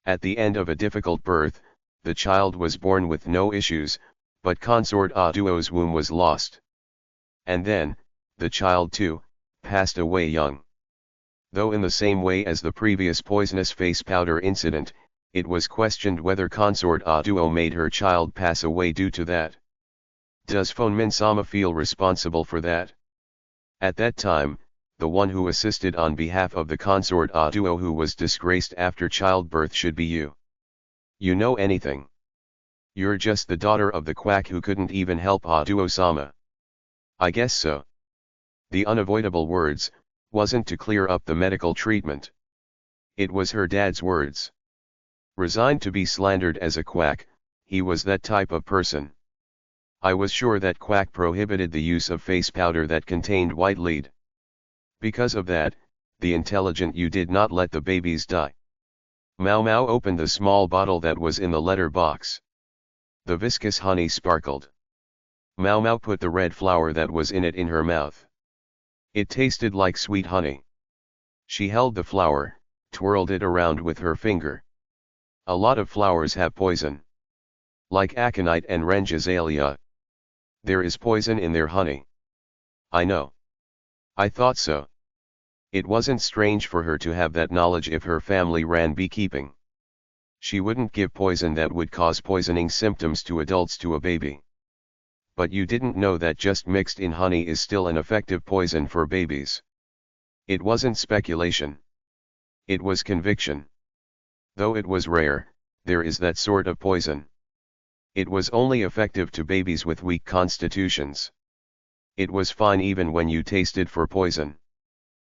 A: At the end of a difficult birth, the child was born with no issues, but Consort A Duo's womb was lost. And then, the child too, passed away young. Though in the same way as the previous poisonous face powder incident, it was questioned whether Consort A Duo made her child pass away due to that. Does Phone Min Sama feel responsible for that? At that time, the one who assisted on behalf of the Consort A Duo who was disgraced after childbirth should be you. You know anything? You're just the daughter of the quack who couldn't even help A Duo Sama. I guess so. The unavoidable words wasn't to clear up the medical treatment. It was her dad's words. Resigned to be slandered as a quack, he was that type of person. I was sure that quack prohibited the use of face powder that contained white lead. Because of that, the intelligent you did not let the babies die. Mao Mao opened the small bottle that was in the letter box. The viscous honey sparkled. Mao Mao put the red flower that was in it in her mouth. It tasted like sweet honey. She held the flower, twirled it around with her finger. A lot of flowers have poison. Like aconite and wren azalea. There is poison in their honey. I know. I thought so. It wasn't strange for her to have that knowledge if her family ran beekeeping. She wouldn't give poison that would cause poisoning symptoms to adults to a baby. But you didn't know that just mixed in honey is still an effective poison for babies. It wasn't speculation. It was conviction. Though it was rare, there is that sort of poison. It was only effective to babies with weak constitutions. It was fine even when you tasted for poison.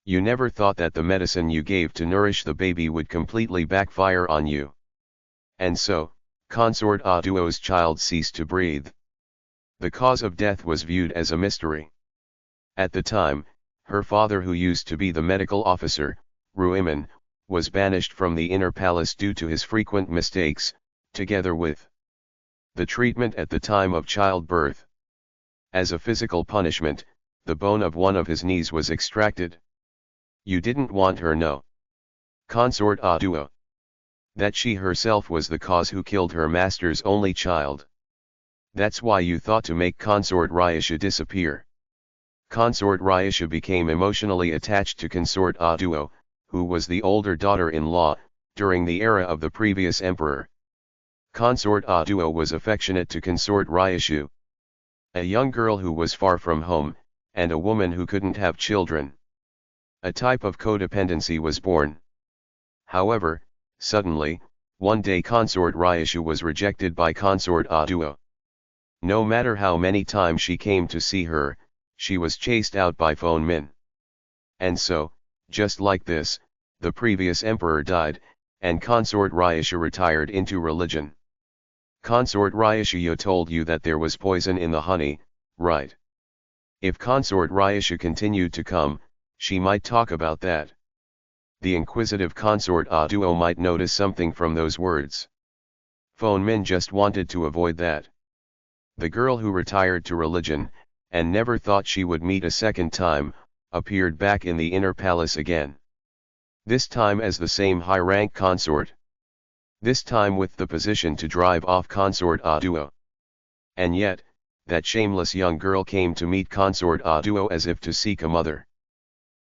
A: You never thought that the medicine you gave to nourish the baby would completely backfire on you. And so, Consort A Duo's child ceased to breathe. The cause of death was viewed as a mystery. At the time, her father, who used to be the medical officer, Ruiman, was banished from the inner palace due to his frequent mistakes, together with the treatment at the time of childbirth. As a physical punishment, the bone of one of his knees was extracted. You didn't want her, no. Consort A Duo. That she herself was the cause who killed her master's only child. That's why you thought to make Consort Ryasha disappear. Consort Ryasha became emotionally attached to Consort A Duo, who was the older daughter-in-law, during the era of the previous emperor. Consort A Duo was affectionate to Consort Ryashu, a young girl who was far from home, and a woman who couldn't have children. A type of codependency was born. However, suddenly, one day Consort Ryashu was rejected by Consort A Duo. No matter how many times she came to see her, she was chased out by Phone Min. And so, just like this, the previous emperor died, and Consort Ryashu retired into religion. Consort Ryashu told you that there was poison in the honey, right? If Consort Ryashu continued to come, she might talk about that. The inquisitive Consort A Duo might notice something from those words. Phone Min just wanted to avoid that. The girl who retired to religion, and never thought she would meet a second time, appeared back in the inner palace again. This time as the same high-rank consort. This time with the position to drive off Consort A Duo. And yet, that shameless young girl came to meet Consort A Duo as if to seek a mother.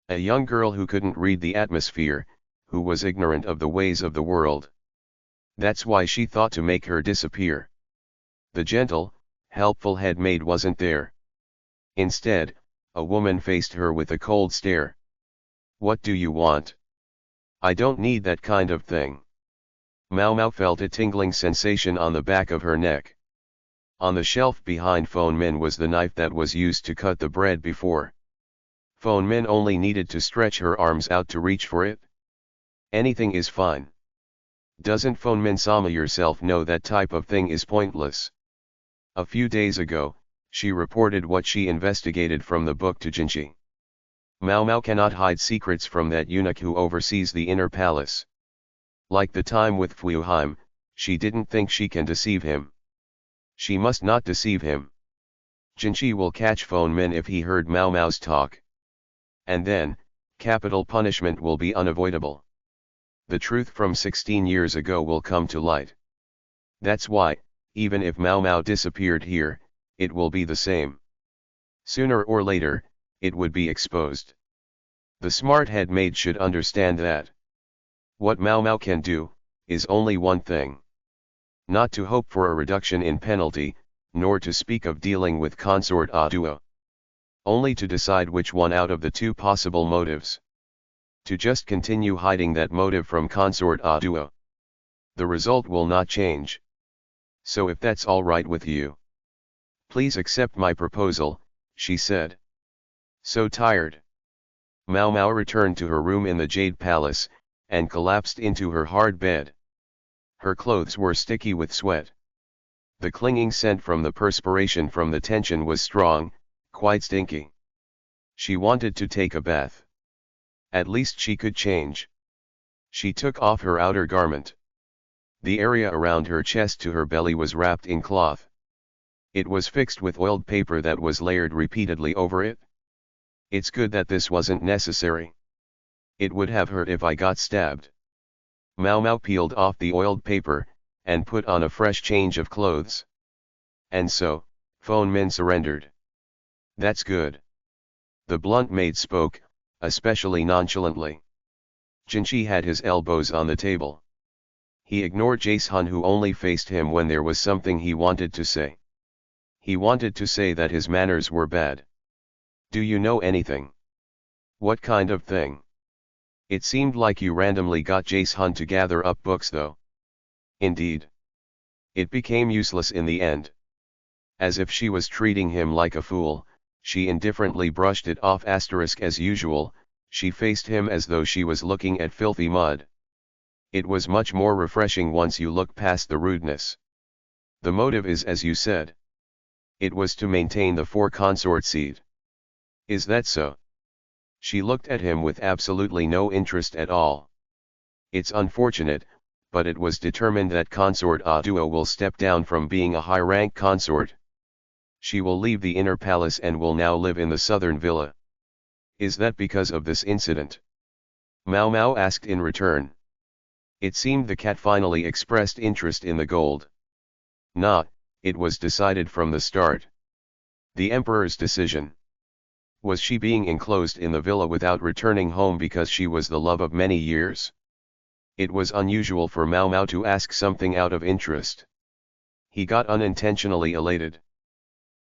A: A young girl who couldn't read the atmosphere, who was ignorant of the ways of the world. That's why she thought to make her disappear. The gentle, helpful head maid wasn't there. Instead, a woman faced her with a cold stare. What do you want? I don't need that kind of thing. Mao Mao felt a tingling sensation on the back of her neck. On the shelf behind Phone Min was the knife that was used to cut the bread before. Phone Min only needed to stretch her arms out to reach for it. Anything is fine. Doesn't Phone Min Sama yourself know that type of thing is pointless? A few days ago, she reported what she investigated from the book to Jinchi. Mao Mao cannot hide secrets from that eunuch who oversees the inner palace. Like the time with Fuheim, she didn't think she can deceive him. She must not deceive him. Jinchi will catch Phone Min if he heard Mao Mao's talk. And then, capital punishment will be unavoidable. The truth from 16 years ago will come to light. That's why, even if Mao Mao disappeared here, it will be the same. Sooner or later, it would be exposed. The smart head maid should understand that. What Mao Mao can do, is only one thing. Not to hope for a reduction in penalty, nor to speak of dealing with consort a duo. Only to decide which one out of the two possible motives. To just continue hiding that motive from consort a duo. The result will not change. So if that's all right with you, please accept my proposal, she said. So tired. Mao Mao returned to her room in the Jade Palace, and collapsed into her hard bed. Her clothes were sticky with sweat. The clinging scent from the perspiration from the tension was strong, quite stinky. She wanted to take a bath. At least she could change. She took off her outer garment. The area around her chest to her belly was wrapped in cloth. It was fixed with oiled paper that was layered repeatedly over it. It's good that this wasn't necessary. It would have hurt if I got stabbed. Mao Mao peeled off the oiled paper, and put on a fresh change of clothes. And so, Phone Min surrendered. That's good. The blunt maid spoke, especially nonchalantly. Jinchi had his elbows on the table. He ignored Jae-sun, who only faced him when there was something he wanted to say. He wanted to say that his manners were bad. Do you know anything? What kind of thing? It seemed like you randomly got Jae-sun to gather up books though. Indeed. It became useless in the end. As if she was treating him like a fool, she indifferently brushed it off. As usual, she faced him as though she was looking at filthy mud. It was much more refreshing once you look past the rudeness. The motive is as you said. It was to maintain the 4 consort seat. Is that so? She looked at him with absolutely no interest at all. It's unfortunate, but it was determined that consort a duo will step down from being a high-rank consort. She will leave the inner palace and will now live in the southern villa. Is that because of this incident? Mao Mao asked in return. It seemed the cat finally expressed interest in the gold. Nah, it was decided from the start. The emperor's decision. Was she being enclosed in the villa without returning home because she was the love of many years? It was unusual for Mao Mao to ask something out of interest. He got unintentionally elated.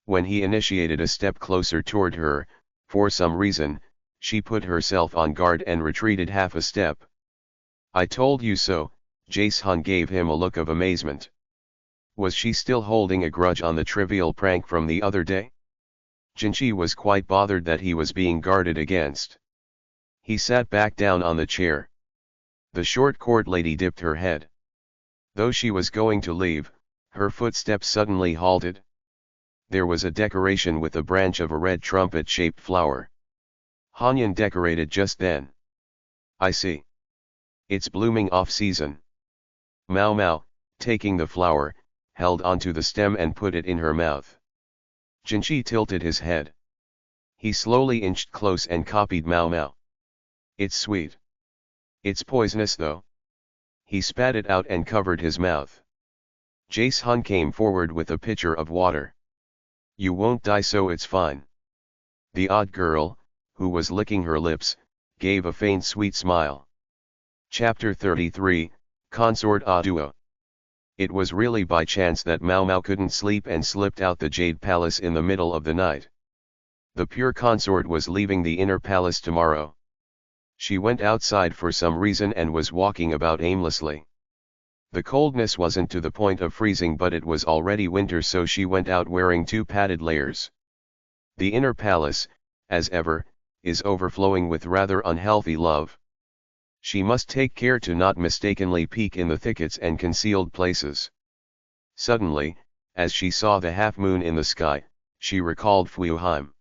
A: When he initiated a step closer toward her, for some reason, she put herself on guard and retreated half a step. I told you so, Jae-sun gave him a look of amazement. Was she still holding a grudge on the trivial prank from the other day? Jinchi was quite bothered that he was being guarded against. He sat back down on the chair. The short court lady dipped her head. Though she was going to leave, her footsteps suddenly halted. There was a decoration with a branch of a red trumpet-shaped flower. Hanyan decorated just then. I see. It's blooming off-season. Mao Mao, taking the flower, held onto the stem and put it in her mouth. Jinchi tilted his head. He slowly inched close and copied Mao Mao. It's sweet. It's poisonous though. He spat it out and covered his mouth. Jae-sun came forward with a pitcher of water. You won't die, so it's fine. The odd girl, who was licking her lips, gave a faint sweet smile. Chapter 33, Consort a Duo. It was really by chance that Mao Mao couldn't sleep and slipped out the Jade Palace in the middle of the night. The pure consort was leaving the inner palace tomorrow. She went outside for some reason and was walking about aimlessly. The coldness wasn't to the point of freezing, but it was already winter, so she went out wearing 2 padded layers. The inner palace, as ever, is overflowing with rather unhealthy love. She must take care to not mistakenly peek in the thickets and concealed places. Suddenly, as she saw the half-moon in the sky, she recalled Fuheim.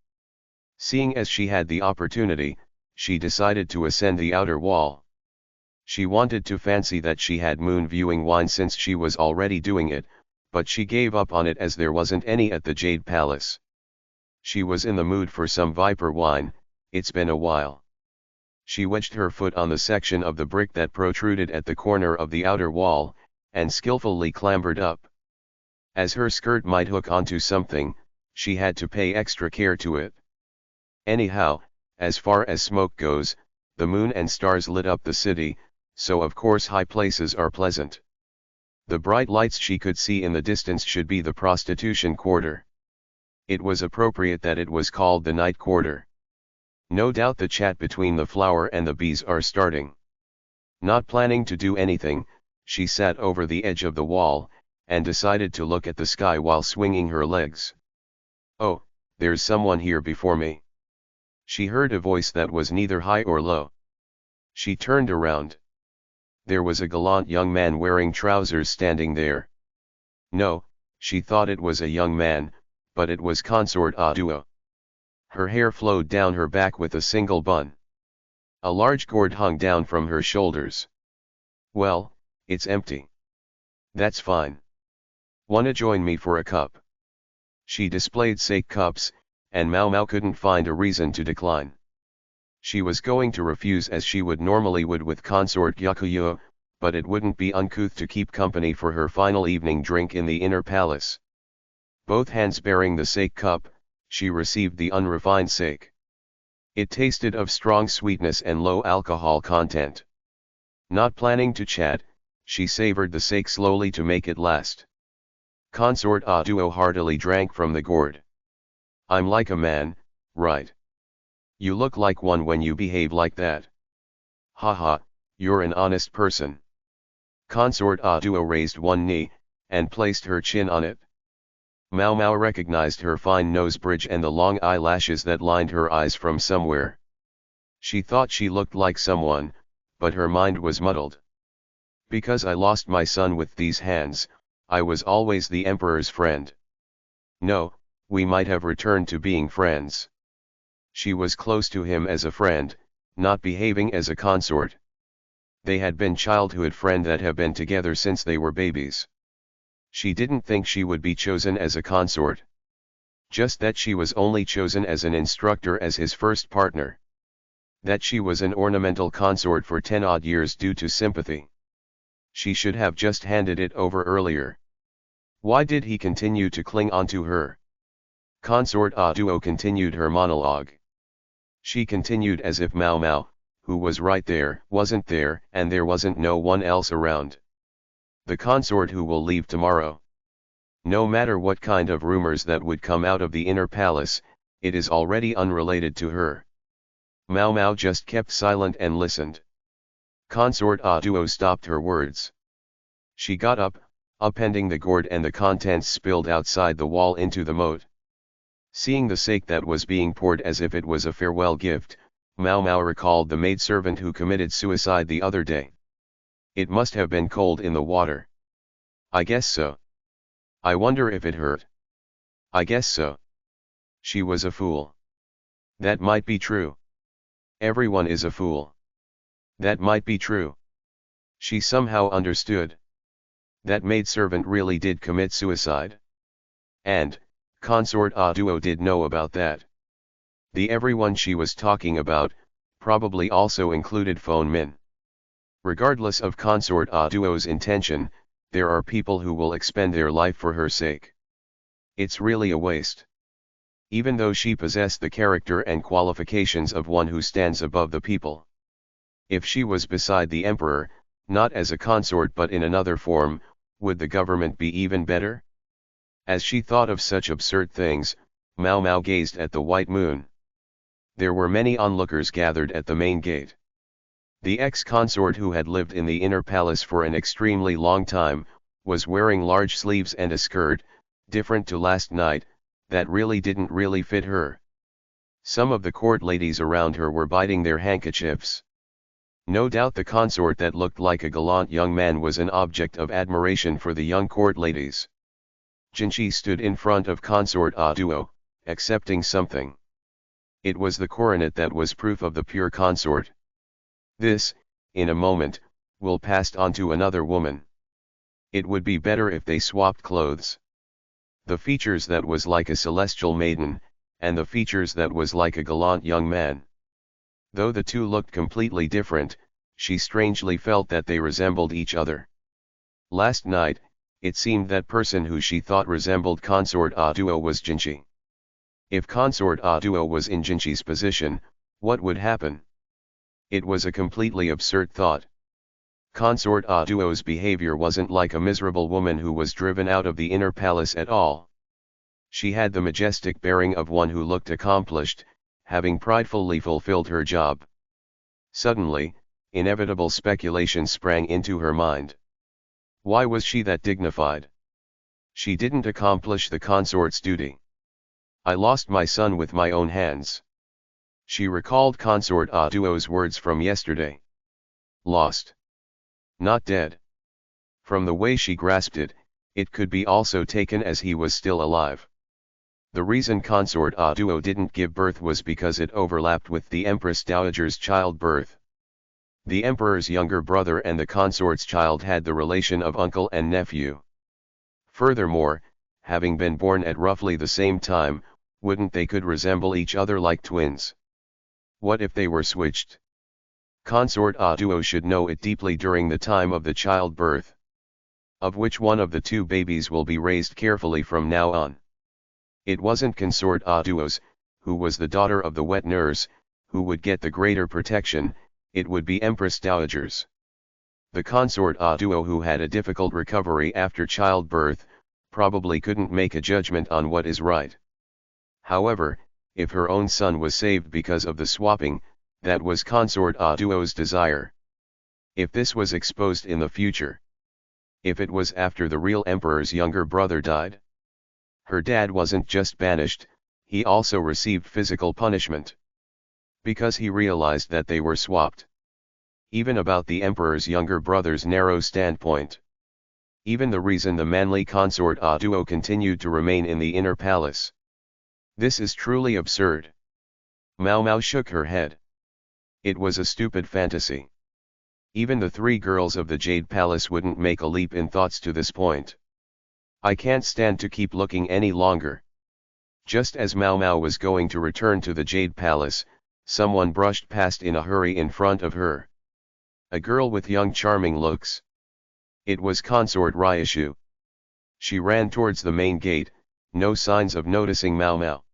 A: Seeing as she had the opportunity, she decided to ascend the outer wall. She wanted to fancy that she had moon viewing wine since she was already doing it, but she gave up on it as there wasn't any at the Jade Palace. She was in the mood for some viper wine, it's been a while. She wedged her foot on the section of the brick that protruded at the corner of the outer wall, and skillfully clambered up. As her skirt might hook onto something, she had to pay extra care to it. Anyhow, as far as smoke goes, the moon and stars lit up the city, so of course high places are pleasant. The bright lights she could see in the distance should be the prostitution quarter. It was appropriate that it was called the night quarter. No doubt the chat between the flower and the bees are starting. Not planning to do anything, she sat over the edge of the wall, and decided to look at the sky while swinging her legs. Oh, there's someone here before me. She heard a voice that was neither high or low. She turned around. There was a gallant young man wearing trousers standing there. No, she thought it was a young man, but it was Consort Aduo. Her hair flowed down her back with a single bun. A large gourd hung down from her shoulders. Well, it's empty. That's fine. Wanna join me for a cup? She displayed sake cups, and Mau Mau couldn't find a reason to decline. She was going to refuse as she would normally with Consort Yakuyo, but it wouldn't be uncouth to keep company for her final evening drink in the inner palace. Both hands bearing the sake cup, she received the unrefined sake. It tasted of strong sweetness and low alcohol content. Not planning to chat, she savored the sake slowly to make it last. Consort Aduo heartily drank from the gourd. I'm like a man, right? You look like one when you behave like that. Haha, you're an honest person. Consort Aduo raised one knee, and placed her chin on it. Mau Mau recognized her fine nose bridge and the long eyelashes that lined her eyes from somewhere. She thought she looked like someone, but her mind was muddled. Because I lost my son with these hands, I was always the emperor's friend. No, we might have returned to being friends. She was close to him as a friend, not behaving as a consort. They had been childhood friends that have been together since they were babies. She didn't think she would be chosen as a consort. Just that she was only chosen as an instructor as his first partner. That she was an ornamental consort for 10 odd years due to sympathy. She should have just handed it over earlier. Why did he continue to cling onto her? Consort Aduo continued her monologue. She continued as if Mau Mau, who was right there, wasn't there, and there wasn't no one else around. The consort who will leave tomorrow. No matter what kind of rumors that would come out of the inner palace, it is already unrelated to her. Mau Mau just kept silent and listened. Consort Aduo stopped her words. She got up, upending the gourd, and the contents spilled outside the wall into the moat. Seeing the sake that was being poured as if it was a farewell gift, Mau Mau recalled the maidservant who committed suicide the other day. It must have been cold in the water. I guess so. I wonder if it hurt. I guess so. She was a fool. That might be true. Everyone is a fool. That might be true. She somehow understood. That maidservant really did commit suicide. And, Consort Aduo did know about that. The everyone she was talking about, probably also included Phone Min. Regardless of Consort Aduo's intention, there are people who will expend their life for her sake. It's really a waste. Even though she possessed the character and qualifications of one who stands above the people. If she was beside the emperor, not as a consort but in another form, would the government be even better? As she thought of such absurd things, Mau Mau gazed at the white moon. There were many onlookers gathered at the main gate. The ex-consort, who had lived in the inner palace for an extremely long time, was wearing large sleeves and a skirt, different to last night, that didn't really fit her. Some of the court ladies around her were biting their handkerchiefs. No doubt the consort that looked like a gallant young man was an object of admiration for the young court ladies. Jinchi stood in front of consort A Duo, accepting something. It was the coronet that was proof of the pure consort. This, in a moment, will pass on to another woman. It would be better if they swapped clothes. The features that was like a celestial maiden, and the features that was like a gallant young man. Though the two looked completely different, she strangely felt that they resembled each other. Last night, it seemed that person who she thought resembled consort A Duo was Jinchi. If consort A Duo was in Jinchi's position, what would happen? It was a completely absurd thought. Consort A Duo's behavior wasn't like a miserable woman who was driven out of the inner palace at all. She had the majestic bearing of one who looked accomplished, having pridefully fulfilled her job. Suddenly, inevitable speculation sprang into her mind. Why was she that dignified? She didn't accomplish the consort's duty. I lost my son with my own hands. She recalled consort A Duo's words from yesterday. Lost. Not dead. From the way she grasped it, it could be also taken as he was still alive. The reason consort A Duo didn't give birth was because it overlapped with the Empress Dowager's childbirth. The emperor's younger brother and the consort's child had the relation of uncle and nephew. Furthermore, having been born at roughly the same time, wouldn't they could resemble each other like twins? What if they were switched? Consort A Duo should know it deeply during the time of the childbirth. Of which one of the two babies will be raised carefully from now on. It wasn't consort A Duo's, who was the daughter of the wet nurse, who would get the greater protection, it would be Empress Dowager's. The consort A Duo, who had a difficult recovery after childbirth, probably couldn't make a judgment on what is right. However, if her own son was saved because of the swapping, that was consort A Duo's desire. If this was exposed in the future. If it was after the real emperor's younger brother died. Her dad wasn't just banished, he also received physical punishment. Because he realized that they were swapped. Even about the emperor's younger brother's narrow standpoint. Even the reason the manly consort A Duo continued to remain in the inner palace. This is truly absurd. Mao Mao shook her head. It was a stupid fantasy. Even the three girls of the Jade Palace wouldn't make a leap in thoughts to this point. I can't stand to keep looking any longer. Just as Mao Mao was going to return to the Jade Palace, someone brushed past in a hurry in front of her. A girl with young charming looks. It was consort Ryushu. She ran towards the main gate, no signs of noticing Mao Mao.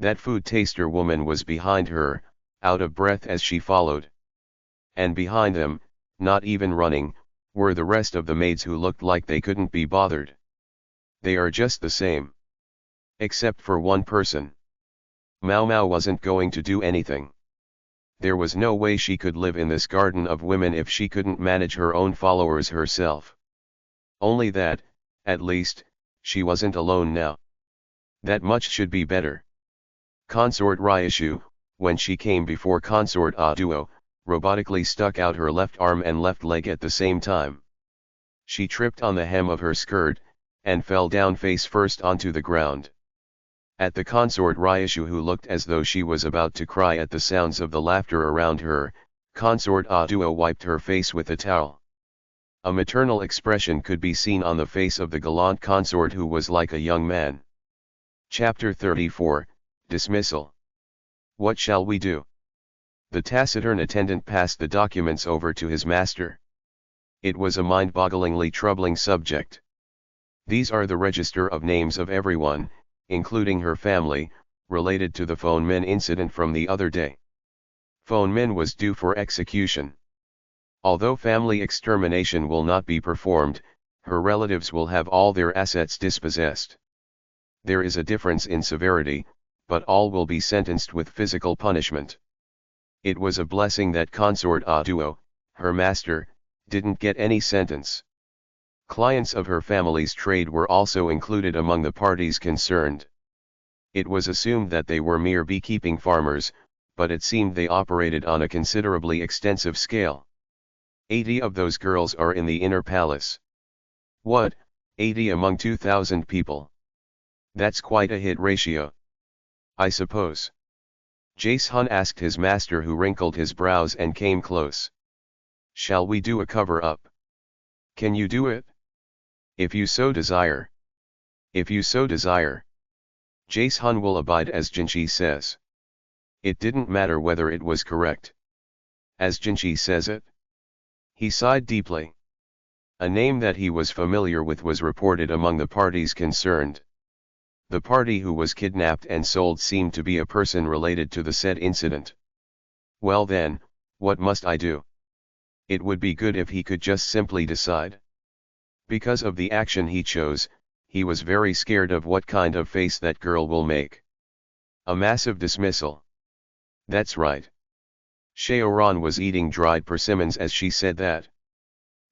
A: That food taster woman was behind her, out of breath as she followed. And behind them, not even running, were the rest of the maids who looked like they couldn't be bothered. They are just the same. Except for one person. Mao Mao wasn't going to do anything. There was no way she could live in this garden of women if she couldn't manage her own followers herself. Only that, at least, she wasn't alone now. That much should be better. Consort Ryushu, when she came before consort A Duo, robotically stuck out her left arm and left leg at the same time. She tripped on the hem of her skirt, and fell down face first onto the ground. At the consort Ryushu, who looked as though she was about to cry at the sounds of the laughter around her, consort A Duo wiped her face with a towel. A maternal expression could be seen on the face of the gallant consort, who was like a young man. Chapter 34, Dismissal. What shall we do? The taciturn attendant passed the documents over to his master. It was a mind-bogglingly troubling subject. These are the register of names of everyone, including her family, related to the Phone Min incident from the other day. Phone Min was due for execution. Although family extermination will not be performed, her relatives will have all their assets dispossessed. There is a difference in severity, but all will be sentenced with physical punishment. It was a blessing that consort Atuo, her master, didn't get any sentence. Clients of her family's trade were also included among the parties concerned. It was assumed that they were mere beekeeping farmers, but it seemed they operated on a considerably extensive scale. 80 of those girls are in the inner palace. What, 80 among 2,000 people? That's quite a hit ratio, I suppose. Jae-sun asked his master, who wrinkled his brows and came close. Shall we do a cover-up? Can you do it? If you so desire. If you so desire. Jae-sun will abide as Jinchi says. It didn't matter whether it was correct. As Jinchi says it. He sighed deeply. A name that he was familiar with was reported among the parties concerned. The party who was kidnapped and sold seemed to be a person related to the said incident. Well then, what must I do? It would be good if he could just simply decide. Because of the action he chose, he was very scared of what kind of face that girl will make. A massive dismissal. That's right. Shaoran was eating dried persimmons as she said that.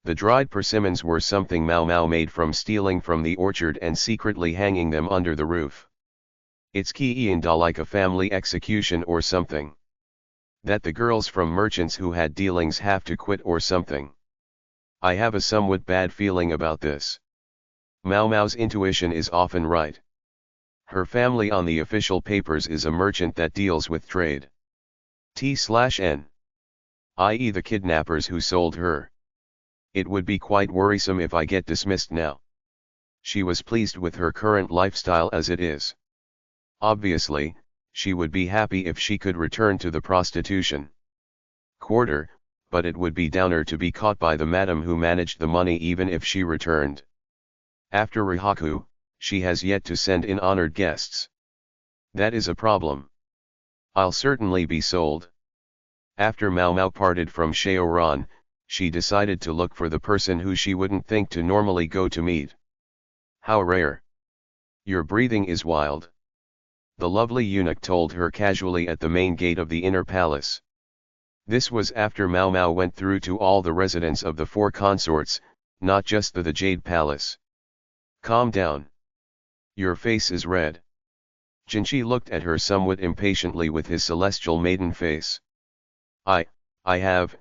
A: The dried persimmons were something Mao Mao made from stealing from the orchard and secretly hanging them under the roof. It's kinda like a family execution or something. That the girls from merchants who had dealings have to quit or something. I have a somewhat bad feeling about this. Mao Mao's intuition is often right. Her family on the official papers is a merchant that deals with trade. T/N. I.e. the kidnappers who sold her. It would be quite worrisome if I get dismissed now. She was pleased with her current lifestyle as it is. Obviously, she would be happy if she could return to the prostitution quarter, but it would be downer to be caught by the madam who managed the money even if she returned. After Rihaku, she has yet to send in honored guests. That is a problem. I'll certainly be sold. After Mao Mao parted from Shaoran, she decided to look for the person who she wouldn't think to normally go to meet. How rare. Your breathing is wild. The lovely eunuch told her casually at the main gate of the inner palace. This was after Mao Mao went through to all the residents of the four consorts, not just the Jade Palace. Calm down. Your face is red. Jinchi looked at her somewhat impatiently with his celestial maiden face. I have,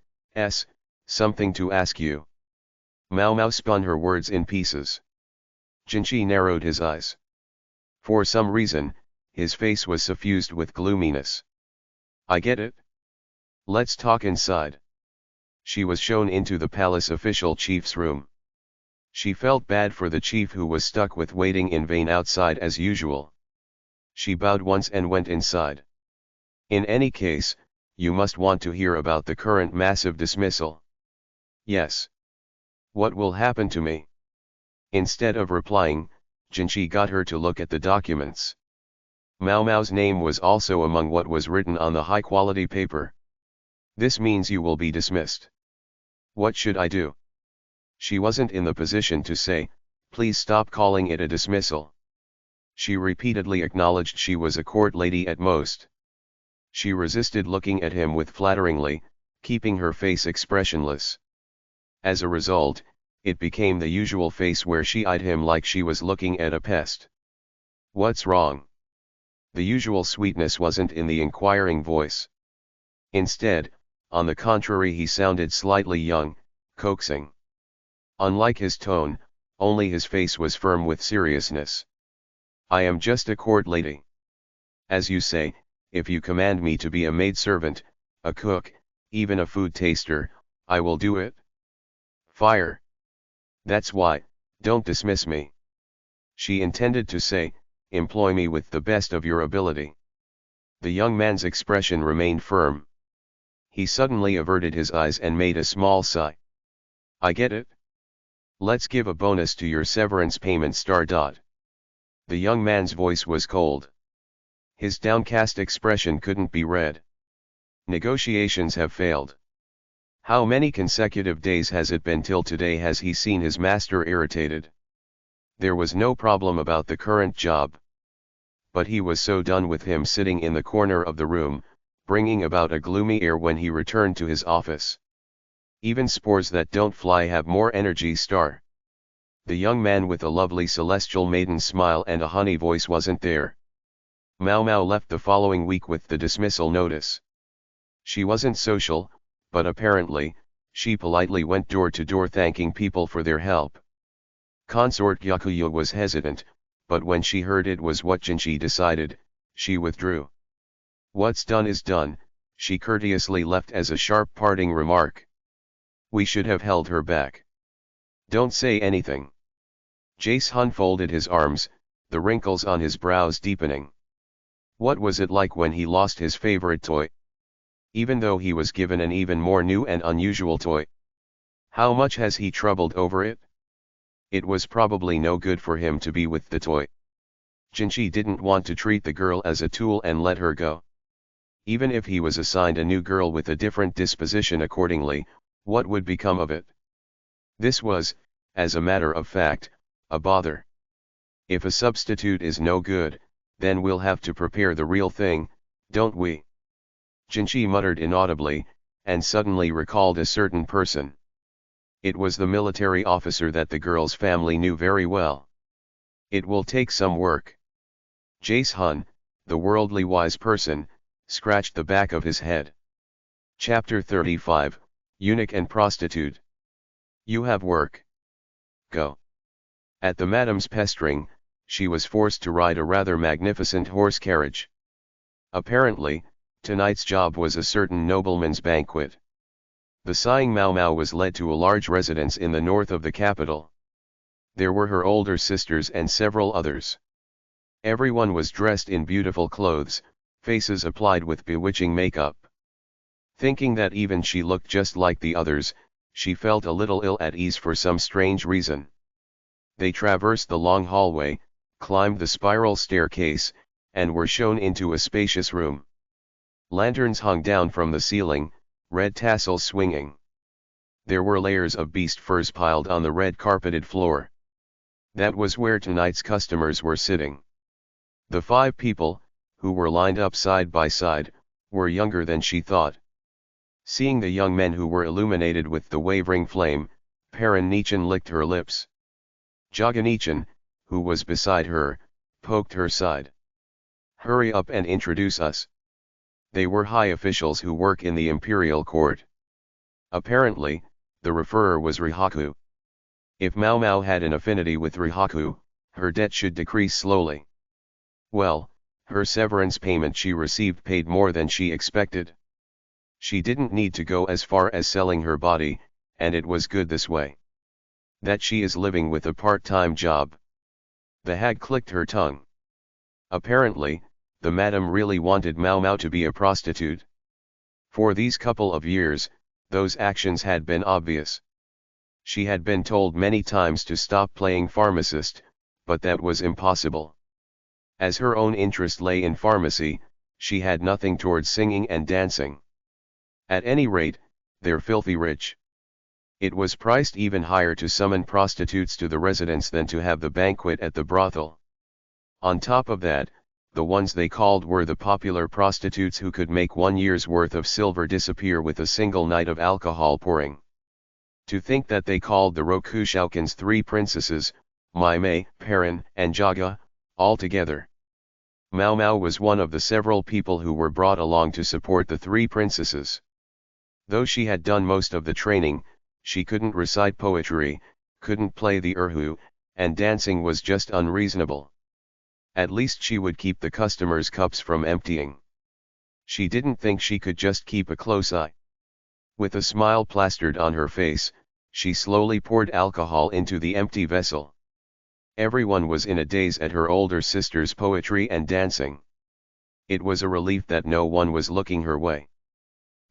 A: something to ask you. Mao Mao spun her words in pieces. Jinchi narrowed his eyes. For some reason, his face was suffused with gloominess. I get it. Let's talk inside. She was shown into the palace official chief's room. She felt bad for the chief who was stuck with waiting in vain outside as usual. She bowed once and went inside. In any case, you must want to hear about the current massive dismissal. Yes. What will happen to me? Instead of replying, Jinchi got her to look at the documents. Mao Mao's name was also among what was written on the high-quality paper. This means you will be dismissed. What should I do? She wasn't in the position to say, please stop calling it a dismissal. She repeatedly acknowledged she was a court lady at most. She resisted looking at him with flatteringly, keeping her face expressionless. As a result, it became the usual face where she eyed him like she was looking at a pest. What's wrong? The usual sweetness wasn't in the inquiring voice. Instead, on the contrary, he sounded slightly young, coaxing. Unlike his tone, only his face was firm with seriousness. I am just a court lady. As you say, if you command me to be a maidservant, a cook, even a food taster, I will do it. Fire. That's why, don't dismiss me. She intended to say, employ me with the best of your ability. The young man's expression remained firm. He suddenly averted his eyes and made a small sigh. I get it. Let's give a bonus to your severance payment. The young man's voice was cold. His downcast expression couldn't be read. Negotiations have failed. How many consecutive days has it been till today has he seen his master irritated? There was no problem about the current job. But he was so done with him sitting in the corner of the room, bringing about a gloomy air when he returned to his office. Even spores that don't fly have more energy. The young man with a lovely celestial maiden smile and a honey voice wasn't there. Mau Mau left the following week with the dismissal notice. She wasn't social, but apparently, she politely went door to door thanking people for their help. Consort Yakuya was hesitant, but when she heard it was what Jinchi decided, she withdrew. What's done is done, she courteously left as a sharp parting remark. We should have held her back. Don't say anything. Jace Hun folded his arms, the wrinkles on his brows deepening. What was it like when he lost his favorite toy? Even though he was given an even more new and unusual toy. How much has he troubled over it? It was probably no good for him to be with the toy. Jinchi didn't want to treat the girl as a tool and let her go. Even if he was assigned a new girl with a different disposition accordingly, what would become of it? This was, as a matter of fact, a bother. If a substitute is no good, then we'll have to prepare the real thing, don't we? Jinchi muttered inaudibly, and suddenly recalled a certain person. It was the military officer that the girl's family knew very well. It will take some work. Jace Hun, the worldly wise person, scratched the back of his head. Chapter 35, Eunuch and Prostitute. You have work. Go. At the madam's pestering, she was forced to ride a rather magnificent horse carriage. Apparently, tonight's job was a certain nobleman's banquet. The sighing Mau Mau was led to a large residence in the north of the capital. There were her older sisters and several others. Everyone was dressed in beautiful clothes, faces applied with bewitching makeup. Thinking that even she looked just like the others, she felt a little ill at ease for some strange reason. They traversed the long hallway, climbed the spiral staircase, and were shown into a spacious room. Lanterns hung down from the ceiling, red tassels swinging. There were layers of beast furs piled on the red carpeted floor. That was where tonight's customers were sitting. The 5 people, who were lined up side by side, were younger than she thought. Seeing the young men who were illuminated with the wavering flame, Perrin Nichan licked her lips. Jaganishan, who was beside her, poked her side. Hurry up and introduce us. They were high officials who work in the imperial court. Apparently, the referrer was Rihaku. If Mau Mau had an affinity with Rihaku, her debt should decrease slowly. Well, her severance payment she received paid more than she expected. She didn't need to go as far as selling her body, and it was good this way. That she is living with a part-time job. The hag clicked her tongue. Apparently, the madam really wanted Mau Mau to be a prostitute. For these couple of years, those actions had been obvious. She had been told many times to stop playing pharmacist, but that was impossible. As her own interest lay in pharmacy, she had nothing towards singing and dancing. At any rate, they're filthy rich. It was priced even higher to summon prostitutes to the residence than to have the banquet at the brothel. On top of that, the ones they called were the popular prostitutes who could make 1 year's worth of silver disappear with a single night of alcohol pouring. To think that they called the Rokushoukan's 3 princesses, Maimei, Perrin, and Jaga, all together. Mau Mau was one of the several people who were brought along to support the 3 princesses. Though she had done most of the training, she couldn't recite poetry, couldn't play the erhu, and dancing was just unreasonable. At least she would keep the customers' cups from emptying. She didn't think she could just keep a close eye. With a smile plastered on her face, she slowly poured alcohol into the empty vessel. Everyone was in a daze at her older sister's poetry and dancing. It was a relief that no one was looking her way.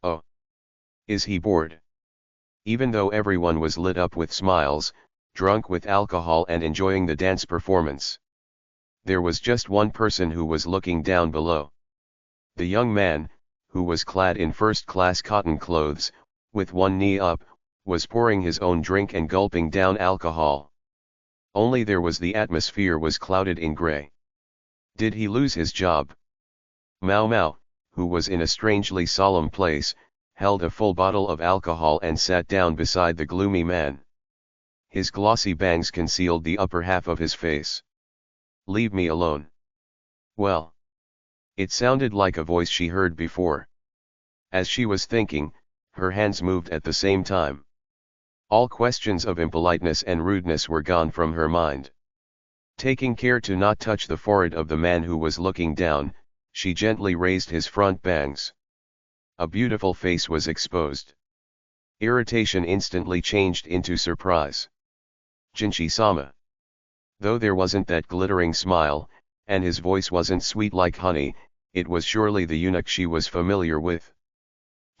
A: Oh! Is he bored? Even though everyone was lit up with smiles, drunk with alcohol and enjoying the dance performance. There was just one person who was looking down below. The young man, who was clad in first-class cotton clothes, with one knee up, was pouring his own drink and gulping down alcohol. Only the atmosphere was clouded in gray. Did he lose his job? Mau Mau, who was in a strangely solemn place, held a full bottle of alcohol and sat down beside the gloomy man. His glossy bangs concealed the upper half of his face. "Leave me alone." Well. It sounded like a voice she heard before. As she was thinking, her hands moved at the same time. All questions of impoliteness and rudeness were gone from her mind. Taking care to not touch the forehead of the man who was looking down, she gently raised his front bangs. A beautiful face was exposed. Irritation instantly changed into surprise. "Jinchi-sama." Though there wasn't that glittering smile, and his voice wasn't sweet like honey, it was surely the eunuch she was familiar with.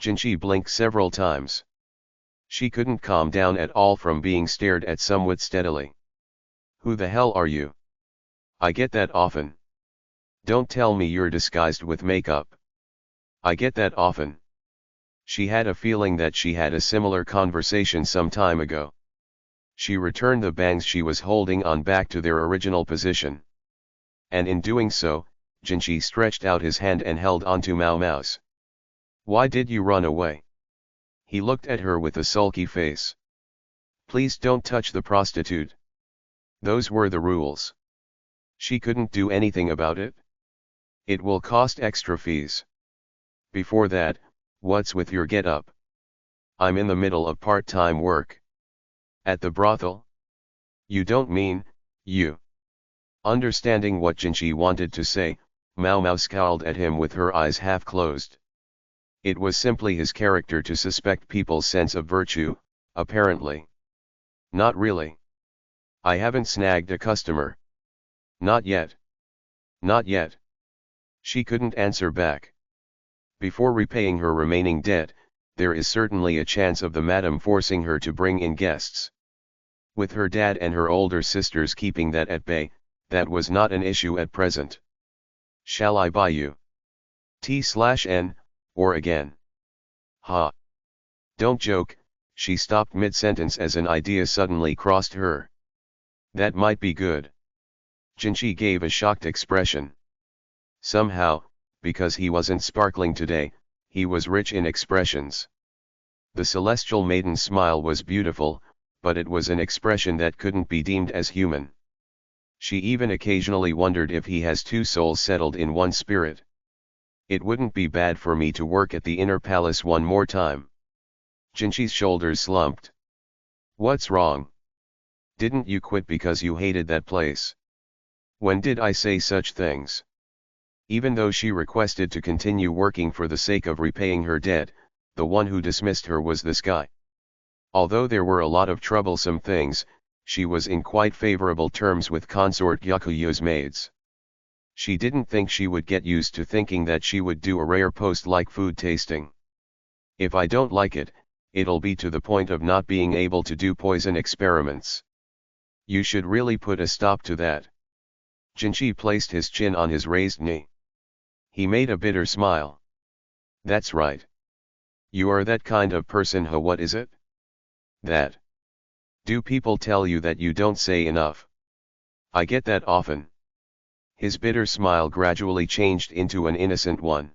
A: Jinchi blinked several times. She couldn't calm down at all from being stared at somewhat steadily. "Who the hell are you? I get that often. Don't tell me you're disguised with makeup. I get that often." She had a feeling that she had a similar conversation some time ago. She returned the bangs she was holding on back to their original position. And in doing so, Jinchi stretched out his hand and held onto Mao Mao's. "Why did you run away?" He looked at her with a sulky face. "Please don't touch the prostitute." Those were the rules. She couldn't do anything about it. "It will cost extra fees." "Before that, what's with your get-up?" "I'm in the middle of part-time work." "At the brothel?" "You don't mean, you..." Understanding what Jinchi wanted to say, Mao Mao scowled at him with her eyes half closed. It was simply his character to suspect people's sense of virtue, apparently. "Not really. I haven't snagged a customer." "Not yet." "Not yet." She couldn't answer back. Before repaying her remaining debt, there is certainly a chance of the madam forcing her to bring in guests. With her dad and her older sisters keeping that at bay, that was not an issue at present. "Shall I buy you T/N, or again?" "Ha. Don't joke." She stopped mid-sentence as an idea suddenly crossed her. "That might be good." Jinchi gave a shocked expression. Somehow, because he wasn't sparkling today, he was rich in expressions. The celestial maiden's smile was beautiful, but it was an expression that couldn't be deemed as human. She even occasionally wondered if he has two souls settled in one spirit. "It wouldn't be bad for me to work at the inner palace one more time." Jinchi's shoulders slumped. "What's wrong? Didn't you quit because you hated that place?" "When did I say such things?" Even though she requested to continue working for the sake of repaying her debt, the one who dismissed her was this guy. Although there were a lot of troublesome things, she was in quite favorable terms with consort Yakuyu's maids. She didn't think she would get used to thinking that she would do a rare post like food tasting. "If I don't like it, it'll be to the point of not being able to do poison experiments. You should really put a stop to that." Jinchi placed his chin on his raised knee. He made a bitter smile. "That's right. You are that kind of person, huh? What is it? That. Do people tell you that you don't say enough?" "I get that often." His bitter smile gradually changed into an innocent one.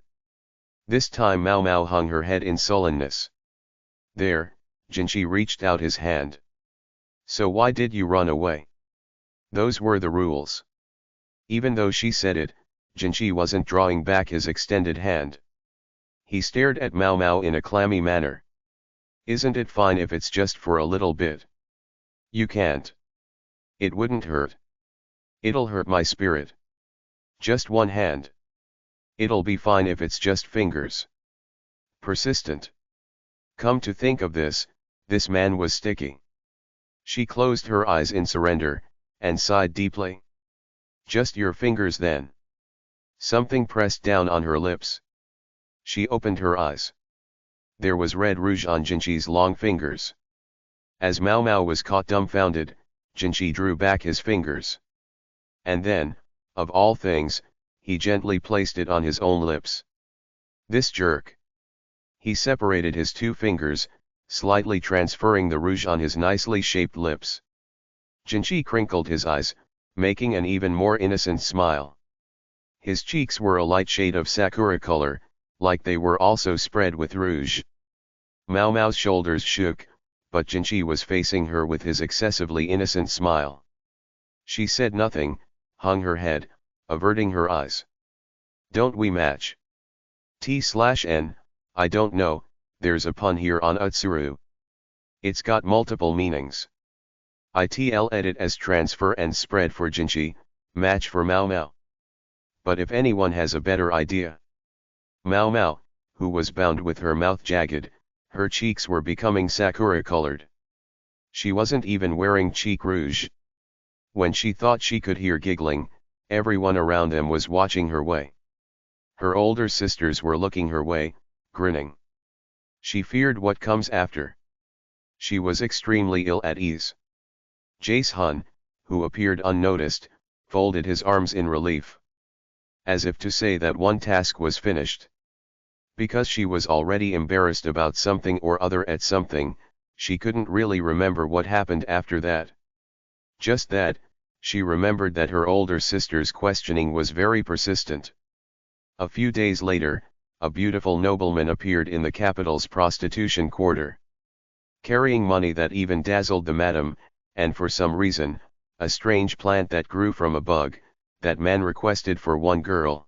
A: This time Mao Mao hung her head in sullenness. "There," Jinchi reached out his hand. "So why did you run away?" "Those were the rules." Even though she said it, Jinchi wasn't drawing back his extended hand. He stared at Mao Mao in a clammy manner. "Isn't it fine if it's just for a little bit?" "You can't. It wouldn't hurt." "It'll hurt my spirit." "Just one hand." "It'll be fine if it's just fingers." Persistent. Come to think of this man was sticky. She closed her eyes in surrender, and sighed deeply. "Just your fingers then." Something pressed down on her lips. She opened her eyes. There was red rouge on Jinchi's long fingers. As Mao Mao was caught dumbfounded, Jinchi drew back his fingers. And then, of all things, he gently placed it on his own lips. This jerk. He separated his two fingers, slightly transferring the rouge on his nicely shaped lips. Jinchi crinkled his eyes, making an even more innocent smile. His cheeks were a light shade of sakura color, like they were also spread with rouge. Mao Mao's shoulders shook, but Jinchi was facing her with his excessively innocent smile. She said nothing, hung her head, averting her eyes. Don't we match? T/N, I don't know, there's a pun here on Utsuru. It's got multiple meanings. It'll edit as transfer and spread for Jinchi, match for Mao Mao. But if anyone has a better idea. Mao Mao, who was bound with her mouth jagged, her cheeks were becoming sakura-colored. She wasn't even wearing cheek rouge. When she thought she could hear giggling, everyone around them was watching her way. Her older sisters were looking her way, grinning. She feared what comes after. She was extremely ill at ease. Jace Hun, who appeared unnoticed, folded his arms in relief. As if to say that one task was finished. Because she was already embarrassed about something or other at something, she couldn't really remember what happened after that. Just that, she remembered that her older sister's questioning was very persistent. A few days later, a beautiful nobleman appeared in the capital's prostitution quarter. Carrying money that even dazzled the madam, and for some reason, a strange plant that grew from a bug, that man requested for one girl.